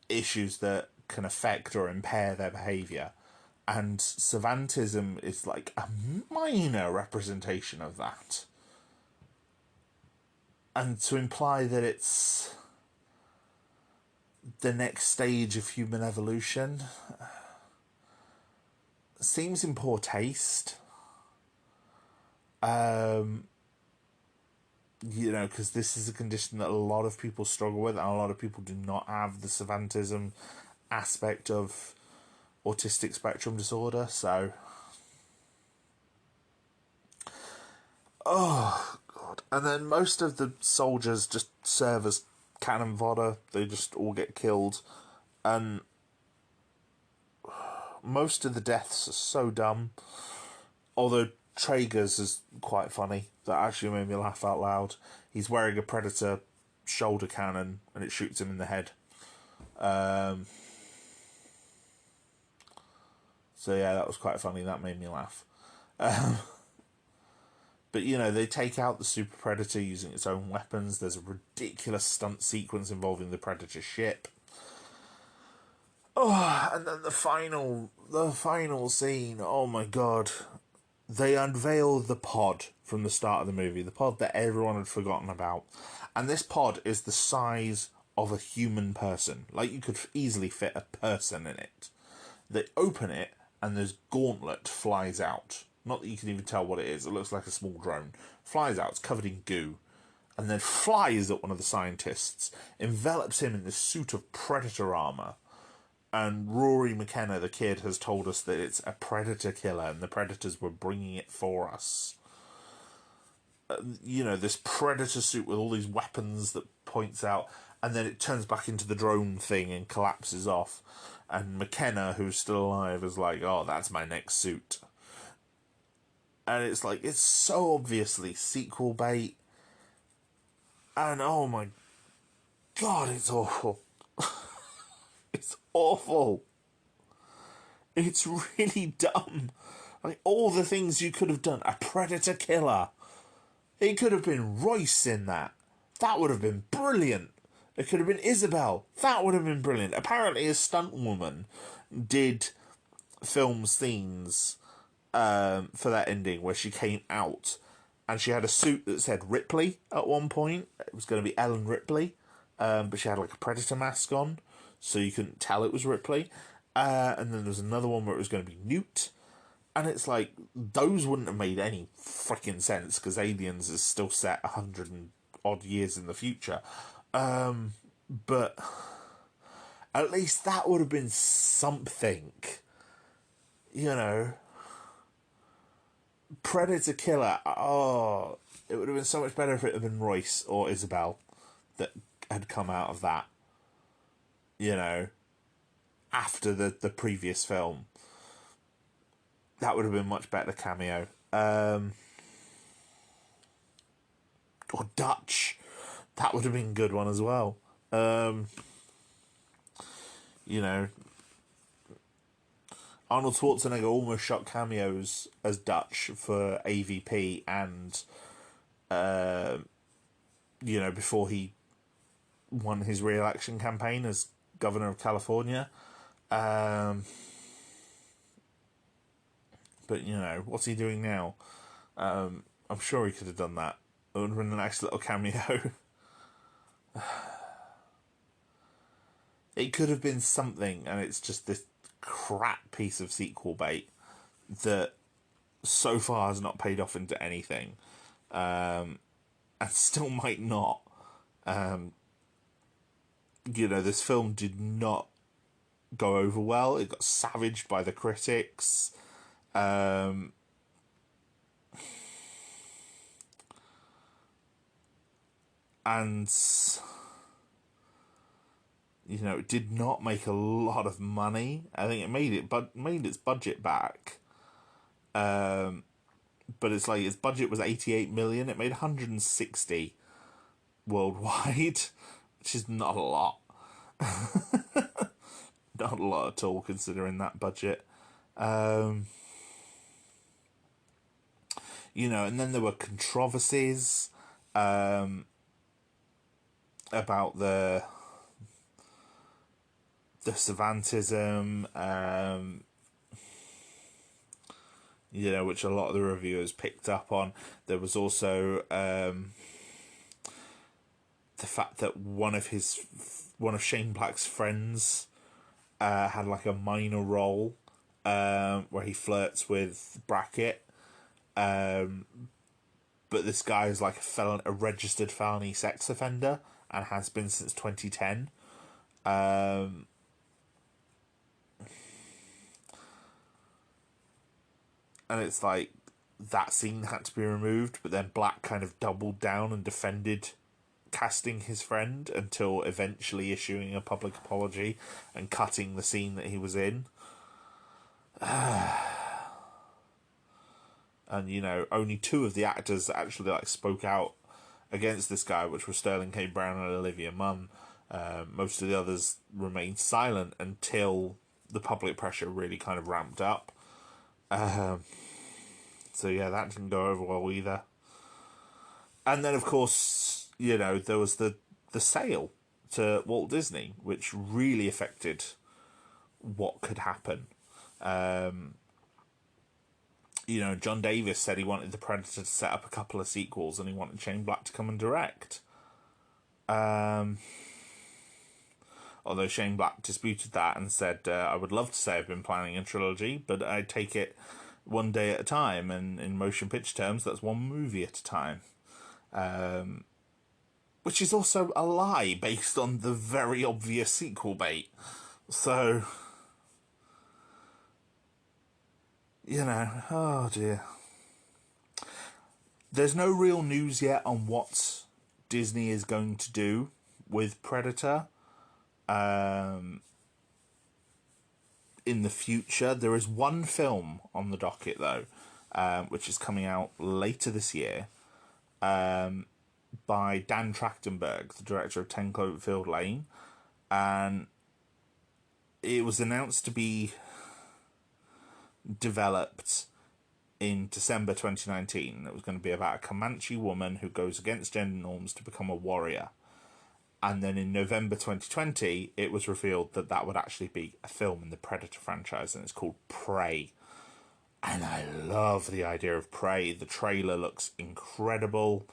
issues that can affect or impair their behaviour. And savantism is like a minor representation of that. And to imply that it's the next stage of human evolution seems in poor taste. You know, because this is a condition that a lot of people struggle with, and a lot of people do not have the savantism aspect of autistic spectrum disorder, so... Oh, God. And then most of the soldiers just serve as cannon fodder. They just all get killed. And most of the deaths are so dumb. Although Traeger's is quite funny. That actually made me laugh out loud. He's wearing a Predator shoulder cannon and it shoots him in the head. So yeah, that was quite funny. That made me laugh. But, you know, they take out the Super Predator using its own weapons. There's a ridiculous stunt sequence involving the Predator ship. Oh, and then the final scene, oh my God. They unveil the pod from the start of the movie, the pod that everyone had forgotten about. And this pod is the size of a human person. Like, you could easily fit a person in it. They open it, and this gauntlet flies out. Not that you can even tell what it is. It looks like a small drone. Flies out, it's covered in goo. And then flies at one of the scientists, envelops him in this suit of predator armour. And Rory McKenna, the kid, has told us that it's a predator killer and the predators were bringing it for us. You know, this predator suit with all these weapons that points out, and then it turns back into the drone thing and collapses off. And McKenna, who's still alive, is like, oh, that's my next suit. And it's like, it's so obviously sequel bait. And oh my God, it's awful. It's awful. It's really dumb. Like, all the things you could have done. A predator killer. It could have been Royce in that. That would have been brilliant. It could have been Isabel. That would have been brilliant. Apparently a stunt woman did film scenes for that ending where she came out and she had a suit that said Ripley at one point. It was going to be Ellen Ripley, but she had like a predator mask on, so you couldn't tell it was Ripley. And then there was another one where it was going to be Newt. And it's like, those wouldn't have made any freaking sense because Aliens is still set 100 and odd years in the future. But at least that would have been something, you know. Predator killer, oh, it would have been so much better if it had been Royce or Isabel that had come out of that, you know, after the previous film. That would have been much better cameo. Or Dutch. That would have been a good one as well. You know, Arnold Schwarzenegger almost shot cameos as Dutch for AVP and you know, before he won his re-election campaign as governor of California. But, you know, what's he doing now? I'm sure he could have done that. It would have been a nice little cameo. It could have been something, and it's just this crap piece of sequel bait that so far has not paid off into anything, and still might not. You know, this film did not go over well. It got savaged by the critics. And, you know, it did not make a lot of money. I think it made its budget back. But it's like its budget was 88 million. It made 160 worldwide, which is not a lot. Not a lot at all, considering that budget. You know, and then there were controversies about the savantism, you know, which a lot of the reviewers picked up on. There was also the fact that one of Shane Black's friends had like a minor role where he flirts with Brackett, but this guy is like a registered felony sex offender and has been since 2010. And it's like that scene had to be removed, but then Black kind of doubled down and defended casting his friend until eventually issuing a public apology and cutting the scene that he was in. And, you know, only two of the actors actually like spoke out against this guy, which were Sterling K. Brown and Olivia Munn. Most of the others remained silent until the public pressure really kind of ramped up. So yeah, that didn't go over well either. And then, of course, you know, there was the sale to Walt Disney, which really affected what could happen. You know, John Davis said he wanted The Predator to set up a couple of sequels and he wanted Shane Black to come and direct. Although Shane Black disputed that and said, I would love to say I've been planning a trilogy, but I take it one day at a time, and in motion picture terms, that's one movie at a time. Which is also a lie based on the very obvious sequel bait. So, you know, oh dear. There's no real news yet on what Disney is going to do with Predator. In the future, there is one film on the docket though, which is coming out later this year, by Dan Trachtenberg, the director of 10 Cloverfield Lane, and it was announced to be developed in December 2019. It was going to be about a Comanche woman who goes against gender norms to become a warrior. And then in November 2020, it was revealed that that would actually be a film in the Predator franchise, and it's called Prey. And I love the idea of Prey. The trailer looks incredible.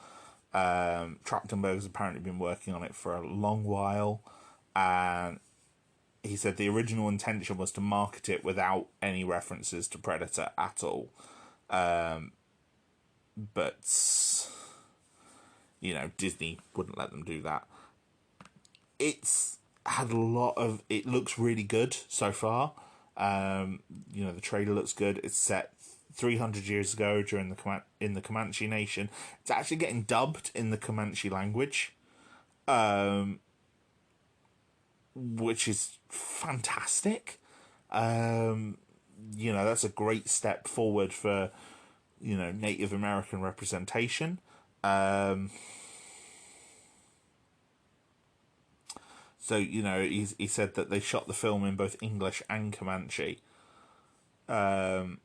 Trachtenberg's apparently been working on it for a long while. And he said the original intention was to market it without any references to Predator at all. But, you know, Disney wouldn't let them do that. It's had a lot of... It looks really good so far. You know, the trailer looks good. It's set 300 years ago during in the Comanche Nation. It's actually getting dubbed in the Comanche language, which is fantastic. You know, that's a great step forward for, you know, Native American representation. So, you know, he said that they shot the film in both English and Comanche. And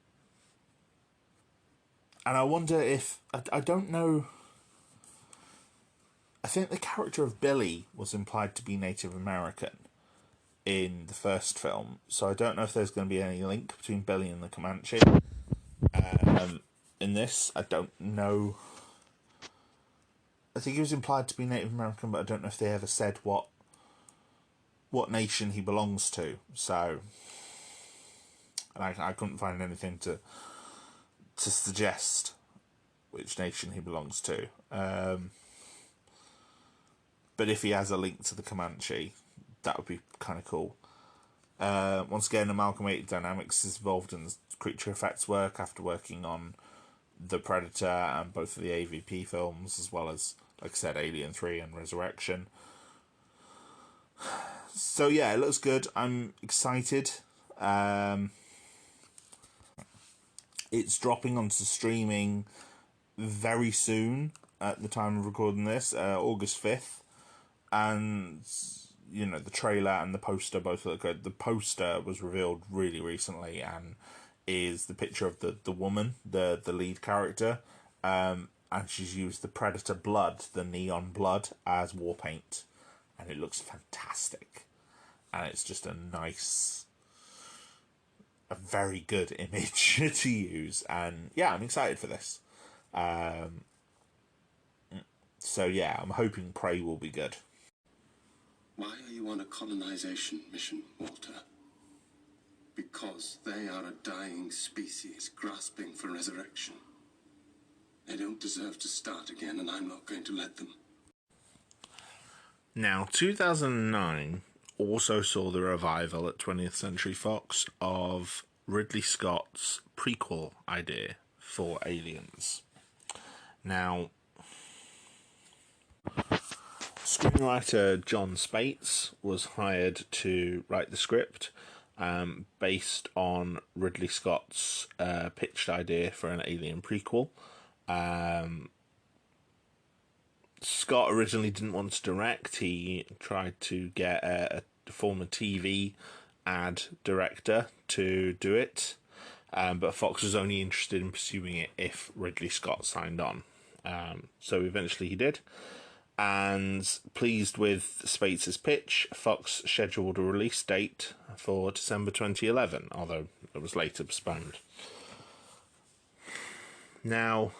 I wonder if... I don't know... I think the character of Billy was implied to be Native American in the first film, so I don't know if there's going to be any link between Billy and the Comanche. In this, I don't know. I think he was implied to be Native American, but I don't know if they ever said what nation he belongs to. So, and I couldn't find anything to suggest which nation he belongs to. But if he has a link to the Comanche, that would be kind of cool. Once again, Amalgamated Dynamics is involved in creature effects work after working on The Predator and both of the AVP films, as well as, like I said, Alien 3 and Resurrection. So yeah, it looks good. I'm excited. It's dropping onto streaming very soon at the time of recording this, August 5th. And, you know, the trailer and the poster both look good. The poster was revealed really recently and is the picture of the woman, the lead character. And she's used the Predator blood, the neon blood, as war paint. And it looks fantastic. And it's just a very good image to use. And yeah, I'm excited for this. So yeah, I'm hoping Prey will be good. Why are you on a colonization mission, Walter? Because they are a dying species grasping for resurrection. They don't deserve to start again, and I'm not going to let them. Now, 2009 also saw the revival at 20th Century Fox of Ridley Scott's prequel idea for Aliens. Now, screenwriter John Spates was hired to write the script based on Ridley Scott's pitched idea for an Alien prequel. Scott originally didn't want to direct. He tried to get a former TV ad director to do it, but Fox was only interested in pursuing it if Ridley Scott signed on. So eventually he did. And pleased with Spates' pitch, Fox scheduled a release date for December 2011, although it was later postponed. Now,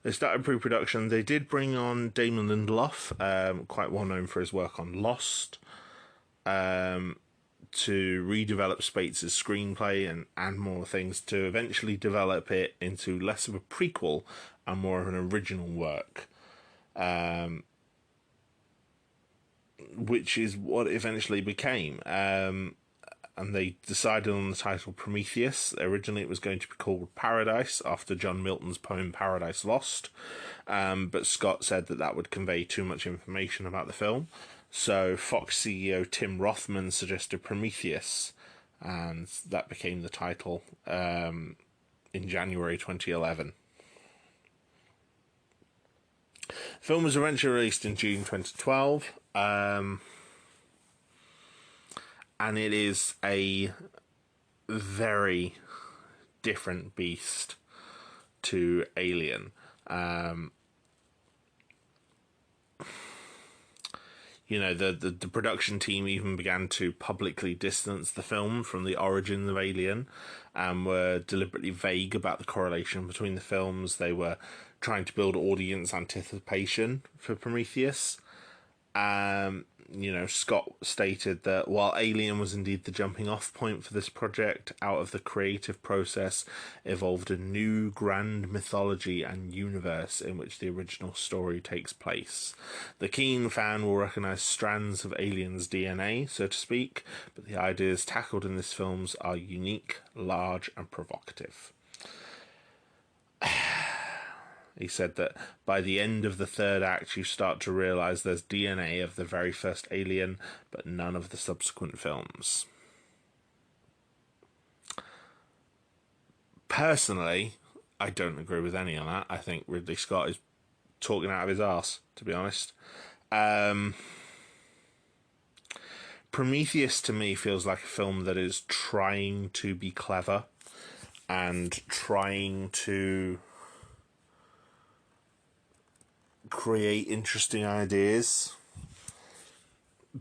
they started pre-production. They did bring on Damon Lindelof, quite well known for his work on Lost, to redevelop Spates' screenplay and add more things to eventually develop it into less of a prequel and more of an original work. Which is what it eventually became. And they decided on the title Prometheus. Originally it was going to be called Paradise, after John Milton's poem Paradise Lost. But Scott said that would convey too much information about the film. So Fox CEO Tim Rothman suggested Prometheus, and that became the title in January 2011. The film was eventually released in June 2012, and it is a very different beast to Alien. You know, the production team even began to publicly distance the film from the origin of Alien and were deliberately vague about the correlation between the films. They were trying to build audience anticipation for Prometheus. You know, Scott stated that while Alien was indeed the jumping off point for this project, out of the creative process evolved a new grand mythology and universe in which the original story takes place. The keen fan will recognise strands of Alien's DNA, so to speak, but the ideas tackled in this film are unique, large and provocative. He said that by the end of the third act, you start to realise there's DNA of the very first Alien, but none of the subsequent films. Personally, I don't agree with any of that. I think Ridley Scott is talking out of his arse, to be honest. Prometheus, to me, feels like a film that is trying to be clever and trying to create interesting ideas,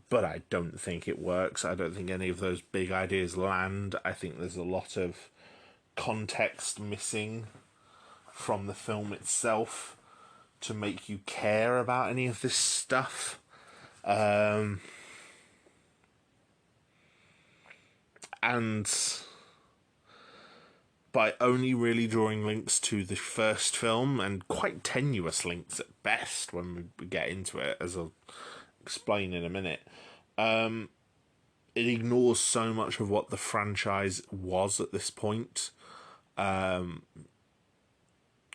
but I don't think it works. I don't think any of those big ideas land. I think there's a lot of context missing from the film itself to make you care about any of this stuff. And by only really drawing links to the first film, and quite tenuous links at best when we get into it, as I'll explain in a minute, it ignores so much of what the franchise was at this point. You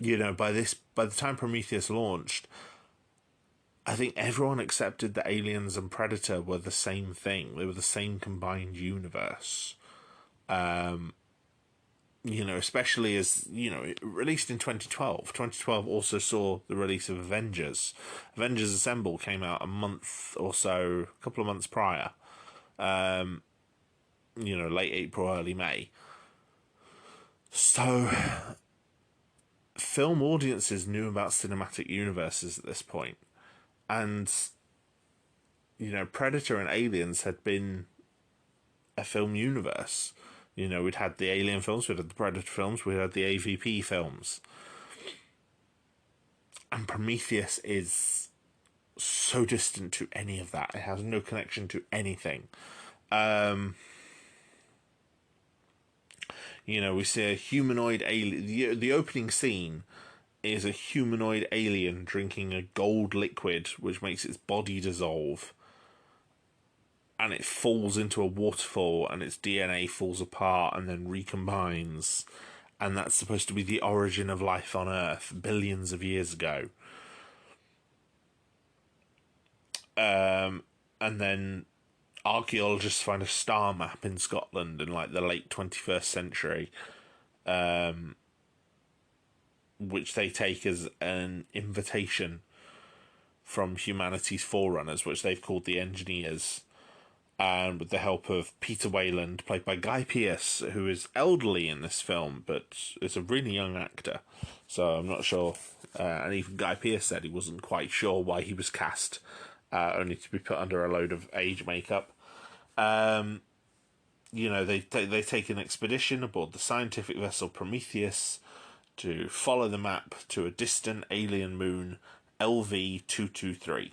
know, by the time Prometheus launched, I think everyone accepted that Aliens and Predator were the same thing. They were the same combined universe. You know, especially as, you know, it released in 2012. 2012 also saw the release of Avengers. Avengers Assemble came out a month or so, a couple of months prior. You know, late April, early May. So, film audiences knew about cinematic universes at this point. And, you know, Predator and Aliens had been a film universe. You know, we'd had the Alien films, we'd had the Predator films, we'd had the AVP films. And Prometheus is so distant to any of that. It has no connection to anything. You know, we see a humanoid alien. The opening scene is a humanoid alien drinking a gold liquid, which makes its body dissolve. And it falls into a waterfall, and its DNA falls apart and then recombines. And that's supposed to be the origin of life on Earth, billions of years ago. And then archaeologists find a star map in Scotland in like the late 21st century, which they take as an invitation from humanity's forerunners, which they've called the Engineers. And with the help of Peter Wayland, played by Guy Pearce, who is elderly in this film, but is a really young actor. So I'm not sure. And even Guy Pearce said he wasn't quite sure why he was cast, only to be put under a load of age makeup. You know, they take an expedition aboard the scientific vessel Prometheus to follow the map to a distant alien moon, LV-223.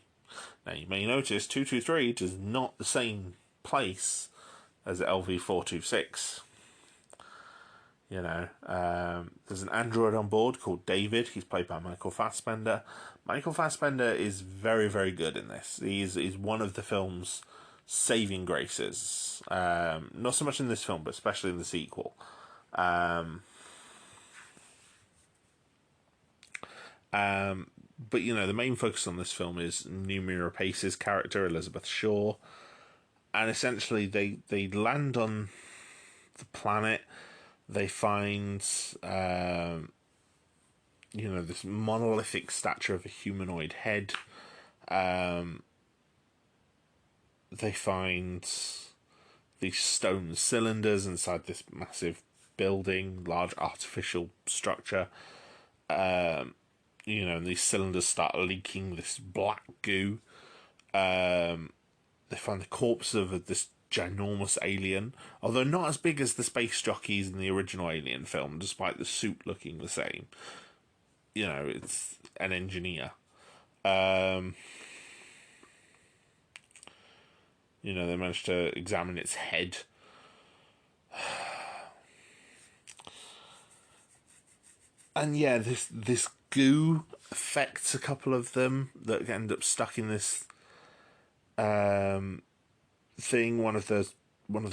Now, you may notice 223 is not the same place as LV-426. You know, there's an android on board called David. He's played by Michael Fassbender. Michael Fassbender is very, very good in this. He's one of the film's saving graces. Not so much in this film, but especially in the sequel. But, you know, the main focus on this film is Noomi Rapace's character, Elizabeth Shaw. And essentially, they land on the planet. They find, you know, this monolithic statue of a humanoid head. They find these stone cylinders inside this massive building, large artificial structure. You know, and these cylinders start leaking this black goo. They find the corpse of this ginormous alien, although not as big as the space jockeys in the original Alien film, despite the suit looking the same. You know, it's an engineer. You know, they managed to examine its head. And yeah, this goo affects a couple of them that end up stuck in this thing. One of the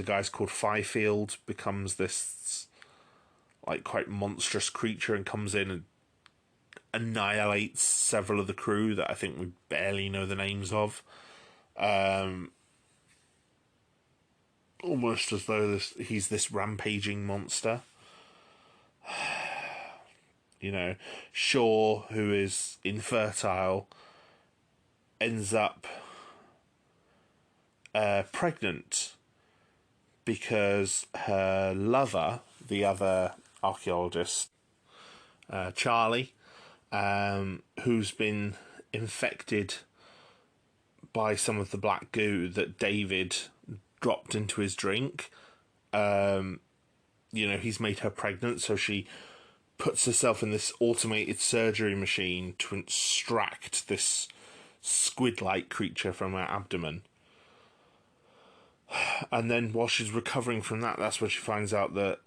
guys called Fifield becomes this like quite monstrous creature and comes in and annihilates several of the crew that I think we barely know the names of. Almost as though he's this rampaging monster. You know, Shaw, who is infertile, ends up pregnant because her lover, the other archaeologist, Charlie, who's been infected by some of the black goo that David dropped into his drink. He's made her pregnant, so she puts herself in this automated surgery machine to extract this squid-like creature from her abdomen. And then while she's recovering from that, that's where she finds out that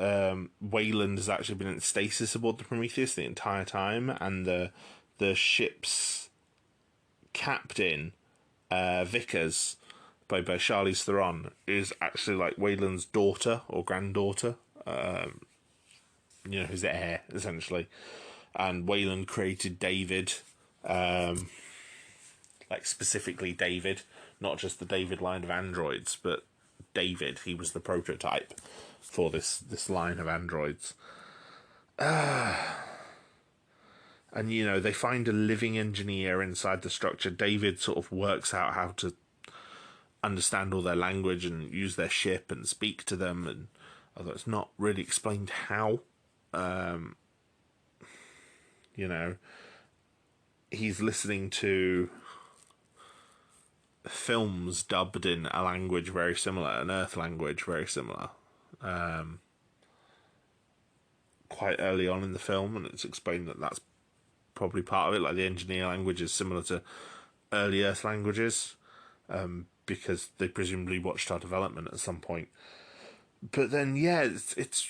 Wayland has actually been in stasis aboard the Prometheus the entire time, and the ship's captain, Vickers, played by Charlize Theron, is actually like Wayland's daughter or granddaughter, his heir, essentially. And Wayland created David, specifically David, not just the David line of androids, but David. He was the prototype for this line of androids. And, they find a living engineer inside the structure. David sort of works out how to understand all their language and use their ship and speak to them, and although it's not really explained how, he's listening to films dubbed in a language very similar, an Earth language very similar, quite early on in the film, and it's explained that that's probably part of it, like the engineer language is similar to early Earth languages, because they presumably watched our development at some point. But then, it's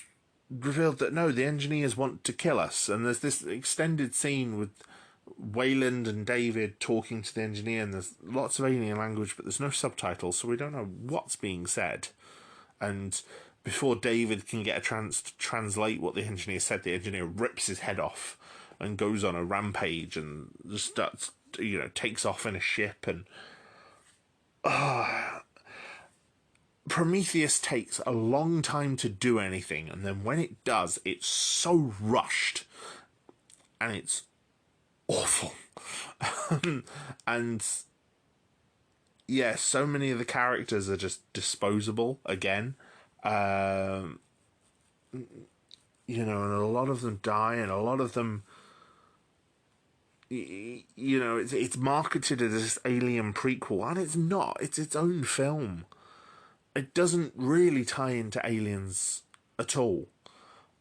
revealed that no, the engineers want to kill us, and there's this extended scene with Wayland and David talking to the engineer, and there's lots of alien language, but there's no subtitles, so we don't know what's being said. And before David can get a chance to translate what the engineer said, the engineer rips his head off and goes on a rampage and just starts, takes off in a ship. And Prometheus takes a long time to do anything, and then when it does, it's so rushed, and it's awful. And so many of the characters are just disposable again, and a lot of them die, and a lot of them, it's marketed as this alien prequel, and it's not. It's its own film. It doesn't really tie into Aliens at all.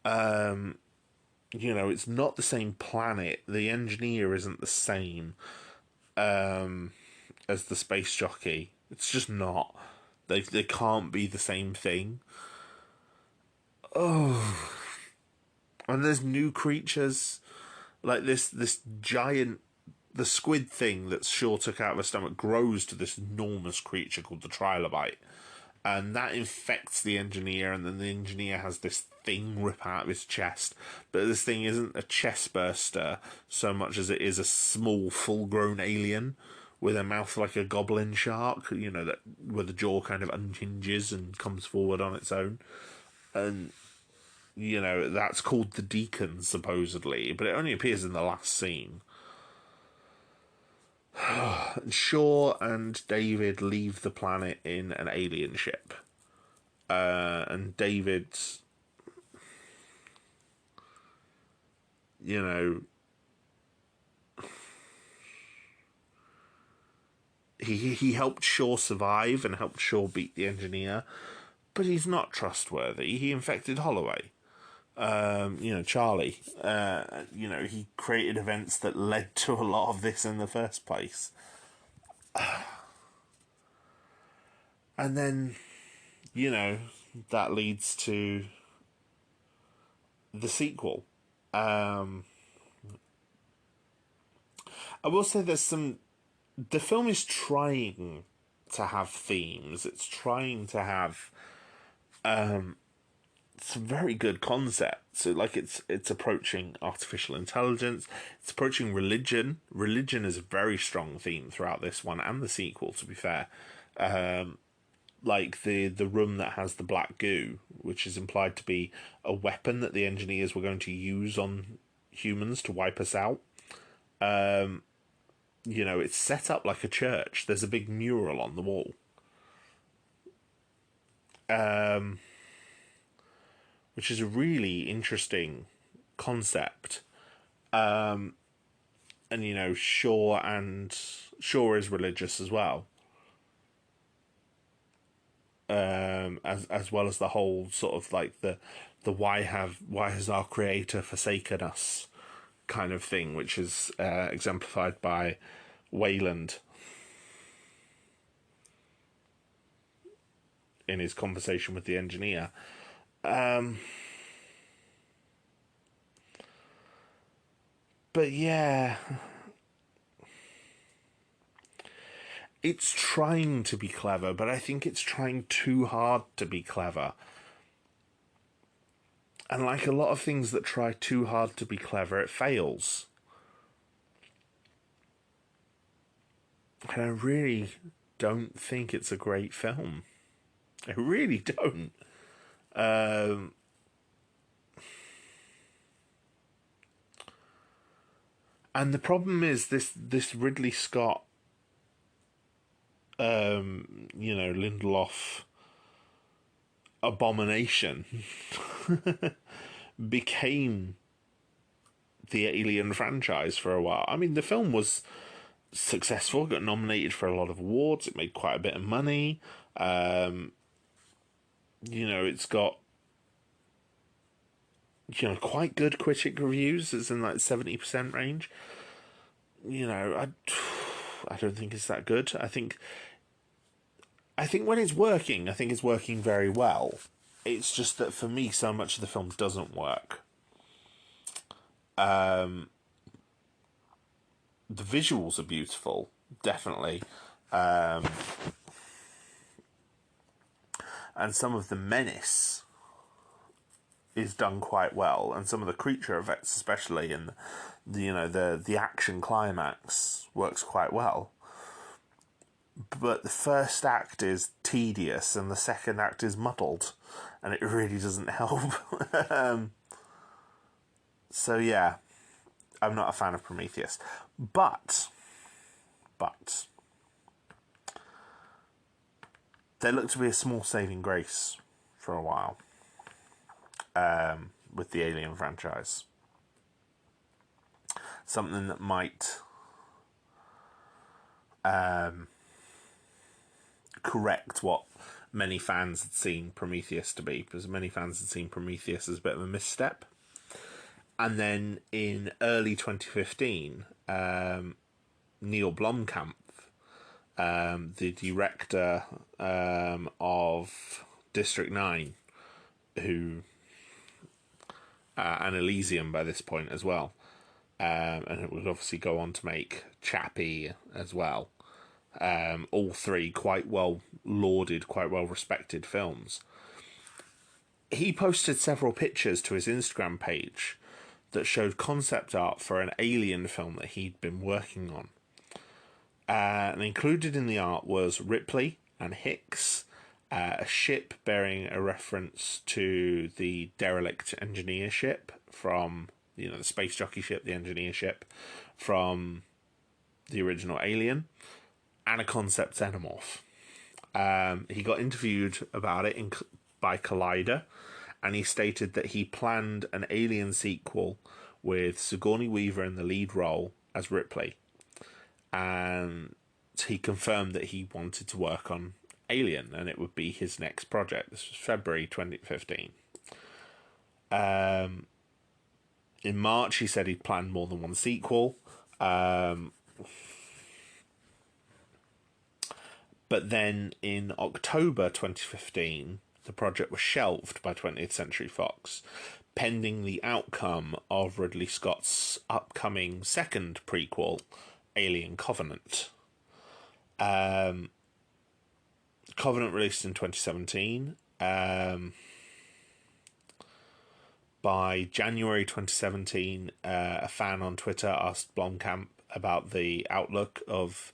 It's not the same planet. The engineer isn't the same as the space jockey. It's just not. They can't be the same thing. Oh. And there's new creatures. Like this giant... The squid thing that Shaw took out of her stomach grows to this enormous creature called the trilobite. And that infects the engineer, and then the engineer has this thing rip out of his chest. But this thing isn't a chest burster so much as it is a small, full-grown alien with a mouth like a goblin shark, that where the jaw kind of unhinges and comes forward on its own. And, that's called the Deacon, supposedly, but it only appears in the last scene. Shaw and David leave the planet in an alien ship. And David's, he helped Shaw survive and helped Shaw beat the engineer, but he's not trustworthy. He infected Holloway. Charlie. He created events that led to a lot of this in the first place. And then, that leads to the sequel. I will say the film is trying to have themes. It's trying to have some very good concepts. So, it's approaching artificial intelligence. It's approaching religion. Religion is a very strong theme throughout this one and the sequel, to be fair. The room that has the black goo, which is implied to be a weapon that the engineers were going to use on humans to wipe us out. It's set up like a church. There's a big mural on the wall. Which is a really interesting concept. and Shaw is religious as well. As well as the whole sort of like the why has our creator forsaken us kind of thing, which is exemplified by Wayland in his conversation with the engineer. But yeah, it's trying to be clever, but I think it's trying too hard to be clever. And like a lot of things that try too hard to be clever, it fails. And I really don't think it's a great film. I really don't. And the problem is this Ridley Scott, Lindelof abomination became the Alien franchise for a while. I mean, the film was successful, got nominated for a lot of awards, it made quite a bit of money. It's got quite good critic reviews. It's in like 70% range. I don't think it's that good. I think when it's working, I think it's working very well. It's just that for me, so much of the film doesn't work. The visuals are beautiful, definitely. And some of the menace is done quite well, and some of the creature effects, especially, and the action climax works quite well. But the first act is tedious, and the second act is muddled, and it really doesn't help. So yeah, I'm not a fan of Prometheus, but there looked to be a small saving grace for a while. With the Alien franchise. Something that might correct what many fans had seen Prometheus to be, because many fans had seen Prometheus as a bit of a misstep. And then in early 2015, Neil Blomkamp, the director of District 9, who and Elysium by this point as well, and it would obviously go on to make Chappie as well. All three quite well lauded, quite well respected films. He posted several pictures to his Instagram page that showed concept art for an Alien film that he'd been working on. And included in the art was Ripley and Hicks, a ship bearing a reference to the derelict engineer ship from, the space jockey ship, the engineer ship from the original Alien, and a concept xenomorph. He got interviewed about it by Collider, and he stated that he planned an Alien sequel with Sigourney Weaver in the lead role as Ripley. And he confirmed that he wanted to work on Alien, and it would be his next project. This was February 2015. In March, he said he'd planned more than one sequel. But then in October 2015, the project was shelved by 20th Century Fox, pending the outcome of Ridley Scott's upcoming second prequel, Alien Covenant. Covenant released in 2017. By January 2017, a fan on Twitter asked Blomkamp about the outlook of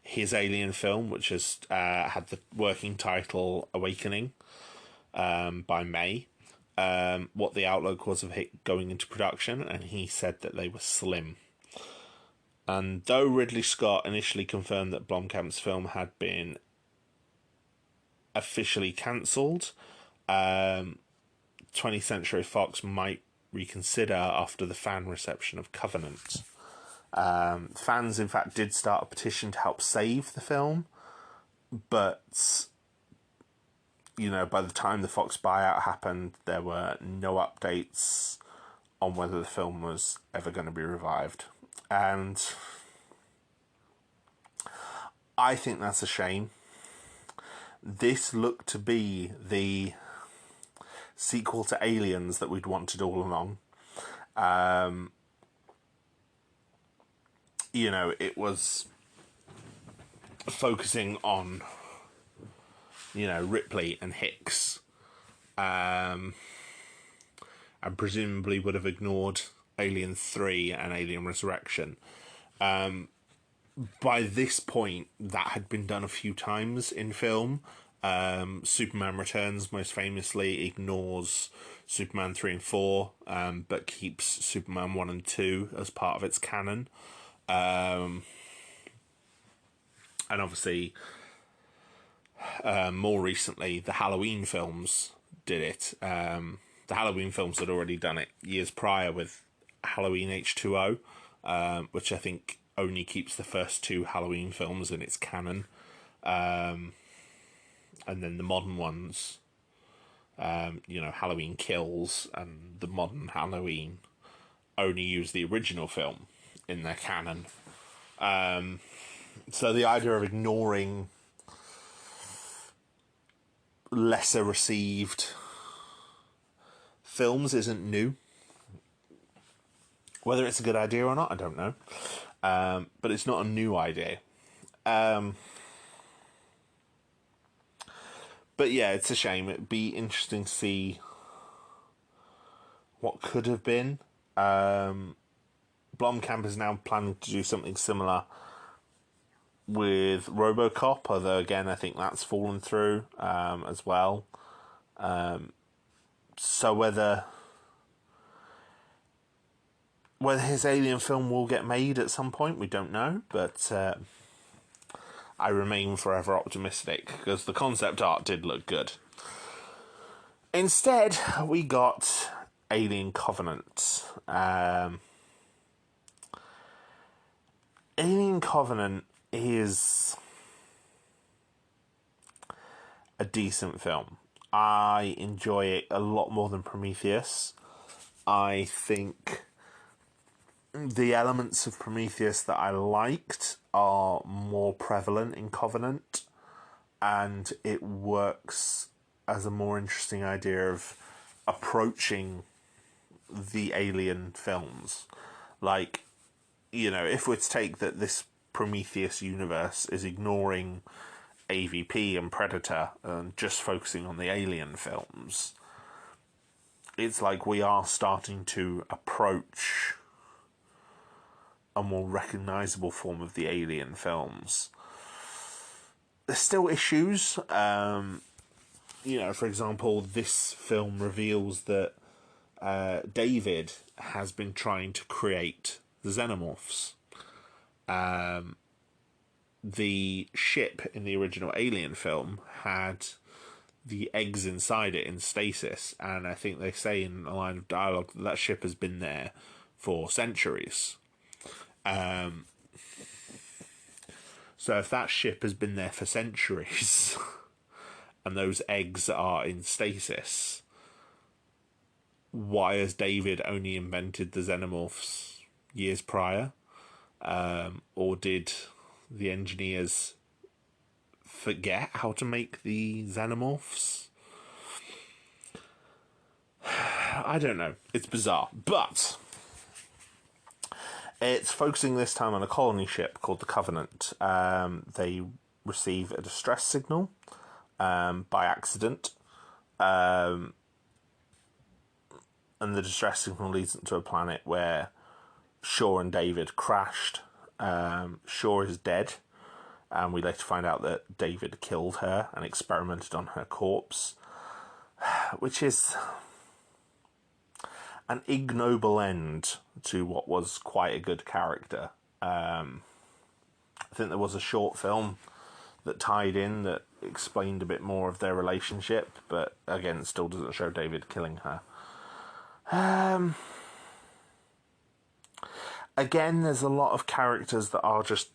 his Alien film, which has had the working title Awakening, by May. What the outlook was of it going into production, and he said that they were slim. And though Ridley Scott initially confirmed that Blomkamp's film had been officially cancelled, 20th Century Fox might reconsider after the fan reception of Covenant. Fans, in fact, did start a petition to help save the film, but, you know, by the time the Fox buyout happened, there were no updates on whether the film was ever going to be revived. And I think that's a shame. This looked to be the sequel to Aliens that we'd wanted all along. You know, it was focusing on, you know, Ripley and Hicks, and presumably would have ignored Alien 3 and Alien Resurrection. By this point, that had been done a few times in film. Superman Returns, most famously, ignores Superman 3 and 4, but keeps Superman 1 and 2 as part of its canon. And obviously, more recently, the Halloween films did it. The Halloween films had already done it years prior with Halloween H2O, which I think only keeps the first 2 Halloween films in its canon. And then the modern ones, you know, Halloween Kills and the modern Halloween only use the original film in their canon. So the idea of ignoring lesser received films isn't new. Whether it's a good idea or not, I don't know. But it's not a new idea. But yeah, it's a shame. It'd be interesting to see what could have been. Blomkamp is now planning to do something similar with RoboCop, although again, I think that's fallen through as well. So whether his Alien film will get made at some point, we don't know, but I remain forever optimistic, because the concept art did look good. Instead, we got Alien Covenant. Alien Covenant is a decent film. I enjoy it a lot more than Prometheus. I think the elements of Prometheus that I liked are more prevalent in Covenant, and it works as a more interesting idea of approaching the Alien films. Like, you know, if we're to take that this Prometheus universe is ignoring AVP and Predator and just focusing on the Alien films, it's like we are starting to approach a more recognisable form of the Alien films. There's still issues. You know, for example, this film reveals that David has been trying to create the Xenomorphs. The ship in the original Alien film had the eggs inside it in stasis, and I think they say in a line of dialogue that that ship has been there for centuries. So if that ship has been there for centuries and those eggs are in stasis, why has David only invented the Xenomorphs years prior? Or did the engineers forget how to make the Xenomorphs? I don't know. It's bizarre. But it's focusing this time on a colony ship called the Covenant. They receive a distress signal by accident. And the distress signal leads them to a planet where Shaw and David crashed. Shaw is dead, and we later find out that David killed her and experimented on her corpse, which is an ignoble end to what was quite a good character. I think there was a short film that tied in that explained a bit more of their relationship, but again, still doesn't show David killing her. Again, there's a lot of characters that are just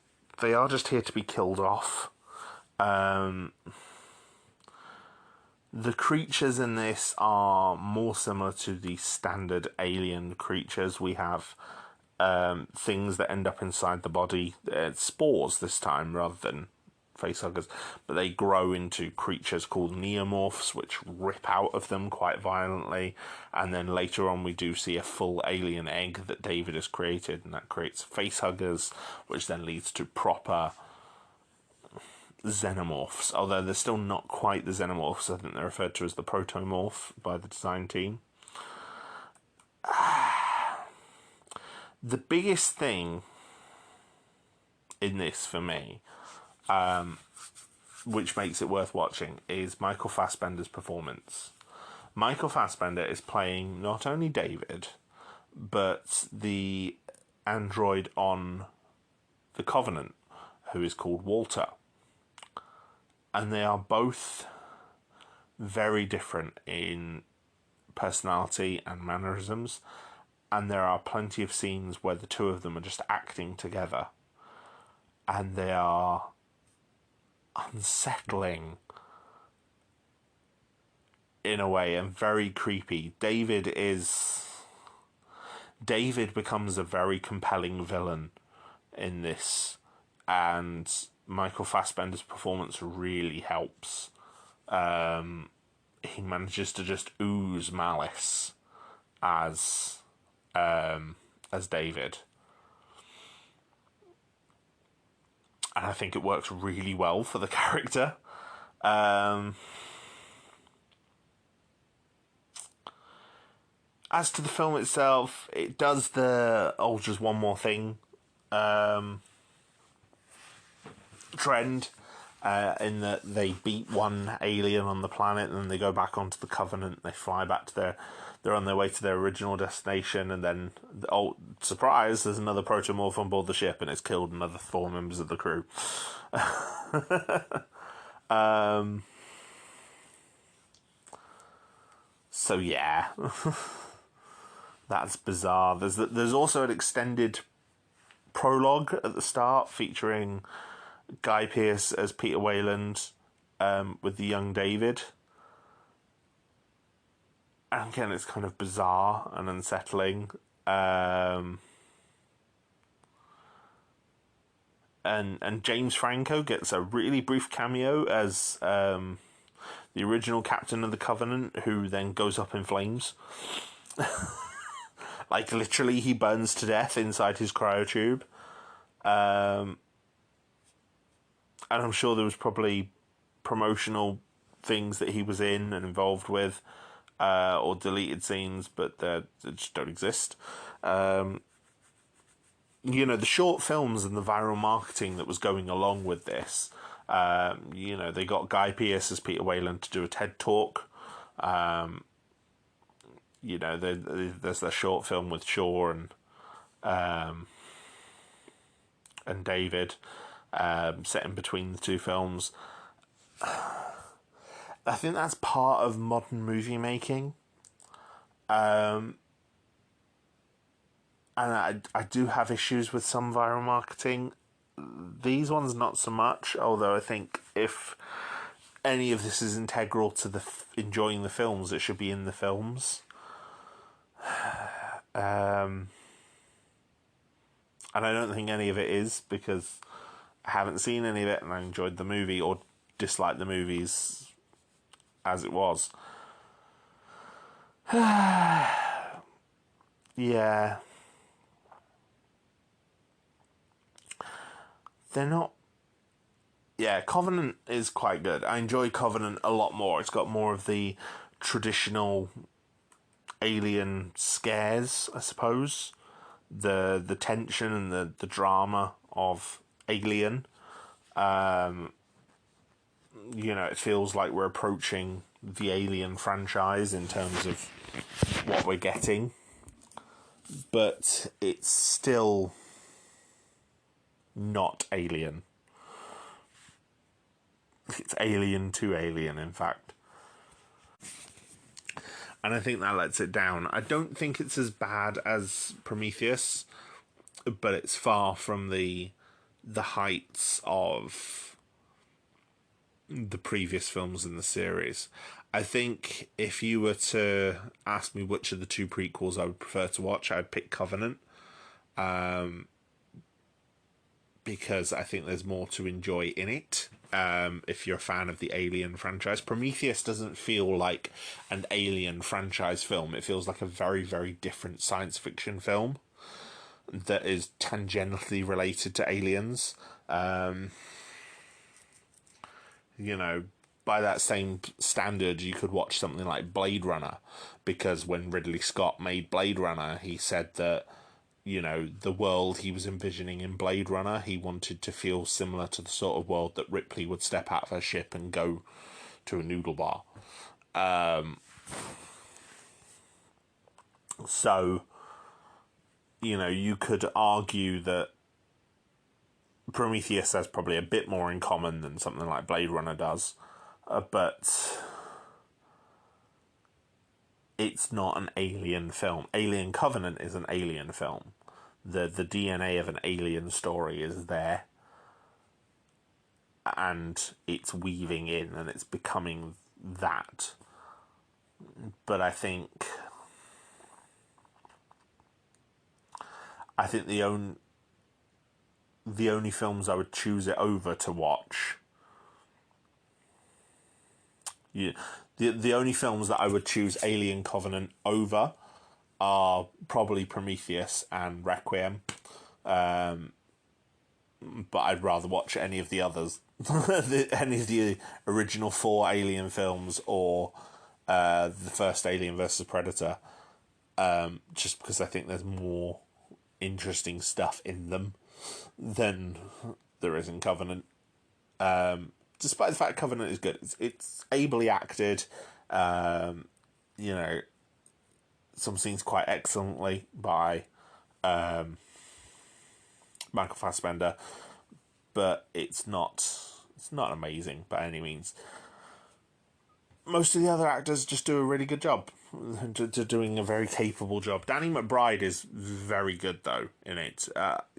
here to be killed off. The creatures in this are more similar to the standard alien creatures. We have things that end up inside the body, spores this time rather than facehuggers, but they grow into creatures called neomorphs, which rip out of them quite violently. And then later on we do see a full alien egg that David has created, and that creates facehuggers, which then leads to proper xenomorphs, although they're still not quite the xenomorphs. I think they're referred to as the protomorph by the design team. The biggest thing in this for me, which makes it worth watching, is Michael Fassbender's performance. Michael Fassbender is playing not only David, but the android on the Covenant, who is called Walter. And they are both very different in personality and mannerisms, and there are plenty of scenes where the two of them are just acting together, and they are unsettling in a way and very creepy. David becomes a very compelling villain in this, and Michael Fassbender's performance really helps. He manages to just ooze malice as David, and I think it works really well for the character. As to the film itself, it does the just one more thing trend, in that they beat one alien on the planet and then they go back onto the Covenant, they fly back to they're on their way to their original destination, and then, oh, surprise, there's another protomorph on board the ship and it's killed another 4 members of the crew. So yeah, that's bizarre. There's also an extended prologue at the start featuring Guy Pearce as Peter Wayland, with the young David. And again, it's kind of bizarre and unsettling. And James Franco gets a really brief cameo as the original captain of the Covenant, who then goes up in flames. Like, literally, he burns to death inside his cryotube. And I'm sure there was probably promotional things that he was in and involved with, or deleted scenes, but they just don't exist. The short films and the viral marketing that was going along with this, they got Guy Pearce as Peter Wayland to do a TED Talk. There's their short film with Shaw and David, set in between the two films. I think that's part of modern movie making. And I do have issues with some viral marketing. These ones not so much, although I think if any of this is integral to enjoying the films, it should be in the films. And I don't think any of it is, because I haven't seen any of it and I enjoyed the movie, or disliked the movies as it was. Yeah. They're not... Yeah, Covenant is quite good. I enjoy Covenant a lot more. It's got more of the traditional alien scares, I suppose. The tension and the drama of Alien. It feels like we're approaching the Alien franchise in terms of what we're getting. But it's still not Alien. It's Alien to Alien, in fact. And I think that lets it down. I don't think it's as bad as Prometheus, but it's far from the heights of the previous films in the series. I think if you were to ask me which of the two prequels I would prefer to watch, I'd pick Covenant, because I think there's more to enjoy in it. If you're a fan of the Alien franchise, Prometheus doesn't feel like an Alien franchise film. It feels like a very, very different science fiction film that is tangentially related to aliens. You know, by that same standard, you could watch something like Blade Runner, because when Ridley Scott made Blade Runner, he said that, you know, the world he was envisioning in Blade Runner, he wanted to feel similar to the sort of world that Ripley would step out of her ship and go to a noodle bar. So, you know, you could argue that Prometheus has probably a bit more in common than something like Blade Runner does, but it's not an alien film. Alien Covenant is an alien film. The DNA of an alien story is there, and it's weaving in, and it's becoming that. But I think the only films I would choose it over to watch. Yeah, the only films that I would choose Alien Covenant over are probably Prometheus and Requiem. But I'd rather watch any of the others. Any of the original 4 Alien films, or the first Alien versus Predator. Just because I think there's more interesting stuff in them than there is in Covenant. Despite the fact Covenant is good, it's ably acted. You know, some scenes quite excellently by Michael Fassbender, but it's not amazing by any means. Most of the other actors just do a really good job. Doing a very capable job. Danny McBride is very good, though, in it.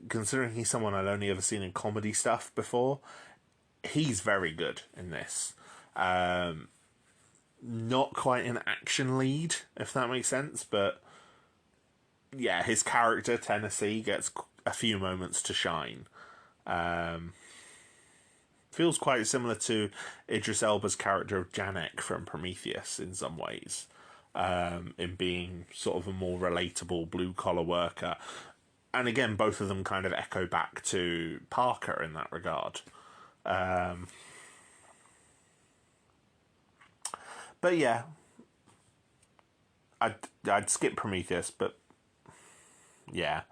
Considering he's someone I'd only ever seen in comedy stuff before, he's very good in this. Not quite an action lead, if that makes sense, but yeah, his character, Tennessee, gets a few moments to shine. Feels quite similar to Idris Elba's character of Janek from Prometheus in some ways, in being sort of a more relatable blue-collar worker. And again, both of them kind of echo back to Parker in that regard. But yeah, I'd skip Prometheus, but yeah,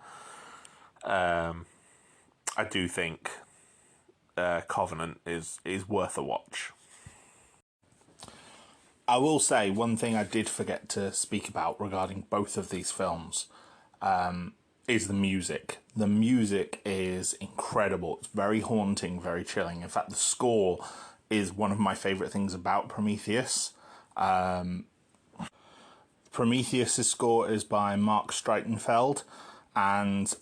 I do think Covenant is worth a watch. I will say one thing I did forget to speak about regarding both of these films is the music. The music is incredible. It's very haunting, very chilling. In fact, the score is one of my favourite things about Prometheus. Prometheus' score is by Mark Streitenfeld, and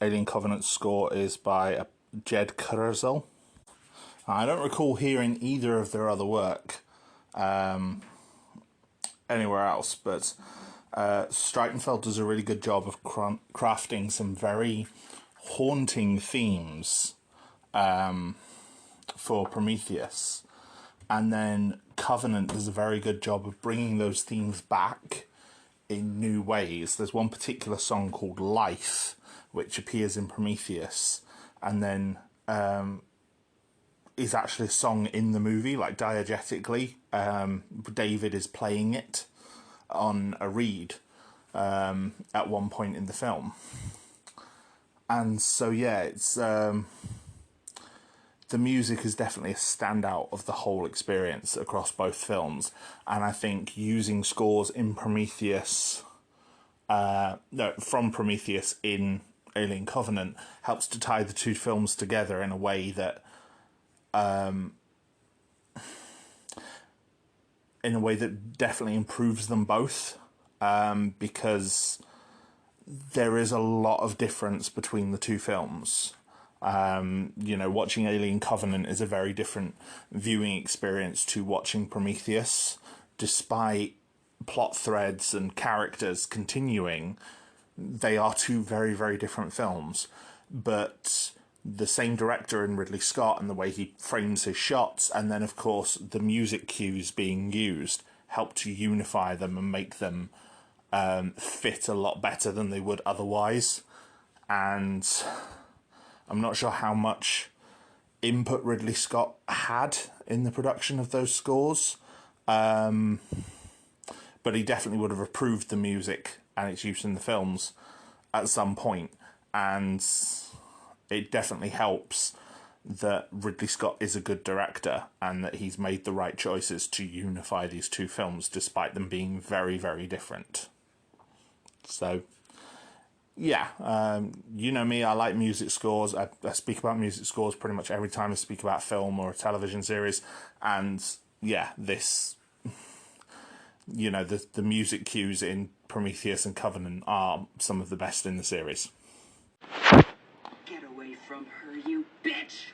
Alien Covenant's score is by Jed Kurzel. I don't recall hearing either of their other work anywhere else, but Streitenfeld does a really good job of crafting some very haunting themes for Prometheus. And then Covenant does a very good job of bringing those themes back in new ways. There's one particular song called Life, which appears in Prometheus, and then is actually a song in the movie, like diegetically. David is playing it on a reed at one point in the film. And so, yeah, it's... the music is definitely a standout of the whole experience across both films, and I think using scores in Prometheus, from Prometheus in Alien Covenant helps to tie the two films together in a way that, definitely improves them both, because there is a lot of difference between the two films. Watching Alien Covenant is a very different viewing experience to watching Prometheus. Despite plot threads and characters continuing, they are two very, very different films. But the same director in Ridley Scott and the way he frames his shots, and then, of course, the music cues being used, help to unify them and make them fit a lot better than they would otherwise. And I'm not sure how much input Ridley Scott had in the production of those scores, but he definitely would have approved the music and its use in the films at some point, and it definitely helps that Ridley Scott is a good director and that he's made the right choices to unify these two films despite them being very, very different. So, yeah, you know me, I like music scores. I speak about music scores pretty much every time I speak about film or a television series. And, yeah, this, the music cues in Prometheus and Covenant are some of the best in the series. Get away from her, you bitch!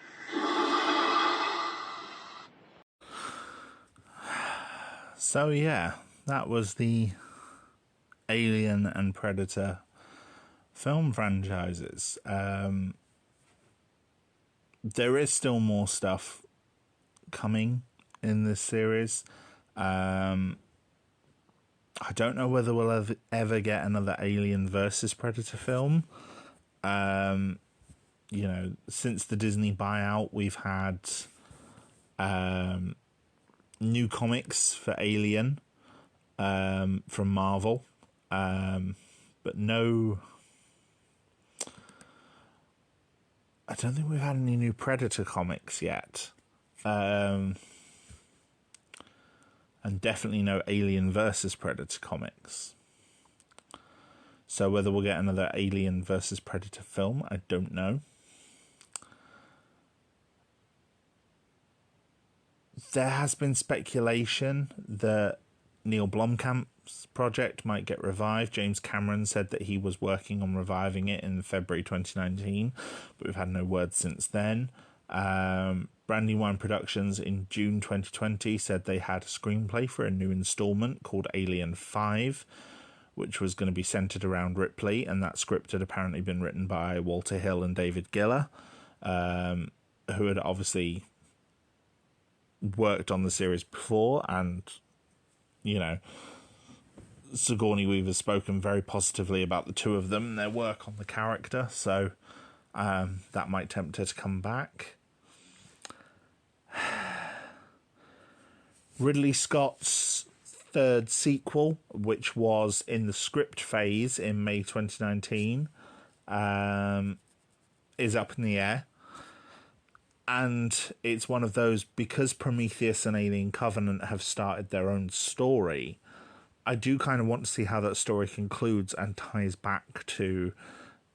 So, yeah, that was the Alien and Predator film franchises. There is still more stuff coming in this series. I don't know whether we'll ever get another Alien versus Predator film. Since the Disney buyout, we've had new comics for Alien from Marvel. But no, I don't think we've had any new Predator comics yet. And definitely no Alien versus Predator comics. So whether we'll get another Alien versus Predator film, I don't know. There has been speculation that Neil Blomkamp's project might get revived. James Cameron said that he was working on reviving it in February 2019, but we've had no word since then. Brandywine Productions in June 2020 said they had a screenplay for a new installment called Alien 5, which was going to be centered around Ripley, and that script had apparently been written by Walter Hill and David Giller, who had obviously worked on the series before, and Sigourney Weaver's spoken very positively about the two of them and their work on the character, so that might tempt her to come back. Ridley Scott's third sequel, which was in the script phase in May 2019, is up in the air. And it's one of those, because Prometheus and Alien Covenant have started their own story, I do kind of want to see how that story concludes and ties back to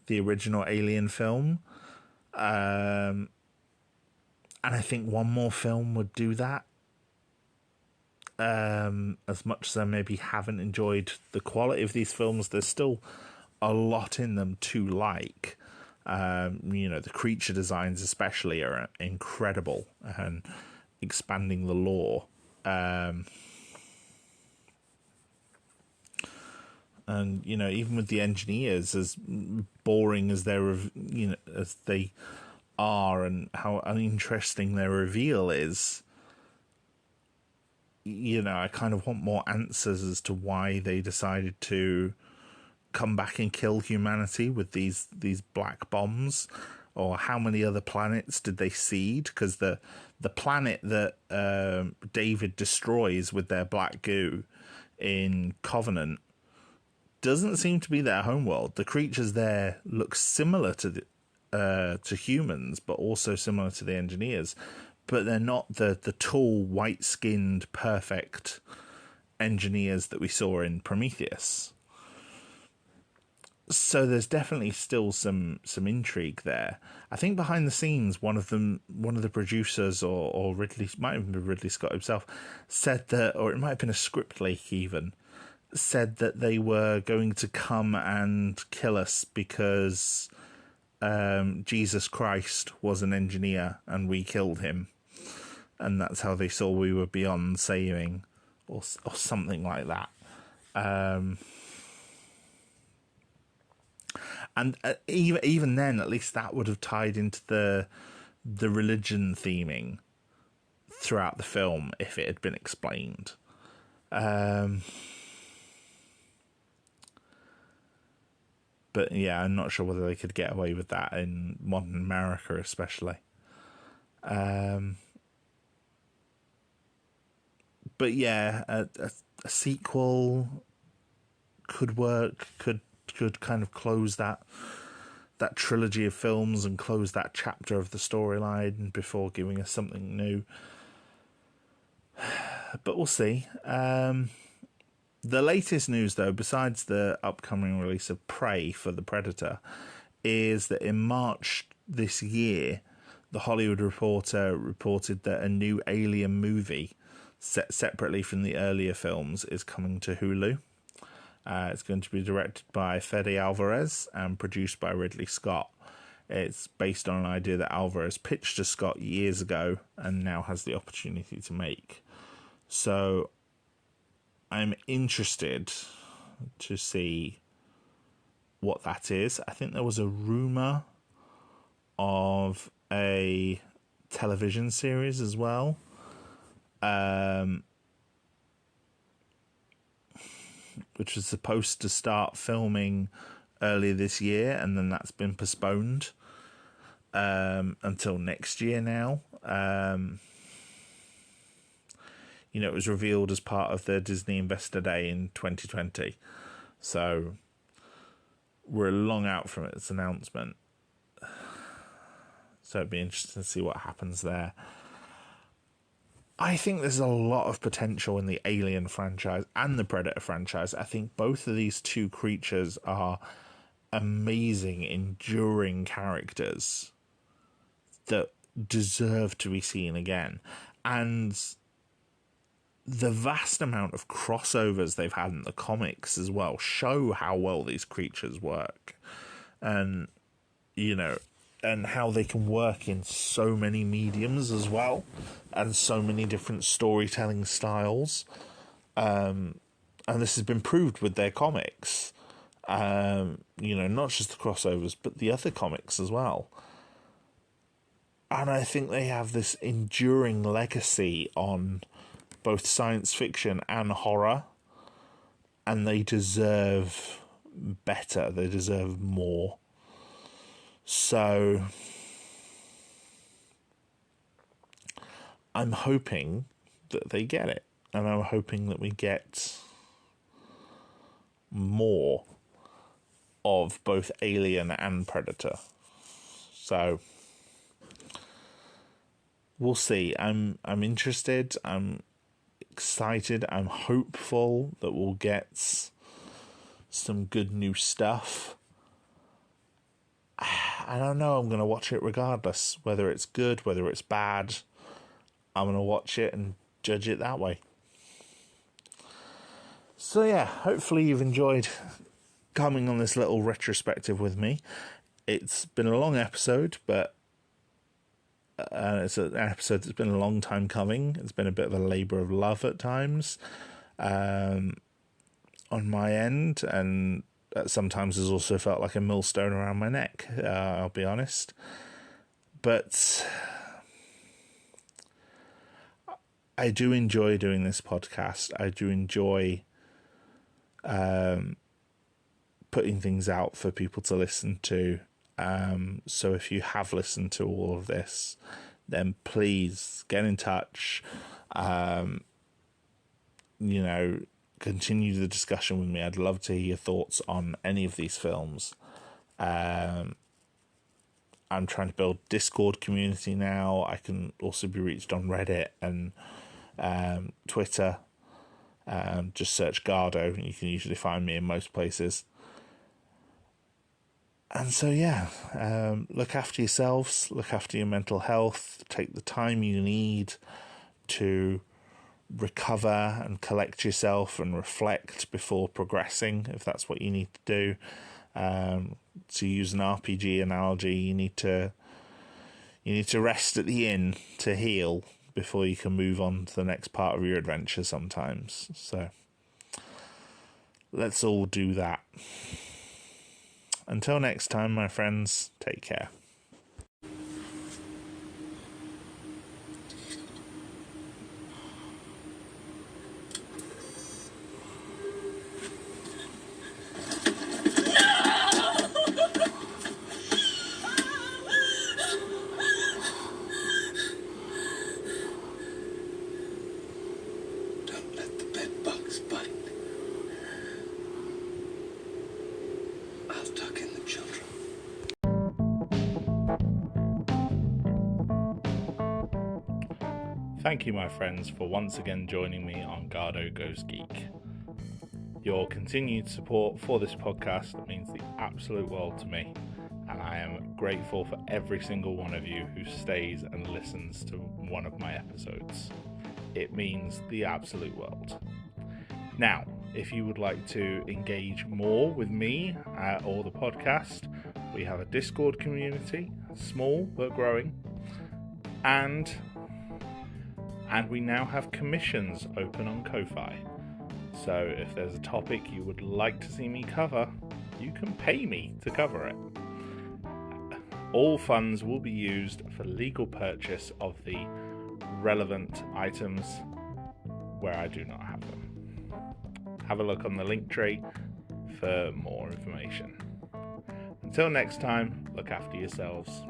the original Alien film. And I think one more film would do that. As much as I maybe haven't enjoyed the quality of these films, there's still a lot in them to like. The creature designs especially are incredible and expanding the lore. And even with the engineers, as boring as as they are, and how uninteresting their reveal is, I kind of want more answers as to why they decided to come back and kill humanity with these black bombs, or how many other planets did they seed? Because the planet that David destroys with their black goo in Covenant doesn't seem to be their homeworld. The creatures there look similar to humans, but also similar to the engineers. But they're not the tall, white-skinned, perfect engineers that we saw in Prometheus. So there's definitely still some intrigue there. I think behind the scenes, one of the producers or Ridley, might even be Ridley Scott himself, said that, or it might have been a script leak even, said that they were going to come and kill us because Jesus Christ was an engineer and we killed him, and that's how they saw we were beyond saving, or something like that. And even then, at least that would have tied into the religion theming throughout the film if it had been explained. But yeah, I'm not sure whether they could get away with that in modern America, especially. But yeah, a sequel could work. Could kind of close that trilogy of films and close that chapter of the storyline before giving us something new. But we'll see. The latest news, though, besides the upcoming release of Prey for the Predator, is that in March this year, The Hollywood Reporter reported that a new Alien movie, set separately from the earlier films, is coming to Hulu. It's going to be directed by Fede Alvarez and produced by Ridley Scott. It's based on an idea that Alvarez pitched to Scott years ago and now has the opportunity to make. So I'm interested to see what that is. I think there was a rumour of a television series as well. Which was supposed to start filming earlier this year, and then that's been postponed until next year now. It was revealed as part of the Disney Investor Day in 2020. So we're long out from its announcement. So it'd be interesting to see what happens there. I think there's a lot of potential in the Alien franchise and the Predator franchise. I think both of these two creatures are amazing, enduring characters that deserve to be seen again. And the vast amount of crossovers they've had in the comics as well show how well these creatures work. And, and how they can work in so many mediums as well, and so many different storytelling styles. And this has been proved with their comics. Not just the crossovers, but the other comics as well. And I think they have this enduring legacy on both science fiction and horror, and they deserve better. They deserve more. So I'm hoping that they get it, and I'm hoping that we get more of both Alien and Predator. So we'll see. I'm interested. I'm excited. I'm hopeful that we'll get some good new stuff. I don't know. I'm going to watch it regardless, whether it's good, whether it's bad. I'm going to watch it and judge it that way. So yeah, hopefully you've enjoyed coming on this little retrospective with me. It's been a long episode, but it's an episode that's been a long time coming. It's been a bit of a labour of love at times on my end, and sometimes has also felt like a millstone around my neck, I'll be honest. But I do enjoy doing this podcast. I do enjoy putting things out for people to listen to. So if you have listened to all of this, then please get in touch. Continue the discussion with me. I'd love to hear your thoughts on any of these films. I'm trying to build Discord community now. I can also be reached on Reddit and Twitter. Just search Garhdo. You can usually find me in most places. And so, yeah, look after yourselves, look after your mental health, take the time you need to recover and collect yourself and reflect before progressing, if that's what you need to do. To use an RPG analogy, you need to rest at the inn to heal before you can move on to the next part of your adventure sometimes. So let's all do that. Until next time, my friends, take care. Don't let the bed bugs bite. I'll tuck in the children. Thank you, my friends, for once again joining me on Garhdo Goes Geek. Your continued support for this podcast means the absolute world to me, and I am grateful for every single one of you who stays and listens to one of my episodes. It means the absolute world. Now, if you would like to engage more with me or the podcast, we have a Discord community, small but growing, and we now have commissions open on Ko-Fi. So if there's a topic you would like to see me cover, you can pay me to cover it. All funds will be used for legal purchase of the relevant items where I do not have them. Have a look on the link tree for more information. Until next time, look after yourselves.